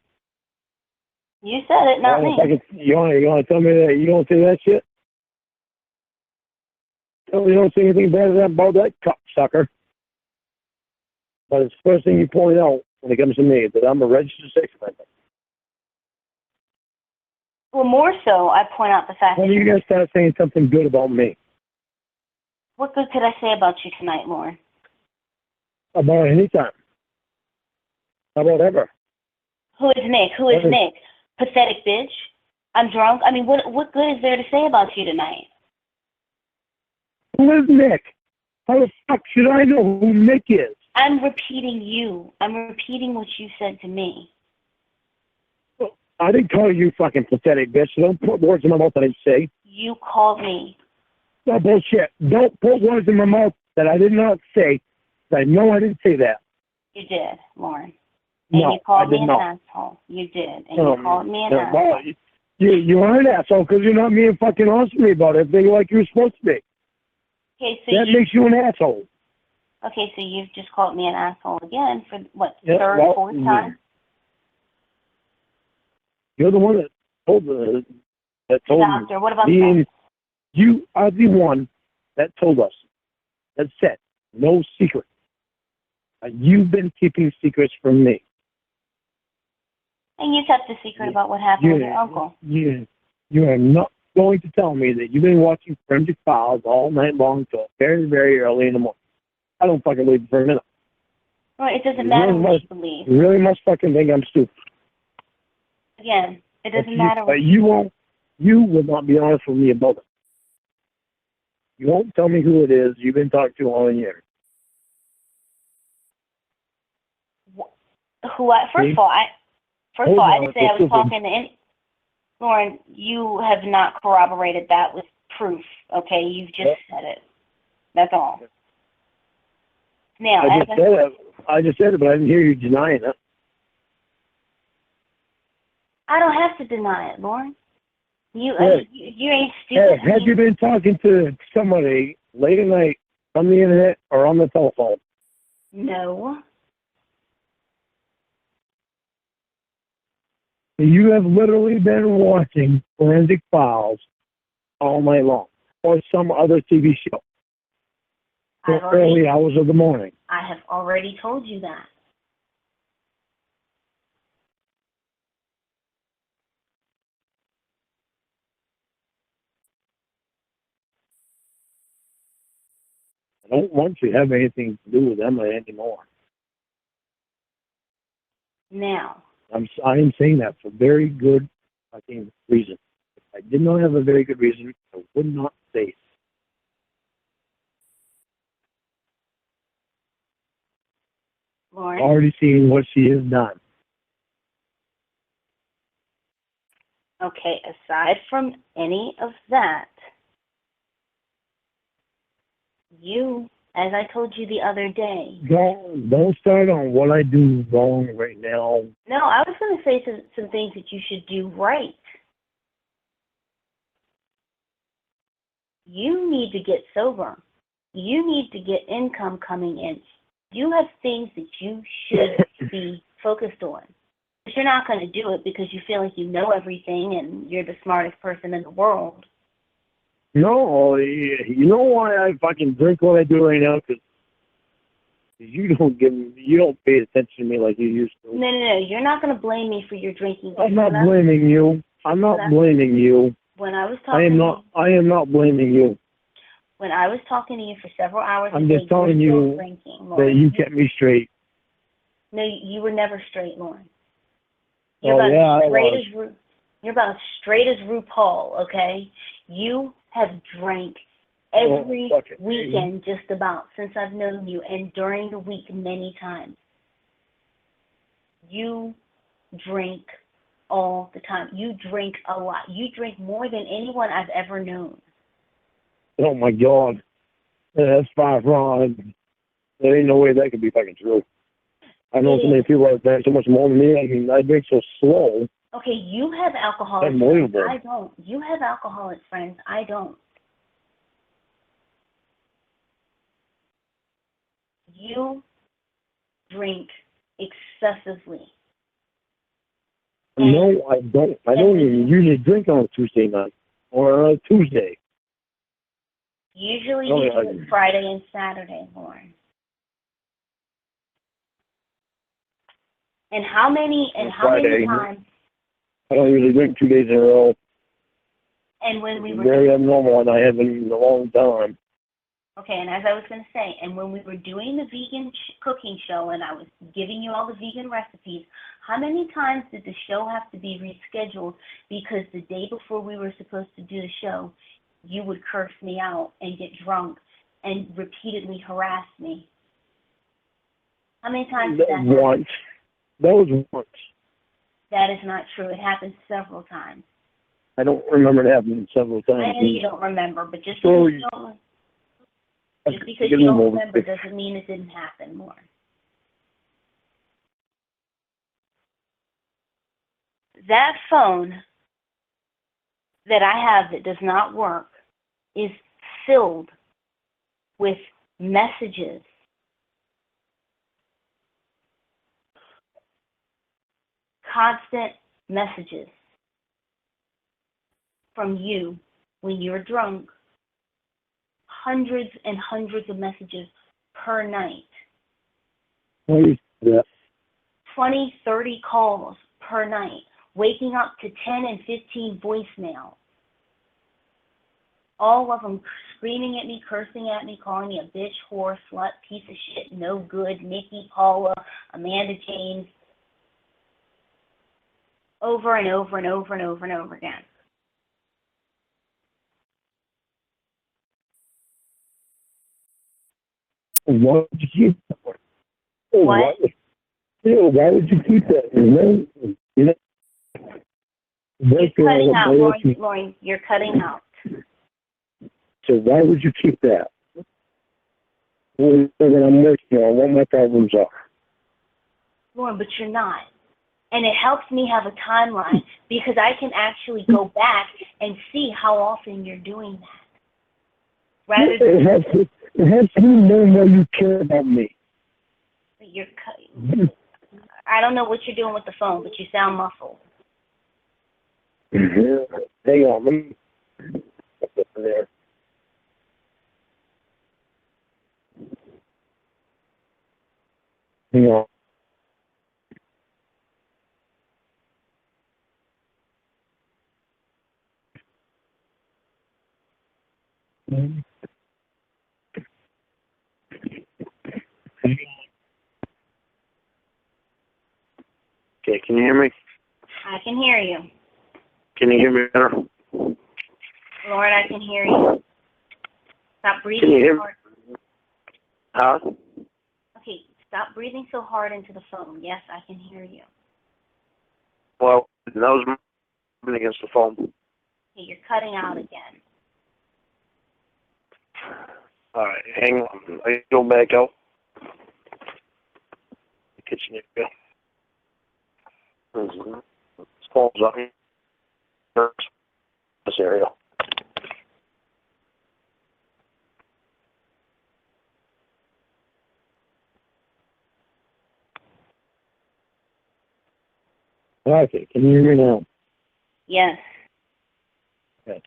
You said it, not me. You want to tell me that you don't say that shit? Tell me you don't say anything bad about that cocksucker. But it's the first thing you point out when it comes to me, that I'm a registered sex offender. Well, more so, I point out the fact When that are you going to start saying something good about me? what good could I say about you tonight, Lorne? About any time. About ever. Who is Nick? Who is Nick? Pathetic bitch. I'm drunk. I mean, what good is there to say about you tonight? Who is Nick? How the fuck should I know who Nick is? I'm repeating you. I'm repeating what you said to me. I didn't call you fucking pathetic, bitch. So don't put words in my mouth that I didn't say. You called me. No bullshit. Don't put words in my mouth that I did not say. I know I didn't say that. You did, Lorne. And No, you called I did me an not. asshole. You did. And you called me an asshole. Well, you are an asshole because you're not being fucking honest with me about everything like you're supposed to be. Okay, so that makes you an asshole. Okay, so you've just called me an asshole again for what, Yeah, third, well, fourth time? You're the one that told Doctor, what about me. that? You are the one that told us. That said, no secret. You've been keeping secrets from me. And you kept a secret about what happened with your uncle. You are not going to tell me that you've been watching Forensic Files all night long till very, very early in the morning. I don't fucking believe it for a minute. Well, it doesn't matter what you believe. You really must fucking think I'm stupid. Again, it doesn't matter what you won't. You will not be honest with me about it. You won't tell me who it is you've been talking to all year. First of all, I didn't say I was talking to any. Lorne, you have not corroborated that with proof. Okay, you've just said it. That's all. Now, I just said it, but I didn't hear you denying it. I don't have to deny it, Lorne. You ain't stupid. Hey, had you been talking to somebody late at night on the internet or on the telephone? No. You have literally been watching Forensic Files all night long, or some other TV show, in early hours of the morning. I have already told you that. I don't want you to have anything to do with Emma anymore. Now. I'm saying that for very good fucking reason. If I did not have a very good reason, I would not say it. Lorne? Already seeing what she has done. Okay, aside from any of that, you, as I told you the other day... Don't start on what I do wrong right now. No, I was going to say some things that you should do right. You need to get sober. You need to get income coming in. You have things that you should be focused on. But you're not going to do it because you feel like you know everything and you're the smartest person in the world. No, you know why I fucking drink what I do right now? Because you don't pay attention to me like you used to. No. You're not going to blame me for your drinking. I'm not blaming you. I'm not blaming you. When I was talking, I am not blaming you. When I was talking to you for several hours, I'm just telling you that you kept me straight. No, you were never straight, Lorne. You're about as straight as RuPaul, okay? You have drank every weekend just about since I've known you, and during the week many times. You drink all the time. You drink a lot. You drink more than anyone I've ever known. Oh my God. Yeah, that's far wrong. There ain't no way that could be fucking true. I know so many people that drink so much more than me. I mean, I drink so slow. Okay, you have alcoholic friends. Unbelievable. I don't. You have alcoholic friends. I don't. You drink excessively. No, I don't. I don't even usually drink on a Tuesday night or on a Tuesday. Usually you do it Friday and Saturday, Lorne. And how many times? I don't usually drink 2 days in a row. And when we were very abnormal, and I haven't in a long time. Okay, and as I was going to say, and when we were doing the vegan cooking show and I was giving you all the vegan recipes, how many times did the show have to be rescheduled because the day before we were supposed to do the show, you would curse me out and get drunk and repeatedly harass me? How many times did that happen? Once. That was once. That is not true. It happened several times. I don't remember it happening several times. I know you don't remember, but just because you don't remember doesn't mean it didn't happen more. That phone that I have that does not work is filled with messages. Constant messages from you when you're drunk. Hundreds and hundreds of messages per night. Yeah. 20, 30 calls per night. Waking up to 10 and 15 voicemails. All of them screaming at me, cursing at me, calling me a bitch, whore, slut, piece of shit, no good, Nikki, Paula, Amanda James. Over and over and over and over and over again. Why would you keep that? What? Why would you keep that? You're cutting out, Lorne. You're cutting out. So why would you keep that? When I'm working on what my problems are. Lorne, but you're not. And it helps me have a timeline because I can actually go back and see how often you're doing that. Rather than it has to be known why you care about me. You're cutting. I don't know what you're doing with the phone, but you sound muffled. Hang on, let me get there. Hang on. Okay, can you hear me? I can hear you. Can you hear me better? Lord, I can hear you. Stop breathing Can you hear so hard. Huh? Okay, stop breathing so hard into the phone. Yes, I can hear you. Well, that was moving against the phone. Okay, you're cutting out again. All right, hang on. I go back out. The kitchen area. This phone's up here. This area. Okay, can you hear me now? Yes. Okay.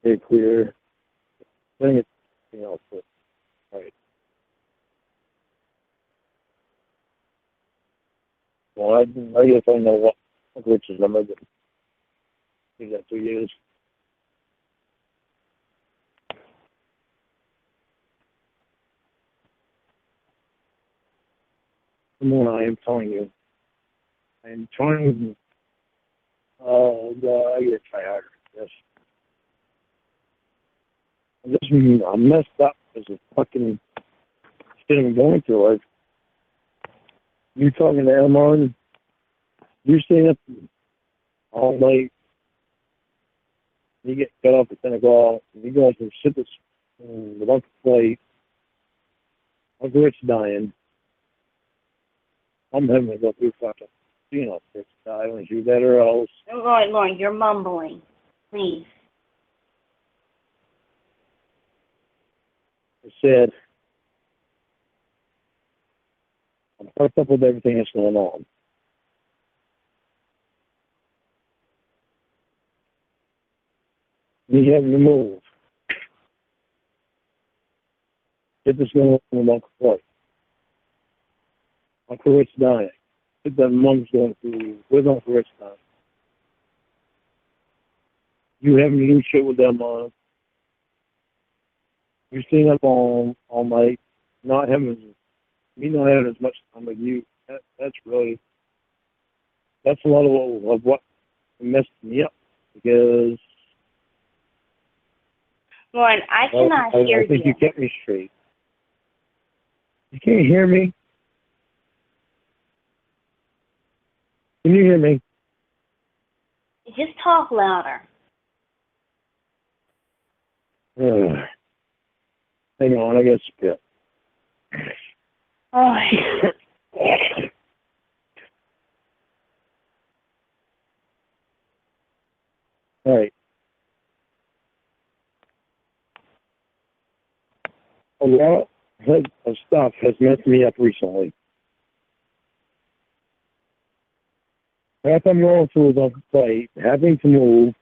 Very clear. I think it's something else. But, all right. Well, I guess I know which is number. We got 2 years. Come on, I am telling you. I am trying. Oh, God, I gotta try harder. Yes. I'm messed up because of fucking shit I'm going through. Like, you talking to Elmon, you staying up all night, You get cut off at 10 o'clock. You go to sit this the bunch of plate. Uncle Rich dying. I'm having to go through fucking, Rich die when you better else. Lauren, you're mumbling. Please. I said, I'm fucked up with everything that's going on. You having to move. Get this going on with Uncle Floyd. Uncle Rich dying. Get that mom's going through with Uncle Rich dying. You having to do shit with them on. You're staying up all night, not having as much time with you. That's a lot of what messed me up because Lauren, I cannot hear you. I think you kept me straight. You can't hear me? Can you hear me? Just talk louder. Hang on, I got spit. Oh. All right. A lot of stuff has messed me up recently. Half I'm going through the fight, having to move.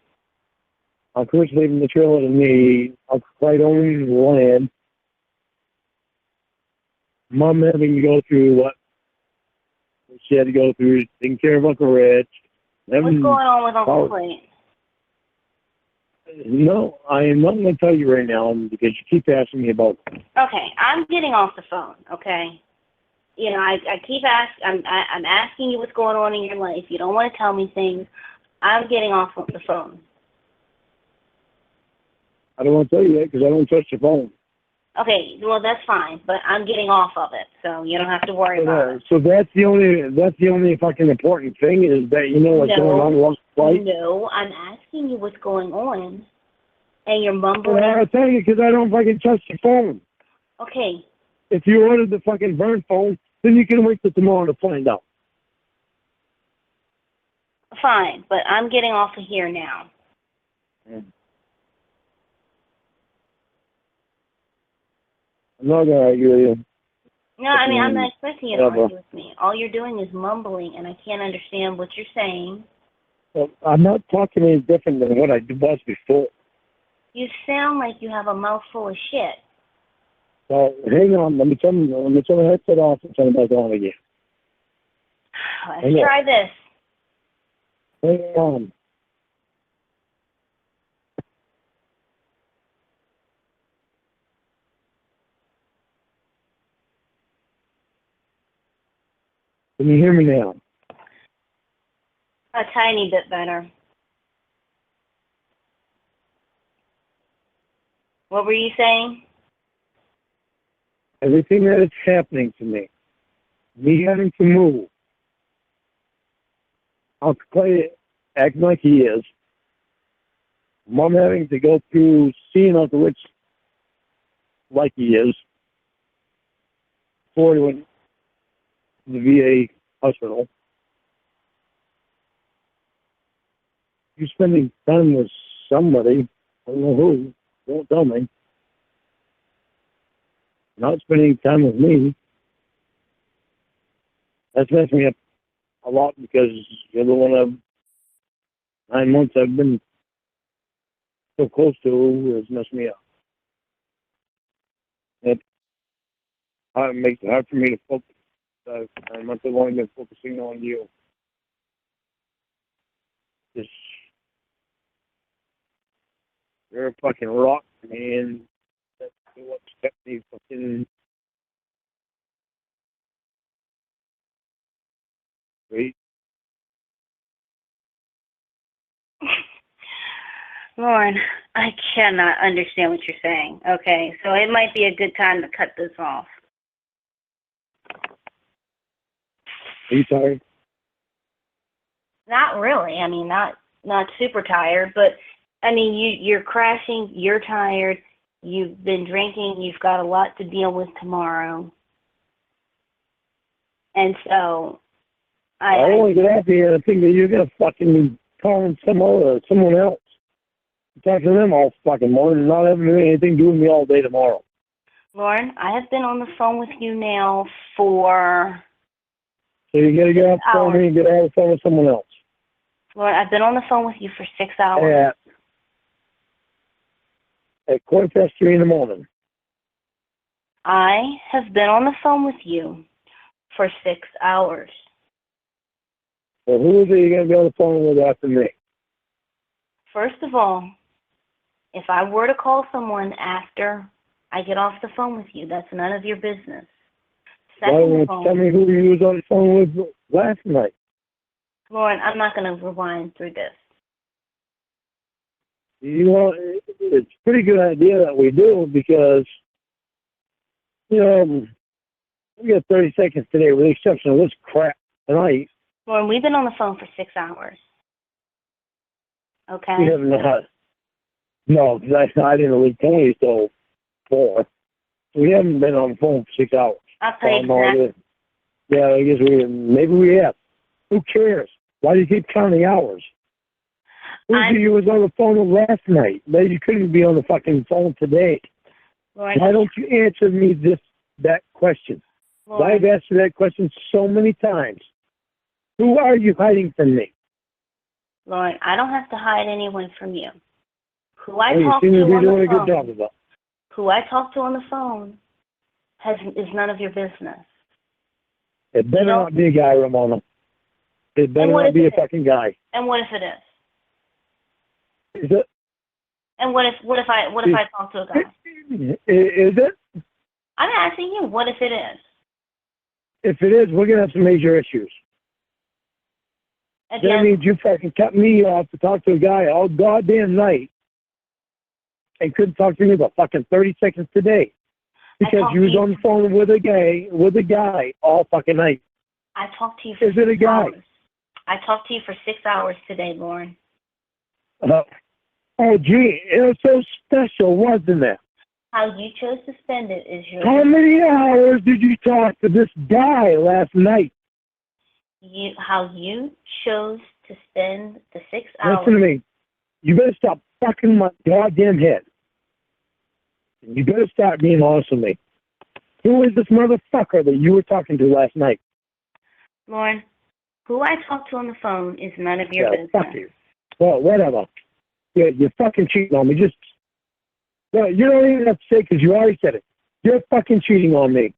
Uncle Rich leaving the trailer to me. Uncle Clyde owning the land. Mom having to go through what she had to go through, taking care of Uncle Rich. What's going on with Uncle Clyde? No, I am not going to tell you right now because you keep asking me about it. Okay, I'm getting off the phone, okay? I keep asking, I'm asking you what's going on in your life. You don't want to tell me things. I'm getting off of the phone. I don't want to tell you that because I don't touch the phone. Okay, well that's fine, but I'm getting off of it, so you don't have to worry about it. So that's the only fucking important thing is that you know what's going on with fight. No, I'm asking you what's going on, and you're mumbling. Well, I'll tell you because I don't fucking touch the phone. Okay. If you ordered the fucking burn phone, then you can wait till tomorrow to find out. Fine, but I'm getting off of here now. I'm not gonna argue with you. No, I mean, I'm not expecting you to argue with me. All you're doing is mumbling, and I can't understand what you're saying. Well, I'm not talking any different than what I was before. You sound like you have a mouthful of shit. Well, hang on. Let me turn the headset off and turn it back on again. Let's try this. Hang on. Can you hear me now? A tiny bit better. What were you saying? Everything that is happening to me having to move, Uncle Clay acting like he is, Mom having to go through seeing Uncle Rich like he is, before he went to the VA hospital. You spending time with somebody, I don't know who, don't tell me. Not spending time with me. That's messed me up a lot because you're the one of 9 months I've been so close to has messed me up. It makes it hard for me to focus. 9 months I've only been focusing on you. Just, you're a fucking rock, man. That's what kept me fucking great. Lauren, I cannot understand what you're saying, okay? So it might be a good time to cut this off. Are you tired? Not really. I mean, not super tired, but I mean, you're crashing, you're tired, you've been drinking, you've got a lot to deal with tomorrow. And so I don't want to get out here and think that you're going to fucking be calling someone else. Talking to them all fucking morning and not having anything to do with me all day tomorrow. Lorne, I have been on the phone with you now for... So you got to get off the phone with me and get on the phone with someone else. Lorne, I've been on the phone with you for 6 hours. At 3:15 in the morning. I have been on the phone with you for 6 hours. Well, who is it you're going to be on the phone with after me? First of all, if I were to call someone after I get off the phone with you, that's none of your business. Why don't you tell me who you was on the phone with last night? Lauren, I'm not going to rewind through this. You know, it's a pretty good idea that we do because, you know, we got 30 seconds today with the exception of this crap tonight. Lauren, we've been on the phone for 6 hours. Okay? We have not. No, because I didn't leave Tony till 4. We haven't been on the phone for 6 hours. I'll tell you exactly. Yeah, I guess maybe we have. Who cares? Why do you keep counting hours? You was on the phone last night, but you couldn't be on the fucking phone today. Lauren, why don't you answer me that question? Lauren, I've asked you that question so many times. Who are you hiding from me? Lauren, I don't have to hide anyone from you. Who I you talk seem to to be on doing the a good phone, job of it. who I talk to on the phone is none of your business. It better not be a guy, Ramona. It better not be a fucking guy. And what if it is? Is it? And what if I talk to a guy? Is it? I'm asking you, what if it is? If it is, we're gonna have some major issues. Again, That means you fucking cut me off to talk to a guy all goddamn night and couldn't talk to me about fucking 30 seconds today because you was on the phone with a guy all fucking night. I talked to you for Is it a guy? hours. I talked to you for 6 hours today, Lauren. Oh, gee, it was so special, wasn't it? How you chose to spend it is your... How many hours did you talk to this guy last night? How you chose to spend the 6 hours... Listen to me. You better stop fucking my goddamn head. You better start being honest with me. Who is this motherfucker that you were talking to last night? Lauren, who I talked to on the phone is none of your business. Fuck you. Well, whatever. You're fucking cheating on me. Well, you don't even have to say because you already said it. You're fucking cheating on me.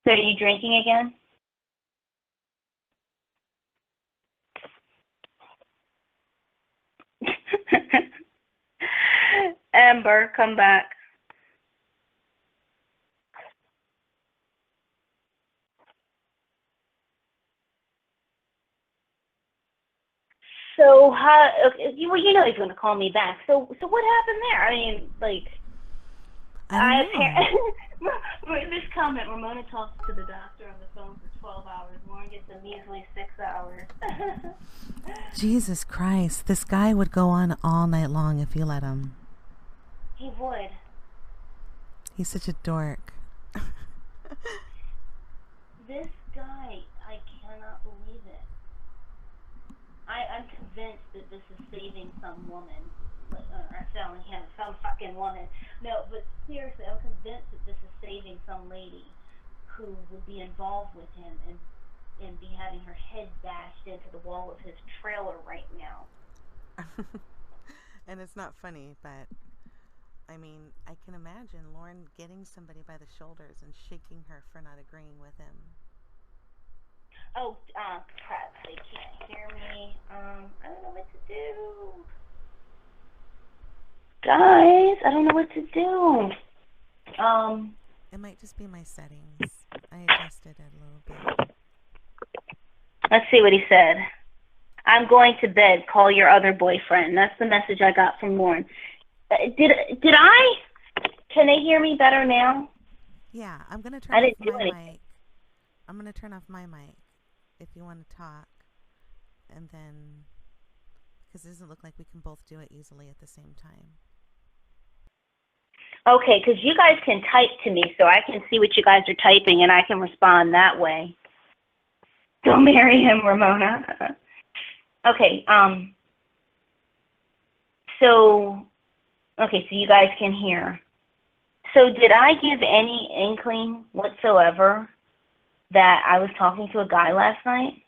So are you drinking again? Ember, come back. So you know he's going to call me back. So what happened there? I mean, like, this comment, Ramona talks to the doctor on the phone for 12 hours. Lauren gets a measly 6 hours. Jesus Christ, this guy would go on all night long if you let him. He would. He's such a dork. This guy, I cannot believe it. I'm convinced that this is saving some woman. Or selling him, some fucking woman. No, but seriously, I'm convinced that this is saving some lady who would be involved with him and be having her head bashed into the wall of his trailer right now. And it's not funny, but I mean, I can imagine Lorne getting somebody by the shoulders and shaking her for not agreeing with him. Oh, crap, they can't hear me. I don't know what to do. Guys, I don't know what to do. It might just be my settings. I adjusted it a little bit. Let's see what he said. I'm going to bed. Call your other boyfriend. That's the message I got from Lauren. Did I? Can they hear me better now? Yeah, I'm going to turn off my mic. I'm going to turn off my mic if you want to talk. And then, because it doesn't look like we can both do it easily at the same time. Okay, because you guys can type to me so I can see what you guys are typing and I can respond that way. Don't marry him, Ramona. Okay, so you guys can hear. So did I give any inkling whatsoever that I was talking to a guy last night?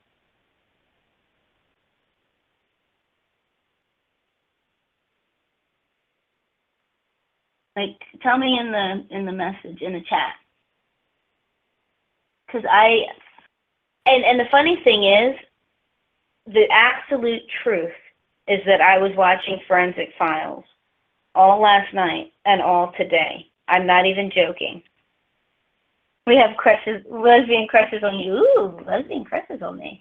Like, tell me in the message, in the chat. Because and the funny thing is, the absolute truth is that I was watching Forensic Files all last night and all today. I'm not even joking. We have crushes, lesbian crushes on you. Ooh, lesbian crushes on me.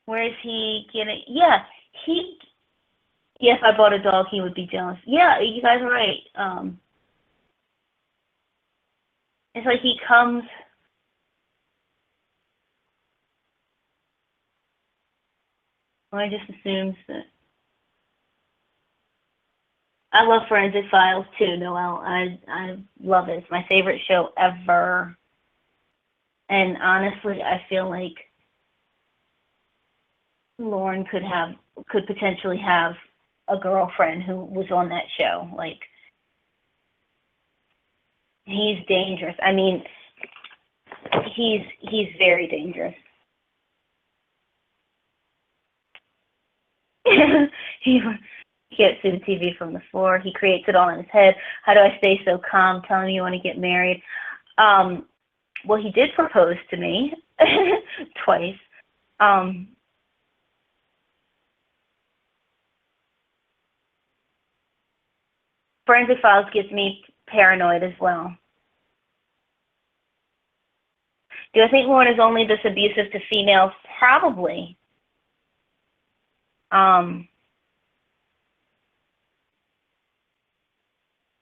Where is he getting? Yeah, if I bought a dog, he would be jealous. Yeah, you guys are right. It's like he comes. Well, I just assumes that. I love Forensic Files too, Noelle. I love it. It's my favorite show ever. And honestly, I feel like Lorne could potentially have a girlfriend who was on that show. Like, he's dangerous. I mean, he's very dangerous. He can't see the TV from the floor. He creates it all in his head. How do I stay so calm? Tell him you want to get married. Well, he did propose to me twice. Forensic Files gets me paranoid as well. Do I think Lorne is only this abusive to females? Probably.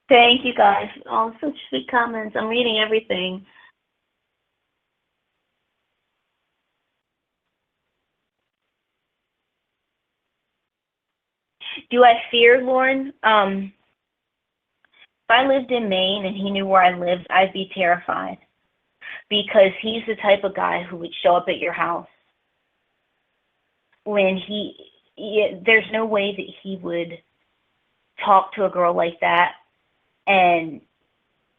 Thank you guys. Oh, such sweet comments. I'm reading everything. Do I fear Lorne? If I lived in Maine and he knew where I lived, I'd be terrified. Because he's the type of guy who would show up at your house when there's no way that he would talk to a girl like that and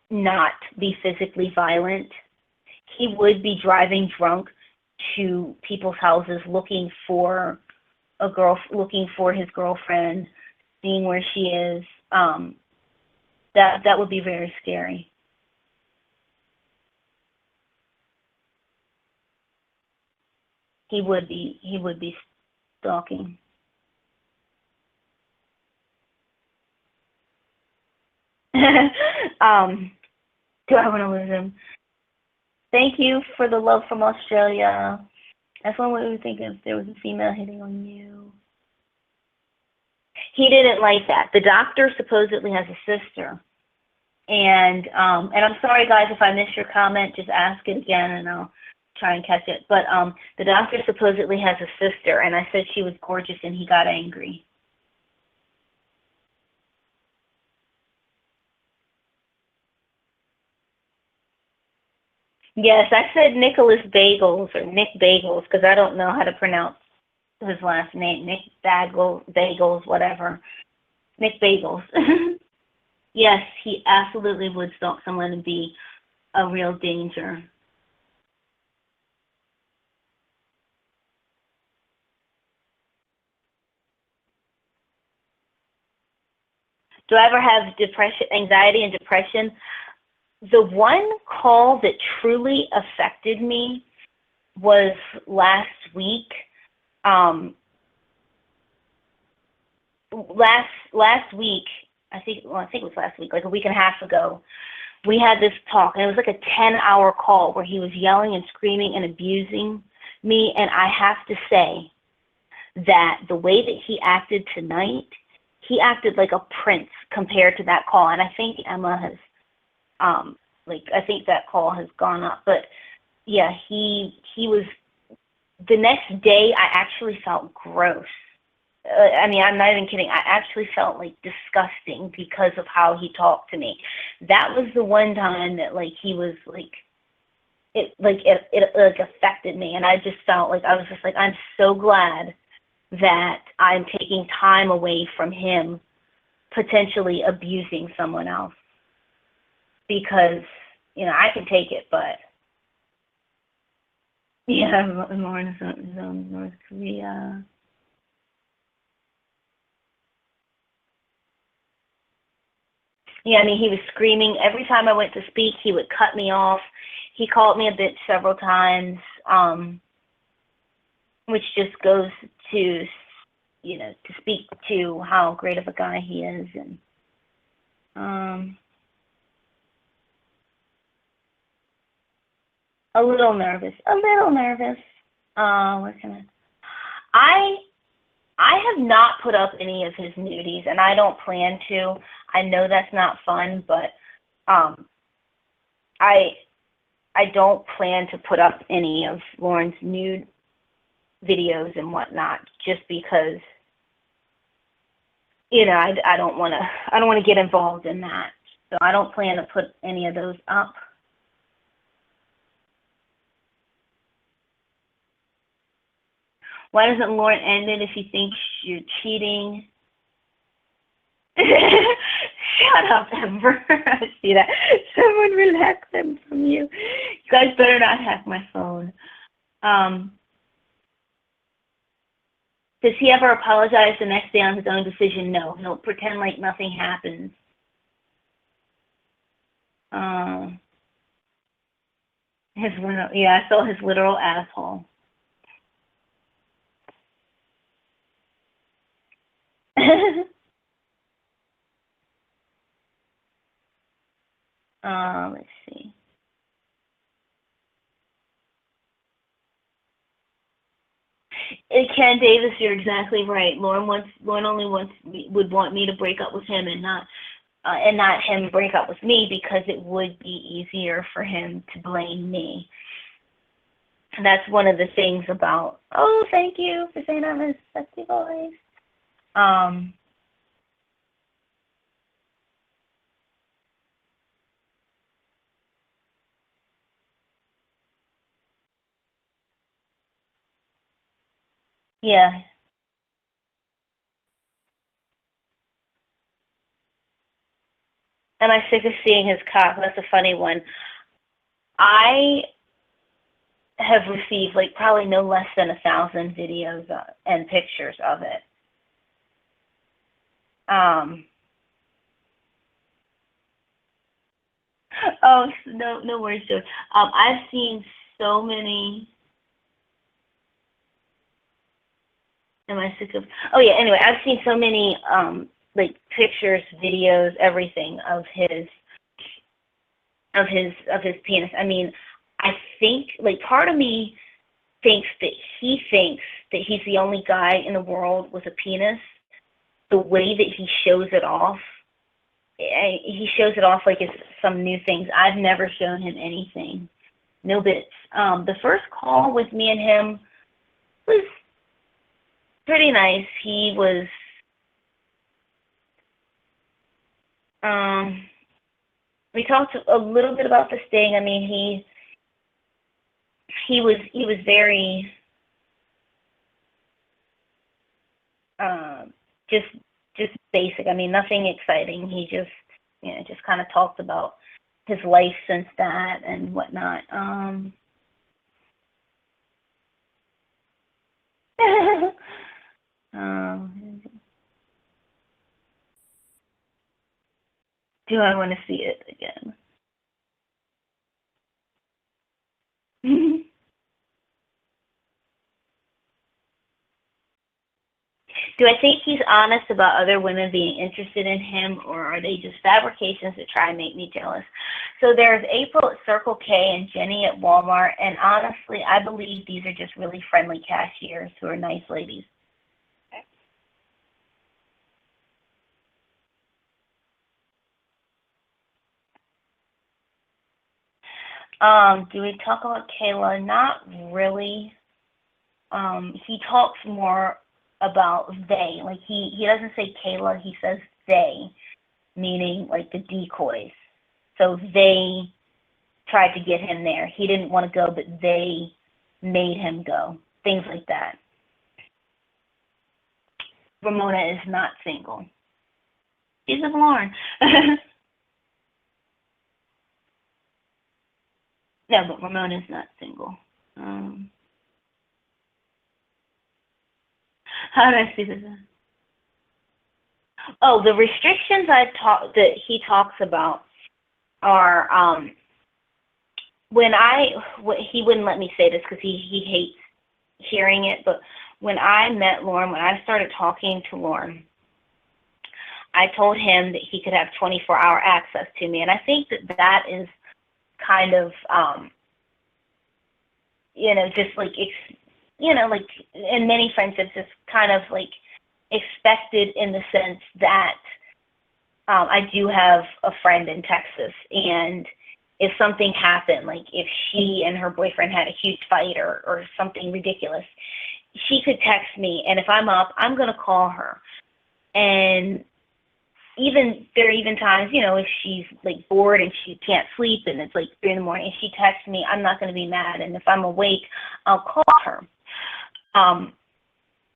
not be physically violent. He would be driving drunk to people's houses looking for his girlfriend, seeing where she is. That would be very scary. He would be stalking. Do I want to lose him? Thank you for the love from Australia. That's one way we would think if there was a female hitting on you. He didn't like that. The doctor supposedly has a sister. And I'm sorry, guys, if I missed your comment, just ask it again and I'll try and catch it. But the doctor supposedly has a sister, and I said she was gorgeous, and he got angry. Yes, I said Nicholas Bagels or Nick Bagels because I don't know how to pronounce his last name. Nick Bagels, whatever. Nick Bagels. Yes, he absolutely would stalk someone and be a real danger. Do I ever have anxiety and depression? The one call that truly affected me was last week. Last week, I think it was last week, like a week and a half ago, we had this talk, and it was like a 10-hour call where he was yelling and screaming and abusing me, and I have to say that the way that he acted tonight, he acted like a prince compared to that call, and I think Emma has I think that call has gone up. But yeah, he was the next day I actually felt gross. I mean, I'm not even kidding. I actually felt like disgusting because of how he talked to me. That was the one time that like he was like it like affected me, and I just felt like I was just like, I'm so glad that I'm taking time away from him potentially abusing someone else, because I can take it, but yeah, Lorne is in North Korea. Yeah, I mean, he was screaming. Every time I went to speak, he would cut me off. He called me a bitch several times, which just goes to, to speak to how great of a guy he is. And a little nervous. What can I have not put up any of his nudies, and I don't plan to. I know that's not fun, but I don't plan to put up any of Lorne's nude videos and whatnot, just because I don't want to get involved in that. So I don't plan to put any of those up. Why doesn't Lorne end it if he thinks you're cheating? Shut up, Ember. I see that. Someone will hack them from you. You guys better not hack my phone. Does he ever apologize the next day on his own decision? No. He'll pretend like nothing happens. I saw his literal asshole. Let's see. Ken Davis, you're exactly right. Lorne only would want me to break up with him and not him break up with me, because it would be easier for him to blame me. And that's one of the things about. Oh, thank you for saying I'm a sexy voice. Yeah. Am I sick of seeing his cock? That's a funny one. I have received like probably no less than 1,000 videos and pictures of it. Oh, no worries, Joe. I've seen so many. Am I sick of? Oh yeah. Anyway, I've seen so many like pictures, videos, everything of his penis. I mean, I think like part of me thinks that he's the only guy in the world with a penis. The way that he shows it off like it's some new things. I've never shown him anything, no bits. The first call with me and him was pretty nice. He was, we talked a little bit about the sting. I mean, he was very, just basic. I mean, nothing exciting. He just kind of talked about his life since that and whatnot. Do I want to see it again? Do I think he's honest about other women being interested in him, or are they just fabrications to try and make me jealous? So there's April at Circle K and Jenny at Walmart, and honestly, I believe these are just really friendly cashiers who are nice ladies. Do we talk about Kayla? Not really. he talks more about they. Like he doesn't say Kayla, he says they, meaning like the decoys. So they tried to get him there. He didn't want to go, but they made him go. Things like that. Ramona is not single. She's with Lorne. No, but Ramona's not single. How do I see this? Oh, the restrictions that he talks about are he wouldn't let me say this because he hates hearing it, but when I met Lorne, when I started talking to Lorne, I told him that he could have 24-hour access to me, and I think that is kind of just like like in many friendships, it's kind of like expected in the sense that I do have a friend in Texas, and if something happened, like if she and her boyfriend had a huge fight or something ridiculous, she could text me, and if I'm up, I'm going to call her. And there are even times, if she's like bored and she can't sleep and it's like 3 a.m. and she texts me, I'm not going to be mad. And if I'm awake, I'll call her.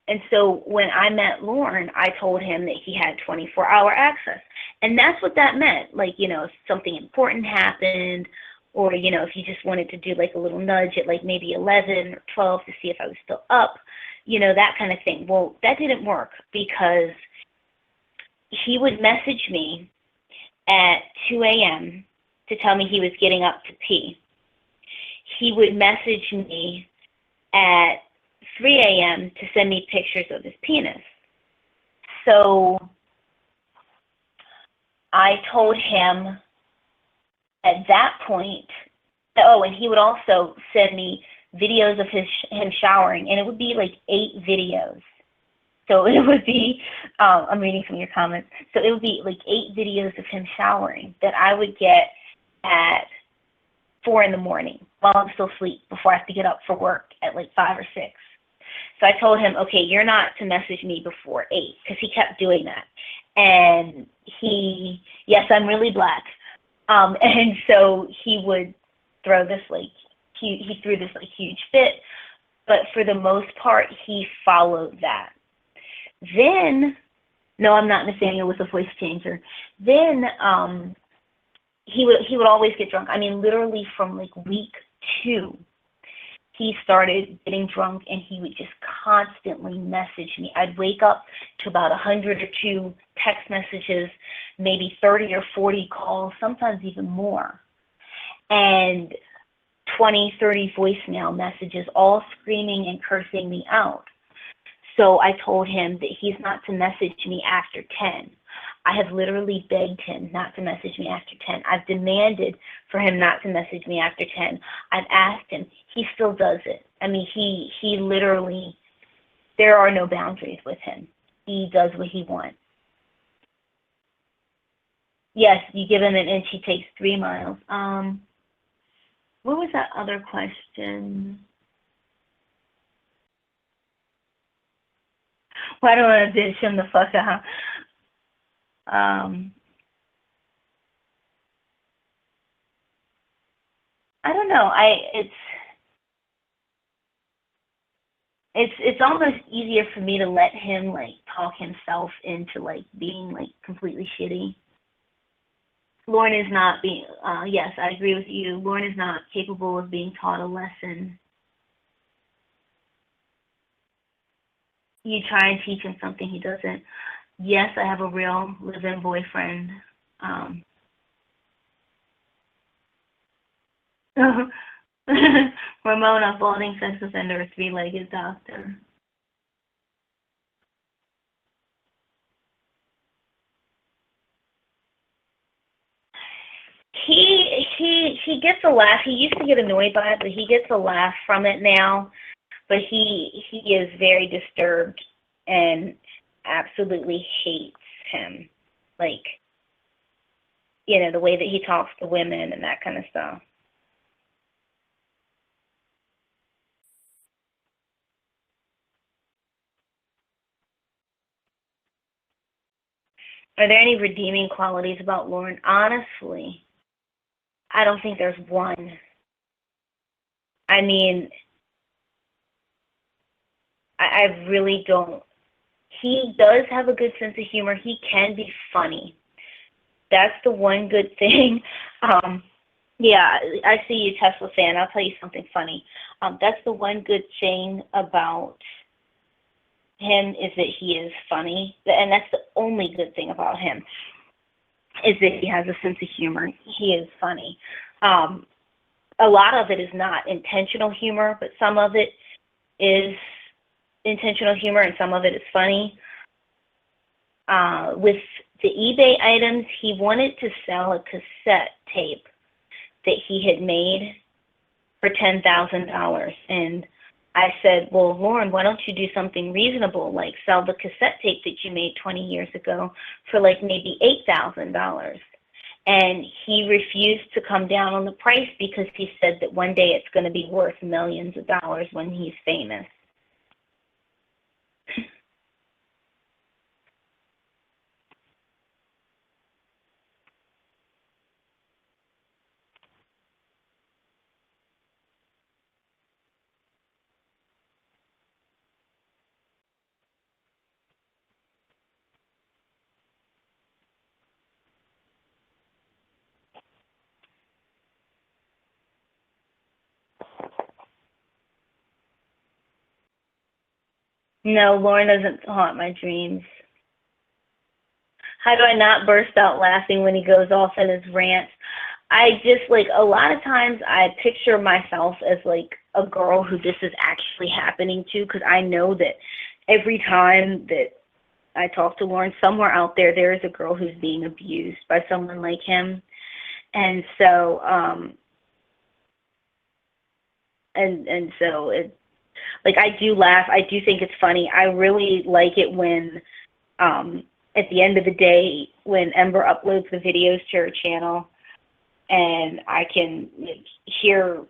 And so when I met Lorne, I told him that he had 24-hour access. And that's what that meant. Like, if something important happened, or, if you just wanted to do like a little nudge at like maybe 11 or 12 to see if I was still up, that kind of thing. Well, that didn't work because he would message me at 2 a.m. to tell me he was getting up to pee. He would message me at 3 a.m. to send me pictures of his penis. So I told him at that point, and he would also send me videos of him showering, and it would be like 8 videos. So it would be, I'm reading from your comments, so it would be like 8 videos of him showering that I would get at 4 in the morning while I'm still asleep before I have to get up for work at like 5 or 6. So I told him, okay, you're not to message me before 8, because he kept doing that. And yes, I'm really black. And so he would throw this he threw this like huge fit, but for the most part, he followed that. Then, no, I'm not Nathaniel with a voice changer. Then he would always get drunk. I mean, literally from like week 2, he started getting drunk, and he would just constantly message me. I'd wake up to about 100 or 2 text messages, maybe 30 or 40 calls, sometimes even more, and 20, 30 voicemail messages, all screaming and cursing me out. So I told him that he's not to message me after 10. I have literally begged him not to message me after 10. I've demanded for him not to message me after 10. I've asked him. He still does it. I mean, he literally, there are no boundaries with him. He does what he wants. Yes, you give him an inch, he takes 3 miles. What was that other question? Why do I want to dish him the fuck out? I don't know. It's almost easier for me to let him like talk himself into like being like completely shitty. Lorne is not being. Yes, I agree with you. Lorne is not capable of being taught a lesson. You try and teach him something he doesn't. Yes, I have a real live-in boyfriend. Ramona, balding sex offender, a 3-legged doctor. He gets a laugh. He used to get annoyed by it, but he gets a laugh from it now. But he is very disturbed and absolutely hates him. Like, the way that he talks to women and that kind of stuff. Are there any redeeming qualities about Lorne? Honestly, I don't think there's one. I mean, I really don't. He does have a good sense of humor. He can be funny. That's the one good thing. Yeah, I see you, Tesla fan. I'll tell you something funny. That's the one good thing about him is that he is funny, and that's the only good thing about him is that he has a sense of humor. He is funny. A lot of it is not intentional humor, but some of it is intentional humor and some of it is funny. With the eBay items, he wanted to sell a cassette tape that he had made for $10,000. And I said, well, Lorne, why don't you do something reasonable, like sell the cassette tape that you made 20 years ago for like maybe $8,000. And he refused to come down on the price because he said that one day it's going to be worth millions of dollars when he's famous. No, Lorne doesn't haunt my dreams. How do I not burst out laughing when he goes off in his rants? I just, like, a lot of times I picture myself as, like, a girl who this is actually happening to, because I know that every time that I talk to Lorne, somewhere out there, there is a girl who's being abused by someone like him. And so, and so it, like, I do laugh. I do think it's funny. I really like it when, at the end of the day, when Ember uploads the videos to her channel, and I can hear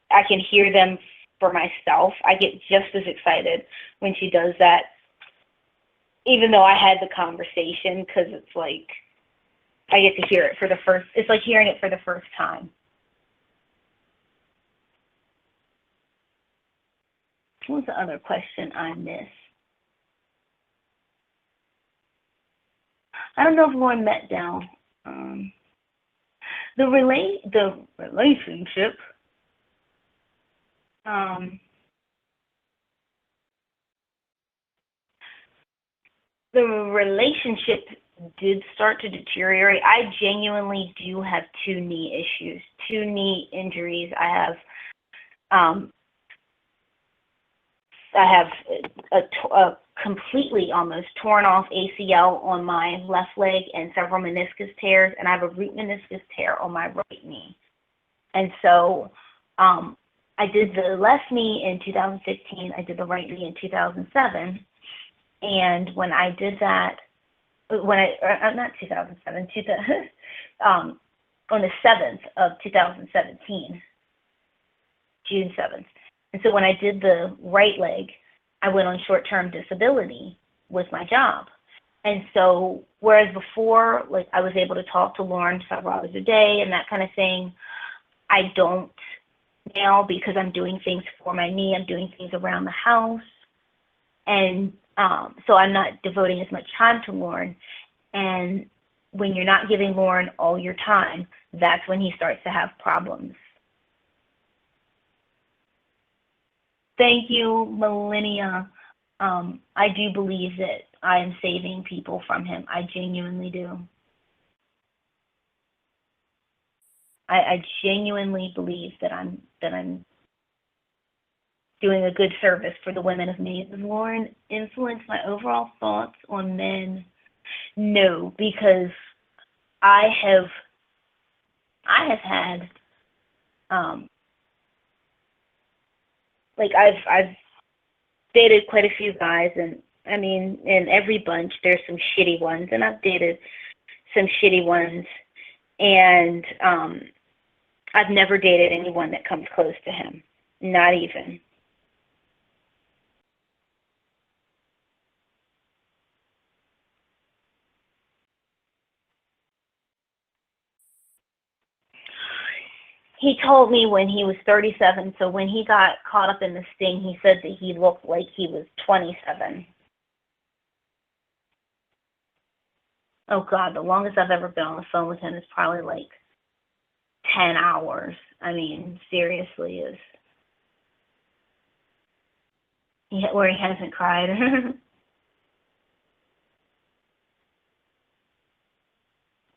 them for myself. I get just as excited when she does that, even though I had the conversation, because it's like I get to hear it for the first. It's like hearing it for the first time. What was the other question I missed? I don't know if Lorne met down. The relationship. The relationship did start to deteriorate. I genuinely do have two knee issues, two knee injuries. I have a completely almost torn off ACL on my left leg and several meniscus tears, and I have a root meniscus tear on my right knee. And so I did the left knee in 2015. I did the right knee in 2007. And when I did that, not 2007, on the 7th of 2017, June 7th. And so when I did the right leg, I went on short-term disability with my job. And so whereas before, like, I was able to talk to Lorne several hours a day and that kind of thing, I don't now because I'm doing things for my knee. I'm doing things around the house. And so I'm not devoting as much time to Lorne. And when you're not giving Lorne all your time, that's when he starts to have problems. Thank you, Millennia. I do believe that I am saving people from him. I genuinely do. I genuinely believe that I'm doing a good service for the women of Maine. Does Lorne influence my overall thoughts on men? No, because I have had like I've dated quite a few guys, and I mean, in every bunch there's some shitty ones, and I've dated some shitty ones, and I've never dated anyone that comes close to him, not even. he told me when he was 37, so when he got caught up in the sting, he said that he looked like he was 27. Oh, God, the longest I've ever been on the phone with him is probably like 10 hours. I mean, seriously, where he hasn't cried.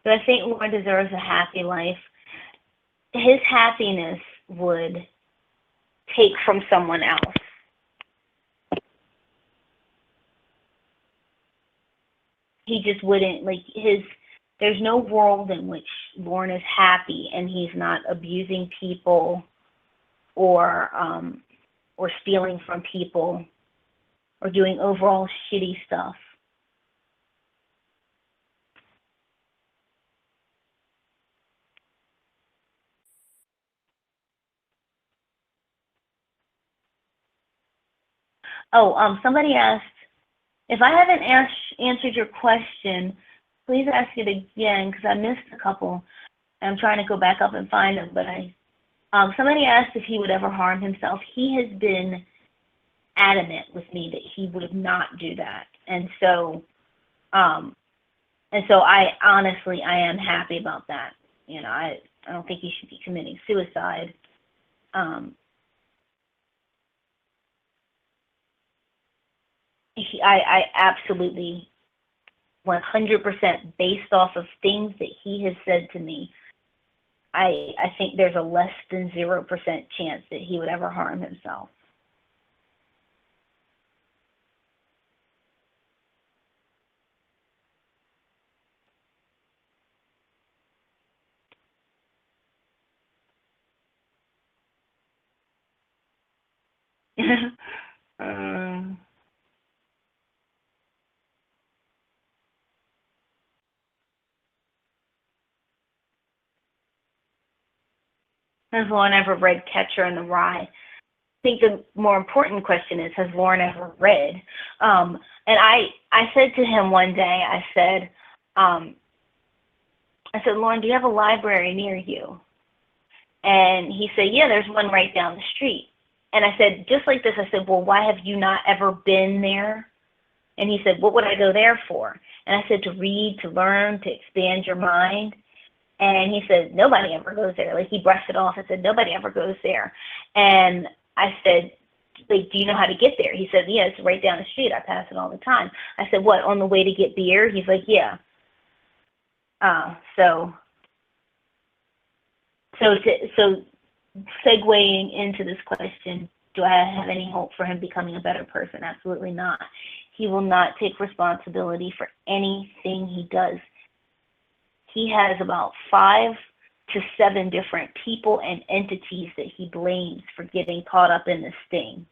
So I think Lorne deserves a happy life. His happiness would take from someone else. He just wouldn't, like, there's no world in which Lorne is happy and he's not abusing people or stealing from people or doing overall shitty stuff. Oh, somebody asked, if I haven't answered your question, please ask it again because I missed a couple. I'm trying to go back up and find them, but somebody asked if he would ever harm himself. He has been adamant with me that he would not do that, and so I honestly I am happy about that. You know, I don't think he should be committing suicide. I absolutely 100% based off of things that he has said to me, I think there's a less than 0% chance that he would ever harm himself. Has Lorne ever read Catcher in the Rye? I think the more important question is, has Lorne ever read? And I said to him one day, I said, Lorne, do you have a library near you? And he said, yeah, there's one right down the street. And I said, just like this, I said, well, why have you not ever been there? And he said, what would I go there for? And I said, to read, to learn, to expand your mind. And he said, nobody ever goes there. Like, he brushed it off and said, nobody ever goes there. And I said, like, do you know how to get there? He said, yeah, it's right down the street. I pass it all the time. I said, what, on the way to get beer? He's like, yeah. So segueing into this question, do I have any hope for him becoming a better person? Absolutely not. He will not take responsibility for anything he does. He has about 5 to 7 different people and entities that he blames for getting caught up in this thing.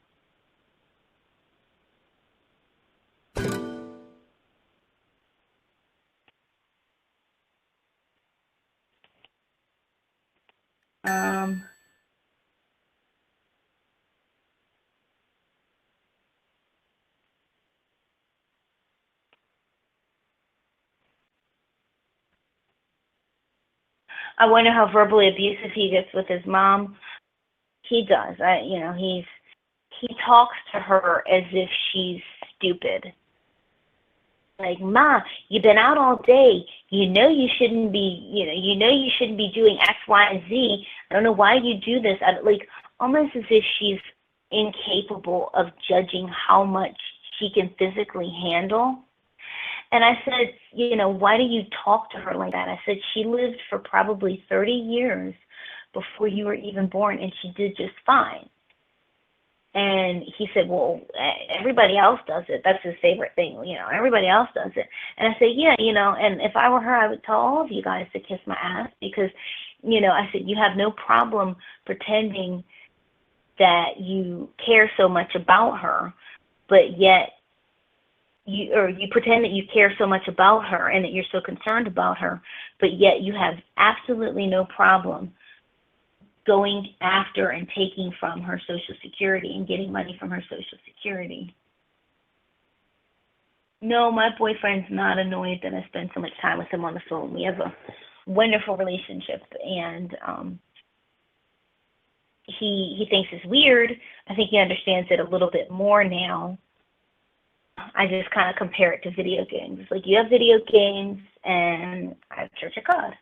I wonder how verbally abusive he gets with his mom. He does. He talks to her as if she's stupid. Like, Ma, you've been out all day. You know you shouldn't be doing X, Y, and Z. I don't know why you do this. Like, almost as if she's incapable of judging how much she can physically handle. And I said, why do you talk to her like that? I said, she lived for probably 30 years before you were even born, and she did just fine. And he said, well, everybody else does it. That's his favorite thing, everybody else does it. And I said, yeah, and if I were her, I would tell all of you guys to kiss my ass because, I said, you have no problem pretending that you care so much about her, but yet you pretend that you care so much about her and that you're so concerned about her, but yet you have absolutely no problem going after and taking from her Social Security and getting money from her Social Security. No, my boyfriend's not annoyed that I spend so much time with him on the phone. We have a wonderful relationship, and he thinks is weird. I think he understands it a little bit more now. I just kind of compare it to video games. It's like you have video games and I have Church of God.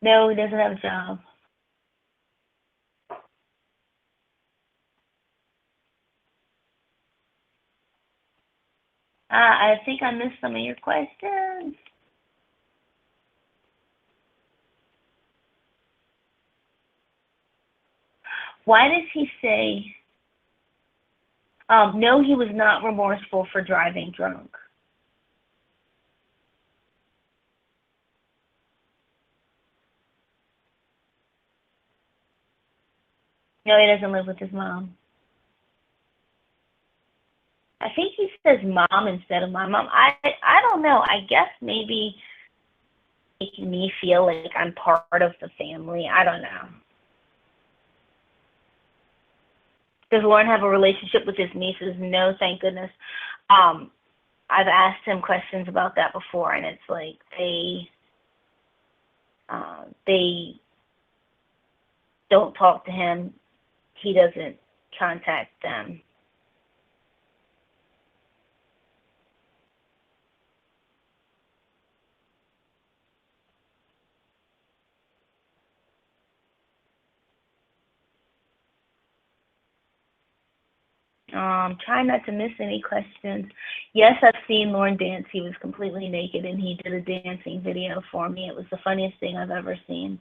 No, he doesn't have a job. I think I missed some of your questions. Why does he say, no, he was not remorseful for driving drunk? No, he doesn't live with his mom. I think he says mom instead of my mom. I don't know. I guess maybe making me feel like I'm part of the family. I don't know. Does Lorne have a relationship with his nieces? No, thank goodness. I've asked him questions about that before, and it's like they don't talk to him. He doesn't contact them. Try not to miss any questions. Yes, I've seen Lorne dance. He was completely naked, and he did a dancing video for me. It was the funniest thing I've ever seen.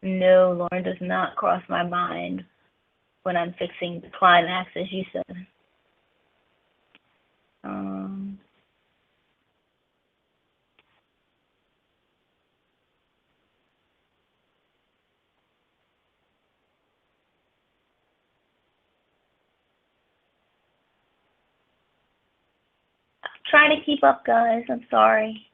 No, Lorne does not cross my mind when I'm fixing the climax, as you said. Trying to keep up, guys. I'm sorry.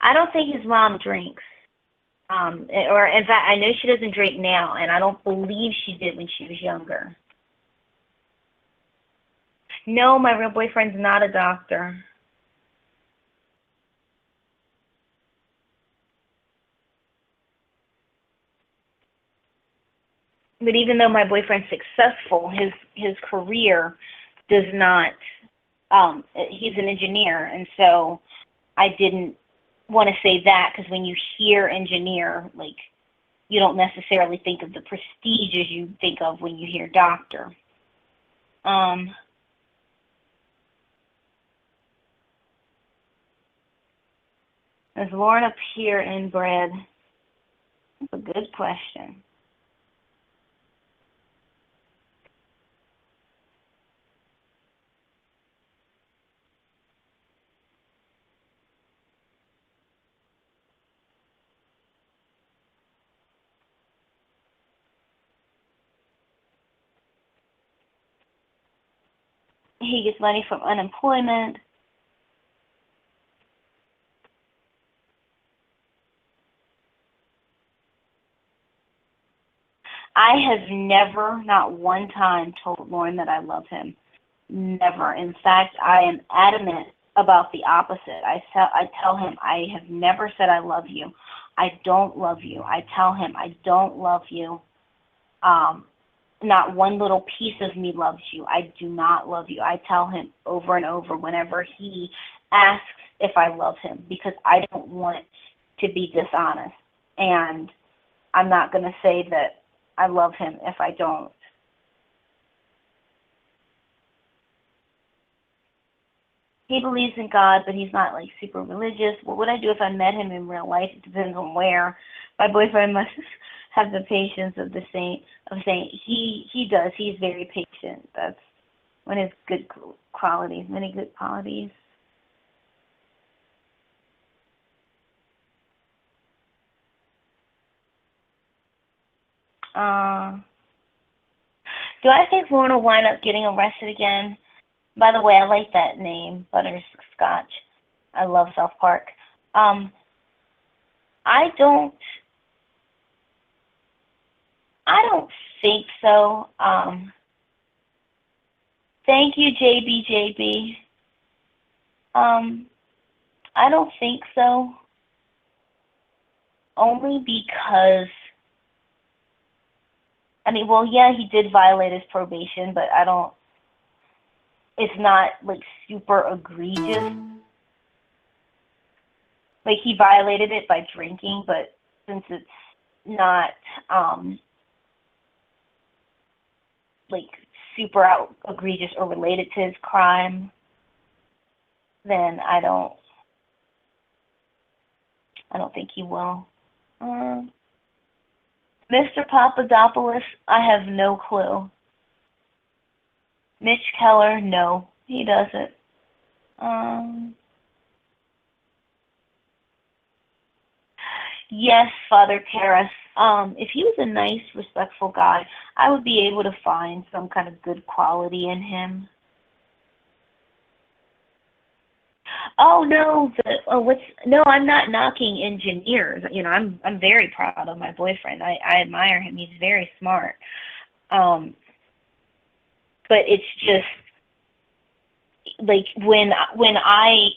I don't think his mom drinks. Or in fact, I know she doesn't drink now, and I don't believe she did when she was younger. No, my real boyfriend's not a doctor. But even though my boyfriend's successful, his career does not. He's an engineer, and so I didn't want to say that because when you hear engineer, like you don't necessarily think of the prestige as you think of when you hear doctor. Does Lorne appear inbred? That's a good question. He gets money from unemployment. I have never, not one time, told Lorne that I love him. Never. In fact, I am adamant about the opposite. I tell him I have never said I love you. I don't love you. I tell him I don't love you. Not one little piece of me loves you. I do not love you. I tell him over and over whenever he asks if I love him because I don't want to be dishonest. And I'm not going to say that I love him if I don't. He believes in God, but he's not like super religious. What would I do if I met him in real life? It depends on where. My boyfriend must have the patience of the saint. He does. He's very patient. That's one of his good qualities. Many good qualities. Do I think Lorne will wind up getting arrested again? By the way, I like that name, Butterscotch. I love South Park. I don't think so. Thank you, JBJB. I don't think so. Only because, I mean, well, yeah, he did violate his probation, but it's not, like, super egregious. Like, he violated it by drinking, but since it's not, like, super egregious or related to his crime, then I don't think he will. Mr. Papadopoulos, I have no clue. Mitch Keller, no, he doesn't. Yes, Father Paris. If he was a nice, respectful guy, I would be able to find some kind of good quality in him. Oh no, no, I'm not knocking engineers. You know, I'm very proud of my boyfriend. I admire him. He's very smart. But it's just like when I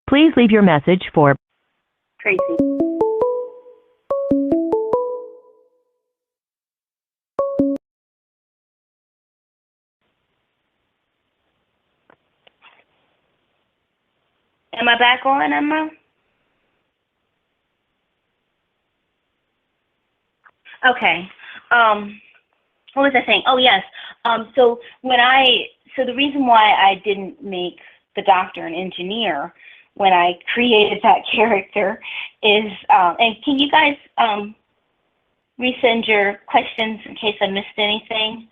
Please leave your message for Tracy. Am I back on, Emma? Okay. What was I saying? Oh, yes. So the reason why I didn't make the doctor an engineer when I created that character is, and can you guys resend your questions in case I missed anything?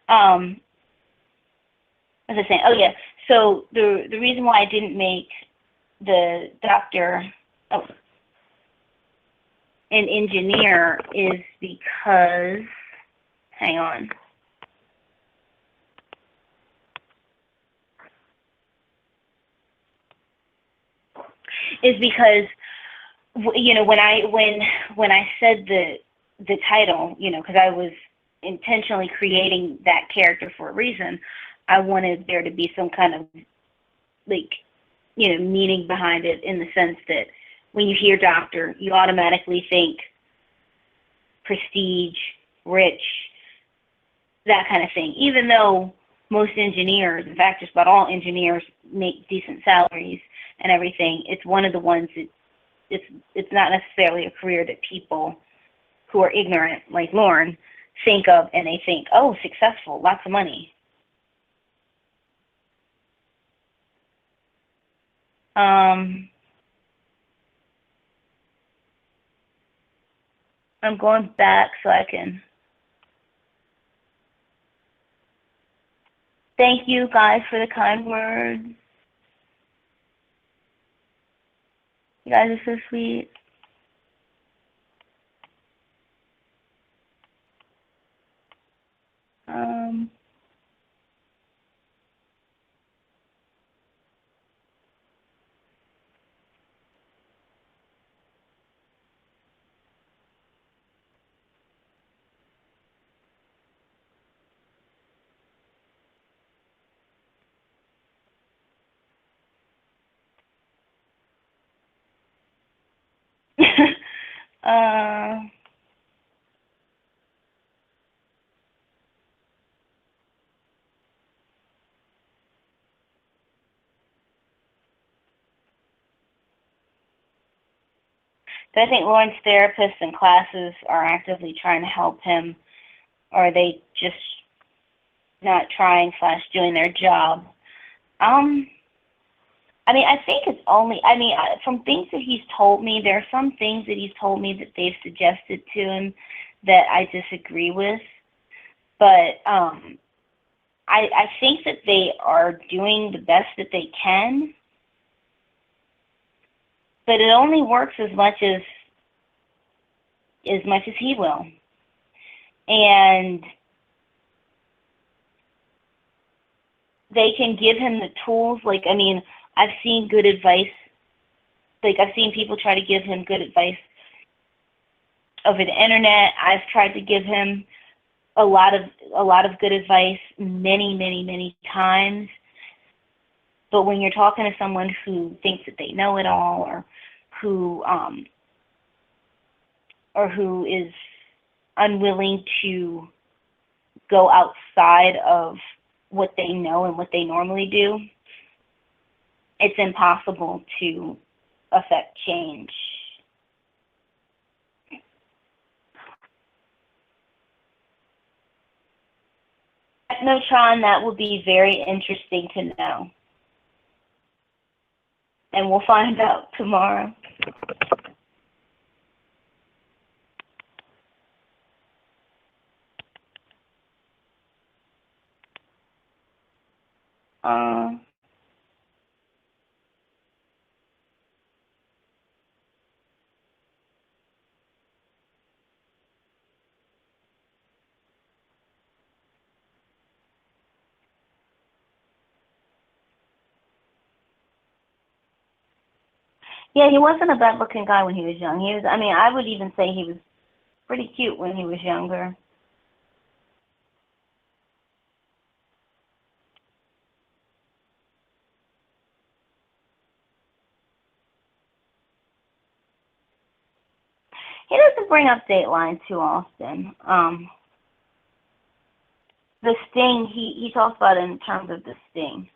What was I saying? Oh, yeah. So the reason why I didn't make the doctor an engineer is because, hang on. Is because, you know, when I said the title, you know, because I was intentionally creating that character for a reason, I wanted there to be some kind of, like, you know, meaning behind it, in the sense that when you hear doctor, you automatically think prestige, rich, that kind of thing. Even though most engineers, in fact, just about all engineers, make decent salaries and everything, it's one of the ones that it's not necessarily a career that people who are ignorant, like Lorne, think of, and they think, oh, successful, lots of money. I'm going back so I can. Thank you guys for the kind words. You guys are so sweet. uh, do I think Lawrence therapists and classes are actively trying to help him, or are they just not trying / doing their job? I mean, I think it's only, from things that he's told me, there are some things that he's told me that they've suggested to him that I disagree with. But I think that they are doing the best that they can. But it only works as much as he will. And they can give him the tools. Like, I mean, I've seen good advice. Like, I've seen people try to give him good advice over the internet. I've tried to give him a lot of good advice many times. But when you're talking to someone who thinks that they know it all, or who is unwilling to go outside of what they know and what they normally do, it's impossible to affect change. Technotron, that would be very interesting to know. And we'll find out tomorrow. Yeah, he wasn't a bad-looking guy when he was young. I would even say he was pretty cute when he was younger. He doesn't bring up Dateline too often. The Sting, he talks about it in terms of the Sting.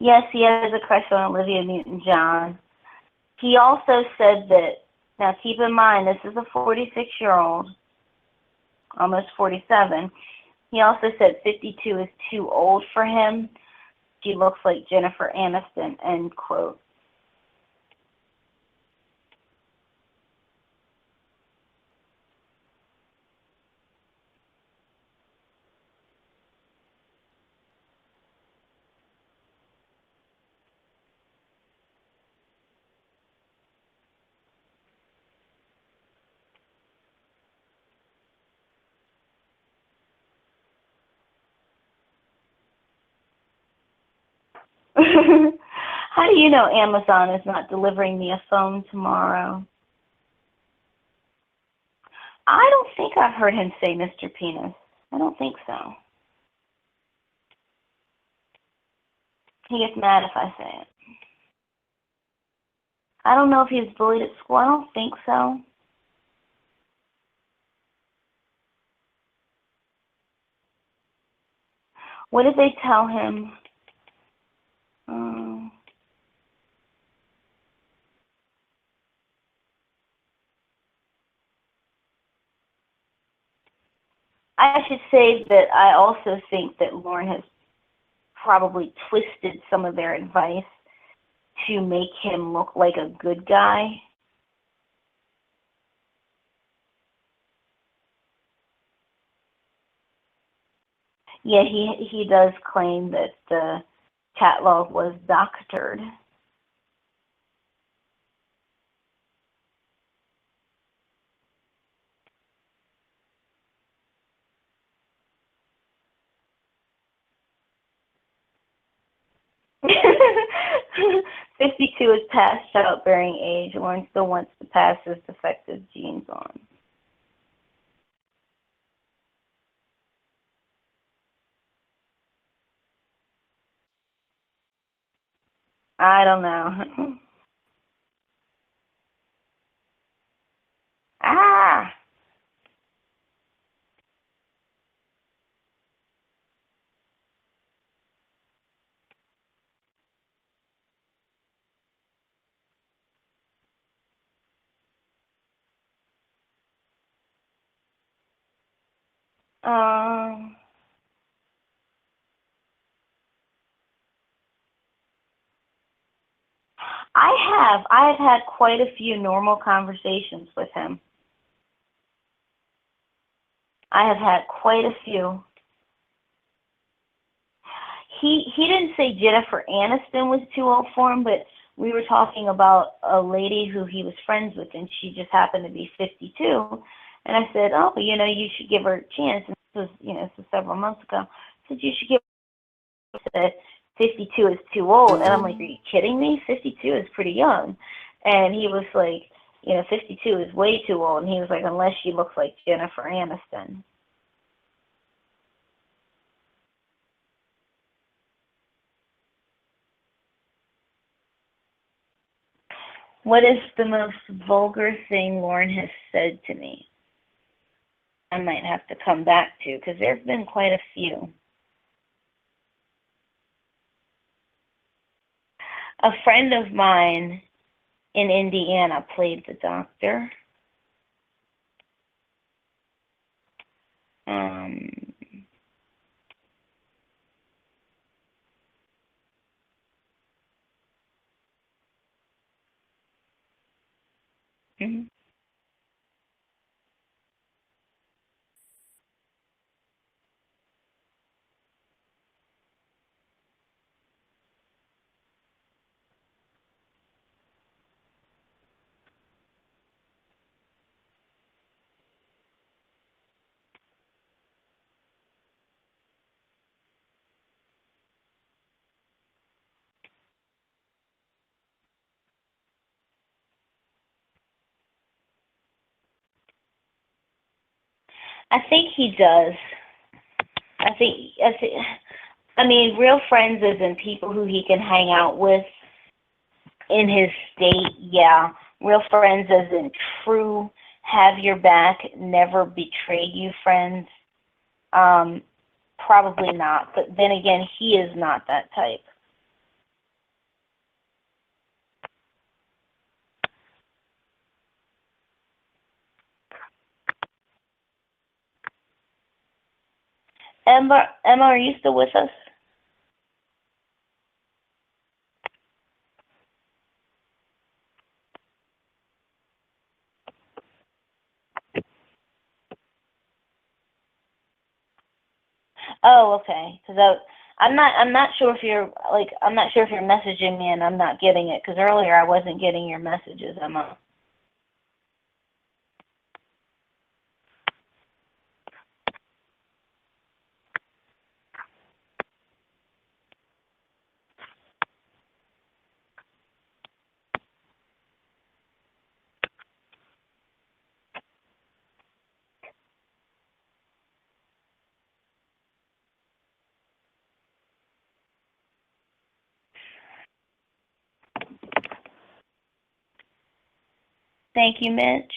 Yes, he has a crush on Olivia Newton-John. He also said that, now keep in mind, this is a 46-year-old, almost 47. He also said 52 is too old for him. She looks like Jennifer Aniston, end quote. How do you know Amazon is not delivering me a phone tomorrow? I don't think I've heard him say Mr. Penis. I don't think so. He gets mad if I say it. I don't know if he was bullied at school. I don't think so. What did they tell him? I should say that I also think that Lorne has probably twisted some of their advice to make him look like a good guy. Yeah, he does claim that the catalog was doctored. "52 is past childbearing age. Lorne still wants to pass his defective genes on." I don't know. Ah! Um, I've had quite a few normal conversations with him. I have had quite a few. He didn't say Jennifer Aniston was too old for him, but we were talking about a lady who he was friends with, and she just happened to be 52. And I said, "Oh, you should give her a chance." And this was several months ago. I said, "You should give her a 52 is too old." And I'm like, "Are you kidding me? 52 is pretty young." And he was like, 52 is way too old. And he was like, "Unless she looks like Jennifer Aniston." What is the most vulgar thing Lorne has said to me? I might have to come back to, because there have been quite a few. A friend of mine in Indiana played the doctor. Mhm. I think he does. I mean, real friends as in people who he can hang out with in his state, yeah. Real friends as in true, have your back, never betray you friends, probably not. But then again, he is not that type. Emma, are you still with us? Oh, okay. Because I'm not sure if you're I'm not sure if you're messaging me and I'm not getting it. Because earlier I wasn't getting your messages, Emma. Thank you, Mitch.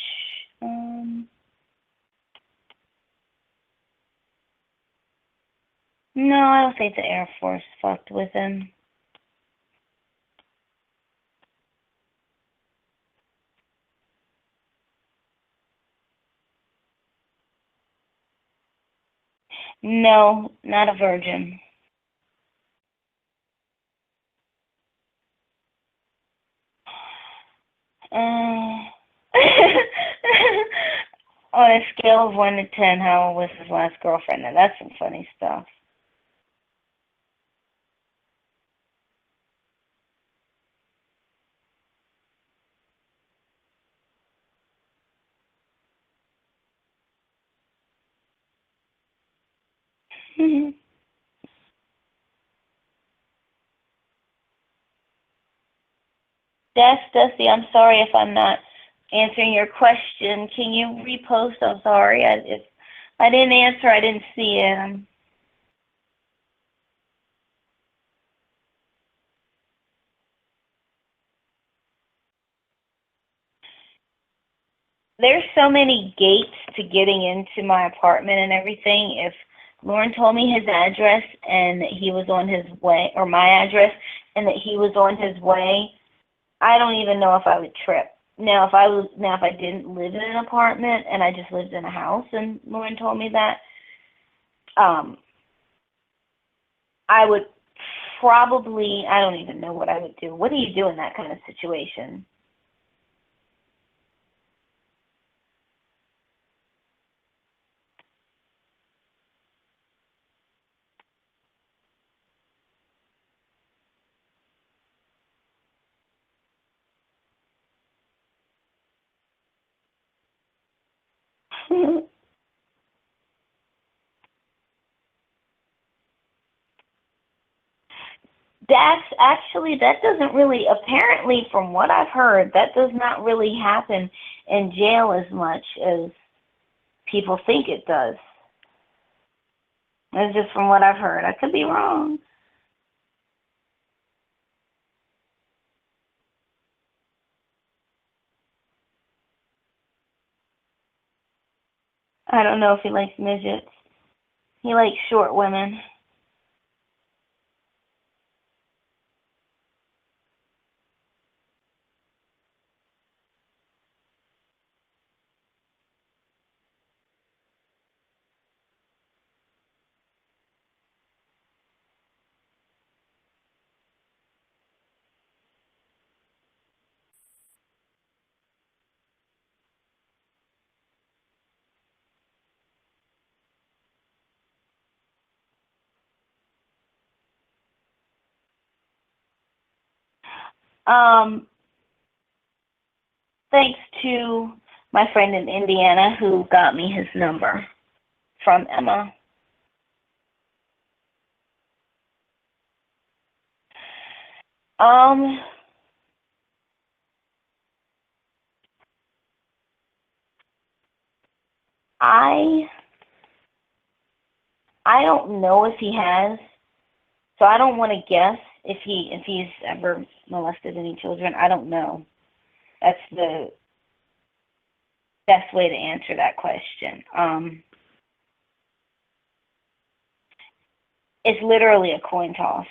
No, I don't think the Air Force fucked with him. No, not a virgin. Uh, on a scale of 1 to 10, how old was his last girlfriend? Now that's some funny stuff. Dusty, I'm sorry if I'm not answering your question. Can you repost? I'm sorry. If I didn't answer, I didn't see it. There's so many gates to getting into my apartment and everything. If Lorne told me his address and that he was on his way, or my address, and that he was on his way, I don't even know if I would trip. Now, if I didn't live in an apartment and I just lived in a house and Lorne told me that, I would probably, I don't even know what I would do. What do you do in that kind of situation? That doesn't really, apparently from what I've heard, that does not really happen in jail as much as people think it does. That's just from what I've heard. I could be wrong. I don't know if he likes midgets. He likes short women. Thanks to my friend in Indiana who got me his number from Emma. I don't know if he has, so I don't want to guess if he's ever molested any children. I don't know. That's the best way to answer that question. It's literally a coin toss.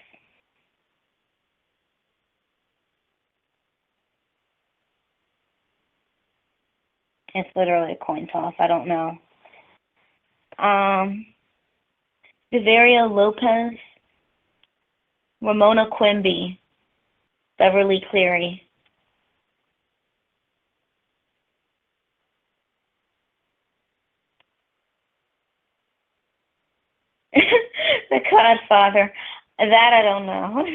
It's literally a coin toss. I don't know. Devaria Lopez, Ramona Quimby, Beverly Cleary. The Godfather. That I don't know.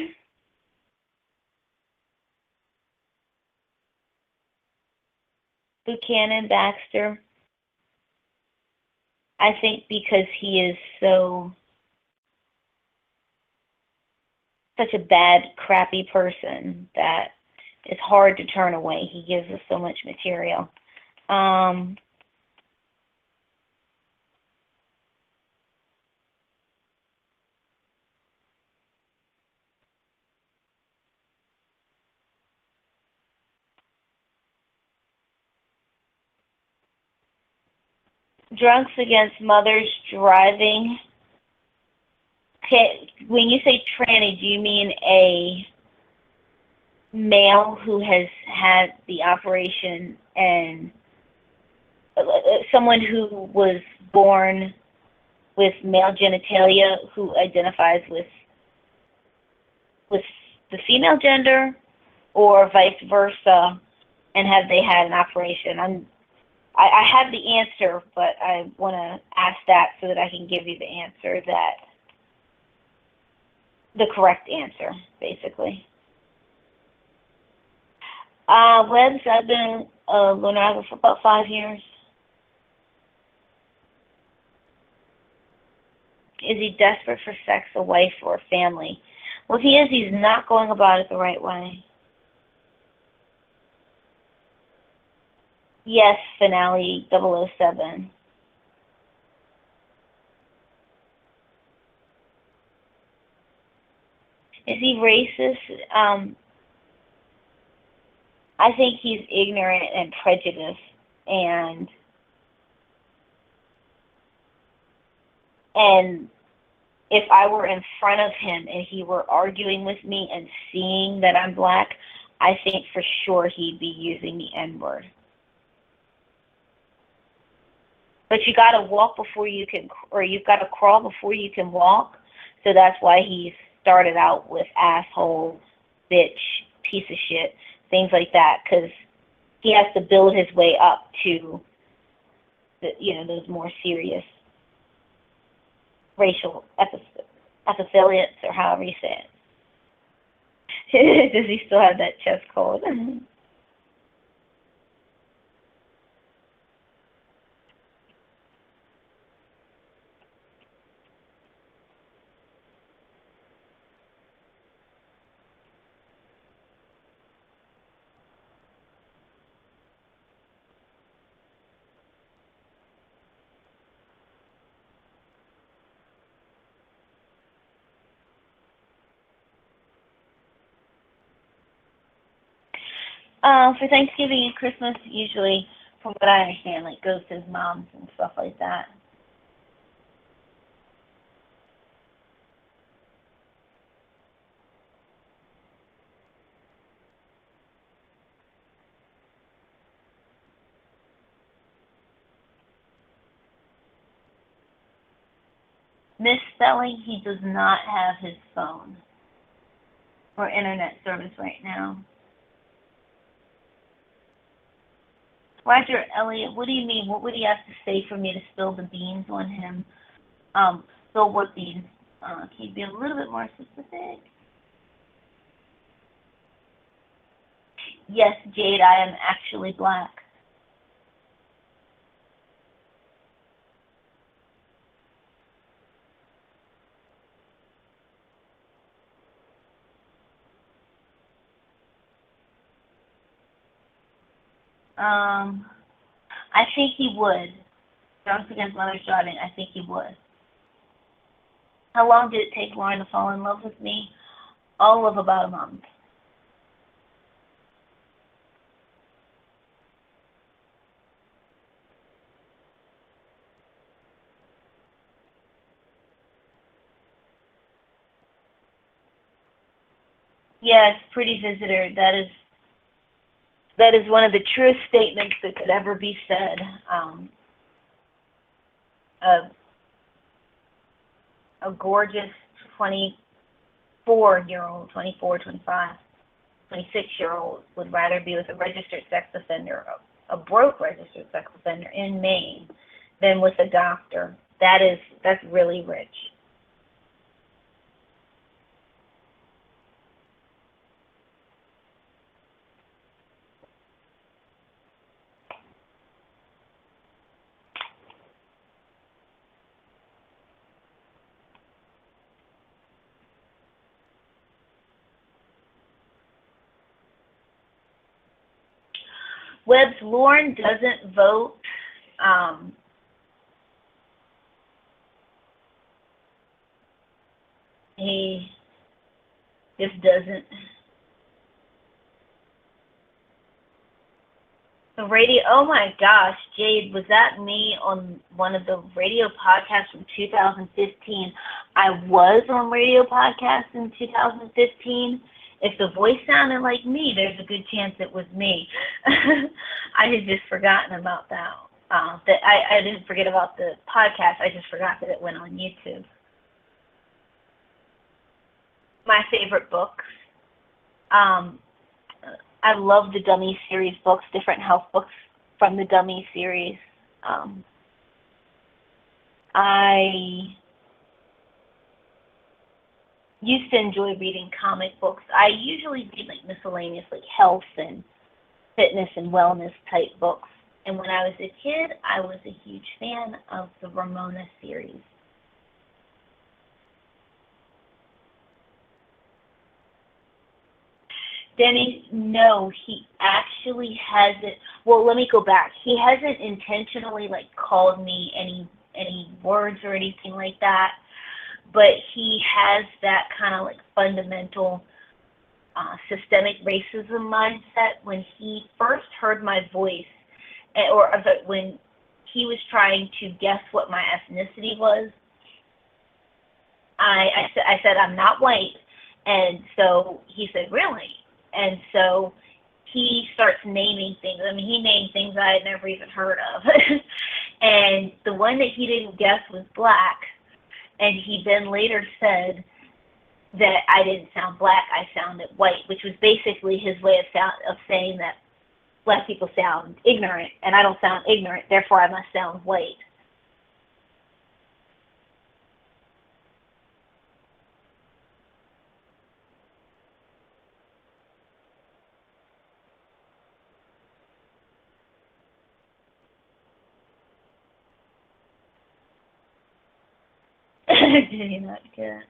Buchanan Baxter. I think because he is such a bad, crappy person that it's hard to turn away. He gives us so much material. Drunks against mothers driving. When you say tranny, do you mean a male who has had the operation and someone who was born with male genitalia who identifies with the female gender, or vice versa, and have they had an operation? I have the answer, but I want to ask that so that I can give you the answer the correct answer, basically. Webbs, I've been a Lorne for about 5 years. Is he desperate for sex, a wife, or a family? Well, if he is, he's not going about it the right way. Yes, finale 007. Is he racist? I think he's ignorant and prejudiced, and if I were in front of him and he were arguing with me and seeing that I'm black, I think for sure he'd be using the N-word. But you got to walk before you can, or you've got to crawl before you can walk. So that's why he started out with asshole, bitch, piece of shit, things like that, because he has to build his way up to, those more serious racial epitheliates, or however you say it. Does he still have that chest cold? For Thanksgiving and Christmas, usually, from what I understand, goes to his mom's and stuff like that. Misspelling, he does not have his phone or internet service right now. Roger Elliott, what do you mean? What would he have to say for me to spill the beans on him? Spill what beans? Can you be a little bit more specific? Yes, Jade, I am actually black. I think he would. Drunks Against Mothers Driving, I think he would. How long did it take Lorne to fall in love with me? All of about a month. Yes, pretty visitor. That is one of the truest statements that could ever be said. A gorgeous 24-year-old, 24, 25, 26-year-old would rather be with a registered sex offender, a broke registered sex offender in Maine, than with a doctor. That's really rich. Webb's Lorne doesn't vote. He just doesn't. The radio, oh my gosh, Jade, was that me on one of the radio podcasts from 2015? I was on radio podcasts in 2015. If the voice sounded like me, there's a good chance it was me. I had just forgotten about that. that I didn't forget about the podcast. I just forgot that it went on YouTube. My favorite books. I love the Dummy series books, different health books from the Dummy series. I used to enjoy reading comic books. I usually read like miscellaneous, like health and fitness and wellness type books. And when I was a kid, I was a huge fan of the Ramona series. Denny, no, he actually hasn't. Well, let me go back. He hasn't intentionally like called me any words or anything like that, but he has that kind of like fundamental systemic racism mindset. When he first heard my voice, or when he was trying to guess what my ethnicity was, I said I'm not white, and so he said really. And so he starts naming things. I mean, he named things I had never even heard of. And the one that he didn't guess was black. And he then later said that I didn't sound black, I sounded white, which was basically his way of saying that black people sound ignorant, and I don't sound ignorant, therefore I must sound white. Did you not get it?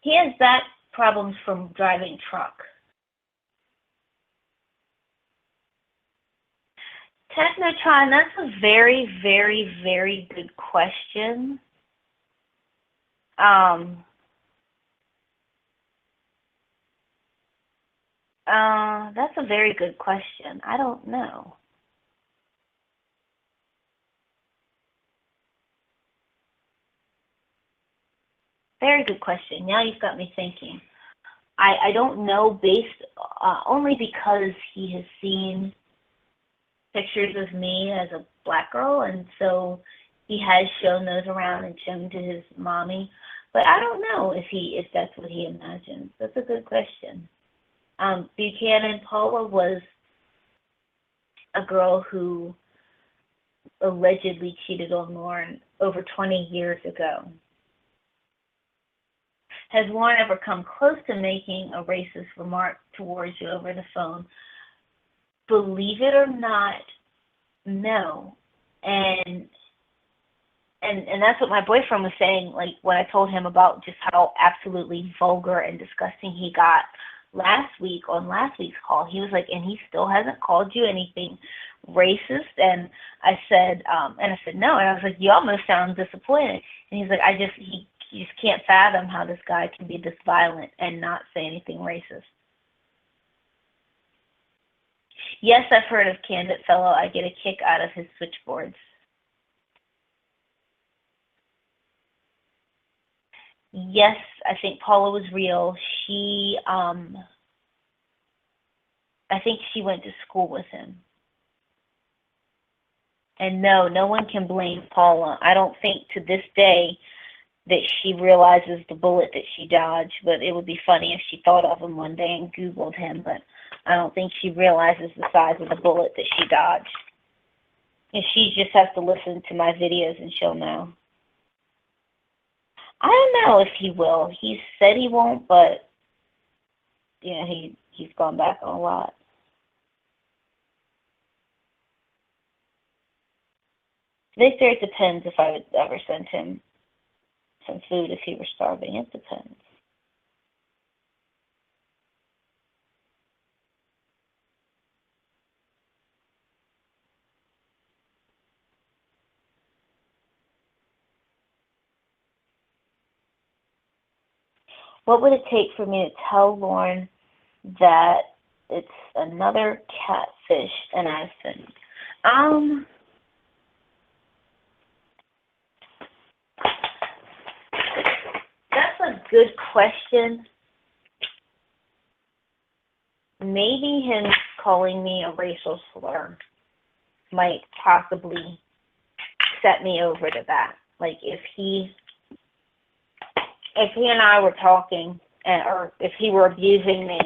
He has that problems from driving truck. Technotron, that's a very, very, very good question. That's a very good question. I don't know. Very good question. Now you've got me thinking. I don't know based only because he has seen pictures of me as a black girl, and so he has shown those around and shown to his mommy. But I don't know if that's what he imagines. That's a good question. Buchanan Paula was a girl who allegedly cheated on Lorne over 20 years ago. Has Lorne ever come close to making a racist remark towards you over the phone? Believe it or not, no. And that's what my boyfriend was saying, like when I told him about just how absolutely vulgar and disgusting he got last week on last week's call. He was like, and he still hasn't called you anything racist? And I said, no. And I was like, you almost sound disappointed. And he's like, he just can't fathom how this guy can be this violent and not say anything racist. Yes, I've heard of Candid Fellow. I get a kick out of his switchboards. Yes, I think Paula was real. I think she went to school with him. And no one can blame Paula. I don't think to this day that she realizes the bullet that she dodged, but it would be funny if she thought of him one day and Googled him, but I don't think she realizes the size of the bullet that she dodged. And she just has to listen to my videos and she'll know. I don't know if he will. He said he won't, but yeah, he's gone back on a lot. They say it depends if I would ever send him some food if he were starving. It depends. What would it take for me to tell Lorne that it's another cat fish and I said, that's a good question. Maybe him calling me a racial slur might possibly set me over to that. Like if he and I were talking, or if he were abusing me,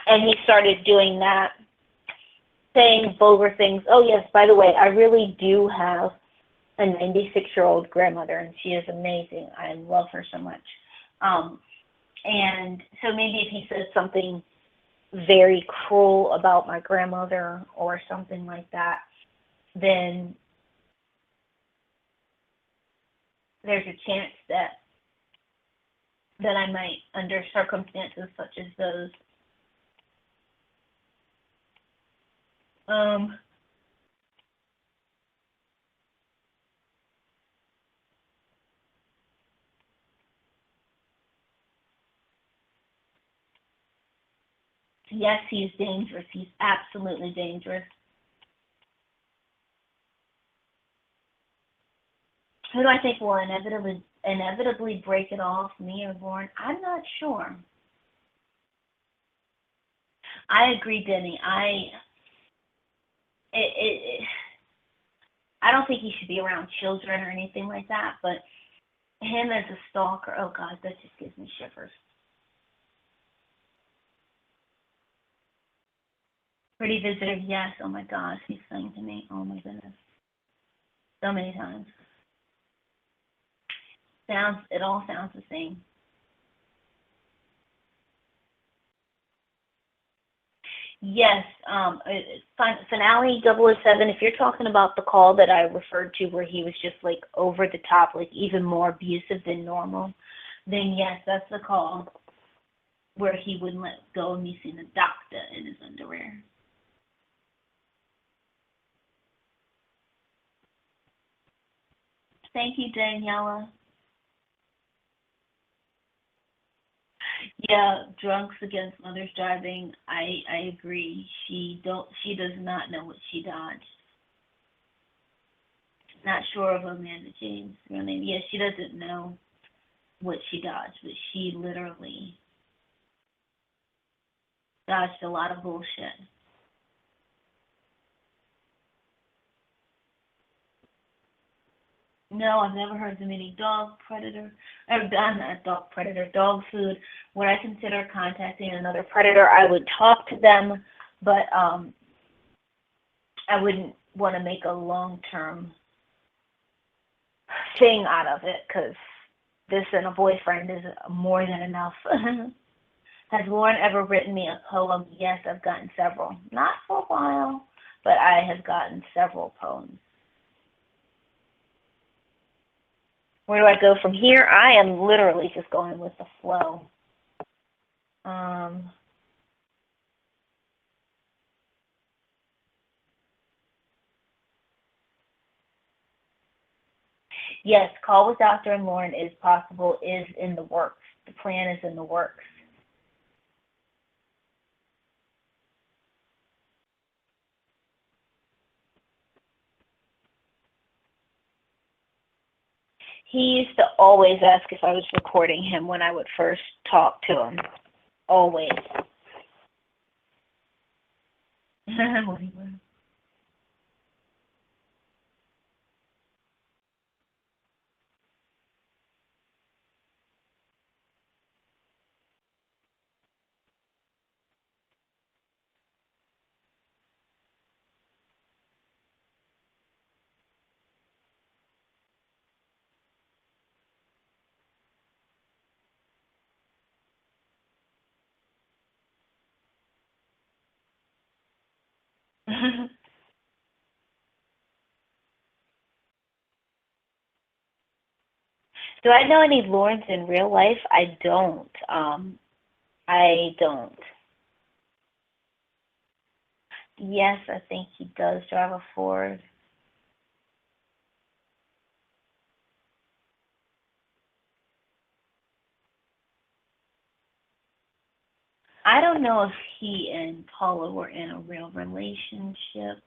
and he started doing that, saying vulgar things. Oh yes, by the way, I really do have a 96-year-old grandmother, and she is amazing. I love her so much. And so maybe if he says something very cruel about my grandmother or something like that, then there's a chance that I might, under circumstances such as those, yes, he's dangerous. He's absolutely dangerous. Who do I think will inevitably break it off, me or Lorne? I'm not sure. I agree, Denny. I don't think he should be around children or anything like that, but him as a stalker, oh God, that just gives me shivers. Pretty visitor, yes. Oh my gosh, he's saying to me, oh my goodness, so many times. It all sounds the same. Yes, finale 007, if you're talking about the call that I referred to where he was just like over the top, like even more abusive than normal, then yes, that's the call where he wouldn't let go of me seeing the doctor in his underwear. Thank you, Daniela. Yeah, drunks against mothers driving. I agree. She does not know what she dodged. Not sure of Amanda James' real name. Yeah, she doesn't know what she dodged, but she literally dodged a lot of bullshit. No, I've never heard of the meaning dog predator, or not dog predator, dog food. When I consider contacting another predator, I would talk to them, but I wouldn't want to make a long-term thing out of it, because this and a boyfriend is more than enough. Has Lorne ever written me a poem? Yes, I've gotten several. Not for a while, but I have gotten several poems. Where do I go from here? I am literally just going with the flow. Yes, call with Dr. and Lorne is possible, is in the works. The plan is in the works. He used to always ask if I was recording him when I would first talk to him. Always. Do I know any Lawrence in real life? I don't. I don't. Yes, I think he does drive a Ford. I don't know if he and Paula were in a real relationship.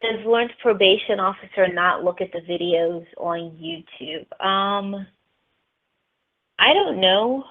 Does Lorne's probation officer not look at the videos on YouTube? I don't know.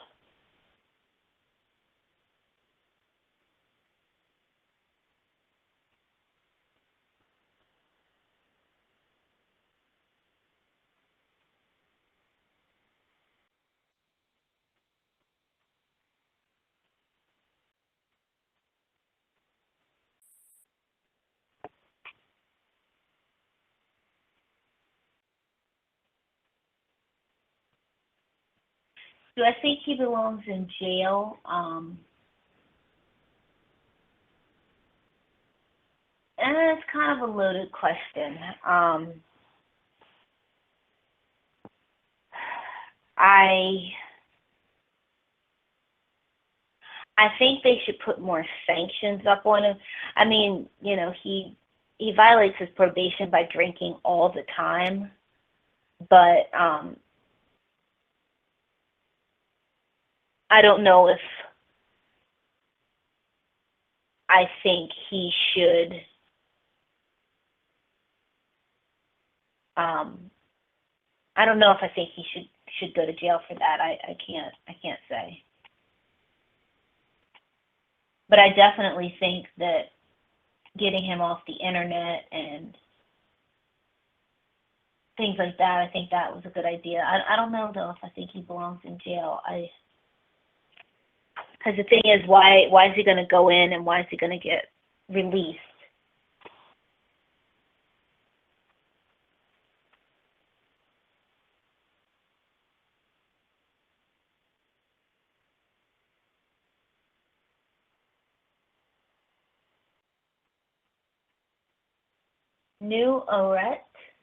Do I think he belongs in jail? It's kind of a loaded question. I think they should put more sanctions up on him. I mean, you know, he violates his probation by drinking all the time, but I don't know if I think he should I don't know if I think he should go to jail for that. I can't say. But I definitely think that getting him off the internet and things like that, I think that was a good idea. I don't know though if I think he belongs in jail. Because the thing is, why is he going to go in and why is he going to get released? New Arete,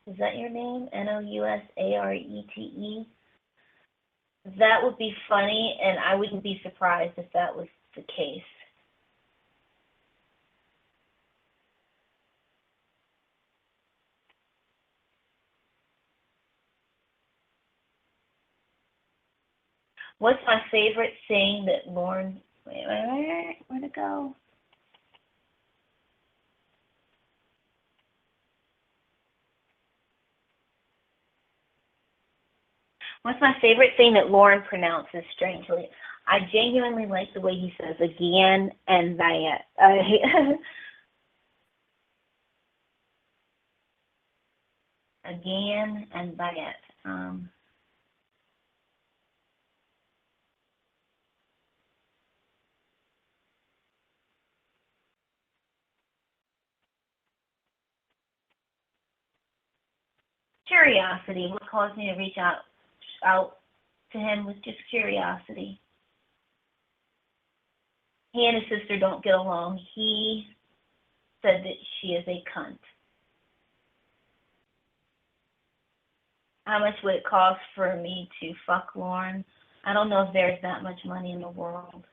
is that your name? Nousarete? That would be funny, and I wouldn't be surprised if that was the case. What's my favorite thing that Lorne... Wait, where'd it go? What's my favorite thing that Lorne pronounces strangely? I genuinely like the way he says again and that. Again and that. Curiosity. What caused me to reach out to him was just curiosity. He and his sister don't get along. He said that she is a cunt. How much would it cost for me to fuck Lorne? I don't know if there's that much money in the world.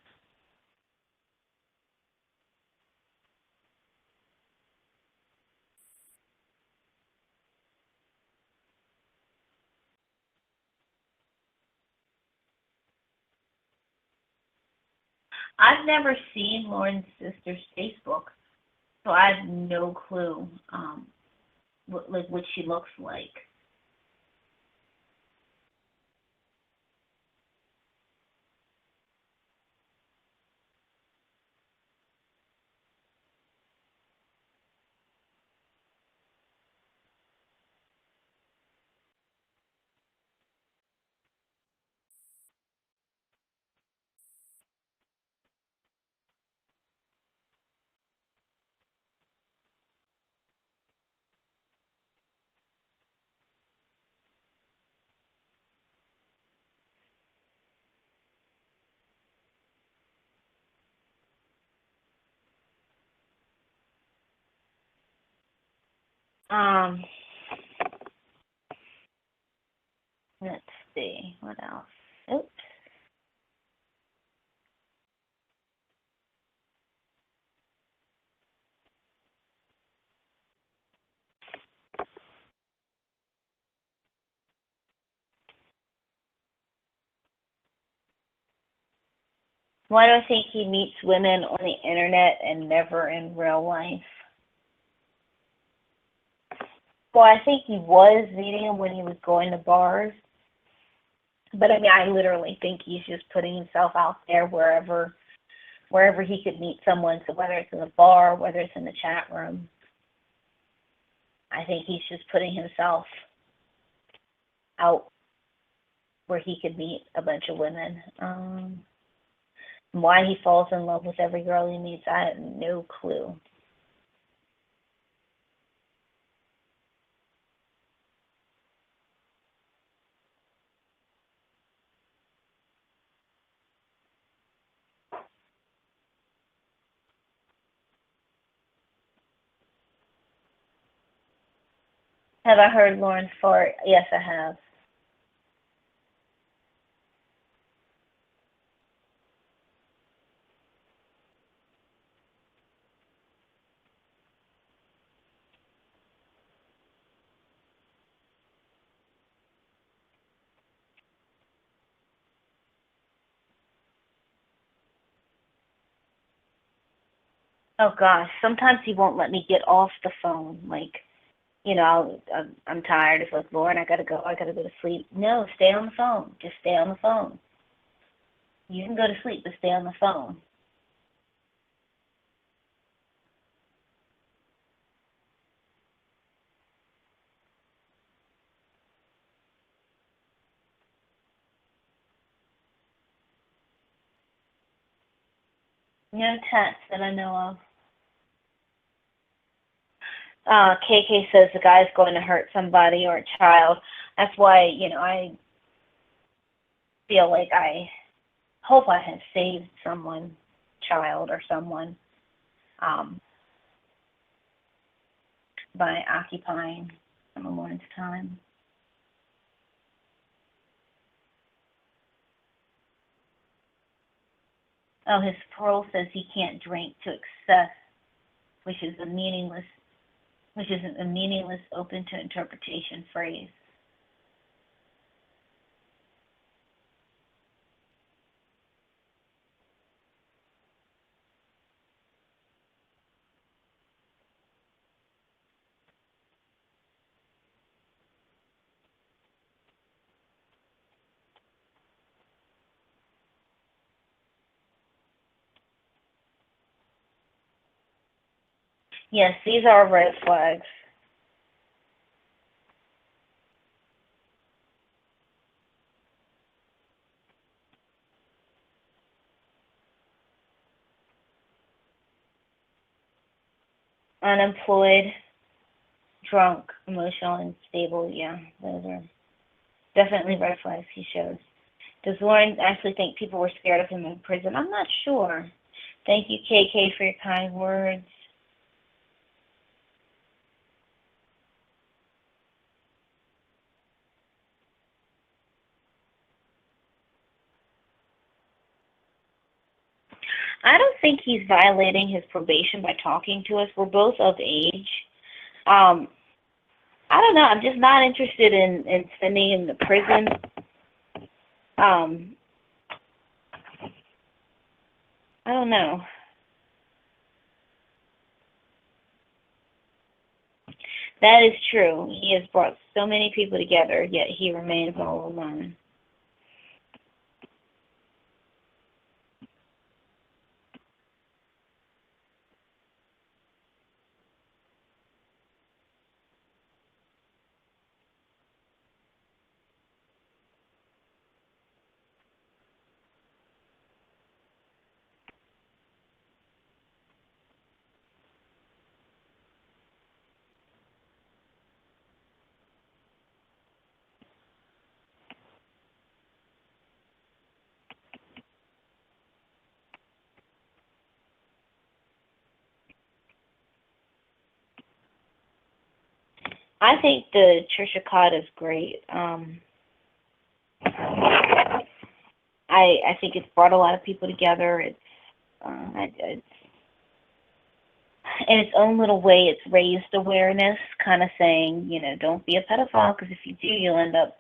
I've never seen Lorne's sister's Facebook, so I have no clue what she looks like. Let's see, what else? Oops. Why do I think he meets women on the internet and never in real life? Well, I think he was meeting them when he was going to bars. But I mean, I literally think he's just putting himself out there wherever he could meet someone. So whether it's in a bar, whether it's in the chat room, I think he's just putting himself out where he could meet a bunch of women. Why he falls in love with every girl he meets, I have no clue. Have I heard Lorne fart? Yes, I have. Oh gosh, sometimes he won't let me get off the phone. Like, I'm tired. It's like, Lord, I gotta go to sleep. No, stay on the phone. Just stay on the phone. You can go to sleep, but stay on the phone. No text that I know of. KK says the guy's going to hurt somebody or a child. That's why, I feel like I hope I have saved someone, child or someone, by occupying some of Lauren's time. Oh, his parole says he can't drink to excess, which is a meaningless open to interpretation phrase. Yes, these are red flags. Unemployed, drunk, emotional, unstable. Yeah, those are definitely red flags he shows. Does Lorne actually think people were scared of him in prison? I'm not sure. Thank you, KK, for your kind words. I don't think he's violating his probation by talking to us. We're both of age. I don't know. I'm just not interested in sending him to prison. I don't know. That is true. He has brought so many people together, yet he remains all alone. I think the Trisha Cott is great. I think it's brought a lot of people together. It's in its own little way, it's raised awareness, kind of saying, you know, don't be a pedophile, because if you do, you'll end up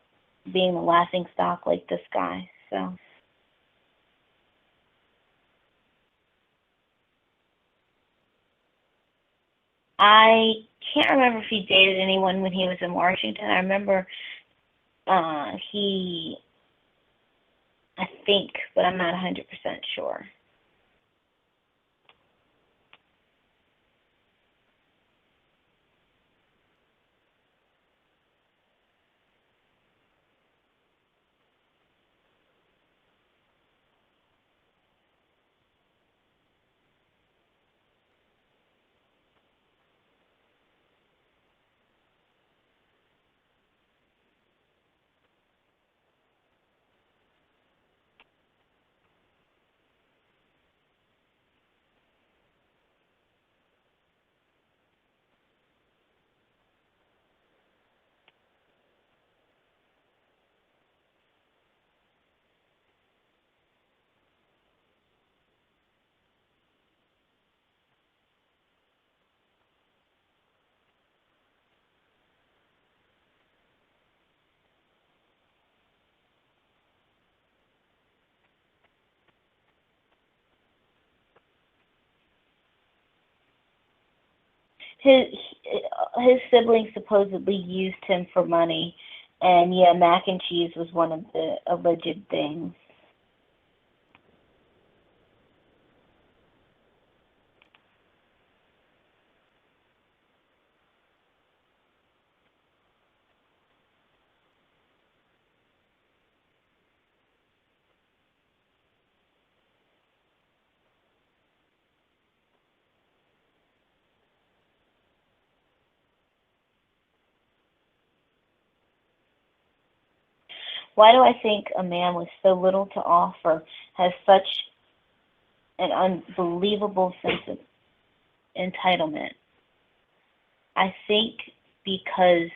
being the laughing stock like this guy. So. I can't remember if he dated anyone when he was in Washington. I remember I think, but I'm not 100% sure. His siblings supposedly used him for money, and yeah, mac and cheese was one of the alleged things. Why do I think a man with so little to offer has such an unbelievable sense of entitlement? I think because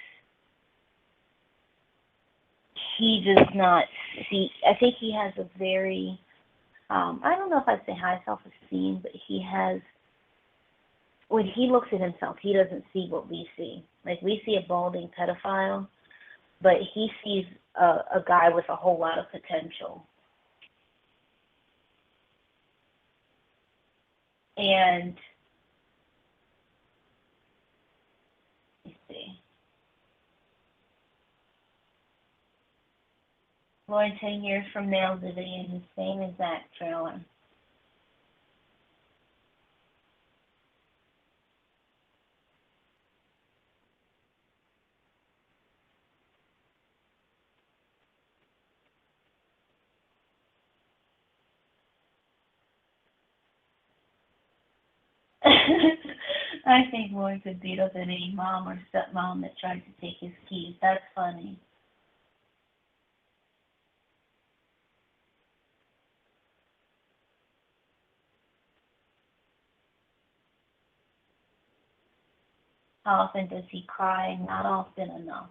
he does not see, I think he has a very, I don't know if I'd say high self-esteem, but he has, when he looks at himself, he doesn't see what we see. Like, we see a balding pedophile, but he sees a guy with a whole lot of potential. And, let's see. Lorne, 10 years from now, living in his same exact trailer. I think Lorne could beat up any mom or stepmom that tried to take his keys. That's funny. How often does he cry? Not often enough.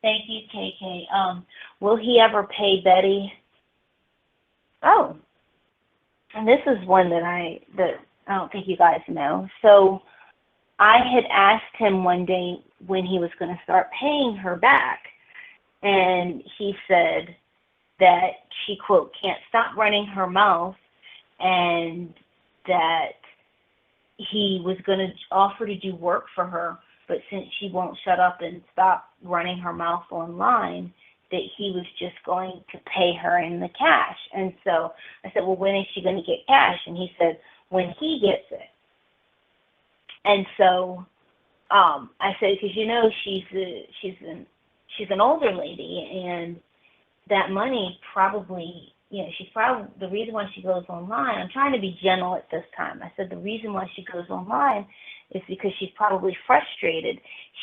Thank you, KK. Will he ever pay Betty? Oh, and this is one that I don't think you guys know. So I had asked him one day when he was going to start paying her back, and he said that she, quote, can't stop running her mouth, and that he was going to offer to do work for her, but since she won't shut up and stop running her mouth online, that he was just going to pay her in the cash. And so I said, well, when is she going to get cash? And he said, when he gets it. And so I said, because you know she's an older lady, and that money probably, you know, she's probably, the reason why she goes online, I'm trying to be gentle at this time. I said the reason why she goes online is because she's probably frustrated.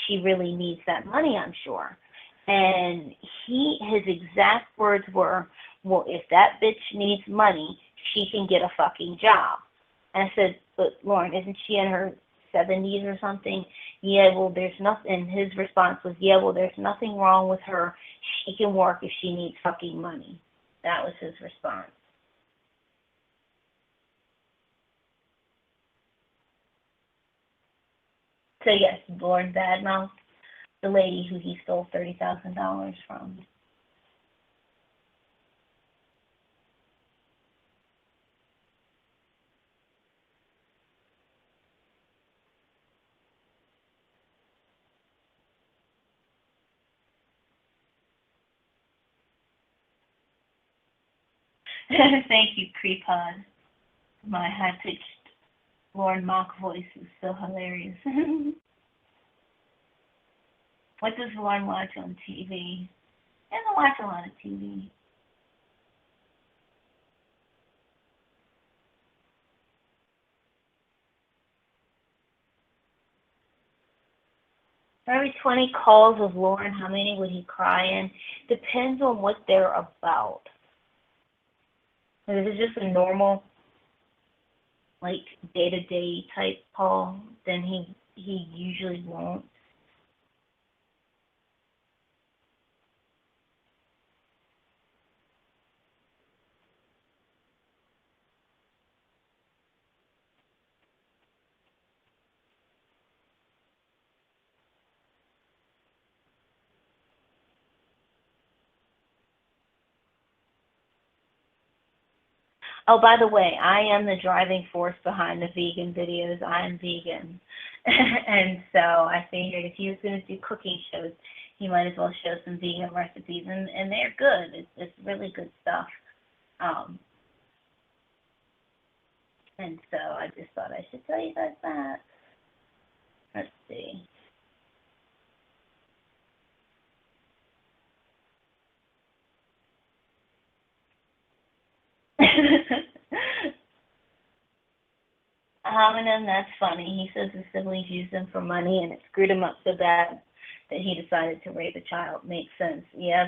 She really needs that money, I'm sure. And his exact words were, well, if that bitch needs money, she can get a fucking job. And I said, but Lorne, isn't she in her 70s or something. Yeah, well, there's nothing. And his response was, yeah, well, there's nothing wrong with her. She can work if she needs fucking money. That was his response. So yes, Lorne badmouthed the lady who he stole $30,000 from. Thank you, Creepod. My high-pitched Lorne mock voice is so hilarious. What does Lorne watch on TV? He doesn't watch a lot of TV. For every 20 calls of Lorne, how many would he cry in? Depends on what they're about. If it's just a normal, like, day-to-day type call, then he usually won't. Oh, by the way, I am the driving force behind the vegan videos. I am vegan. And so I figured if he was going to do cooking shows, he might as well show some vegan recipes. And they're good. It's really good stuff. And so I just thought I should tell you guys that. Let's see. Hominem, that's funny. He says his siblings used him for money and it screwed him up so bad that he decided to rape a child. Makes sense. Yeah,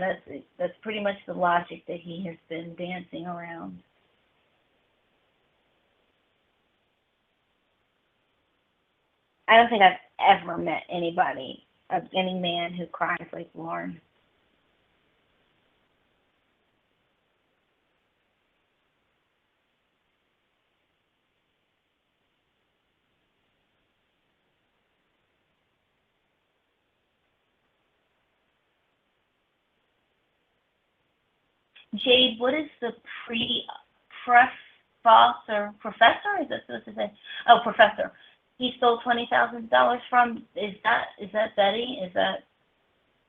that's pretty much the logic that he has been dancing around. I don't think I've ever met anybody, any man who cries like Lorne. Jade, what is the professor? Professor? Is that supposed to say? Oh, professor. He stole $20,000 from. Is that Betty?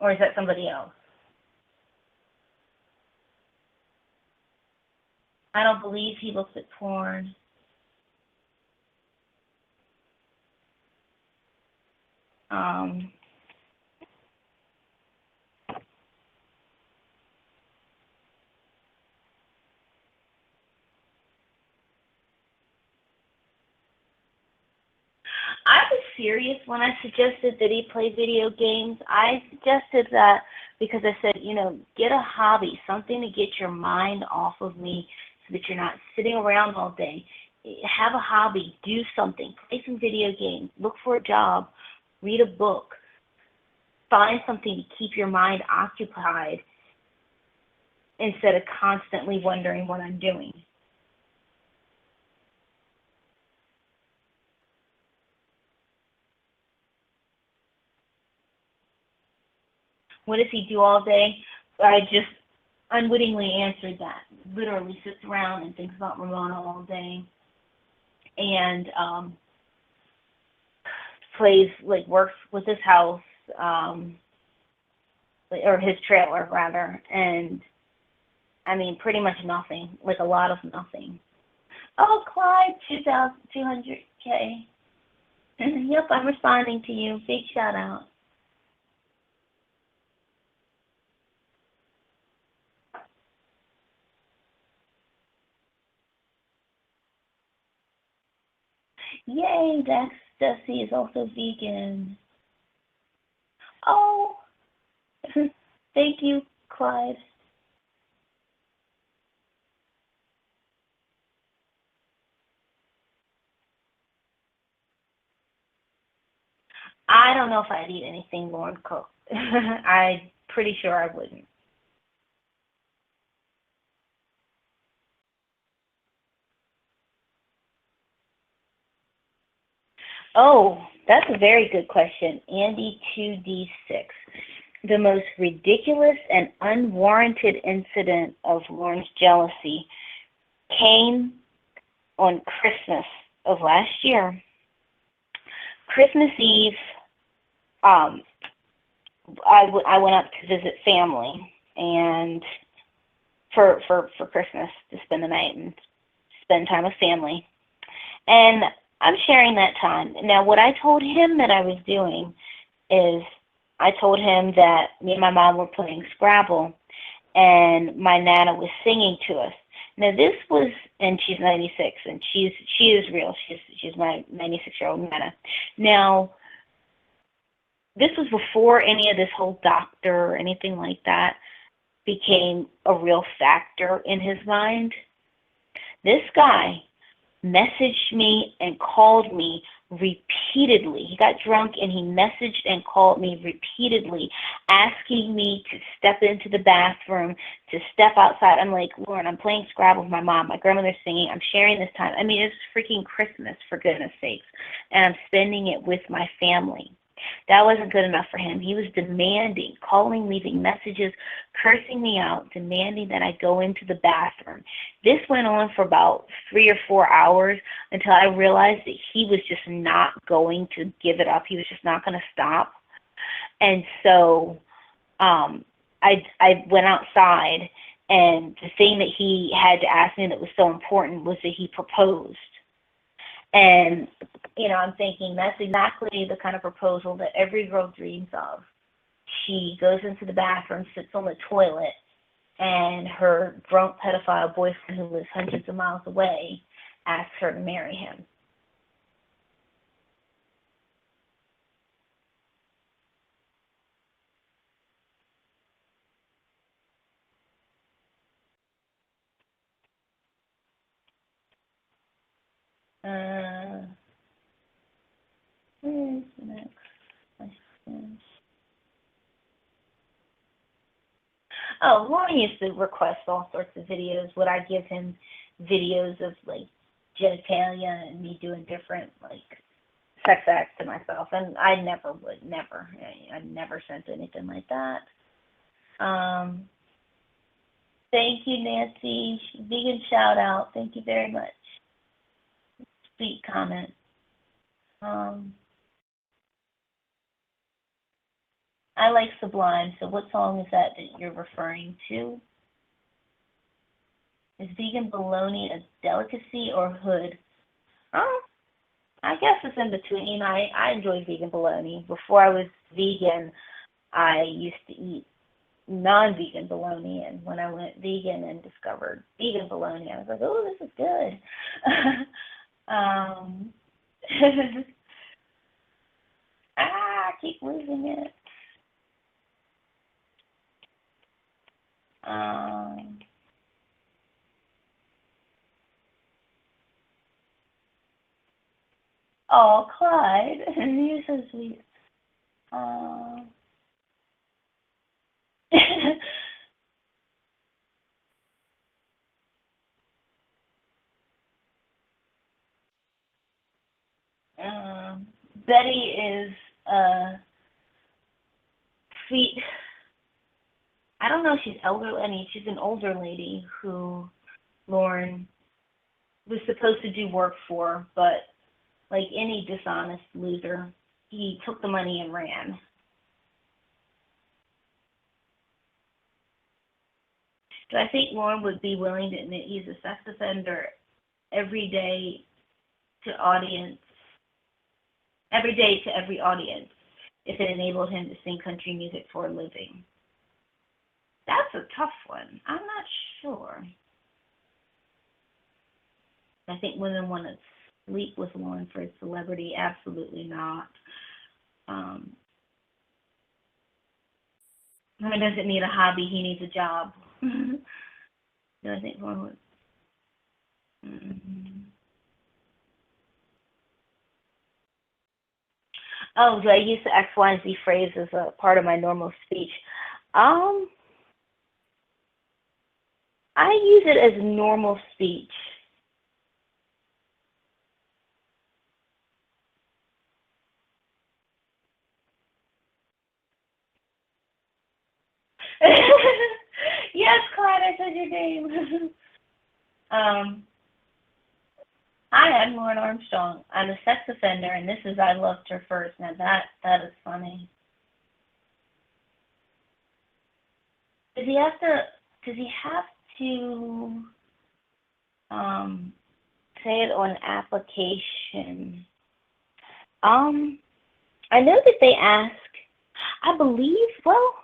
Or is that somebody else? I don't believe he looks at porn. I was serious when I suggested that he play video games. I suggested that because I said, get a hobby, something to get your mind off of me so that you're not sitting around all day. Have a hobby, do something, play some video games, look for a job, read a book, find something to keep your mind occupied instead of constantly wondering what I'm doing. What does he do all day? I just unwittingly answered that. Literally sits around and thinks about Ramona all day. And plays, works with his house, or his trailer, rather. And, pretty much nothing. A lot of nothing. Oh, Clyde, 200K. Yep, I'm responding to you. Big shout out. Yay, Dusty is also vegan. Oh, thank you, Clyde. I don't know if I'd eat anything Lorne cooked. I'm pretty sure I wouldn't. Oh, that's a very good question. Andy 2D6. The most ridiculous and unwarranted incident of Lorne's jealousy came on Christmas of last year. Christmas Eve, I went up to visit family and for Christmas to spend the night and spend time with family. And I'm sharing that time. Now, what I told him that I was doing is I told him that me and my mom were playing Scrabble and my Nana was singing to us. Now, this was, and she's 96, and she is real. She's my 96-year-old Nana. Now, this was before any of this whole doctor or anything like that became a real factor in his mind. This guy messaged me and called me repeatedly. He got drunk and he messaged and called me repeatedly, asking me to step into the bathroom, to step outside. I'm like, Lorne, I'm playing Scrabble with my mom. My grandmother's singing. I'm sharing this time. I mean, it's freaking Christmas, for goodness sakes. And I'm spending it with my family. That wasn't good enough for him. He was demanding, calling, leaving messages, cursing me out, demanding that I go into the bathroom. This went on for about 3 or 4 hours until I realized that he was just not going to give it up. He was just not going to stop. And so I went outside, and the thing that he had to ask me that was so important was that he proposed. And, you know, I'm thinking that's exactly the kind of proposal that every girl dreams of. She goes into the bathroom, sits on the toilet, and her drunk pedophile boyfriend who lives hundreds of miles away asks her to marry him. Where's the next question? Oh, Lorne used to request all sorts of videos. Would I give him videos of, like, genitalia and me doing different, like, sex acts to myself? And I never would, never. I never sent anything like that. Thank you, Nancy. Vegan shout out. Thank you very much. Sweet comment. I like Sublime, so what song is that you're referring to? Is vegan bologna a delicacy or hood? I guess it's in between. I enjoy vegan bologna. Before I was vegan, I used to eat non-vegan bologna, and when I went vegan and discovered vegan bologna, I was like, oh, this is good. I keep losing it. Oh, Clyde, you're so sweet. Betty is sweet. I don't know if she's elderly. I mean, she's an older lady who Lorne was supposed to do work for, but like any dishonest loser, he took the money and ran. Do I think Lorne would be willing to admit he's a sex offender every day to every audience if it enabled him to sing country music for a living? That's a tough one. I'm not sure. I think women want to sleep with Lorne for his celebrity. Absolutely not. He doesn't need a hobby. He needs a job. Do I think Lorne would? Oh, do I use the X, Y, and Z phrase as a part of my normal speech? I use it as normal speech. Yes, Clyde, I said your name. Hi, I'm Lorne Armstrong. I'm a sex offender, and this is I Loved Her First. Now that is funny. Does he have to? Does he have to say it on application? I know that they ask. I believe. Well,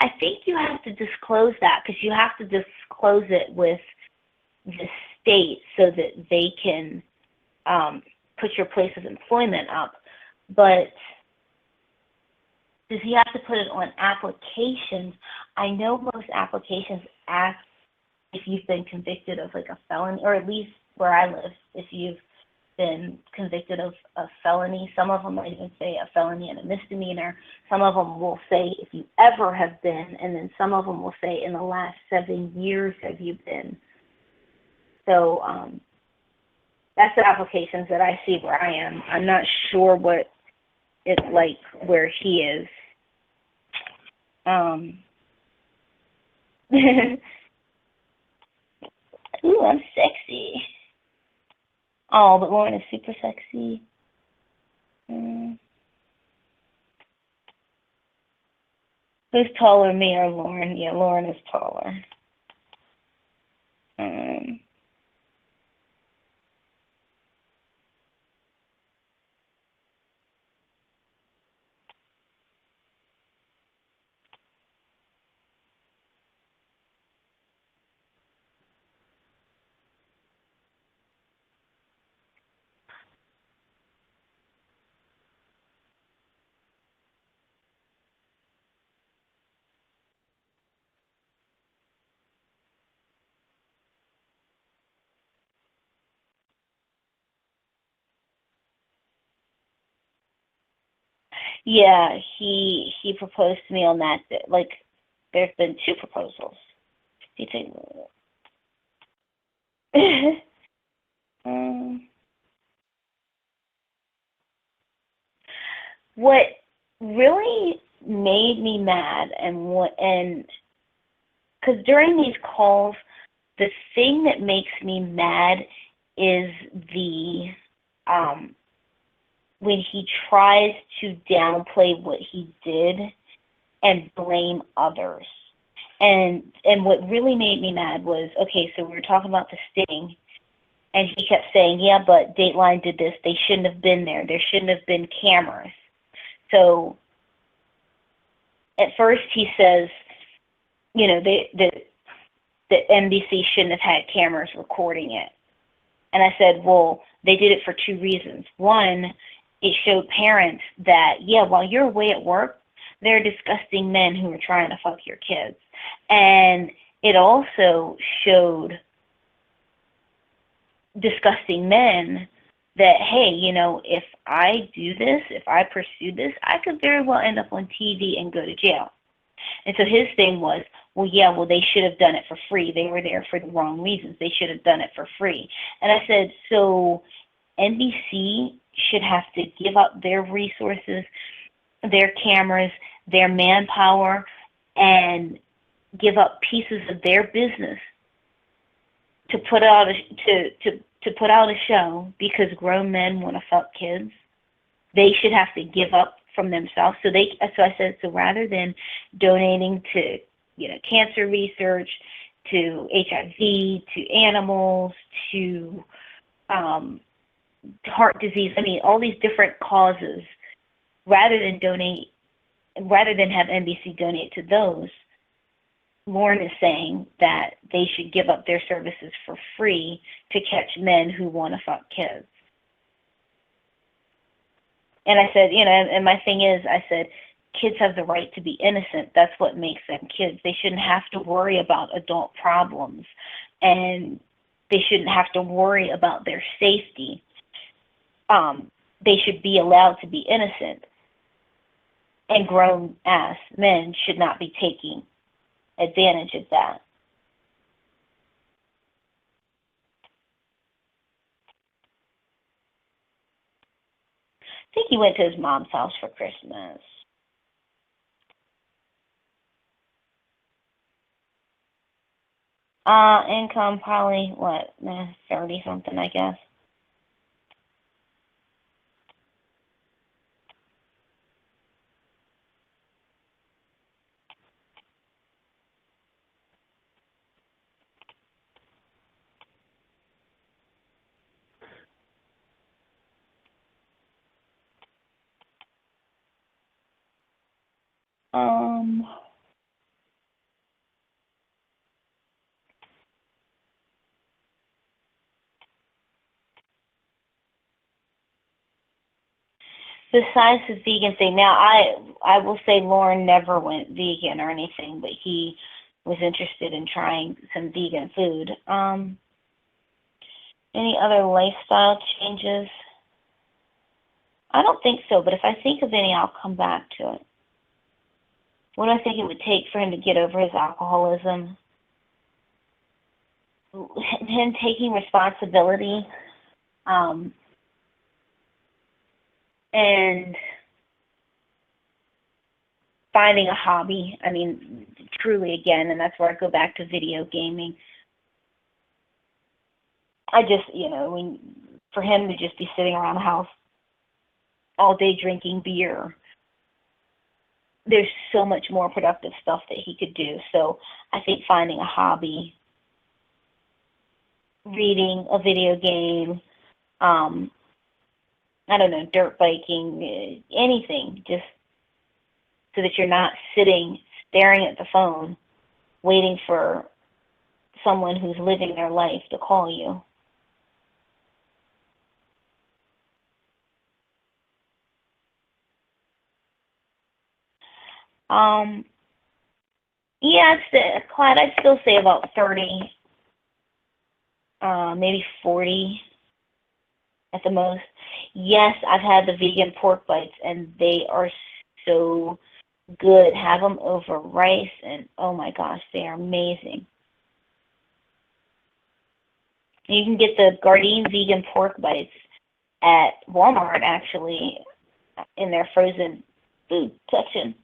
I think you have to disclose that because you have to disclose it with the state so that they can put your place of employment up. But does he have to put it on applications? I know most applications ask if you've been convicted of like a felony, or at least where I live, if you've been convicted of a felony. Some of them might even say a felony and a misdemeanor. Some of them will say if you ever have been, and then some of them will say in the last 7 years have you been. So that's the applications that I see where I am. I'm not sure what it's like where he is. Ooh, I'm sexy. Oh, but Lorne is super sexy. Who's taller, me or Lorne? Yeah, Lorne is taller. Yeah, he proposed to me on that. Like, there's been 2 proposals. Do you think? What really made me mad, and because during these calls, the thing that makes me mad is the when he tries to downplay what he did and blame others. And what really made me mad was, okay, so we were talking about the sting, and he kept saying, yeah, but Dateline did this. They shouldn't have been there. There shouldn't have been cameras. So at first he says, you know, the NBC shouldn't have had cameras recording it. And I said, well, they did it for 2 reasons. One, it showed parents that, yeah, while you're away at work, there are disgusting men who are trying to fuck your kids. And it also showed disgusting men that, hey, you know, if I do this, if I pursue this, I could very well end up on TV and go to jail. And so his thing was, well, yeah, well, they should have done it for free. They were there for the wrong reasons. They should have done it for free. And I said, so NBC should have to give up their resources, their cameras, their manpower, and give up pieces of their business to put out a show because grown men want to fuck kids. They should have to give up from themselves. So I said, so rather than donating to, you know, cancer research, to HIV, to animals, to heart disease, I mean, all these different causes, rather than have NBC donate to those, Lorne is saying that they should give up their services for free to catch men who want to fuck kids. And I said, you know, and my thing is, I said, kids have the right to be innocent. That's what makes them kids. They shouldn't have to worry about adult problems, and they shouldn't have to worry about their safety. they should be allowed to be innocent, and grown-ass men should not be taking advantage of that. I think he went to his mom's house for Christmas. Income probably, 30 something, I guess. Besides the vegan thing, now I will say Lorne never went vegan or anything, but he was interested in trying some vegan food. Any other lifestyle changes? I don't think so, but if I think of any, I'll come back to it. What do I think it would take for him to get over his alcoholism? Him taking responsibility, and finding a hobby. I mean, truly, again, and that's where I go back to video gaming. I just, for him to just be sitting around the house all day drinking beer, there's so much more productive stuff that he could do. So I think finding a hobby, reading a video game, I don't know, dirt biking, anything, just so that you're not sitting, staring at the phone, waiting for someone who's living their life to call you. Yeah, Clyde, I'd still say about 30, maybe 40 at the most. Yes, I've had the vegan pork bites, and they are so good. Have them over rice, and oh my gosh, they are amazing. You can get the Gardein vegan pork bites at Walmart, actually, in their frozen food section.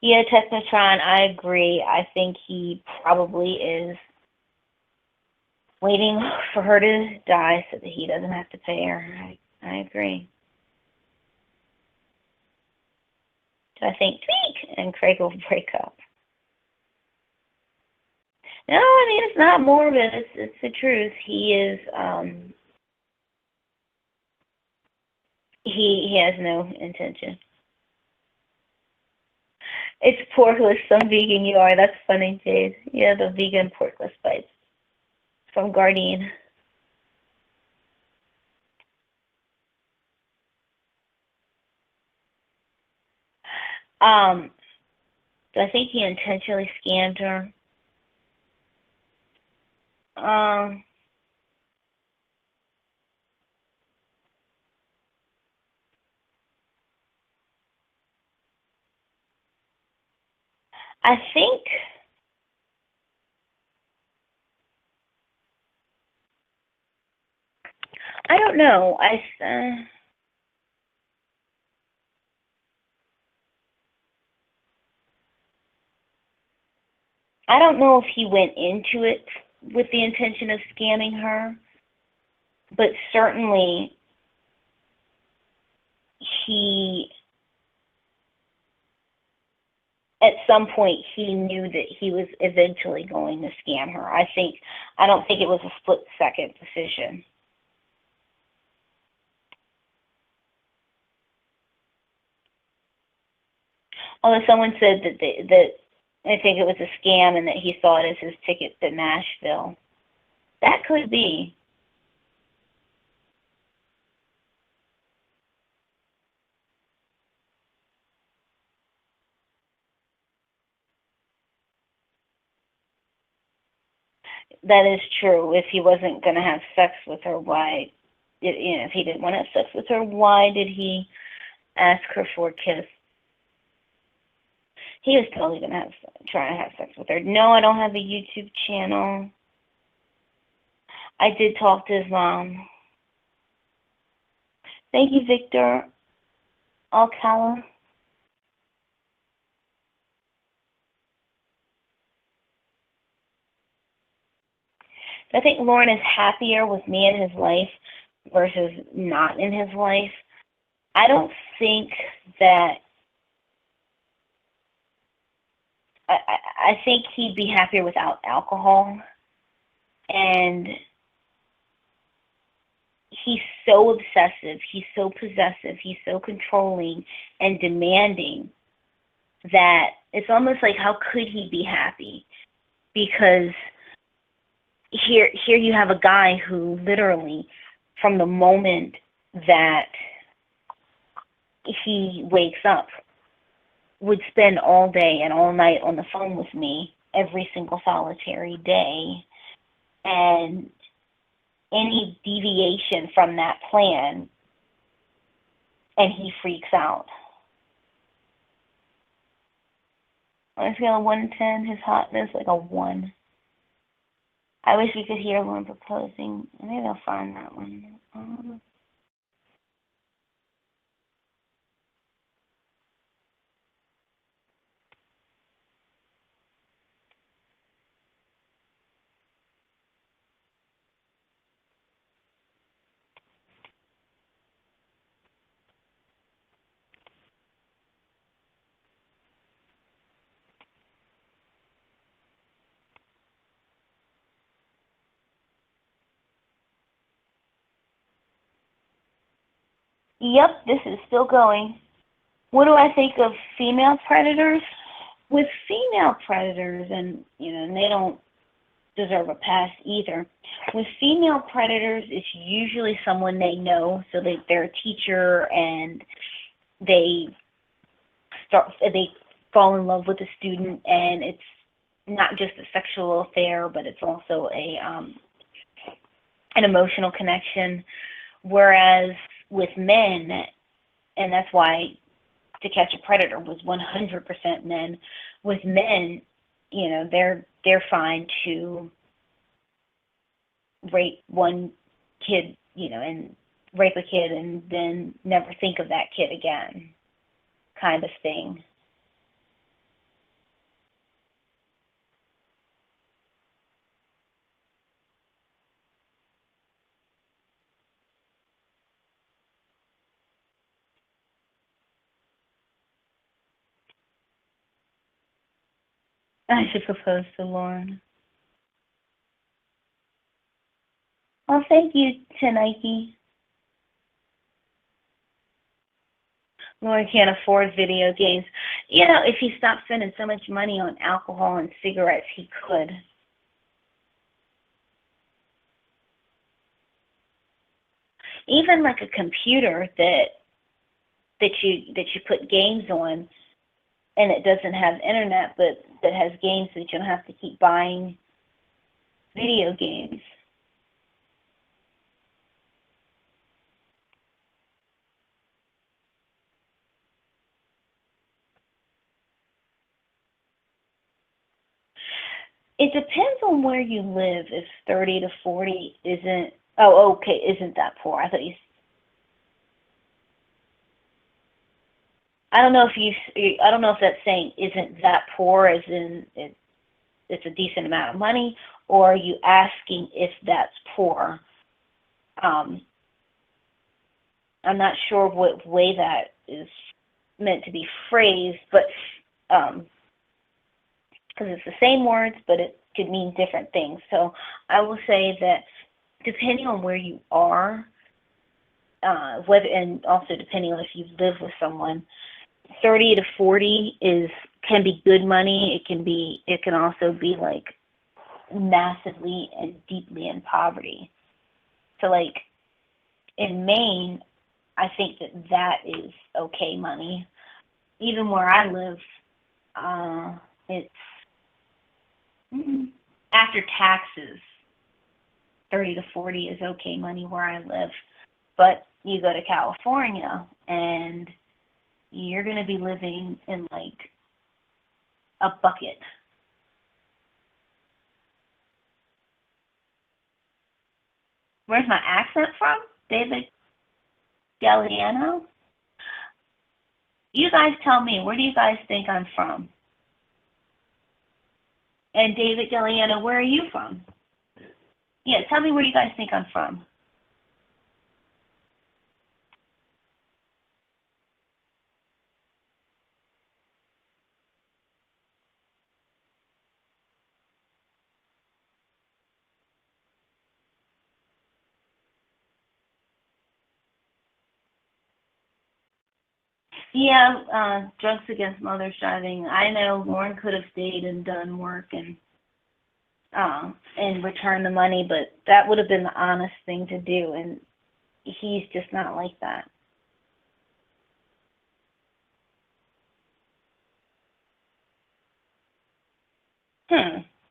Yeah, Technotron, I agree. I think he probably is waiting for her to die so that he doesn't have to pay her. I agree. So I think tweak, and Craig will break up. No, I mean, it's not morbid. It's the truth. He is, he has no intention. It's porkless. Some vegan you are. That's funny, Jade. Yeah, the vegan porkless bites from Gardein. Do I think he intentionally scammed her? I think I don't know. I don't know if he went into it with the intention of scamming her, but certainly he, at some point, he knew that he was eventually going to scam her. I don't think it was a split-second decision. Although someone said that I think it was a scam and that he saw it as his ticket to Nashville. That could be. That is true. If he wasn't going to have sex with her, why, if he didn't want to have sex with her, why did he ask her for a kiss? He was totally going to try to have sex with her. No, I don't have a YouTube channel. I did talk to his mom. Thank you, Victor Alcala. I think Lorne is happier with me in his life versus not in his life. I don't think that, I think he'd be happier without alcohol. And he's so obsessive, he's so possessive, he's so controlling and demanding that it's almost like, how could he be happy? Because here you have a guy who literally, from the moment that he wakes up, would spend all day and all night on the phone with me every single solitary day. And any deviation from that plan, and he freaks out. On a scale of 1 to 10, his hotness like a 1. I wish we could hear Lorne proposing. Maybe I'll find that one. Yep, this is still going. What do I think of female predators? With female predators, and they don't deserve a pass either. With female predators, it's usually someone they know, so they're a teacher, and they fall in love with a student, and it's not just a sexual affair, but it's also an emotional connection. Whereas with men, and that's why To Catch a Predator was 100% men. With men, they're fine to rape one kid, and rape a kid and then never think of that kid again, kind of thing. I should propose to Lorne. Oh, thank you, Taniki. Lorne can't afford video games. If he stopped spending so much money on alcohol and cigarettes, he could. Even like a computer that you put games on, and it doesn't have internet, but that has games so that you don't have to keep buying video games. It depends on where you live. If 30 to 40 isn't that poor. I don't know if that's saying isn't that poor as in it's a decent amount of money, or are you asking if that's poor? I'm not sure what way that is meant to be phrased, but because it's the same words, but it could mean different things. So I will say that depending on where you are, and also depending on if you live with someone, 30 to 40 can be good money. It can also be like massively and deeply in poverty. So like in Maine, I think that is okay money. Even where I live, it's after taxes, 30 to 40 is okay money where I live. But you go to California and you're going to be living in like a bucket. Where's my accent from? David Galliano? You guys tell me, where do you guys think I'm from? And David Galliano, where are you from? Yeah, tell me where you guys think I'm from. Yeah, drugs against mothers driving. I know Lorne could have stayed and done work and returned the money, but that would have been the honest thing to do, and he's just not like that.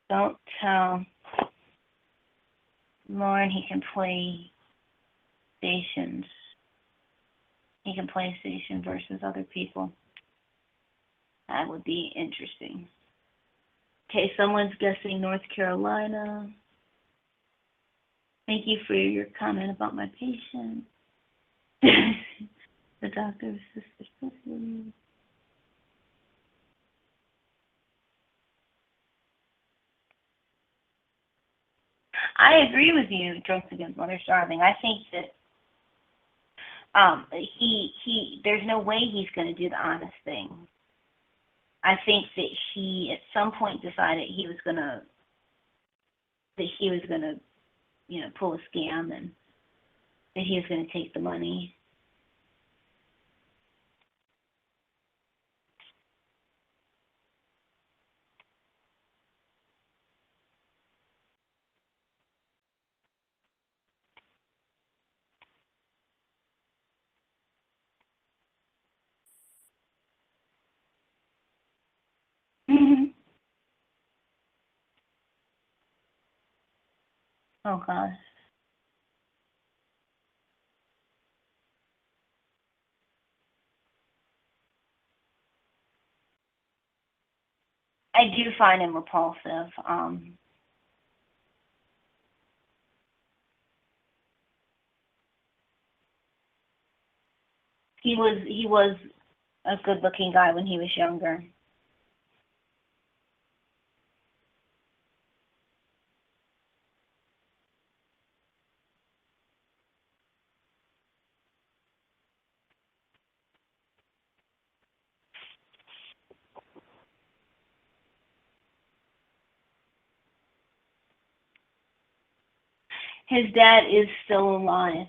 Don't tell Lorne he can play stations. He can play station versus other people. That would be interesting. Okay, someone's guessing North Carolina. Thank you for your comment about my patient. The doctor's sister. I agree with you, drugs against mothers driving. I think that there's no way he's going to do the honest thing. I think that he at some point decided he was gonna pull a scam and that he was gonna take the money. Oh gosh. I do find him repulsive. He was a good-looking guy when he was younger. His dad is still alive.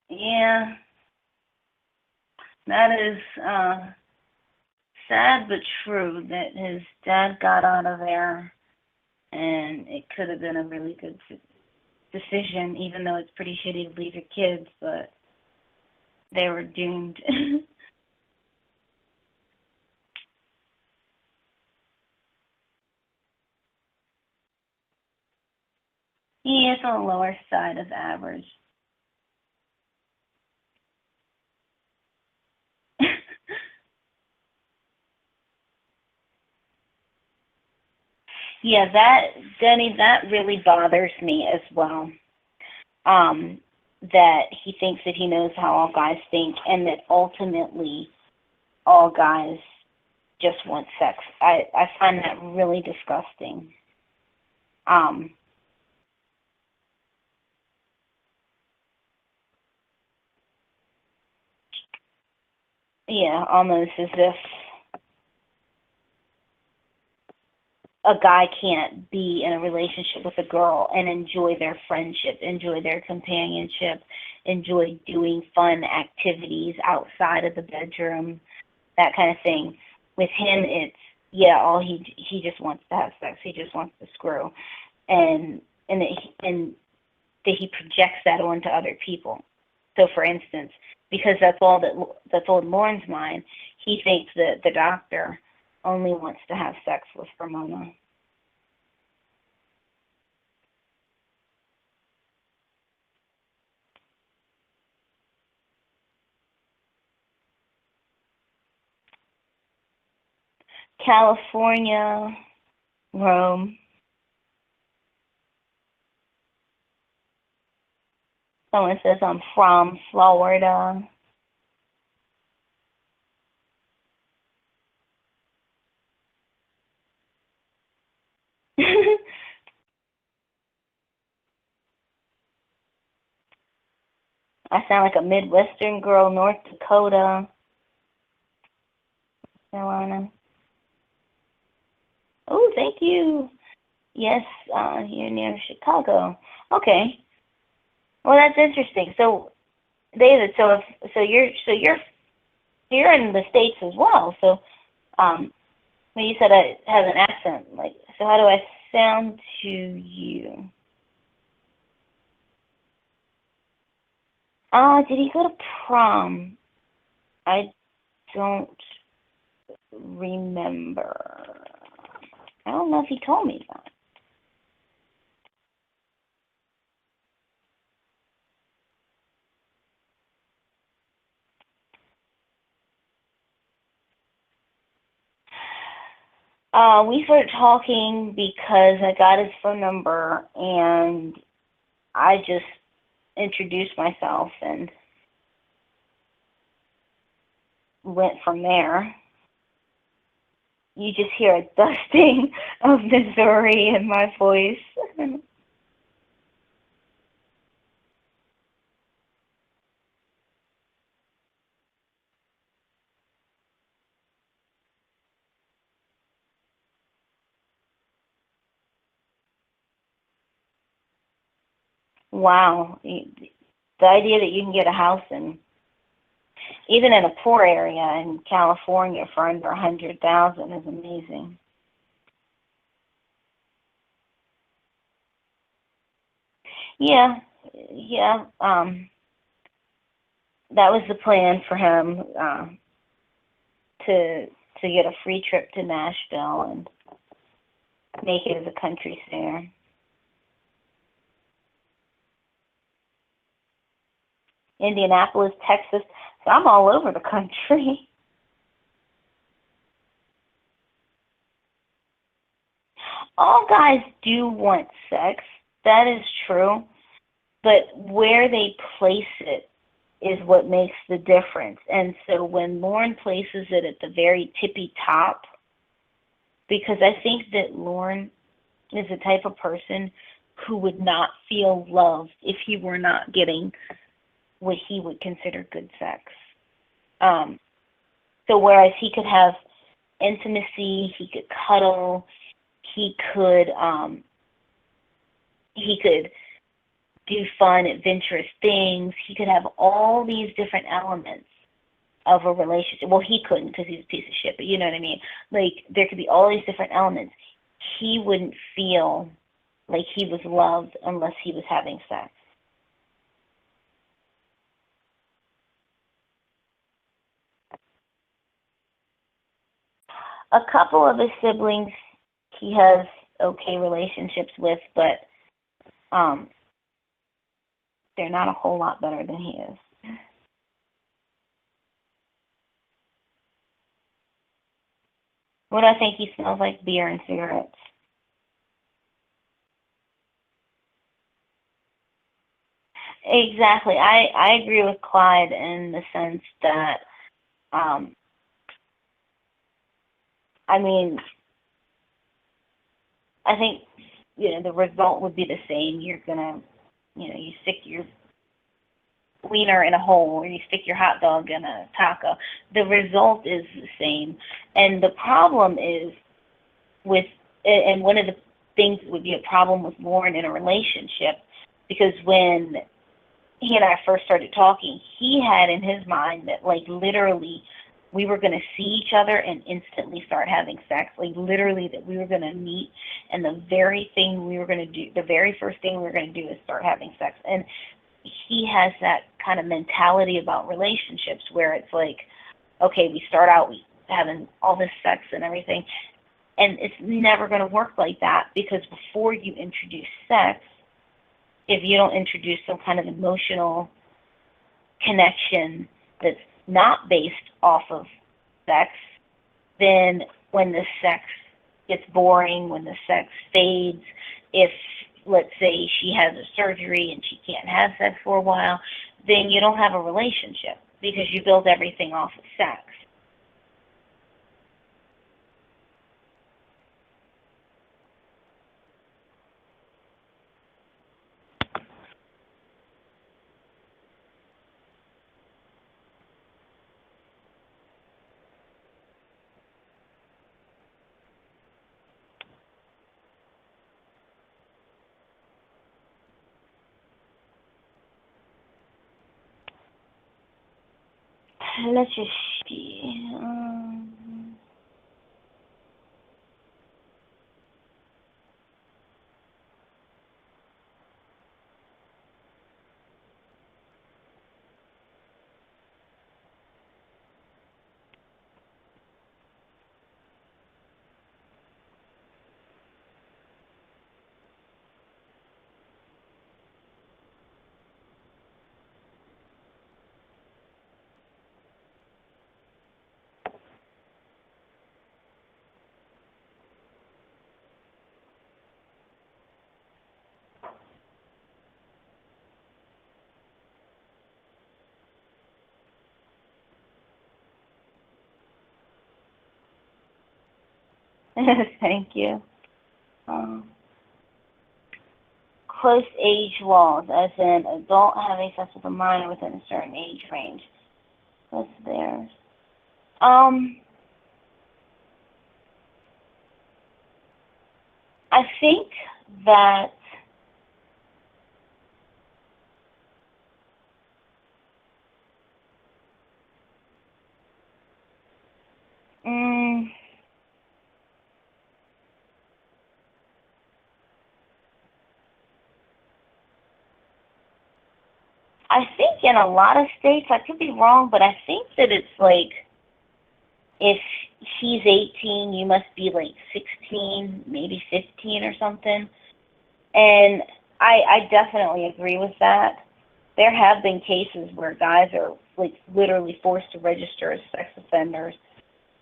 Yeah, that is sad but true that his dad got out of there, and it could have been a really good decision, even though it's pretty shitty to leave your kids, but they were doomed. He is on the lower side of average. Yeah, Denny, that really bothers me as well. That he thinks that he knows how all guys think, and that ultimately all guys just want sex. I find that really disgusting. Yeah, almost as if a guy can't be in a relationship with a girl and enjoy their friendship, enjoy their companionship, enjoy doing fun activities outside of the bedroom, that kind of thing. With him, it's, yeah, all he just wants to have sex. He just wants to screw, and that he projects that onto other people. So, for instance, because that's all in Lorne's mind, he thinks that the doctor only wants to have sex with Ramona. California, Rome. Someone says I'm from Florida. I sound like a Midwestern girl, North Dakota, Carolina. Oh, thank you. Yes, you're near Chicago. Okay. Well, that's interesting. So, David, you're in the States as well. So, when you said it has an accent, like, so how do I sound to you? Did he go to prom? I don't remember. I don't know if he told me that. We started talking because I got his phone number and I just introduced myself and went from there. You just hear a dusting of Missouri in my voice. Wow. The idea that you can get a house in, even in a poor area in California for under 100,000 is amazing. Yeah, yeah. That was the plan for him, to get a free trip to Nashville and make it as a country fair. Indianapolis, Texas. So I'm all over the country. All guys do want sex. That is true. But where they place it is what makes the difference. And so when Lorne places it at the very tippy top, because I think that Lorne is the type of person who would not feel loved if he were not getting what he would consider good sex. So whereas he could have intimacy, he could cuddle, he could do fun, adventurous things. He could have all these different elements of a relationship. Well, he couldn't because he's a piece of shit, but you know what I mean? Like, there could be all these different elements. He wouldn't feel like he was loved unless he was having sex. A couple of his siblings he has okay relationships with, but they're not a whole lot better than he is. What do I think? He smells like beer and cigarettes. Exactly. I agree with Clyde in the sense that, I mean, I think, the result would be the same. You're going to, you stick your wiener in a hole or you stick your hot dog in a taco. The result is the same. And the problem is and one of the things that would be a problem with Lorne in a relationship, because when he and I first started talking, he had in his mind that, like, literally we were going to see each other and instantly start having sex. Like literally that we were going to meet and the very thing we were going to do, the very first thing we were going to do is start having sex. And he has that kind of mentality about relationships where it's like, okay, we start out having all this sex and everything, and it's never going to work like that, because before you introduce sex, if you don't introduce some kind of emotional connection that's not based off of sex, then when the sex gets boring, when the sex fades, if, let's say, she has a surgery and she can't have sex for a while, then you don't have a relationship because you build everything off of sex. Let's just see. Thank you. Close age walls, as in adult having sex with a minor within a certain age range. What's theirs? I think that I think in a lot of states, I could be wrong, but I think that it's like if he's 18, you must be like 16, maybe 15 or something. And I definitely agree with that. There have been cases where guys are like literally forced to register as sex offenders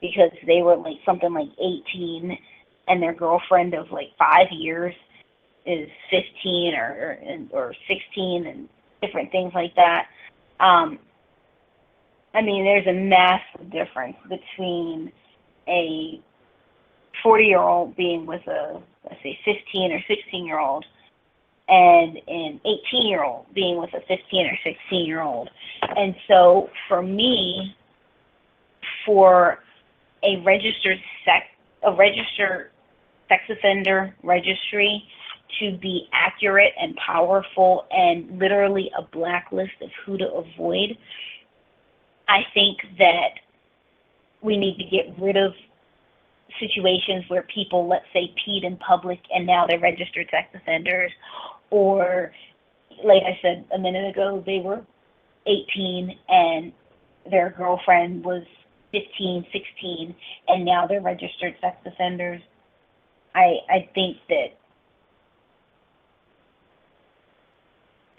because they were like something like 18 and their girlfriend of like 5 years is 15 or 16 and different things like that. I mean, there's a massive difference between a 40-year-old being with a, let's say, 15 or 16-year-old and an 18-year-old being with a 15 or 16-year-old. And so for me, for a registered sex offender registry to be accurate and powerful and literally a blacklist of who to avoid, I think that we need to get rid of situations where people, let's say, peed in public and now they're registered sex offenders, or like I said a minute ago, they were 18 and their girlfriend was 15, 16, and now they're registered sex offenders. I think that,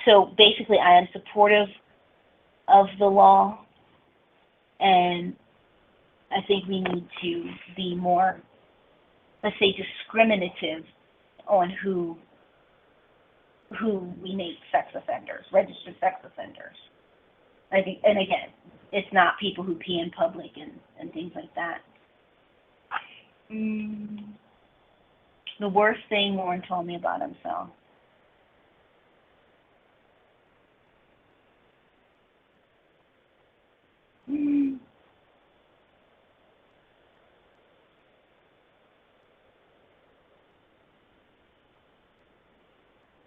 so basically I am supportive of the law, and I think we need to be more, let's say, discriminative on who we make sex offenders, registered sex offenders. I think, and again, it's not people who pee in public and things like that. The worst thing Lorne told me about himself.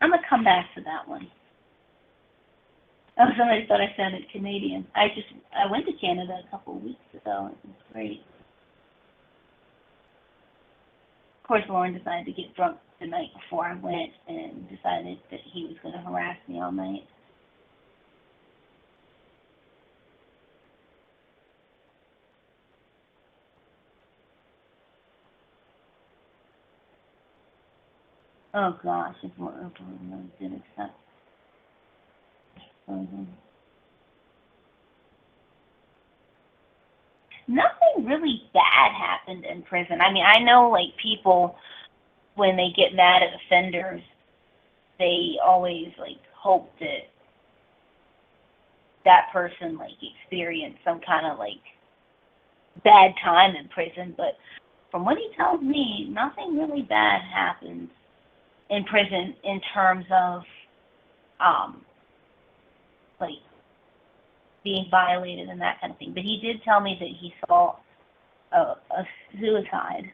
I'm going to come back to that one. Oh, somebody thought I sounded Canadian. I went to Canada a couple of weeks ago. It was great. Of course, Lorne decided to get drunk the night before I went and decided that he was going to harass me all night. Oh gosh, it's more open than I did accept. Nothing really bad happened in prison. I mean, I know like people when they get mad at offenders, they always like hope that that person like experienced some kind of like bad time in prison. But from what he tells me, nothing really bad happens in prison in terms of like being violated and that kind of thing. But he did tell me that he saw a suicide.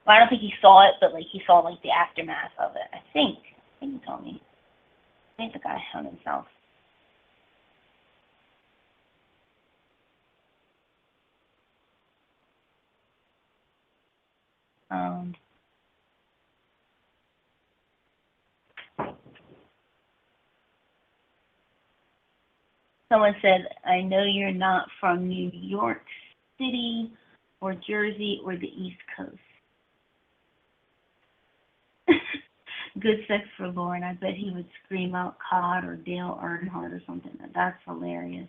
Well, I don't think he saw it, but like he saw like the aftermath of it. I think he told me. I think the guy hung himself. Someone said, I know you're not from New York City or Jersey or the East Coast. Good sex for Lorne. I bet he would scream out Cod or Dale Earnhardt or something. That's hilarious.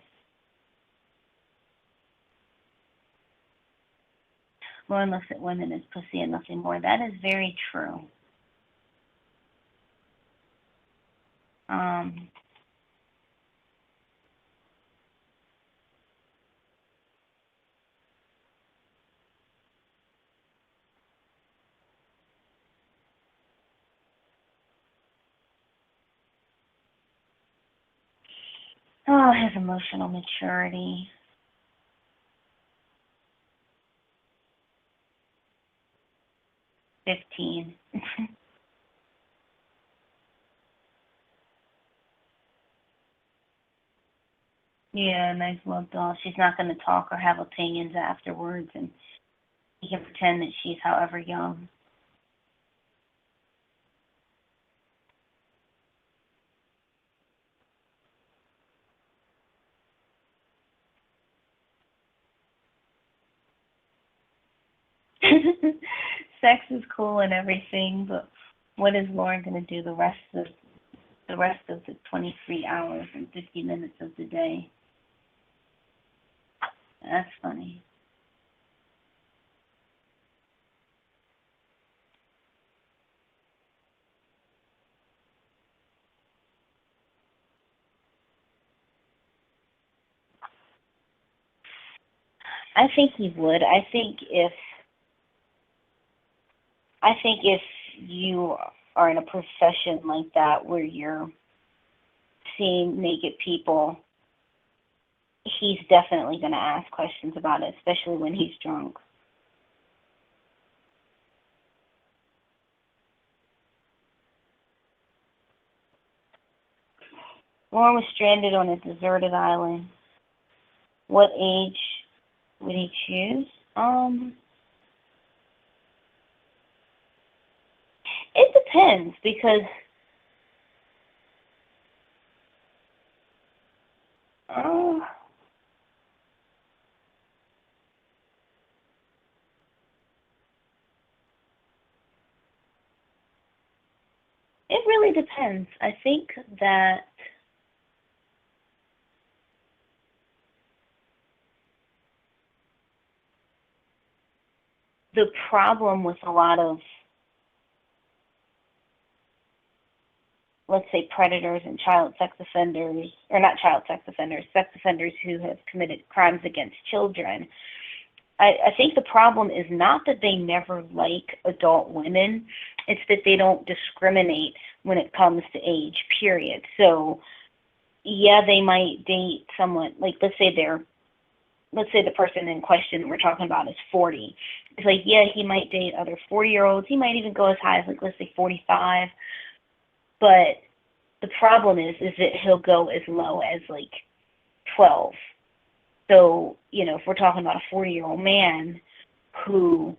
Lorne looks at women as pussy and nothing more. That is very true. Oh, his emotional maturity. $15. Yeah, nice love doll. She's not going to talk or have opinions afterwards, and he can pretend that she's however young. Sex is cool and everything, but what is Lorne going to do the rest of the 23 hours and 50 minutes of the day? That's funny. I think he would. I think if you are in a profession like that where you're seeing naked people, he's definitely going to ask questions about it, especially when he's drunk. Lorne was stranded on a deserted island. What age would he choose? It depends because it really depends. I think that the problem with a lot of, let's say, predators and child sex offenders, or not child sex offenders, sex offenders who have committed crimes against children, I think the problem is not that they never like adult women, it's that they don't discriminate when it comes to age, period. So, yeah, they might date someone, like, let's say the person in question we're talking about is 40. It's like, yeah, he might date other 40-year-olds. He might even go as high as, like, let's say 45. But The problem is that he'll go as low as like 12. So, you know, if we're talking about a 40-year-old man who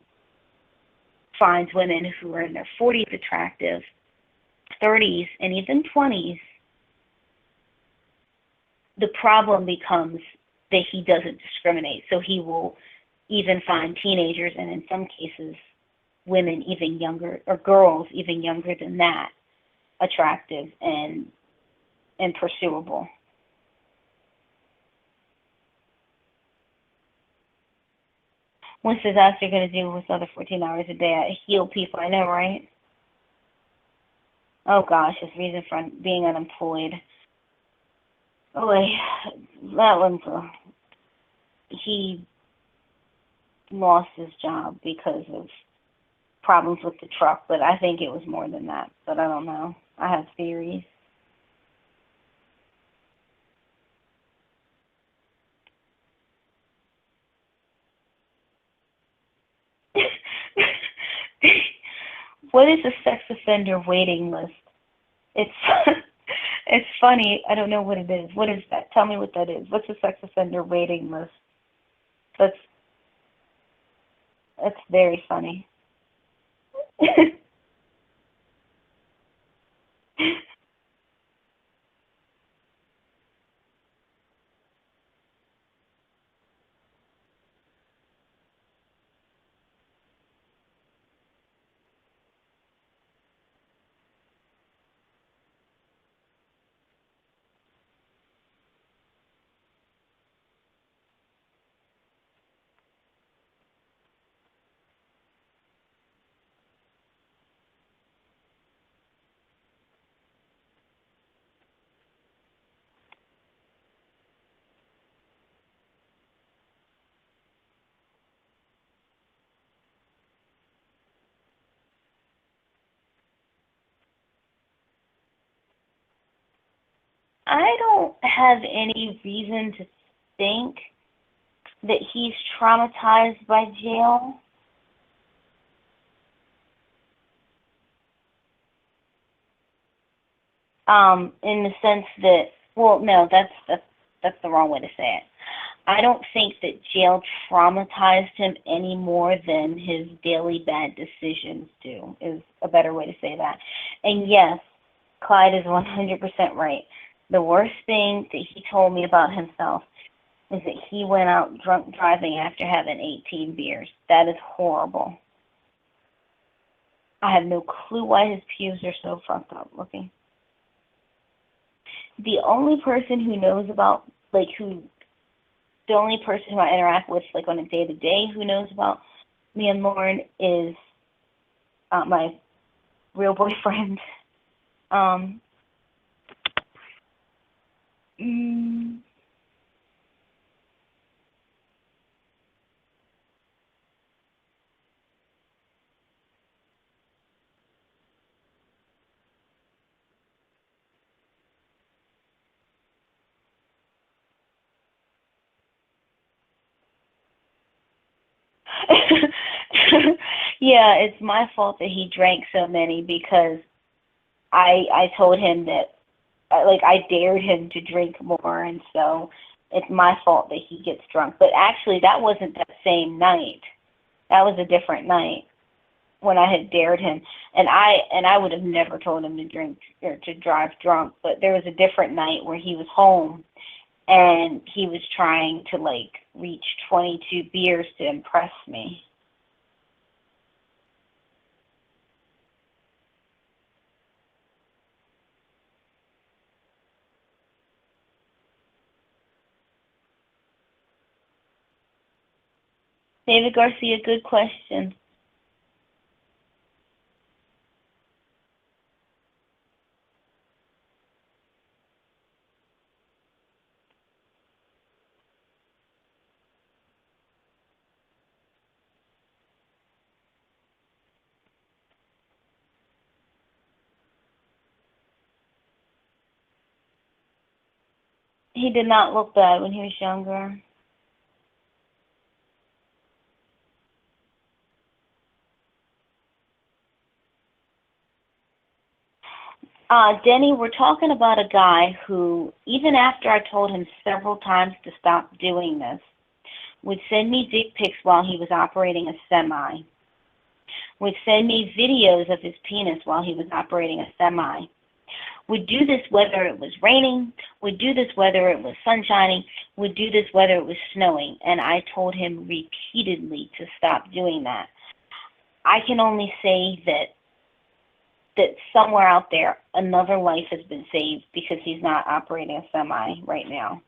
finds women who are in their 40s attractive, 30s, and even 20s, the problem becomes that he doesn't discriminate. So he will even find teenagers, and in some cases, women even younger, or girls even younger than that, attractive and pursuable. What's this actor going to do with other 14 hours a day? I heal people, I know, right? Oh gosh, his reason for being unemployed. Oh, that one's he lost his job because of problems with the truck, but I think it was more than that. But I don't know. I have theories. What is a sex offender waiting list? It's it's funny. I don't know what it is. What is that? Tell me what that is. What's a sex offender waiting list? That's very funny. I don't have any reason to think that he's traumatized by jail. In the sense that, well, no, that's the wrong way to say it. I don't think that jail traumatized him any more than his daily bad decisions do, is a better way to say that. And yes, Clyde is 100% right. The worst thing that he told me about himself is that he went out drunk driving after having 18 beers. That is horrible. I have no clue why his pubes are so fucked up looking. The only person who knows about, like, the only person who I interact with, like, on a day-to-day who knows about me and Lorne is my real boyfriend. Yeah, it's my fault that he drank so many because I told him that, like, I dared him to drink more, and so it's my fault that he gets drunk. But actually, that wasn't that same night. That was a different night when I had dared him, and I would have never told him to drink or to drive drunk. But there was a different night where he was home, and he was trying to, like, reach 22 beers to impress me. David Garcia, good question. He did not look bad when he was younger. Denny, we're talking about a guy who, even after I told him several times to stop doing this, would send me dick pics while he was operating a semi, would send me videos of his penis while he was operating a semi, would do this whether it was raining, would do this whether it was sunshining, would do this whether it was snowing, and I told him repeatedly to stop doing that. I can only say that somewhere out there another life has been saved because he's not operating a semi right now.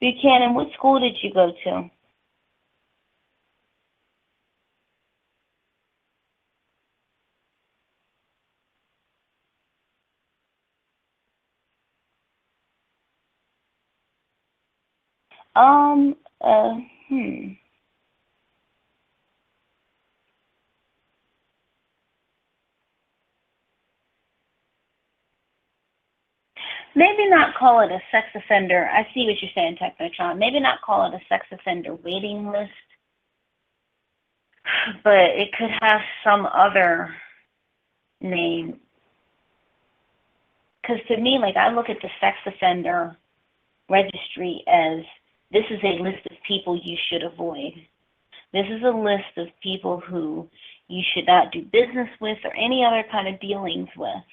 Buchanan, what school did you go to? Um, uh, hmm. Maybe not call it a sex offender. I see what you're saying, Technotron. Maybe not call it a sex offender waiting list, but it could have some other name. Because to me, like, I look at the sex offender registry as this is a list of people you should avoid. This is a list of people who you should not do business with or any other kind of dealings with.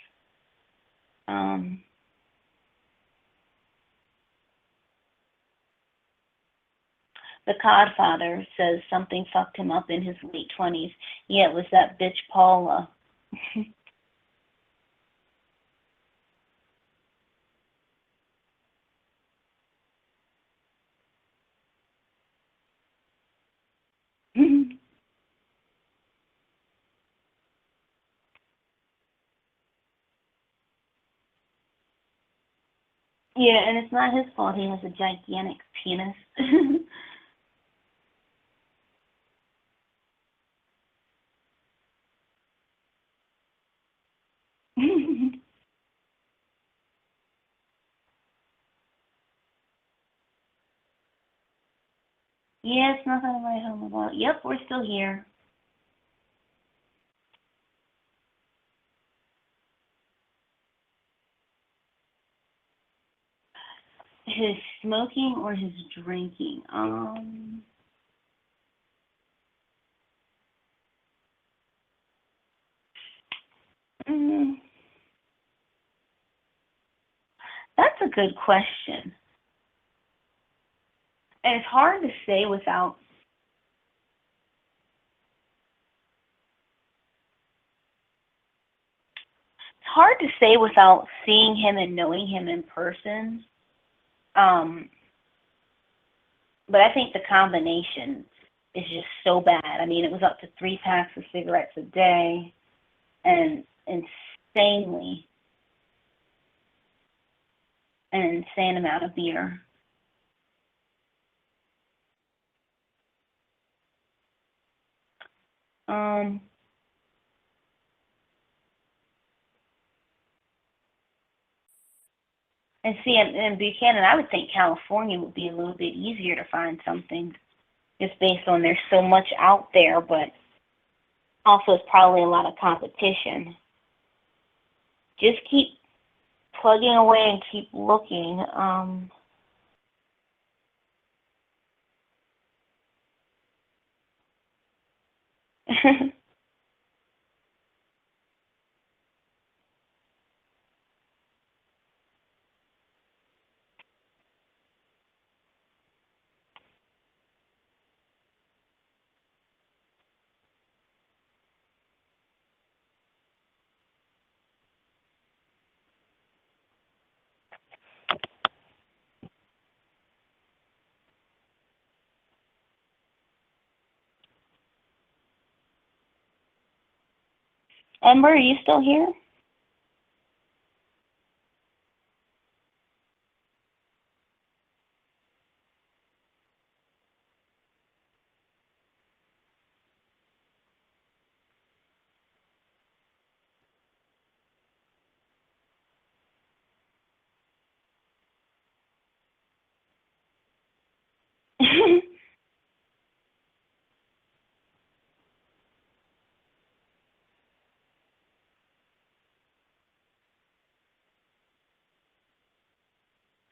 The Codfather says something fucked him up in his late 20s. Yeah, it was that bitch Paula. Yeah, and it's not his fault he has a gigantic penis. Yeah, it's nothing to write home about. Yep, we're still here. His smoking or his drinking? Mm, that's a good question. And it's hard to say without seeing him and knowing him in person. But I think the combination is just so bad. I mean, it was up to 3 packs of cigarettes a day and insanely an insane amount of beer. Um, and see, in Buchanan, I would think California would be a little bit easier to find something just based on there's so much out there, but also it's probably a lot of competition. Just keep plugging away and keep looking. Ember, are you still here?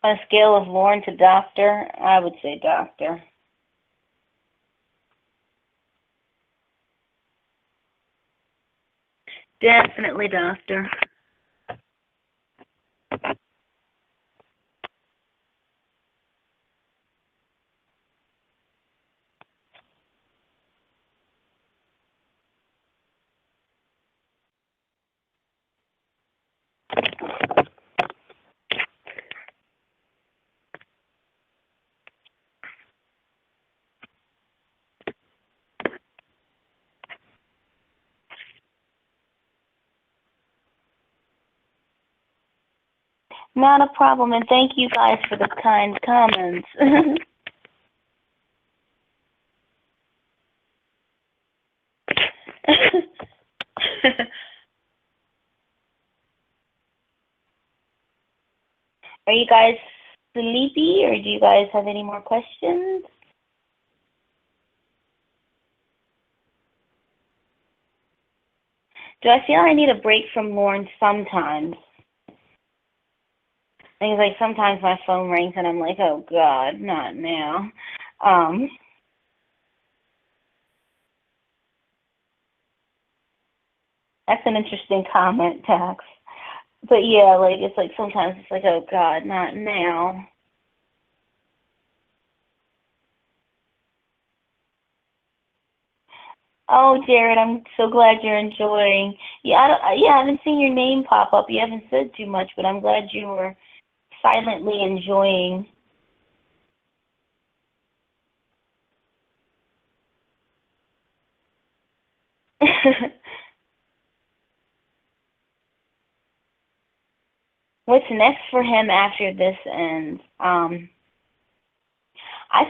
On a scale of Lorne to doctor, I would say doctor. Definitely doctor. Not a problem, and thank you guys for the kind comments. Are you guys sleepy, or do you guys have any more questions? Do I feel I need a break from Lorne sometimes? Things like sometimes my phone rings and I'm like, oh God, not now. That's an interesting comment, Tax. But yeah, like it's like sometimes it's like, oh God, not now. Oh, Jared, I'm so glad you're enjoying. Yeah, I haven't seen your name pop up. You haven't said too much, but I'm glad you were silently enjoying. What's next for him after this ends? I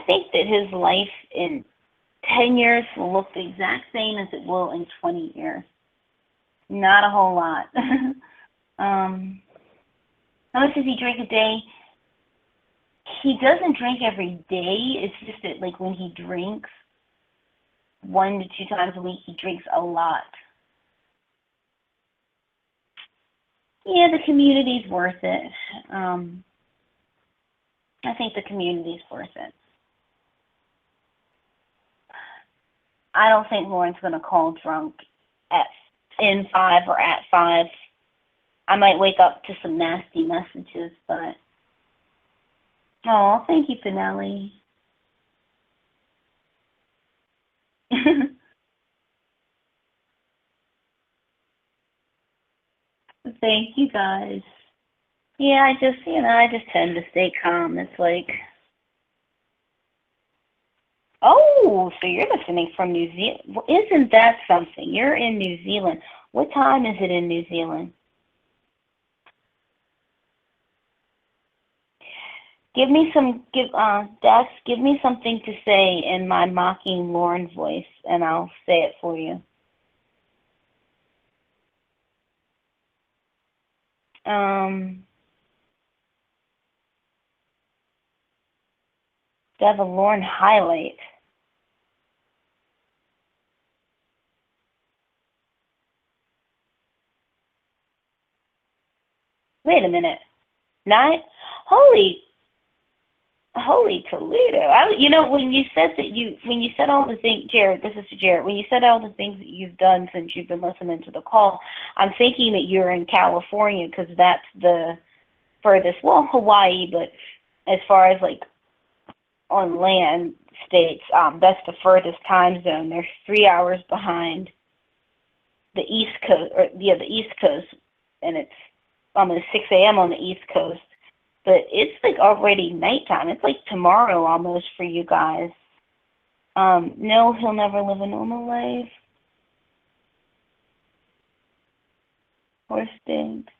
think that his life in 10 years will look the exact same as it will in 20 years. Not a whole lot. How much does he drink a day? He doesn't drink every day. It's just that, like, when he drinks 1 to 2 times a week, he drinks a lot. Yeah, the community's worth it. I think the community's worth it. I don't think Lauren's going to call drunk in 5 or at 5. I might wake up to some nasty messages, but... Oh, thank you, Finelli. Thank you, guys. Yeah, I just tend to stay calm. It's like... Oh, so you're listening from New Zealand. Well, isn't that something? You're in New Zealand. What time is it in New Zealand? Dax, give me something to say in my mocking Lorne voice, and I'll say it for you. To have a Lorne highlight. Wait a minute. Holy Toledo. When you said all the things, Jared, this is to Jared, when you said all the things that you've done since you've been listening to the call, I'm thinking that you're in California because that's the furthest, well, Hawaii, but as far as like on land states, that's the furthest time zone. They're 3 hours behind the East Coast, the East Coast, and it's almost 6 a.m. on the East Coast. But it's like already nighttime. It's like tomorrow almost for you guys. No, he'll never live a normal life. Poor stinks.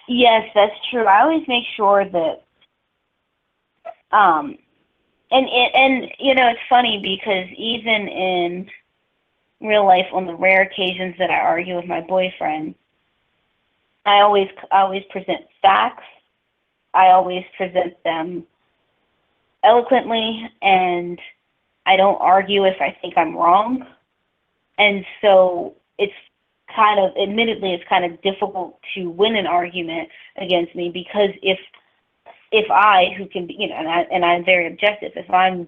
Yes, that's true. I always make sure that, and you know, it's funny because even in real life, on the rare occasions that I argue with my boyfriend, I always present facts. I always present them eloquently, and I don't argue if I think I'm wrong. And so it's admittedly, it's kind of difficult to win an argument against me, because if I, who can be, you know, and I'm very objective, if I'm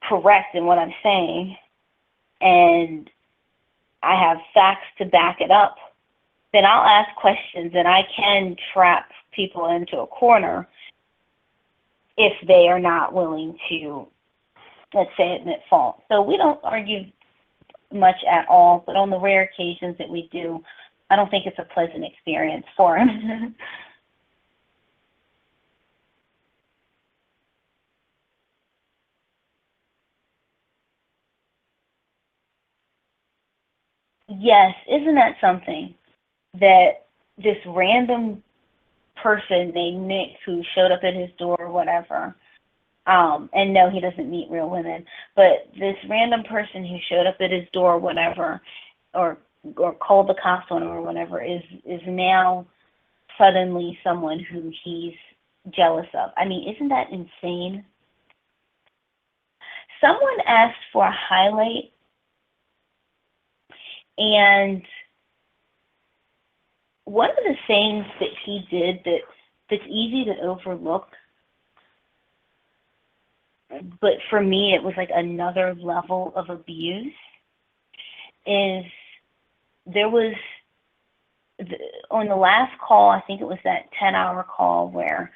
correct in what I'm saying and I have facts to back it up, then I'll ask questions and I can trap people into a corner if they are not willing to, let's say, admit fault. So we don't argue much at all, but on the rare occasions that we do, I don't think it's a pleasant experience for him. Yes, isn't that something, that this random person named Nick who showed up at his door or whatever, and no, he doesn't meet real women, but this random person who showed up at his door or whatever, or called the cops on him or whatever, is now suddenly someone who he's jealous of. I mean, isn't that insane? Someone asked for a highlight, and one of the things that he did that's easy to overlook, but for me it was like another level of abuse, is there was, on the last call, I think it was that 10-hour call where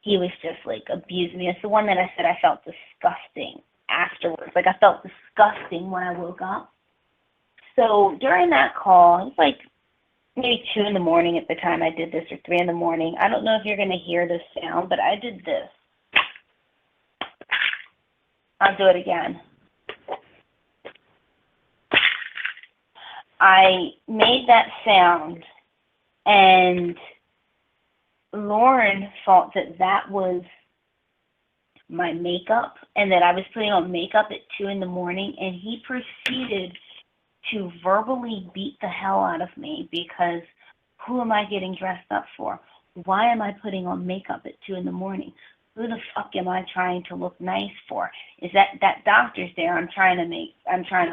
he was just like abusing me. It's the one that I said I felt disgusting afterwards. Like I felt disgusting when I woke up. So during that call, it was like maybe 2 in the morning at the time I did this, or 3 in the morning. I don't know if you're going to hear this sound, but I did this. I'll do it again. I made that sound, and Lorne thought that that was my makeup, and that I was putting on makeup at 2 in the morning, and he proceeded to verbally beat the hell out of me, because who am I getting dressed up for? Why am I putting on makeup at 2 in the morning? Who the fuck am I trying to look nice for? Is that doctor's there? I'm trying to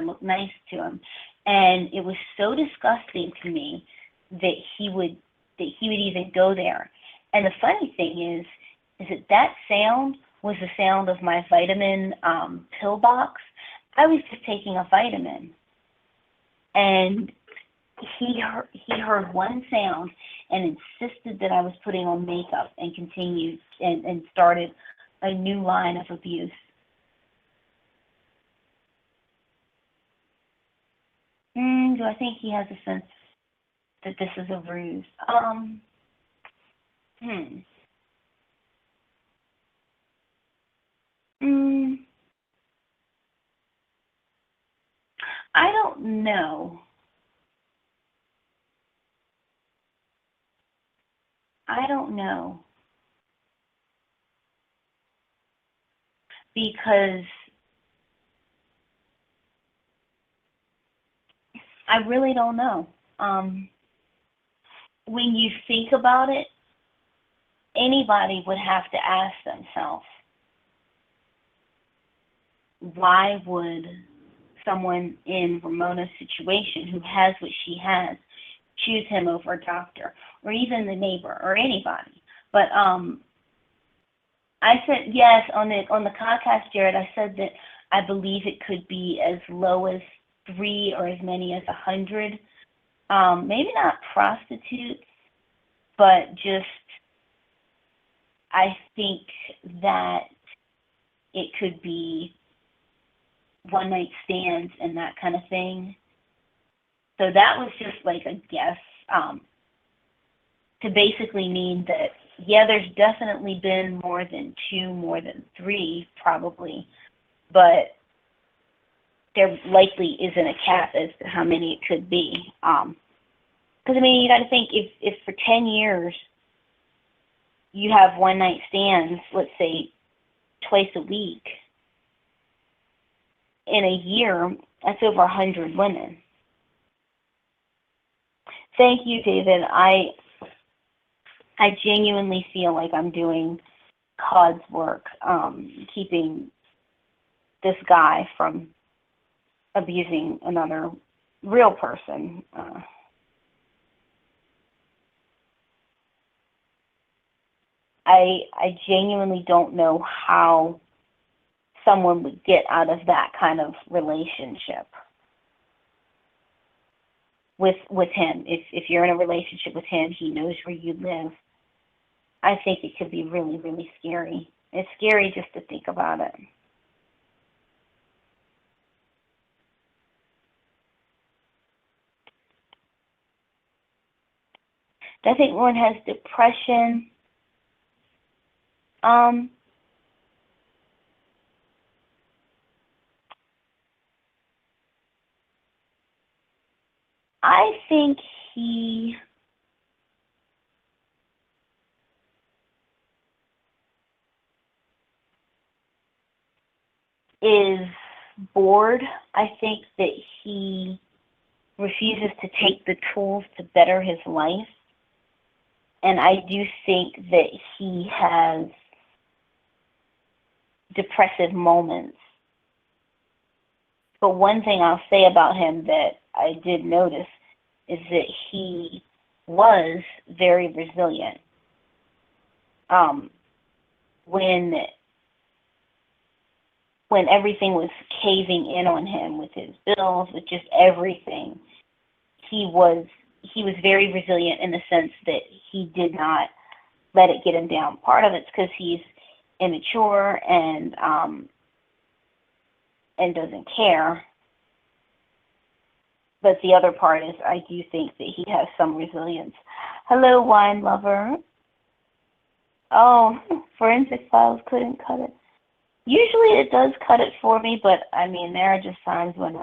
look nice to him. And it was so disgusting to me that he would even go there. And the funny thing is that sound was the sound of my vitamin pill box. I was just taking a vitamin, and he heard one sound and insisted that I was putting on makeup, and continued and started a new line of abuse. Do I think he has a sense that this is a ruse? I don't know. Because I really don't know. When you think about it, anybody would have to ask themselves, why would someone in Ramona's situation, who has what she has, choose him over a doctor, or even the neighbor, or anybody? But I said yes on the podcast, Jared. I said that I believe it could be as low as 3 or as many as 100. Maybe not prostitutes, but just, I think that it could be one night stands and that kind of thing. So that was just like a guess, to basically mean that, yeah, there's definitely been more than 2, more than 3 probably, but there likely isn't a cap as to how many it could be. I mean, you got to think if for 10 years you have one night stands, let's say twice a week, in a year, that's over 100 women. Thank you, David. I genuinely feel like I'm doing God's work, keeping this guy from abusing another real person. I genuinely don't know how someone would get out of that kind of relationship with him. If you're in a relationship with him, he knows where you live. I think it could be really, really scary. It's scary just to think about it. I think Lorne has depression. I think he is bored. I think that he refuses to take the tools to better his life. And I do think that he has depressive moments. But one thing I'll say about him that I did notice is that he was very resilient. When everything was caving in on him with his bills, with just everything, he was very resilient in the sense that he did not let it get him down. Part of it's because he's immature and doesn't care. But the other part is I do think that he has some resilience. Hello, wine lover. Oh, Forensic Files couldn't cut it. Usually it does cut it for me, but I mean, there are just times when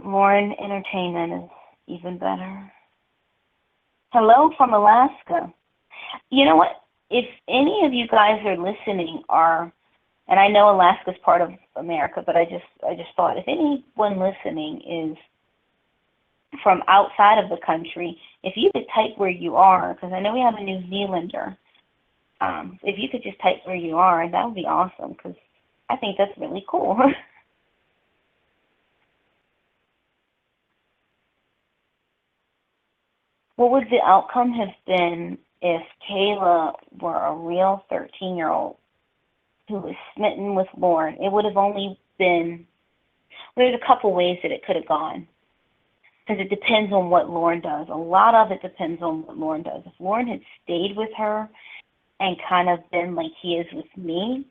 Lorne Entertainment is even better. Hello from Alaska. You know what? If any of you guys are listening and I know Alaska's part of America, but I just thought if anyone listening is from outside of the country, if you could type where you are, because I know we have a New Zealander. If you could just type where you are, that would be awesome, because I think that's really cool. What would the outcome have been if Kayla were a real 13-year-old who was smitten with Lorne? It would have only been, there's a couple ways that it could have gone, because it depends on what Lorne does. A lot of it depends on what Lorne does. If Lorne had stayed with her and kind of been like he is with me,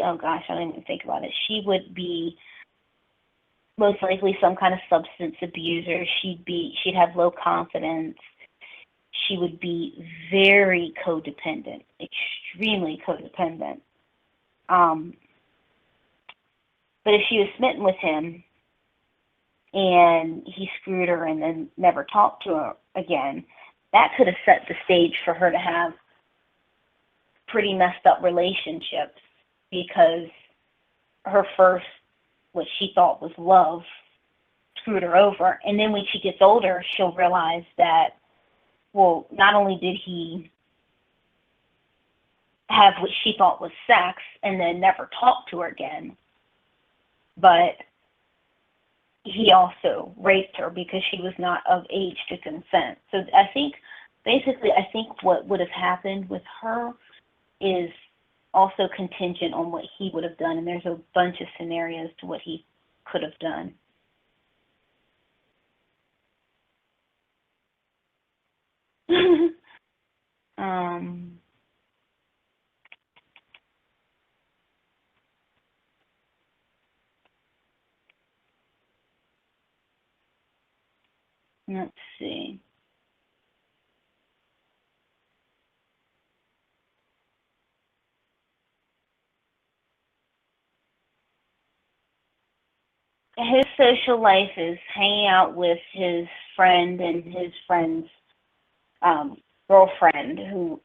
oh gosh, I don't even think about it. She would be most likely some kind of substance abuser. She'd have low confidence. She would be very codependent, extremely codependent. But if she was smitten with him and he screwed her and then never talked to her again, that could have set the stage for her to have pretty messed up relationships, because her first, what she thought was love, screwed her over. And then when she gets older, she'll realize that, well, not only did he have what she thought was sex and then never talk to her again, but he also raped her because she was not of age to consent. So I think what would have happened with her is also contingent on what he would have done, and there's a bunch of scenarios to what he could have done. Let's see. his social life is hanging out with his friend and his friend's girlfriend who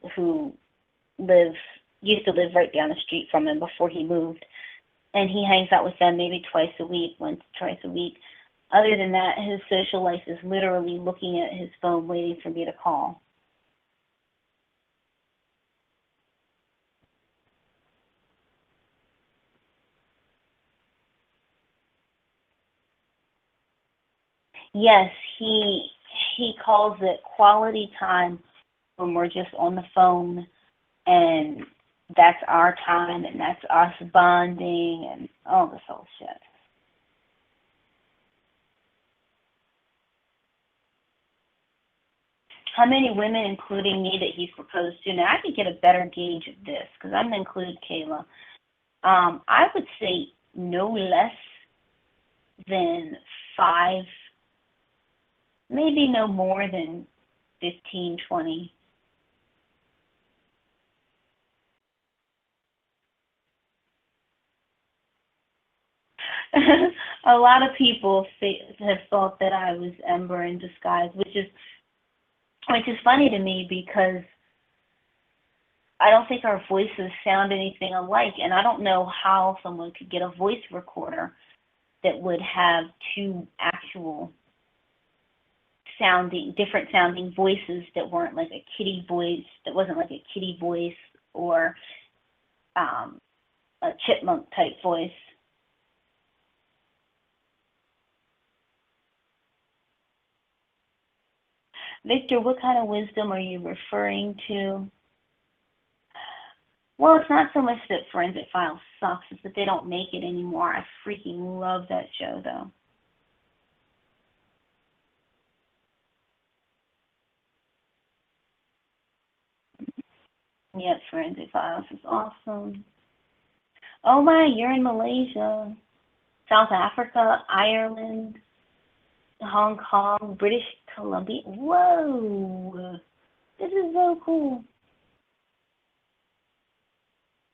used to live right down the street from him before he moved. And he hangs out with them maybe once, twice a week. Other than that, his social life is literally looking at his phone waiting for me to call. Yes, he calls it quality time when we're just on the phone, and that's our time, and that's us bonding, and all this whole shit. How many women, including me, that he's proposed to? Now, I could get a better gauge of this, because I'm going to include Kayla. I would say no less than 5, maybe no more than 15, 20. A lot of people have thought that I was Ember in disguise, which is funny to me because I don't think our voices sound anything alike, and I don't know how someone could get a voice recorder that would have two actual different sounding voices that weren't like a kitty voice, that wasn't like a kitty voice or a chipmunk type voice. Victor, what kind of wisdom are you referring to? Well, it's not so much that Forensic Files sucks, it's that they don't make it anymore. I freaking love that show, though. Yep, Forensic Files is awesome. Oh my, you're in Malaysia, South Africa, Ireland, Hong Kong, British Columbia. Whoa, this is so cool.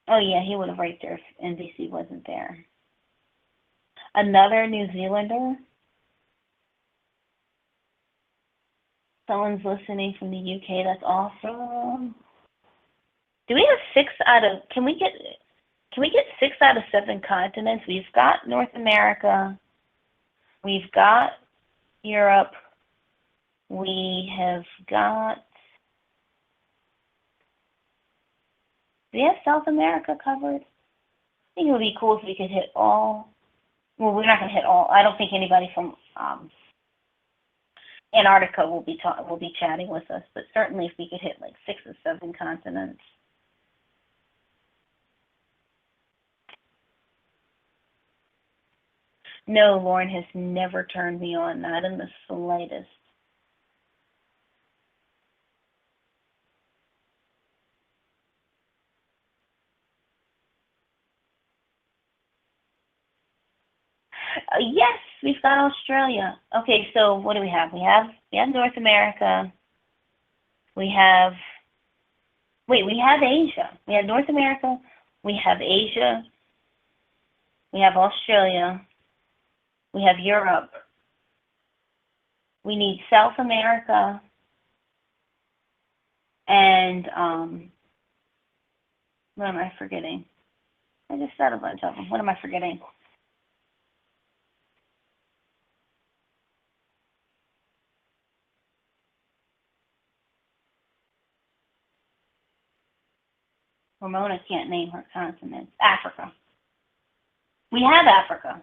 Oh yeah, he would have right there if NBC wasn't there. Another New Zealander. Someone's listening from the UK. That's awesome. Do we have can we get 6 out of 7 continents? We've got North America. We've got Europe. We have got, do we have South America covered? I think it would be cool if we could hit all. Well, we're not going to hit all. I don't think anybody from Antarctica will be chatting with us, but certainly if we could hit like 6 or 7 continents. No, Lorne has never turned me on, not in the slightest. Yes, we've got Australia. Okay, so what do we have? We have North America. We have Asia. We have North America. We have Asia. We have Australia. We have Europe. We need South America. And what am I forgetting? I just said a bunch of them. What am I forgetting? Ramona can't name her continents. Africa. We have Africa.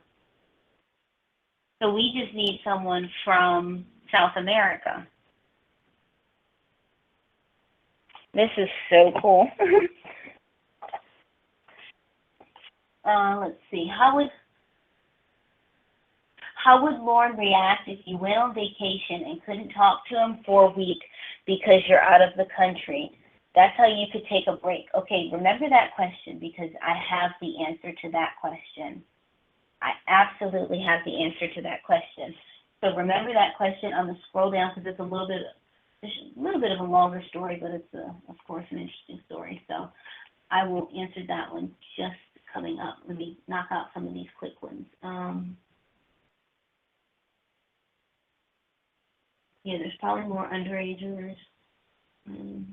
So we just need someone from South America. This is so cool. Let's see. How would Lorne react if you went on vacation and couldn't talk to him for a week because you're out of the country? That's how you could take a break. Okay, remember that question because I have the answer to that question. I absolutely have the answer to that question. So remember that question. I'm going to scroll down because it's a little bit of a longer story, but it's, of course, an interesting story. So I will answer that one just coming up. Let me knock out some of these quick ones. Yeah, there's probably more underagers. Do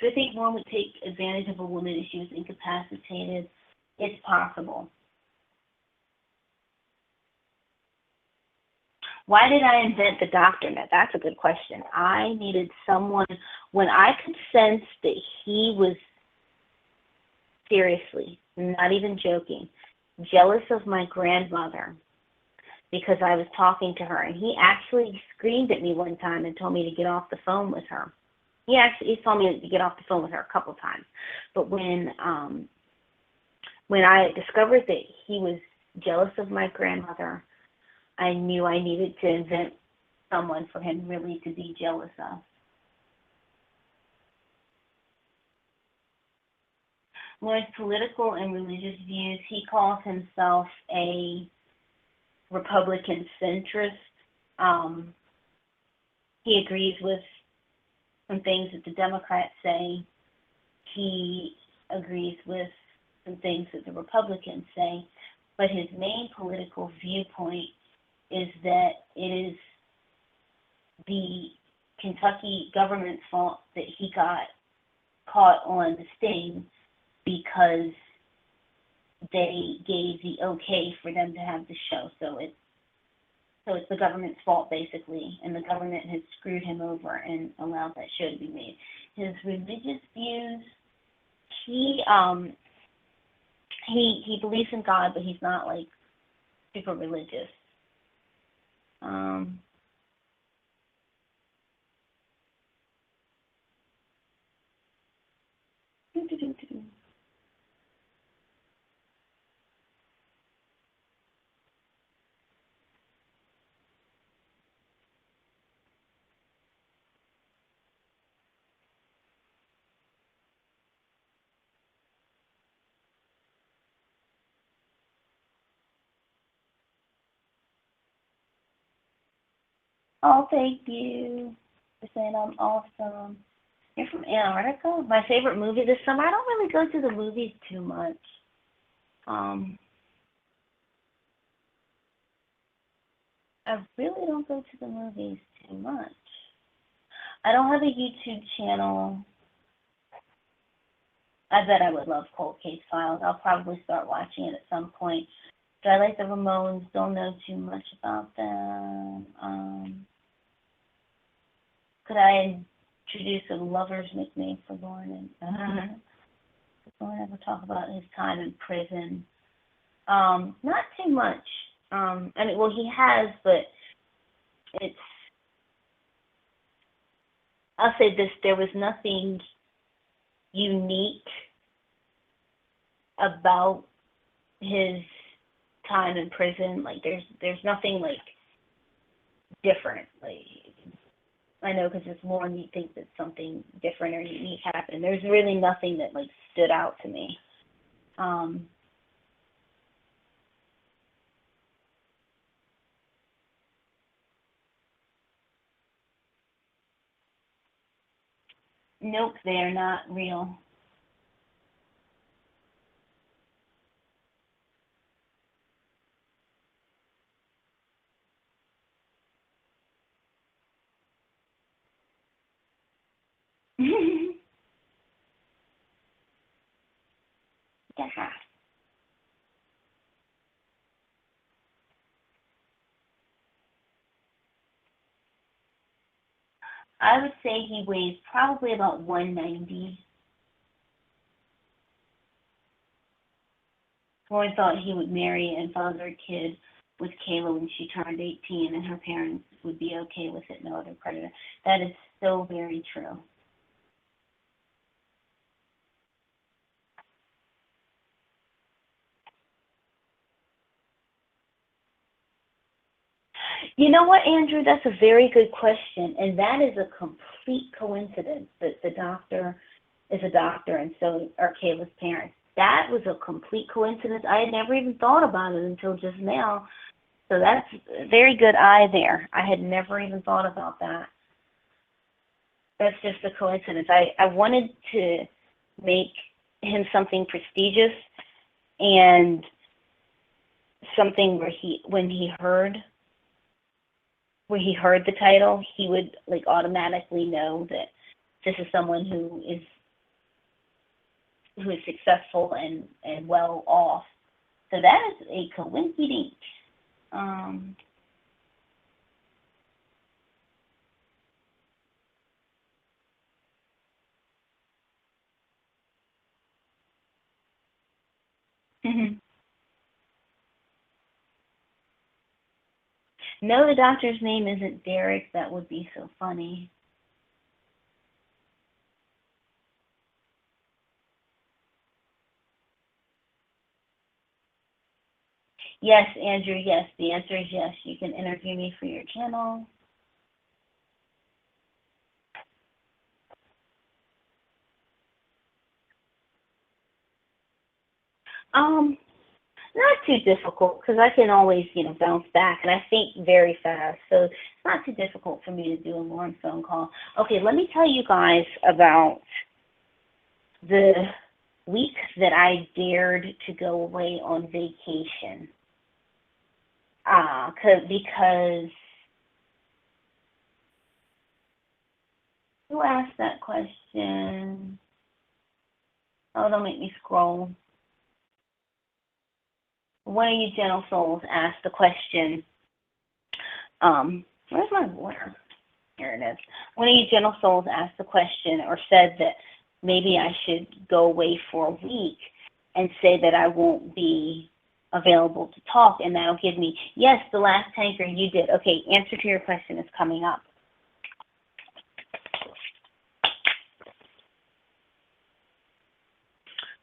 I think one would take advantage of a woman if she was incapacitated? It's possible. Why did I invent the doctor net? That's a good question. I needed someone, when I could sense that he was, seriously, not even joking, jealous of my grandmother because I was talking to her. And he actually screamed at me one time and told me to get off the phone with her. He told me to get off the phone with her a couple times. But when I discovered that he was jealous of my grandmother, I knew I needed to invent someone for him really to be jealous of. Lorne's political and religious views, he calls himself a Republican centrist. He agrees with some things that the Democrats say. He agrees with some things that the Republicans say. But his main political viewpoint is that it is the Kentucky government's fault that he got caught on the sting because they gave the okay for them to have the show. So it's the government's fault, basically, and the government has screwed him over and allowed that show to be made. His religious views, he believes in God, but he's not, like, super religious. Oh, thank you for saying I'm awesome. You're from Antarctica? My favorite movie this summer? I don't really go to the movies too much. I really don't go to the movies too much. I don't have a YouTube channel. I bet I would love Cold Case Files. I'll probably start watching it at some point. Do I like the Ramones? Don't know too much about them. Could I introduce a lover's nickname for Lorne? Does Lorne ever talk about his time in prison? Not too much. I mean, well, he has, but I'll say this, there was nothing unique about his time in prison. Like, there's nothing, like, different. Like, I know because it's Lorne, you think that something different or unique happened. There's really nothing that, like, stood out to me. Nope, they are not real. Yeah. I would say he weighs probably about 190. Lorne thought he would marry and father a kid with Kayla when she turned 18, and her parents would be okay with it, no other predator. That is so very true. You know what, Andrew? That's a very good question, and that is a complete coincidence that the doctor is a doctor, and so are Kayla's parents. That was a complete coincidence. I had never even thought about it until just now. So that's a very good eye there. I had never even thought about that. That's just a coincidence. I wanted to make him something prestigious and something where when he heard where he heard the title, he would like automatically know that this is someone who is successful and well off. So that is a coincidence. No, the doctor's name isn't Derek. That would be so funny. Yes, Andrew, yes. The answer is yes. You can interview me for your channel. Not too difficult because I can always, bounce back, and I think very fast. So it's not too difficult for me to do a Lorne phone call. Okay, let me tell you guys about the week that I dared to go away on vacation. Because who asked that question? Oh, don't make me scroll. One of you gentle souls asked the question. Where's my water? Here it is. One of you gentle souls asked the question or said that maybe I should go away for a week and say that I won't be available to talk, and that'll give me, yes, the last tanker you did. Okay, answer to your question is coming up.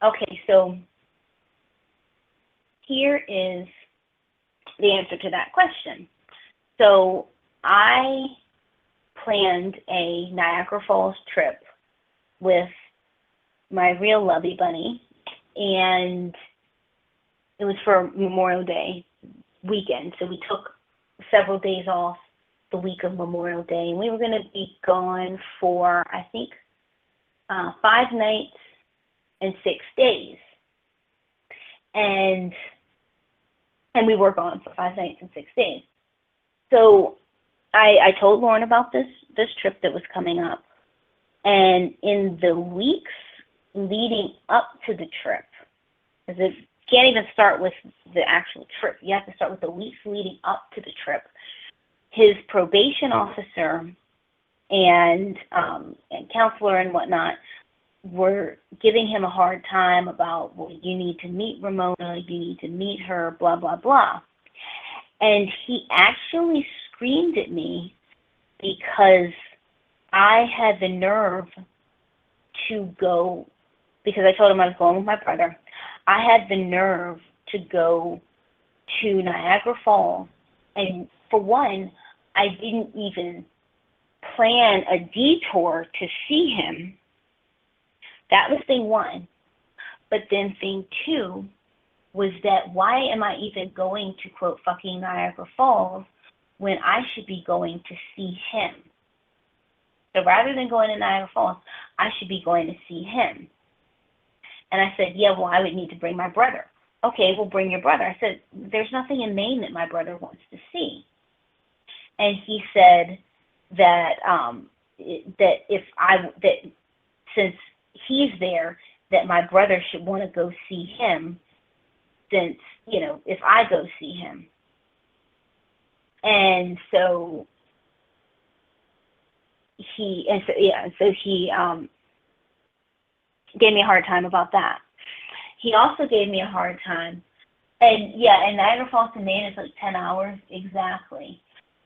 Okay, so here is the answer to that question. So I planned a Niagara Falls trip with my real lovey bunny, and it was for Memorial Day weekend. So we took several days off the week of Memorial Day, and we were going to be gone for, I think, 5 nights and 6 days. And we were gone for 5 nights and 6 days. So I told Lorne about this trip that was coming up. And in the weeks leading up to the trip, because it can't even start with the actual trip. You have to start with the weeks leading up to the trip. His probation officer and counselor and whatnot were giving him a hard time about, well, you need to meet Ramona, you need to meet her, blah, blah, blah. And he actually screamed at me because I had the nerve to go, because I told him I was going with my brother, I had the nerve to go to Niagara Falls. And for one, I didn't even plan a detour to see him. That was thing one. But then thing two was that why am I even going to, quote, fucking Niagara Falls when I should be going to see him? So rather than going to Niagara Falls, I should be going to see him. And I said, yeah, well, I would need to bring my brother. Okay, well, bring your brother. I said, there's nothing in Maine that my brother wants to see. And he said that that since he's there, that my brother should want to go see him, since, if I go see him. And so he gave me a hard time about that. He also gave me a hard time, and Niagara Falls to Maine is like 10 hours exactly.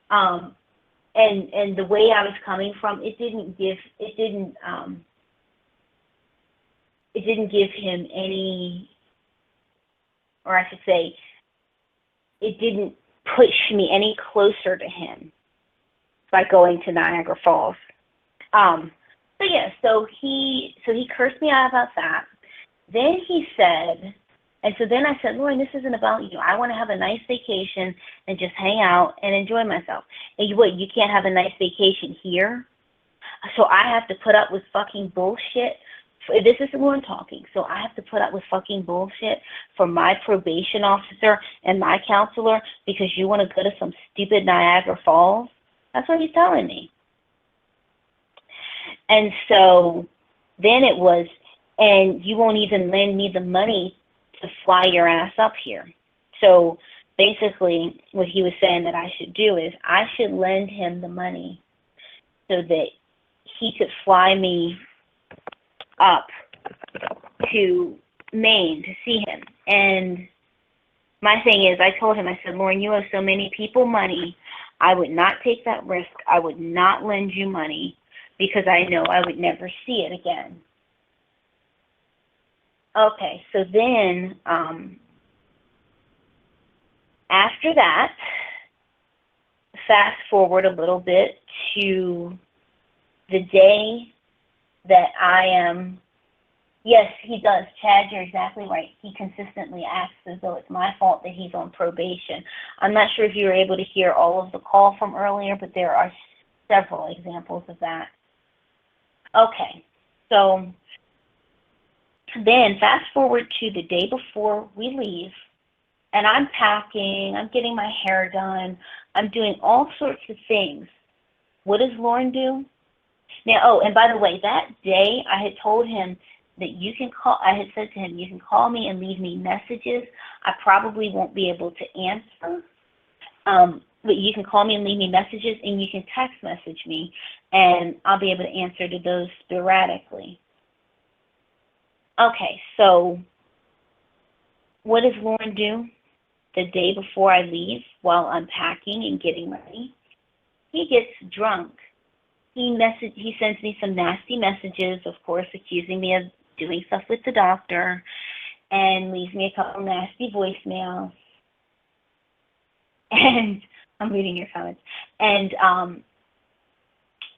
And the way I was coming from, it didn't give him any, or I should say, it didn't push me any closer to him by going to Niagara Falls. So he cursed me out about that. Then he said, and so then I said, Lorne, this isn't about you. I want to have a nice vacation and just hang out and enjoy myself. And you can't have a nice vacation here? So I have to put up with fucking bullshit. This is Lorne talking. So I have to put up with fucking bullshit for my probation officer and my counselor because you want to go to some stupid Niagara Falls? That's what he's telling me. And so then it was, and you won't even lend me the money to fly your ass up here. So basically what he was saying that I should do is I should lend him the money so that he could fly me up to Maine to see him. And my thing is, I told him, I said, Lorne, you owe so many people money. I would not take that risk. I would not lend you money because I know I would never see it again. Okay, so then after that, fast forward a little bit to the day that I am, yes, he does. Chad, you're exactly right. He consistently acts as though it's my fault that he's on probation. I'm not sure if you were able to hear all of the call from earlier, but there are several examples of that. Okay, so then fast forward to the day before we leave, and I'm packing, I'm getting my hair done, I'm doing all sorts of things. What does Lorne do? Now, oh, and by the way, that day I had told him that you can call, I had said to him, you can call me and leave me messages. I probably won't be able to answer, but you can call me and leave me messages, and you can text message me, and I'll be able to answer to those sporadically. Okay, so what does Lorne do the day before I leave while I'm packing and getting ready? He gets drunk. He sends me some nasty messages, of course, accusing me of doing stuff with the doctor, and leaves me a couple nasty voicemails. And I'm reading your comments. And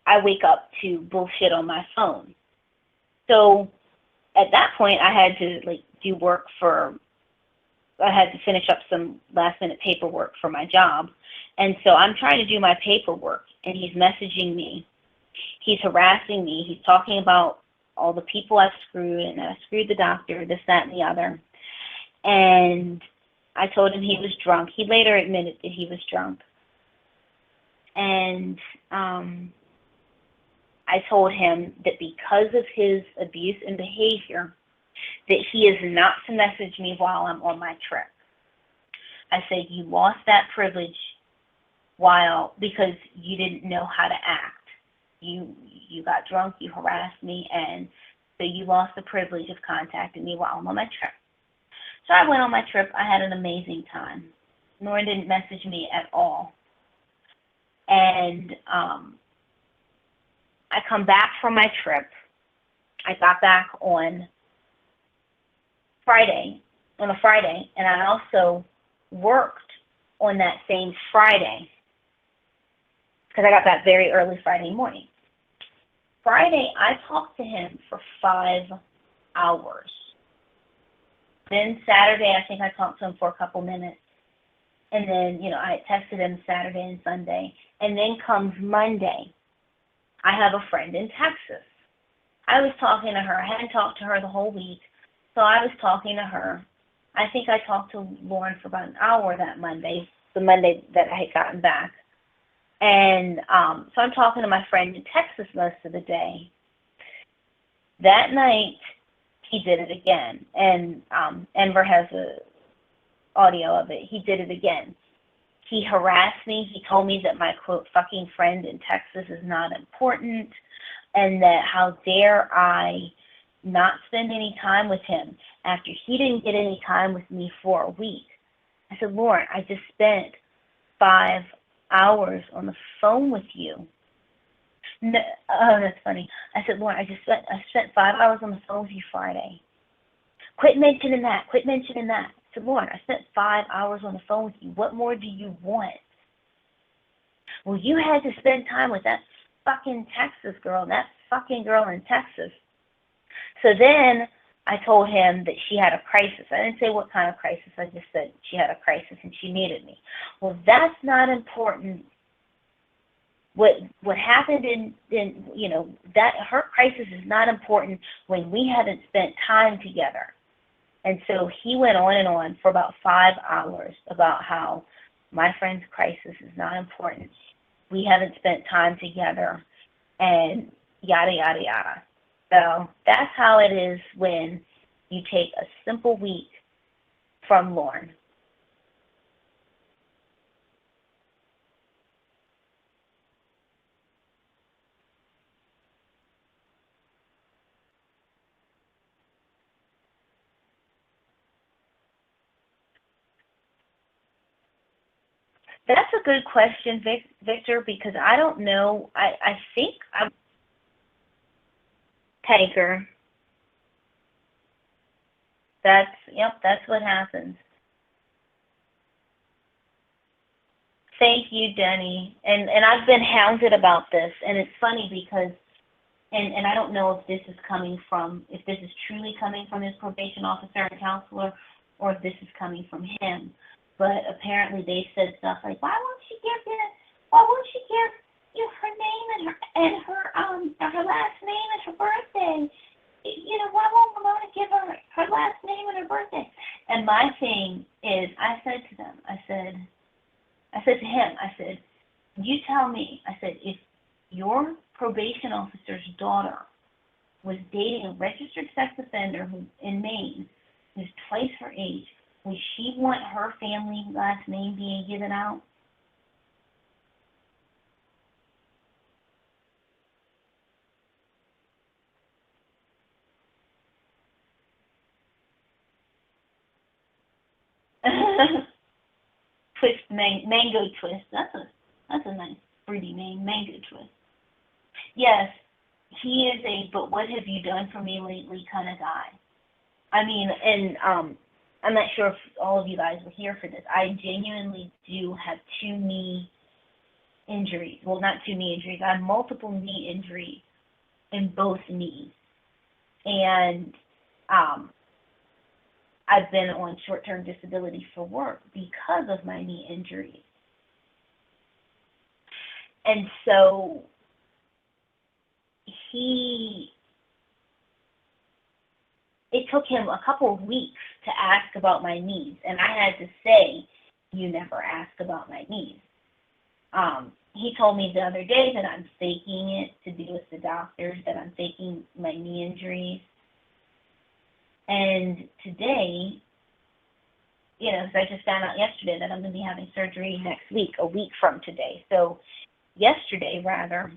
I wake up to bullshit on my phone. So at that point, I had to do work I had to finish up some last minute paperwork for my job. And so I'm trying to do my paperwork, and he's messaging me. He's harassing me. He's talking about all the people I've screwed, and I screwed the doctor, this, that, and the other. And I told him he was drunk. He later admitted that he was drunk. And I told him that because of his abuse and behavior, that he is not to message me while I'm on my trip. I said, you lost that privilege because you didn't know how to act. You got drunk, you harassed me, and so you lost the privilege of contacting me while I'm on my trip. So I went on my trip. I had an amazing time. Lorne didn't message me at all. And I come back from my trip. I got back on a Friday, and I also worked on that same Friday because I got back very early Friday morning. Friday, I talked to him for 5 hours. Then Saturday, I think I talked to him for a couple minutes. And then, I texted him Saturday and Sunday. And then comes Monday. I have a friend in Texas. I was talking to her. I hadn't talked to her the whole week. So I was talking to her. I think I talked to Lorne for about an hour that Monday, the Monday that I had gotten back. And so I'm talking to my friend in Texas most of the day. That night, he did it again. And Ember has a audio of it. He did it again. He harassed me. He told me that my, quote, fucking friend in Texas is not important, and that how dare I not spend any time with him after he didn't get any time with me for a week. I said, Lorne, I just spent 5 hours on the phone with you. No, oh, that's funny. I said, Lorne, I spent 5 hours on the phone with you Friday. Quit mentioning that. Quit mentioning that. I said, Lorne, I spent 5 hours on the phone with you. What more do you want? Well, you had to spend time with that fucking Texas girl, that fucking girl in Texas. So then I told him that she had a crisis. I didn't say what kind of crisis. I just said she had a crisis and she needed me. Well, that's not important. What happened in that her crisis is not important when we haven't spent time together. And so he went on and on for about 5 hours about how my friend's crisis is not important. we haven't spent time together, and yada, yada, yada. So that's how it is when you take a simple week from Lorne. That's a good question, Victor, because I don't know. I think I'm Tanker. That's what happens. Thank you, Denny. And I've been hounded about this, and it's funny because and I don't know if this is truly coming from his probation officer and counselor, or if this is coming from him. But apparently they said stuff like, why won't she give you her name and her last name and her birthday? Why won't Ramona give her last name and her birthday? And my thing is, I said to him, you tell me, I said, if your probation officer's daughter was dating a registered sex offender who in Maine who's twice her age, would she want her family last name being given out? Mango Twist. That's a nice fruity name, Mango Twist. Yes, he is a but what have you done for me lately kind of guy. I mean, and I'm not sure if all of you guys were here for this. I genuinely do have two knee injuries. Well, not two knee injuries. I have multiple knee injuries in both knees. And I've been on short-term disability for work because of my knee injuries. And so it took him a couple of weeks to ask about my knees. And I had to say, you never asked about my knees. He told me the other day that I'm faking it to be with the doctors, that I'm faking my knee injuries. And today, because I just found out yesterday that I'm going to be having surgery next week, a week from today. So yesterday, rather,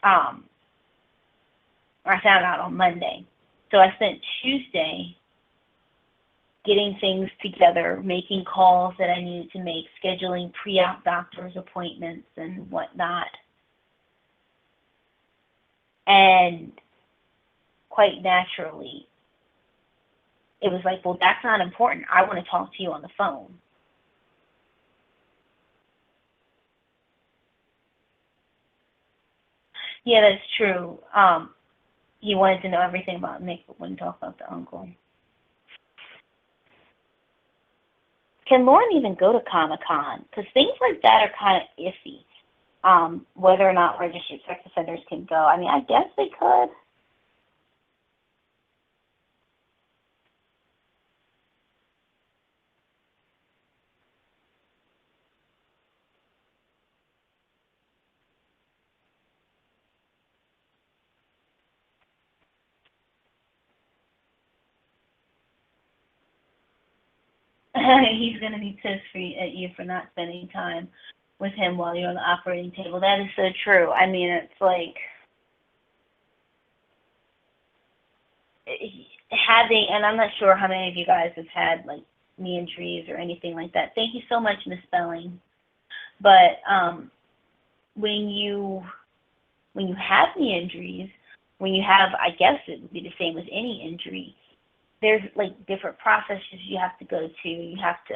I found out on Monday. So I spent Tuesday getting things together, making calls that I needed to make, scheduling pre-op doctor's appointments and whatnot. And quite naturally, it was like, well, that's not important. I want to talk to you on the phone. Yeah, that's true. He wanted to know everything about Nick, but wouldn't talk about the uncle. Can Lorne even go to Comic-Con? Because things like that are kind of iffy. Whether or not registered sex offenders can go. I mean, I guess they could. He's going to be pissed at you for not spending time with him while you're on the operating table. That is so true. I mean, it's like having, and I'm not sure how many of you guys have had like knee injuries or anything like that. Thank you so much, Miss Spelling. But when you have knee injuries, when you have, I guess it would be the same with any injury, there's like different processes you have to go to. You have to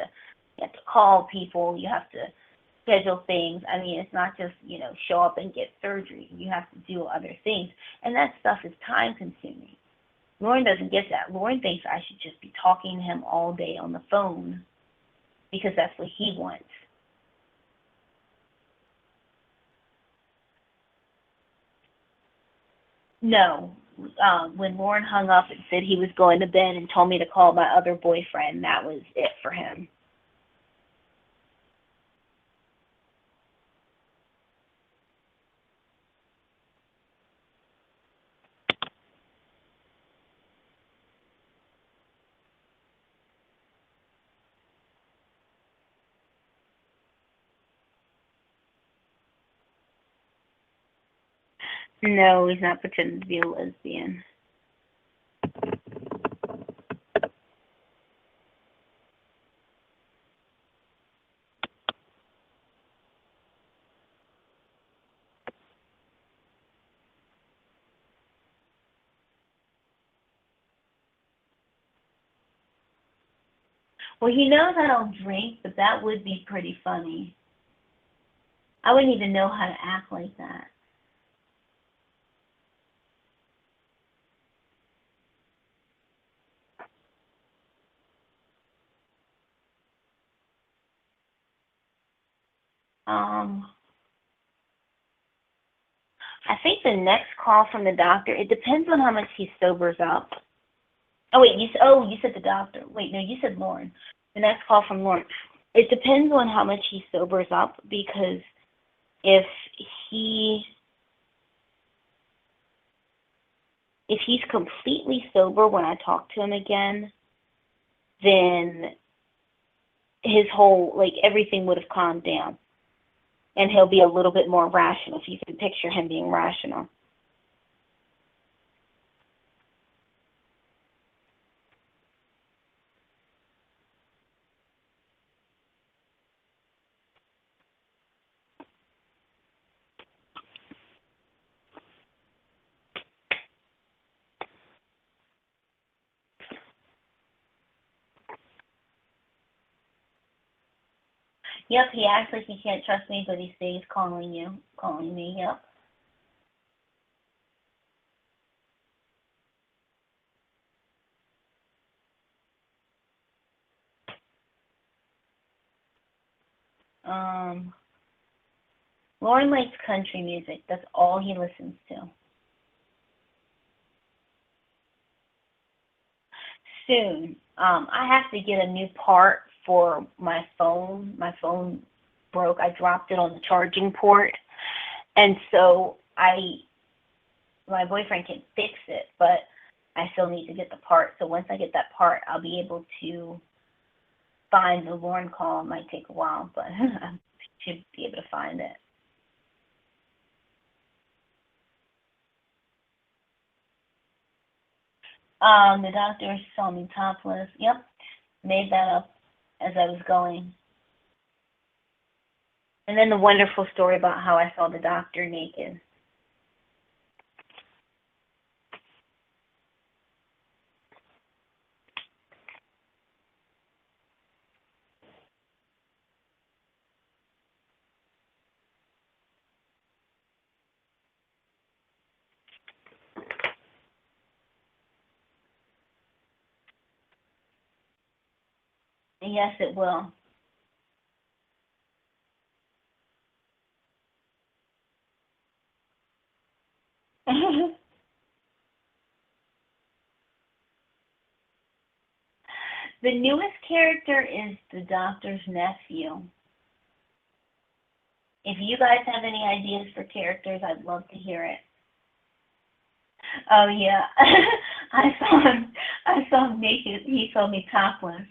call people. You have to schedule things. I mean, it's not just, show up and get surgery. You have to do other things. And that stuff is time consuming. Lorne doesn't get that. Lorne thinks I should just be talking to him all day on the phone because that's what he wants. No. When Lorne hung up and said he was going to bed and told me to call my other boyfriend, that was it for him. No, he's not pretending to be a lesbian. Well, he knows I don't drink, but that would be pretty funny. I wouldn't even know how to act like that. I think the next call from the doctor, it depends on how much he sobers up. Oh, wait, you said the doctor. Wait, no, you said Lorne. The next call from Lorne. It depends on how much he sobers up, because if he's completely sober when I talk to him again, then his whole, like, everything would have calmed down. And he'll be a little bit more rational, if you can picture him being rational. Yep, he acts like he can't trust me, but he stays calling me, yep. Lorne likes country music. That's all he listens to. Soon. I have to get a new part for my phone. My phone broke. I dropped it on the charging port. And so my boyfriend can fix it, but I still need to get the part. So once I get that part, I'll be able to find the Lorne call. It might take a while, but I should be able to find it. The doctor saw me topless. Yep, made that up as I was going. And then the wonderful story about how I saw the doctor naked. Yes, it will. The newest character is the doctor's nephew. If you guys have any ideas for characters, I'd love to hear it. Oh yeah, I saw him naked. He saw me topless.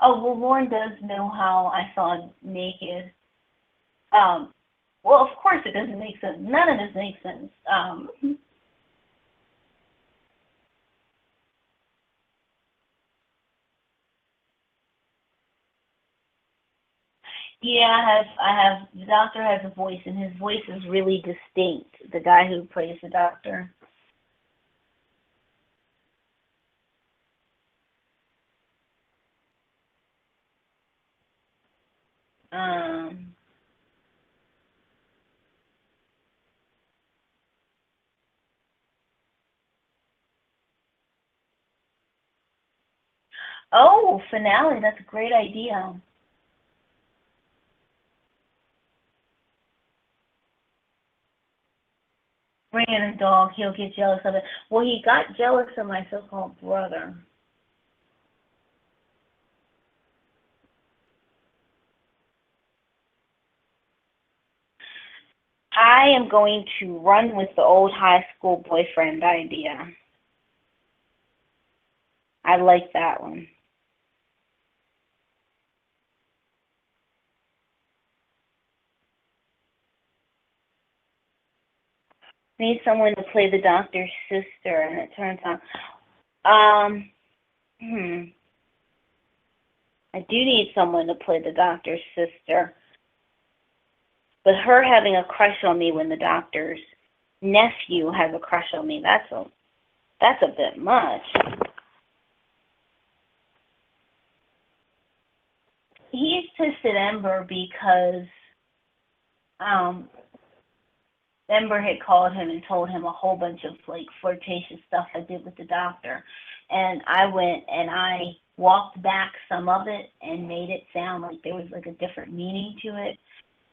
Oh well, Lorne does know how I saw him naked. Um, well, of course it doesn't make sense. None of this makes sense. Yeah, the doctor has a voice, and his voice is really distinct. The guy who plays the doctor. Um, oh, finale. That's a great idea. Bring in a dog. He'll get jealous of it. Well, he got jealous of my so-called brother. I am going to run with the old high school boyfriend idea. I like that one. Need someone to play the doctor's sister, and it turns out, I do need someone to play the doctor's sister. But her having a crush on me when the doctor's nephew has a crush on me, that's a bit much. He's pissed at Ember because Ember had called him and told him a whole bunch of like flirtatious stuff I did with the doctor. And I went and I walked back some of it and made it sound like there was like a different meaning to it.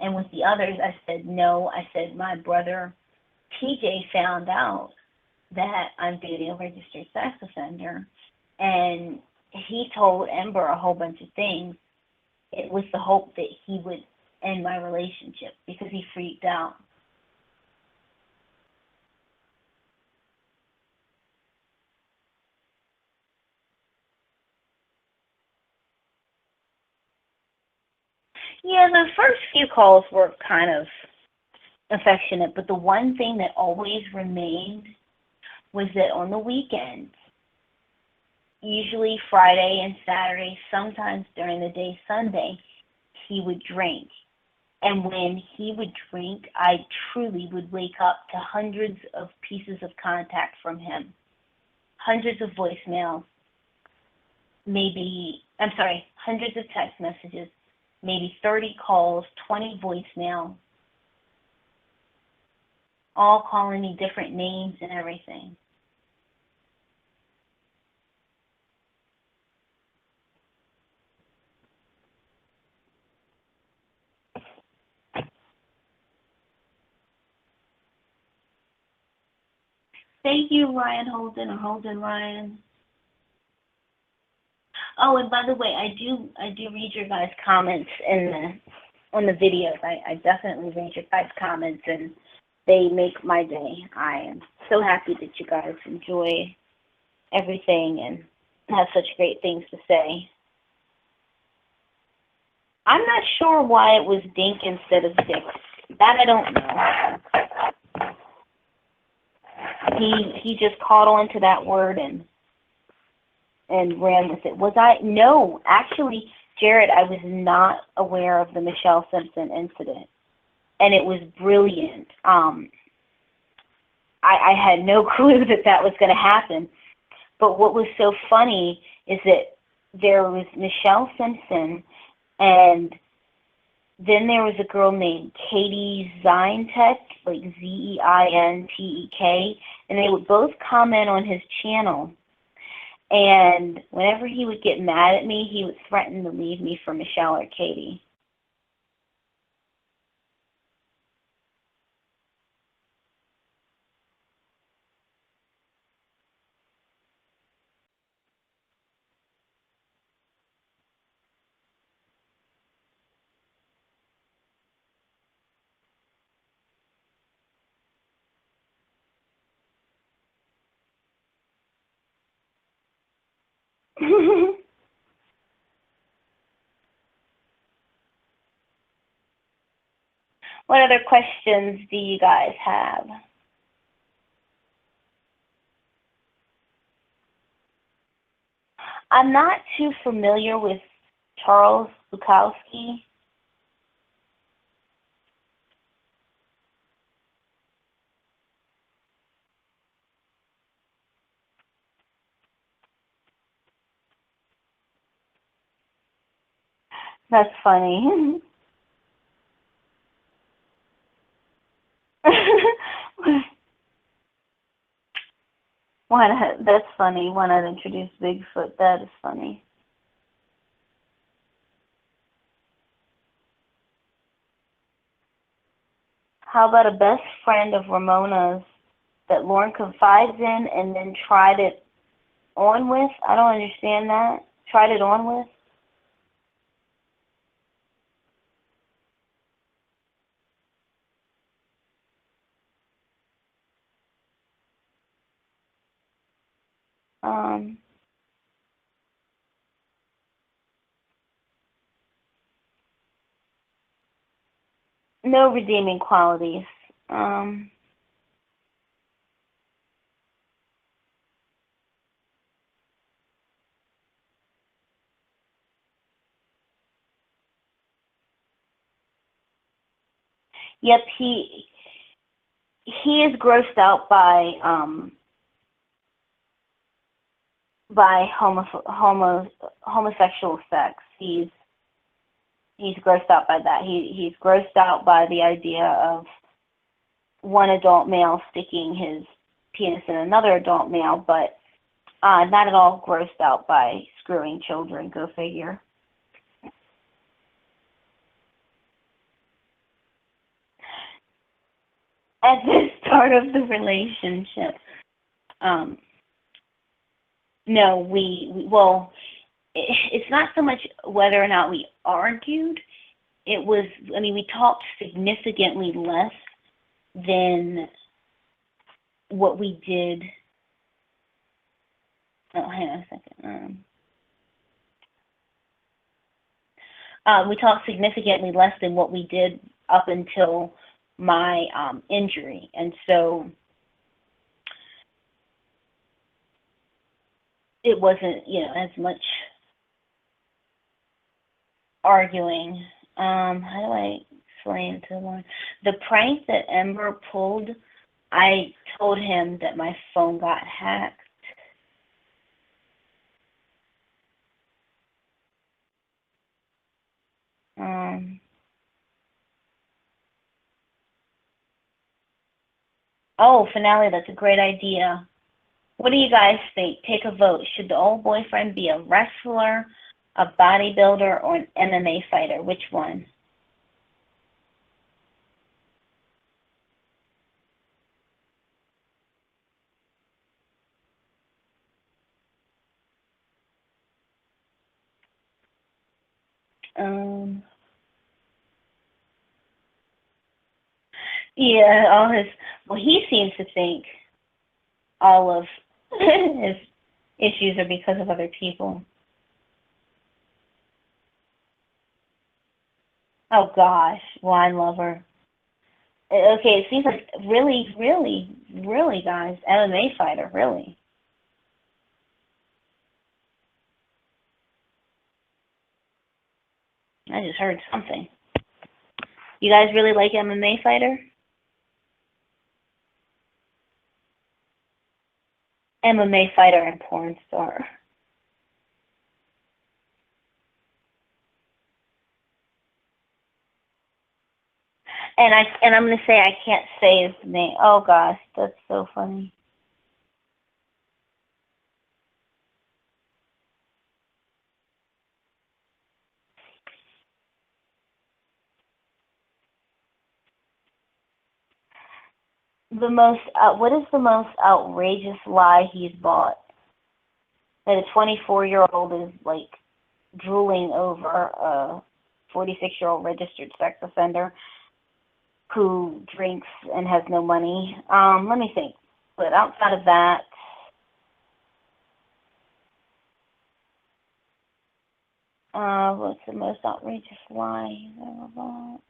And with the others, I said, no. I said, my brother TJ found out that I'm dating a registered sex offender. And he told Ember a whole bunch of things. It was the hope that he would end my relationship because he freaked out. Yeah, the first few calls were kind of affectionate, but the one thing that always remained was that on the weekends, usually Friday and Saturday, sometimes during the day Sunday, he would drink. And when he would drink, I truly would wake up to hundreds of pieces of contact from him, hundreds of voicemails, hundreds of text messages, maybe 30 calls, 20 voicemails, all calling me different names and everything. Thank you, Ryan Holden, or Holden Ryan. Oh, and by the way, I do read your guys' comments on the videos. I definitely read your guys' comments, and they make my day. I am so happy that you guys enjoy everything and have such great things to say. I'm not sure why it was Dink instead of Dick. That I don't know. He just caught on to that word and ran with it. No, actually, Jared, I was not aware of the Michelle Simpson incident, and it was brilliant. I had no clue that was going to happen, but what was so funny is that there was Michelle Simpson, and then there was a girl named Katie Zeintek, like Zeintek, and they would both comment on his channel. And whenever he would get mad at me, he would threaten to leave me for Michelle or Katie. What other questions do you guys have? I'm not too familiar with Charles Bukowski. That's funny. That's funny. Why not introduce Bigfoot? That is funny. How about a best friend of Ramona's that Lorne confides in and then tried it on with? I don't understand that. Tried it on with? No redeeming qualities. Yep, he is grossed out by homosexual sex. He's grossed out by that. He's grossed out by the idea of one adult male sticking his penis in another adult male, but not at all grossed out by screwing children. Go figure. At the start of the relationship, no, well, it's not so much whether or not we argued. It was, I mean, we talked significantly less than what we did. Oh, hang on a second. We talked significantly less than what we did up until my injury, and so it wasn't, as much arguing. How do I explain to Lorne? The prank that Ember pulled, I told him that my phone got hacked. Oh, finale, that's a great idea. What do you guys think? Take a vote. Should the old boyfriend be a wrestler, a bodybuilder, or an MMA fighter? Which one? Yeah, he seems to think all of his issues are because of other people. Oh gosh, wine lover. Okay, it seems like really, really, really, guys, MMA fighter, really. I just heard something. You guys really like MMA fighter? MMA fighter and porn star. And I'm gonna say I can't say his name. Oh gosh, that's so funny. What is the most outrageous lie he's bought? That a 24-year-old is like drooling over a 46-year-old registered sex offender who drinks and has no money. Let me think. But outside of that, what's the most outrageous lie he's ever bought?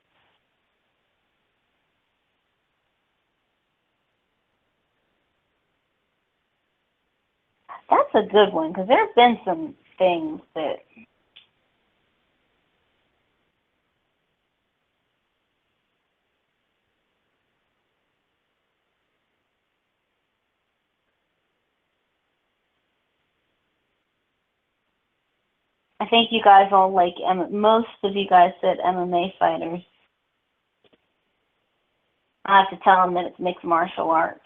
That's a good one, because there have been some things that I think you guys all like. Most of you guys said MMA fighters. I have to tell them that it's mixed martial arts.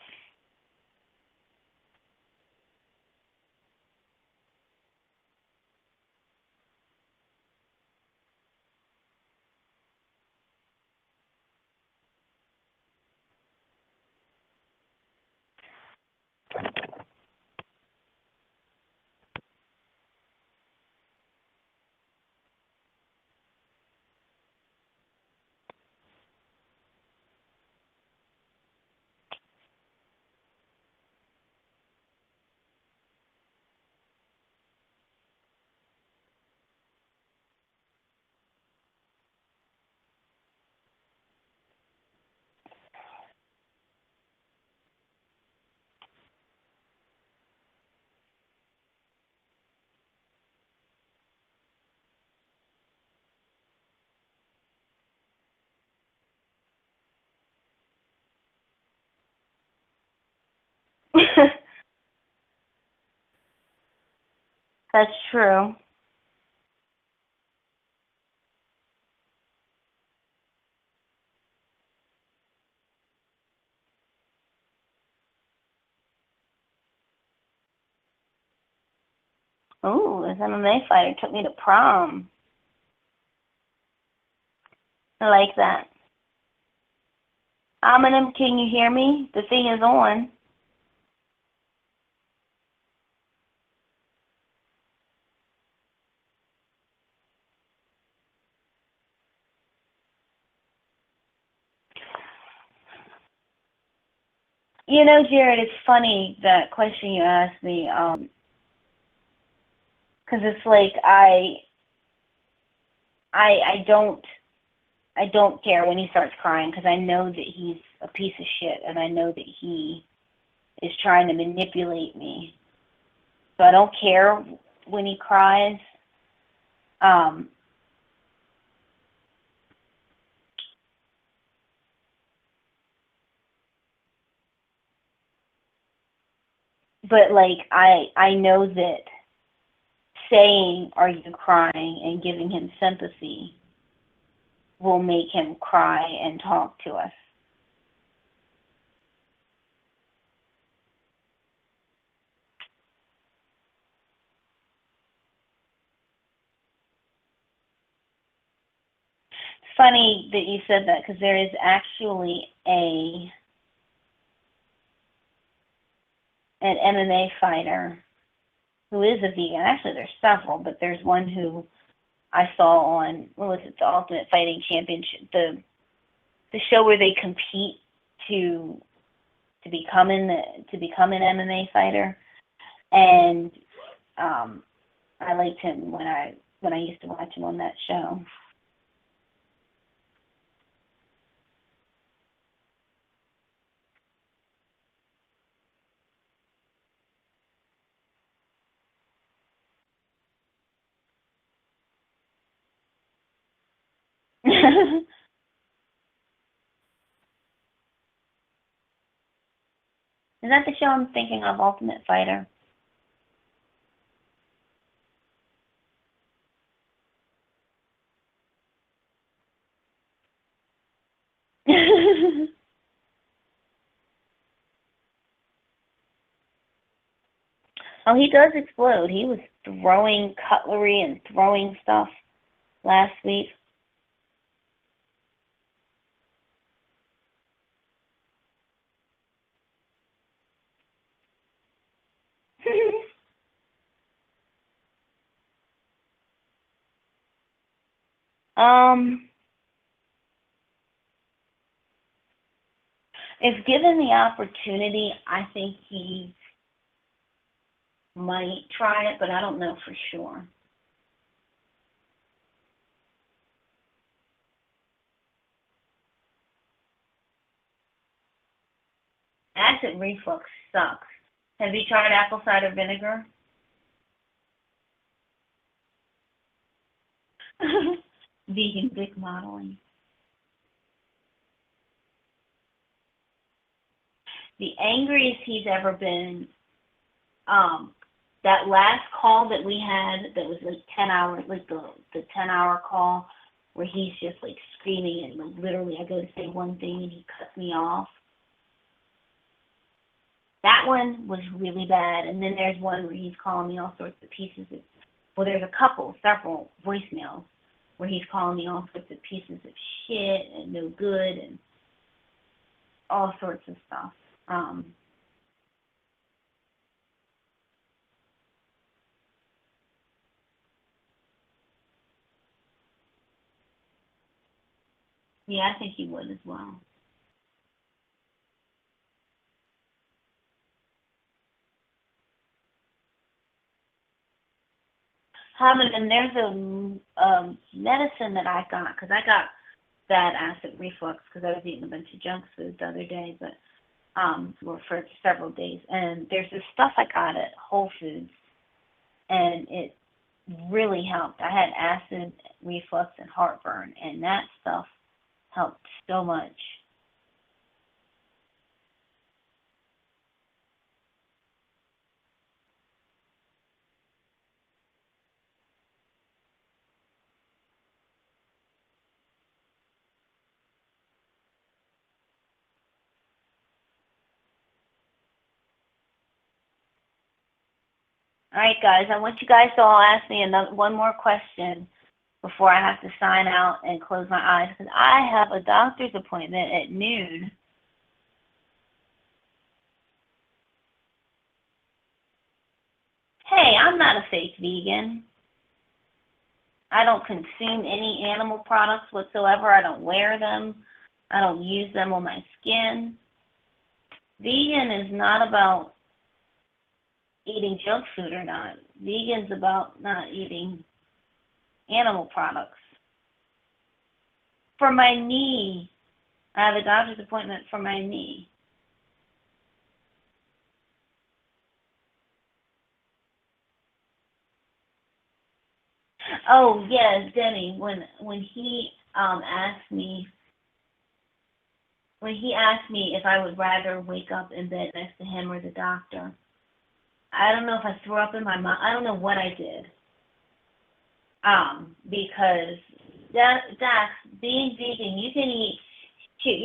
That's true. Ooh, this MMA fighter took me to prom. I like that. Eminem, can you hear me? The thing is on. You know, Jared, it's funny that question you asked me, because it's like I don't care when he starts crying because I know that he's a piece of shit and I know that he is trying to manipulate me. So I don't care when he cries. But like I know that saying "Are you crying?" and giving him sympathy will make him cry and talk to us. It's funny that you said that because there is actually an MMA fighter who is a vegan. Actually, there's several, but there's one who I saw on, what was it, the Ultimate Fighting Championship, the show where they compete to become an MMA fighter, and I liked him when I used to watch him on that show. Is that the show I'm thinking of, Ultimate Fighter? Oh, he does explode. He was throwing cutlery and throwing stuff last week. If given the opportunity, I think he might try it, but I don't know for sure. Acid reflux sucks. Have you tried apple cider vinegar? Vegan dick modeling. The angriest he's ever been, that last call that we had that was like 10 hours, like the 10-hour call where he's just like screaming and like literally I go to say one thing and he cuts me off. That one was really bad. And then there's one where he's calling me all sorts of pieces of, well, there's several voicemails where he's calling me all sorts of pieces of shit and no good and all sorts of stuff. Yeah, I think he would as well. And there's a medicine that I got, because I got bad acid reflux because I was eating a bunch of junk food the other day, but for several days. And there's this stuff I got at Whole Foods, and it really helped. I had acid reflux and heartburn, and that stuff helped so much. All right, guys, I want you guys to all ask me one more question before I have to sign out and close my eyes, because I have a doctor's appointment at noon. Hey, I'm not a fake vegan. I don't consume any animal products whatsoever. I don't wear them. I don't use them on my skin. Vegan is not about eating junk food or not. Vegan's about not eating animal products. For my knee, I have a doctor's appointment for my knee. Oh yes, Denny. When he asked me if I would rather wake up in bed next to him or the doctor, I don't know if I threw up in my mouth. I don't know what I did. Because that's being vegan. You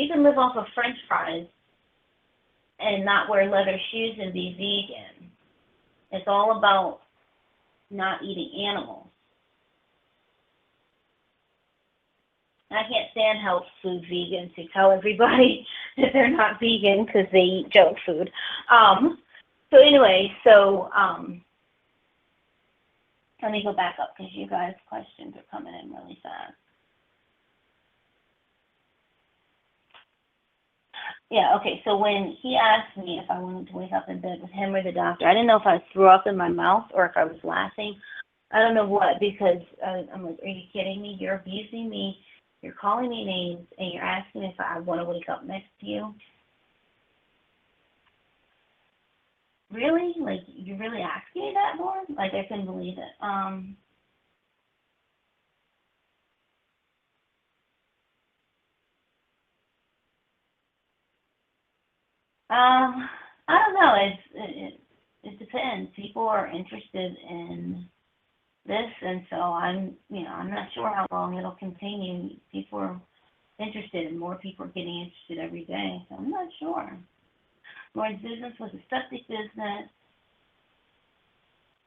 can live off of French fries and not wear leather shoes and be vegan. It's all about not eating animals. I can't stand health food vegans who tell everybody that they're not vegan because they eat junk food. So anyway, let me go back up because you guys' questions are coming in really fast. Yeah, okay, so when he asked me if I wanted to wake up in bed with him or the doctor, I didn't know if I threw up in my mouth or if I was laughing. I don't know what, because I'm like, are you kidding me? You're abusing me. You're calling me names, and you're asking if I want to wake up next to you? Really? Like, you're really asking me that, Lord? Like, I couldn't believe it. I don't know. It depends. People are interested in this, and so I'm not sure how long it'll continue. People are interested, and more people are getting interested every day, so I'm not sure. Lorne's business was a septic business.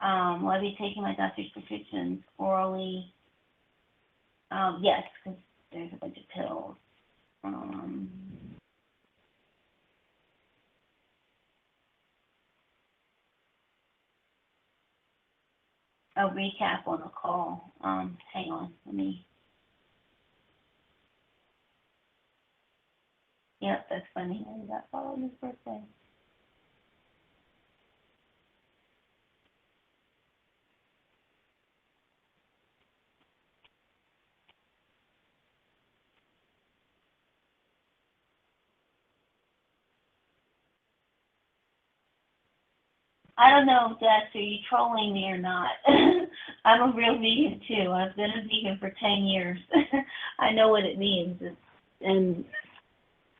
Will I be taking my doctor's prescriptions orally? Yes, because there's a bunch of pills. A recap on a call. Hang on, let me. Yep, that's funny. I got followed his birthday. I don't know, Dex, are you trolling me or not? I'm a real vegan too. I've been a vegan for 10 years. I know what it means. And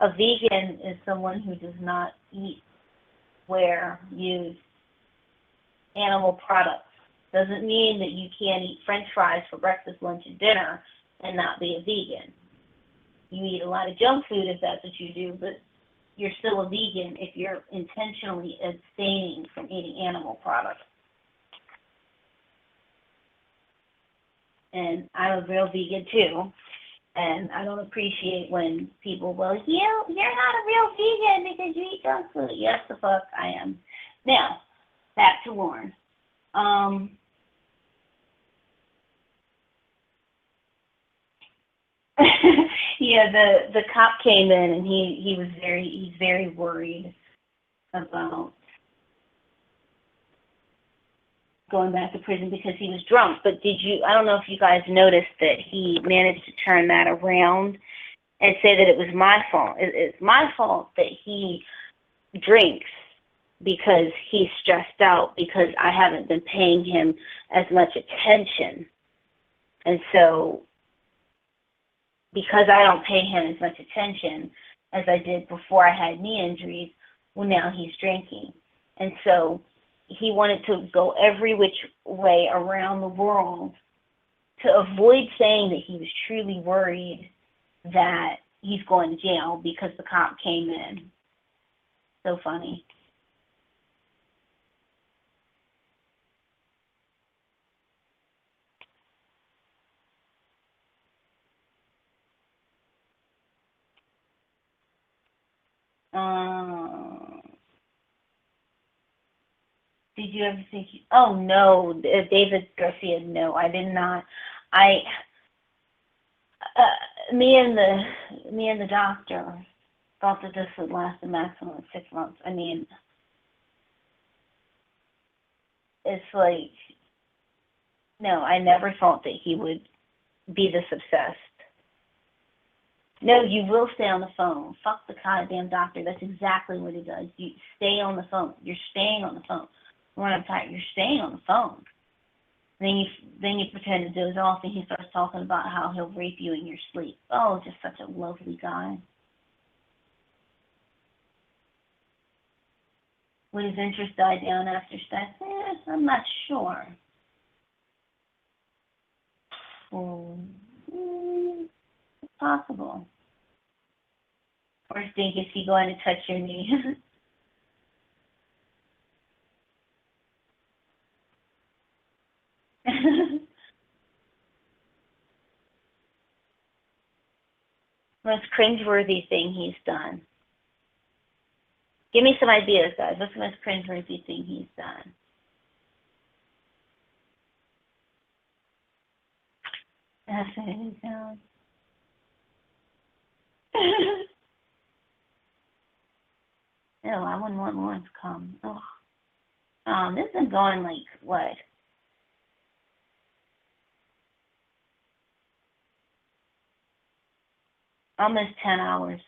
a vegan is someone who does not eat, wear, use animal products. Doesn't mean that you can't eat French fries for breakfast, lunch, and dinner and not be a vegan. You eat a lot of junk food if that's what you do, but you're still a vegan if you're intentionally abstaining from eating animal products. And I'm a real vegan too. And I don't appreciate when people, well, you're not a real vegan because you eat junk food. Yes, the fuck I am. Now, back to Lorne. Yeah, the cop came in and he's very worried about going back to prison because he was drunk. But I don't know if you guys noticed that he managed to turn that around and say that it was my fault. It's my fault that he drinks because he's stressed out because I haven't been paying him as much attention. And so because I don't pay him as much attention as I did before I had knee injuries, well, now he's drinking. And so he wanted to go every which way around the world to avoid saying that he was truly worried that he's going to jail because the cop came in. So funny. Did you ever think? Oh no, David Garcia. No, I did not. Me and the doctor thought that this would last a maximum of 6 months. I mean, it's like, no, I never thought that he would be this obsessed. No, you will stay on the phone. Fuck the goddamn doctor. That's exactly what he does. You stay on the phone. You're staying on the phone. When I'm tired, you're staying on the phone. Then you pretend to doze off, and he starts talking about how he'll rape you in your sleep. Oh, just such a lovely guy. Would his interest die down after sex? I'm not sure. It's possible. First thing is he going to touch your knee? Most cringeworthy thing he's done. Give me some ideas, guys. What's the most cringeworthy thing he's done? That's what it sounds. No, I wouldn't want Lawrence to come. Oh. This has been going like, what? Almost 10 hours.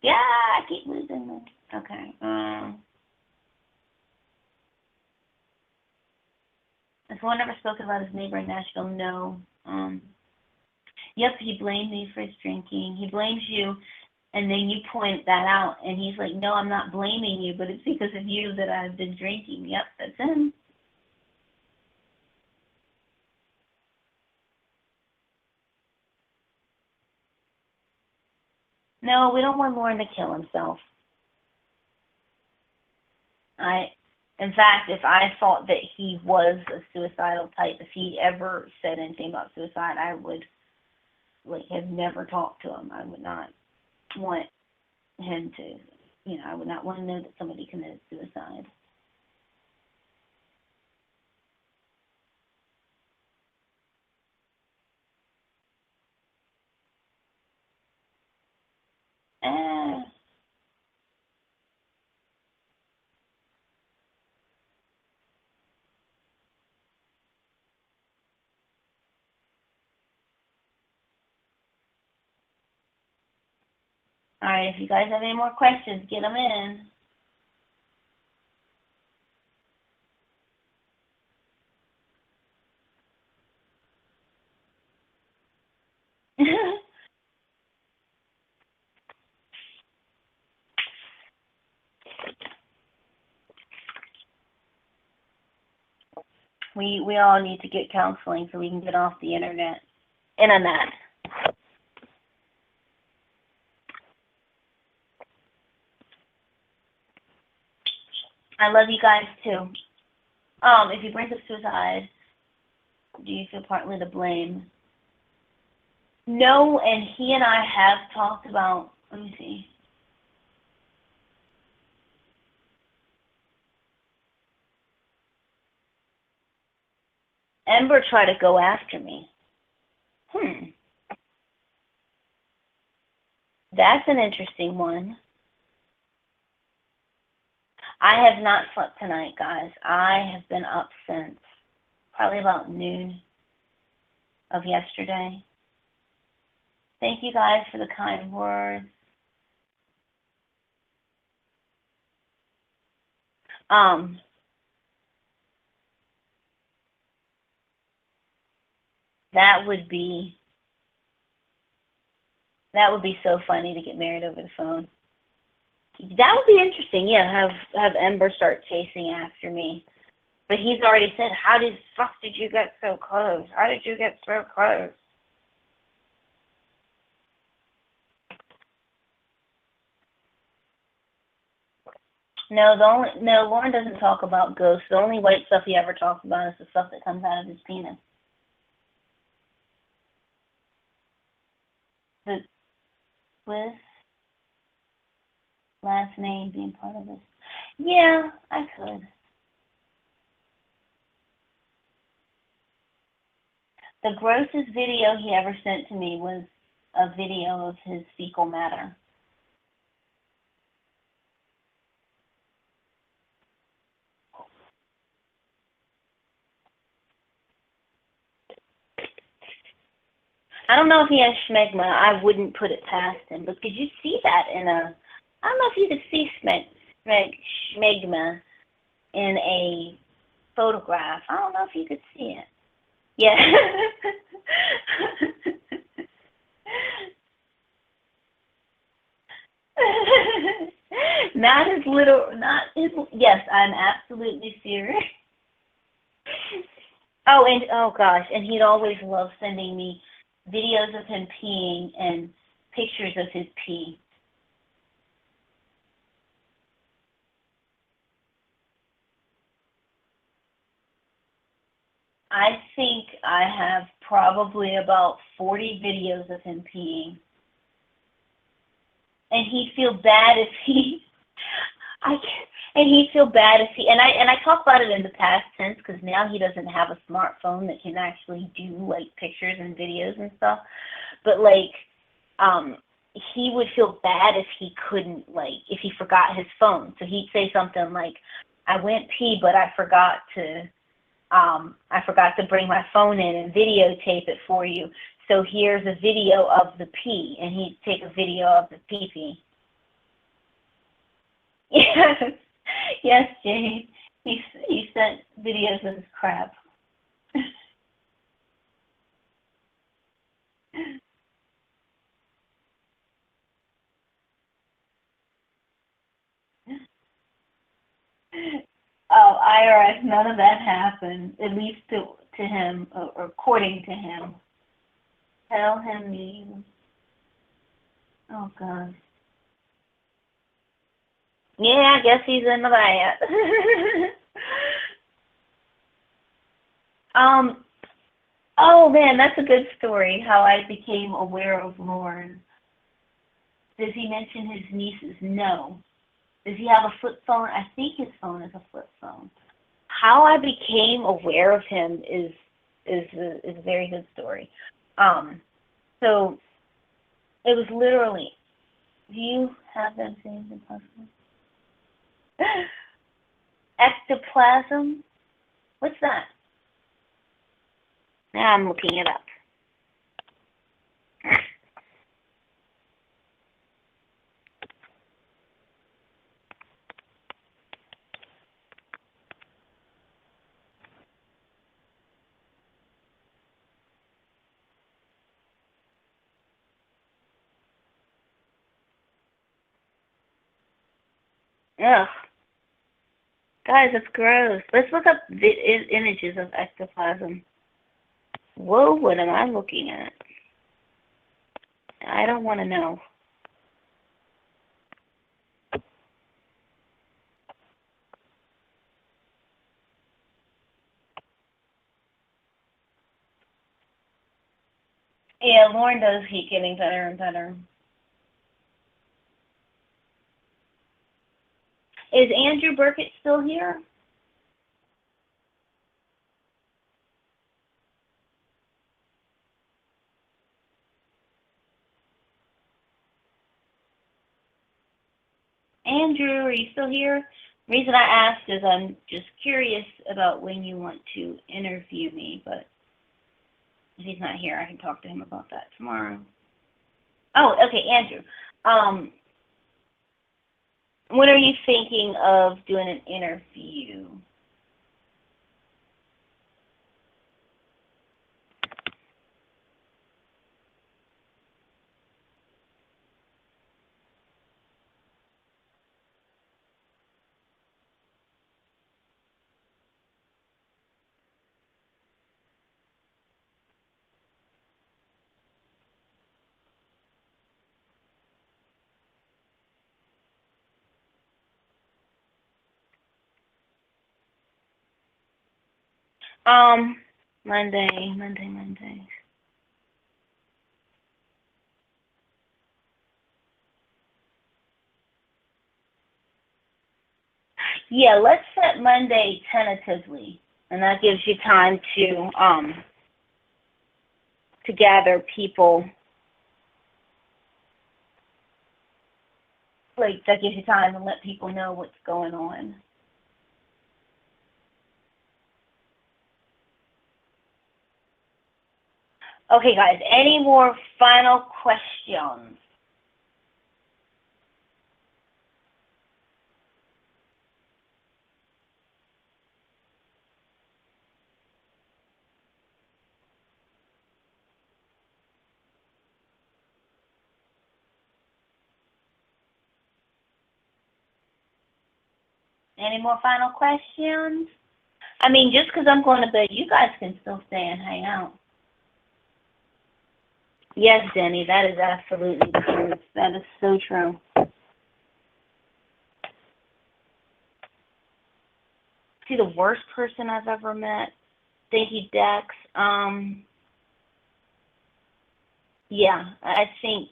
Yeah, I keep losing them. Okay. Has one ever spoken about his neighbor in Nashville? No. Yep, he blamed me for his drinking. He blames you, and then you point that out, and he's like, no, I'm not blaming you, but it's because of you that I've been drinking. Yep, that's him. No, we don't want Lorne to kill himself. In fact, if I thought that he was a suicidal type, if he ever said anything about suicide, I would have never talked to him. I would not want him to, I would not want to know that somebody committed suicide. All right, if you guys have any more questions, get them in. We all need to get counseling so we can get off the internet. I love you guys too. If he brings up suicide, do you feel partly to blame? No, and he and I have talked about, let me see. Ember tried to go after me. That's an interesting one. I have not slept tonight, guys. I have been up since probably about noon of yesterday. Thank you guys for the kind words. That would be so funny to get married over the phone. That would be interesting, yeah, have Ember start chasing after me. But he's already said, how the fuck did you get so close? How did you get so close? No, Lorne doesn't talk about ghosts. The only white stuff he ever talks about is the stuff that comes out of his penis. with last name being part of this. Yeah, I could. The grossest video he ever sent to me was a video of his fecal matter. I don't know if he has schmegma. I wouldn't put it past him. But could you see that in a... I don't know if you could see schmegma in a photograph. I don't know if you could see it. Yeah. Not his little... Not his... Yes, I'm absolutely serious. Oh, and oh gosh, and he'd always love sending me videos of him peeing and pictures of his pee. I think I have probably about 40 videos of him peeing. And he'd feel bad if he... And he'd feel bad if he, and I talk about it in the past tense because now he doesn't have a smartphone that can actually do like pictures and videos and stuff. But like, he would feel bad if he couldn't, like, if he forgot his phone. So he'd say something like, "I went pee, but I forgot to bring my phone in and videotape it for you. So here's a video of the pee," and he'd take a video of the pee pee. Yes. Yes, Jane. He sent videos of his crap. Oh, IRS, none of that happened, at least to him, or according to him. Tell him you. Oh, God. Yeah, I guess he's into that. Oh man, that's a good story, how I became aware of Lorne. Does he mention his nieces? No. Does he have a flip phone? I think his phone is a flip phone. How I became aware of him is a very good story. So it was literally, do you have them things impossible? Ectoplasm? What's that? Now I'm looking it up. Ugh. Guys, it's gross. Let's look up images of ectoplasm. Whoa, what am I looking at? I don't want to know. Yeah, Lorne does keep getting better and better. Is Andrew Burkett still here? Andrew, are you still here? The reason I asked is I'm just curious about when you want to interview me, but if he's not here, I can talk to him about that tomorrow. Oh, okay, Andrew. When are you thinking of doing an interview? Monday. Yeah, let's set Monday tentatively, and that gives you time to gather people. Like, that gives you time to let people know what's going on. Okay, guys, any more final questions? Any more final questions? I mean, just because I'm going to bed, you guys can still stay and hang out. Yes, Denny, that is absolutely the truth. That is so true. See, the worst person I've ever met? Thank you, Dex. Yeah, I think...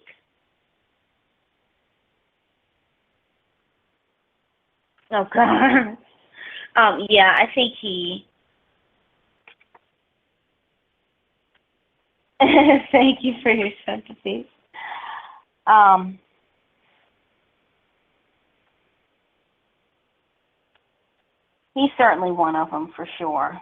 Oh, God. Yeah, I think he... Thank you for your sympathy. He's certainly one of them, for sure.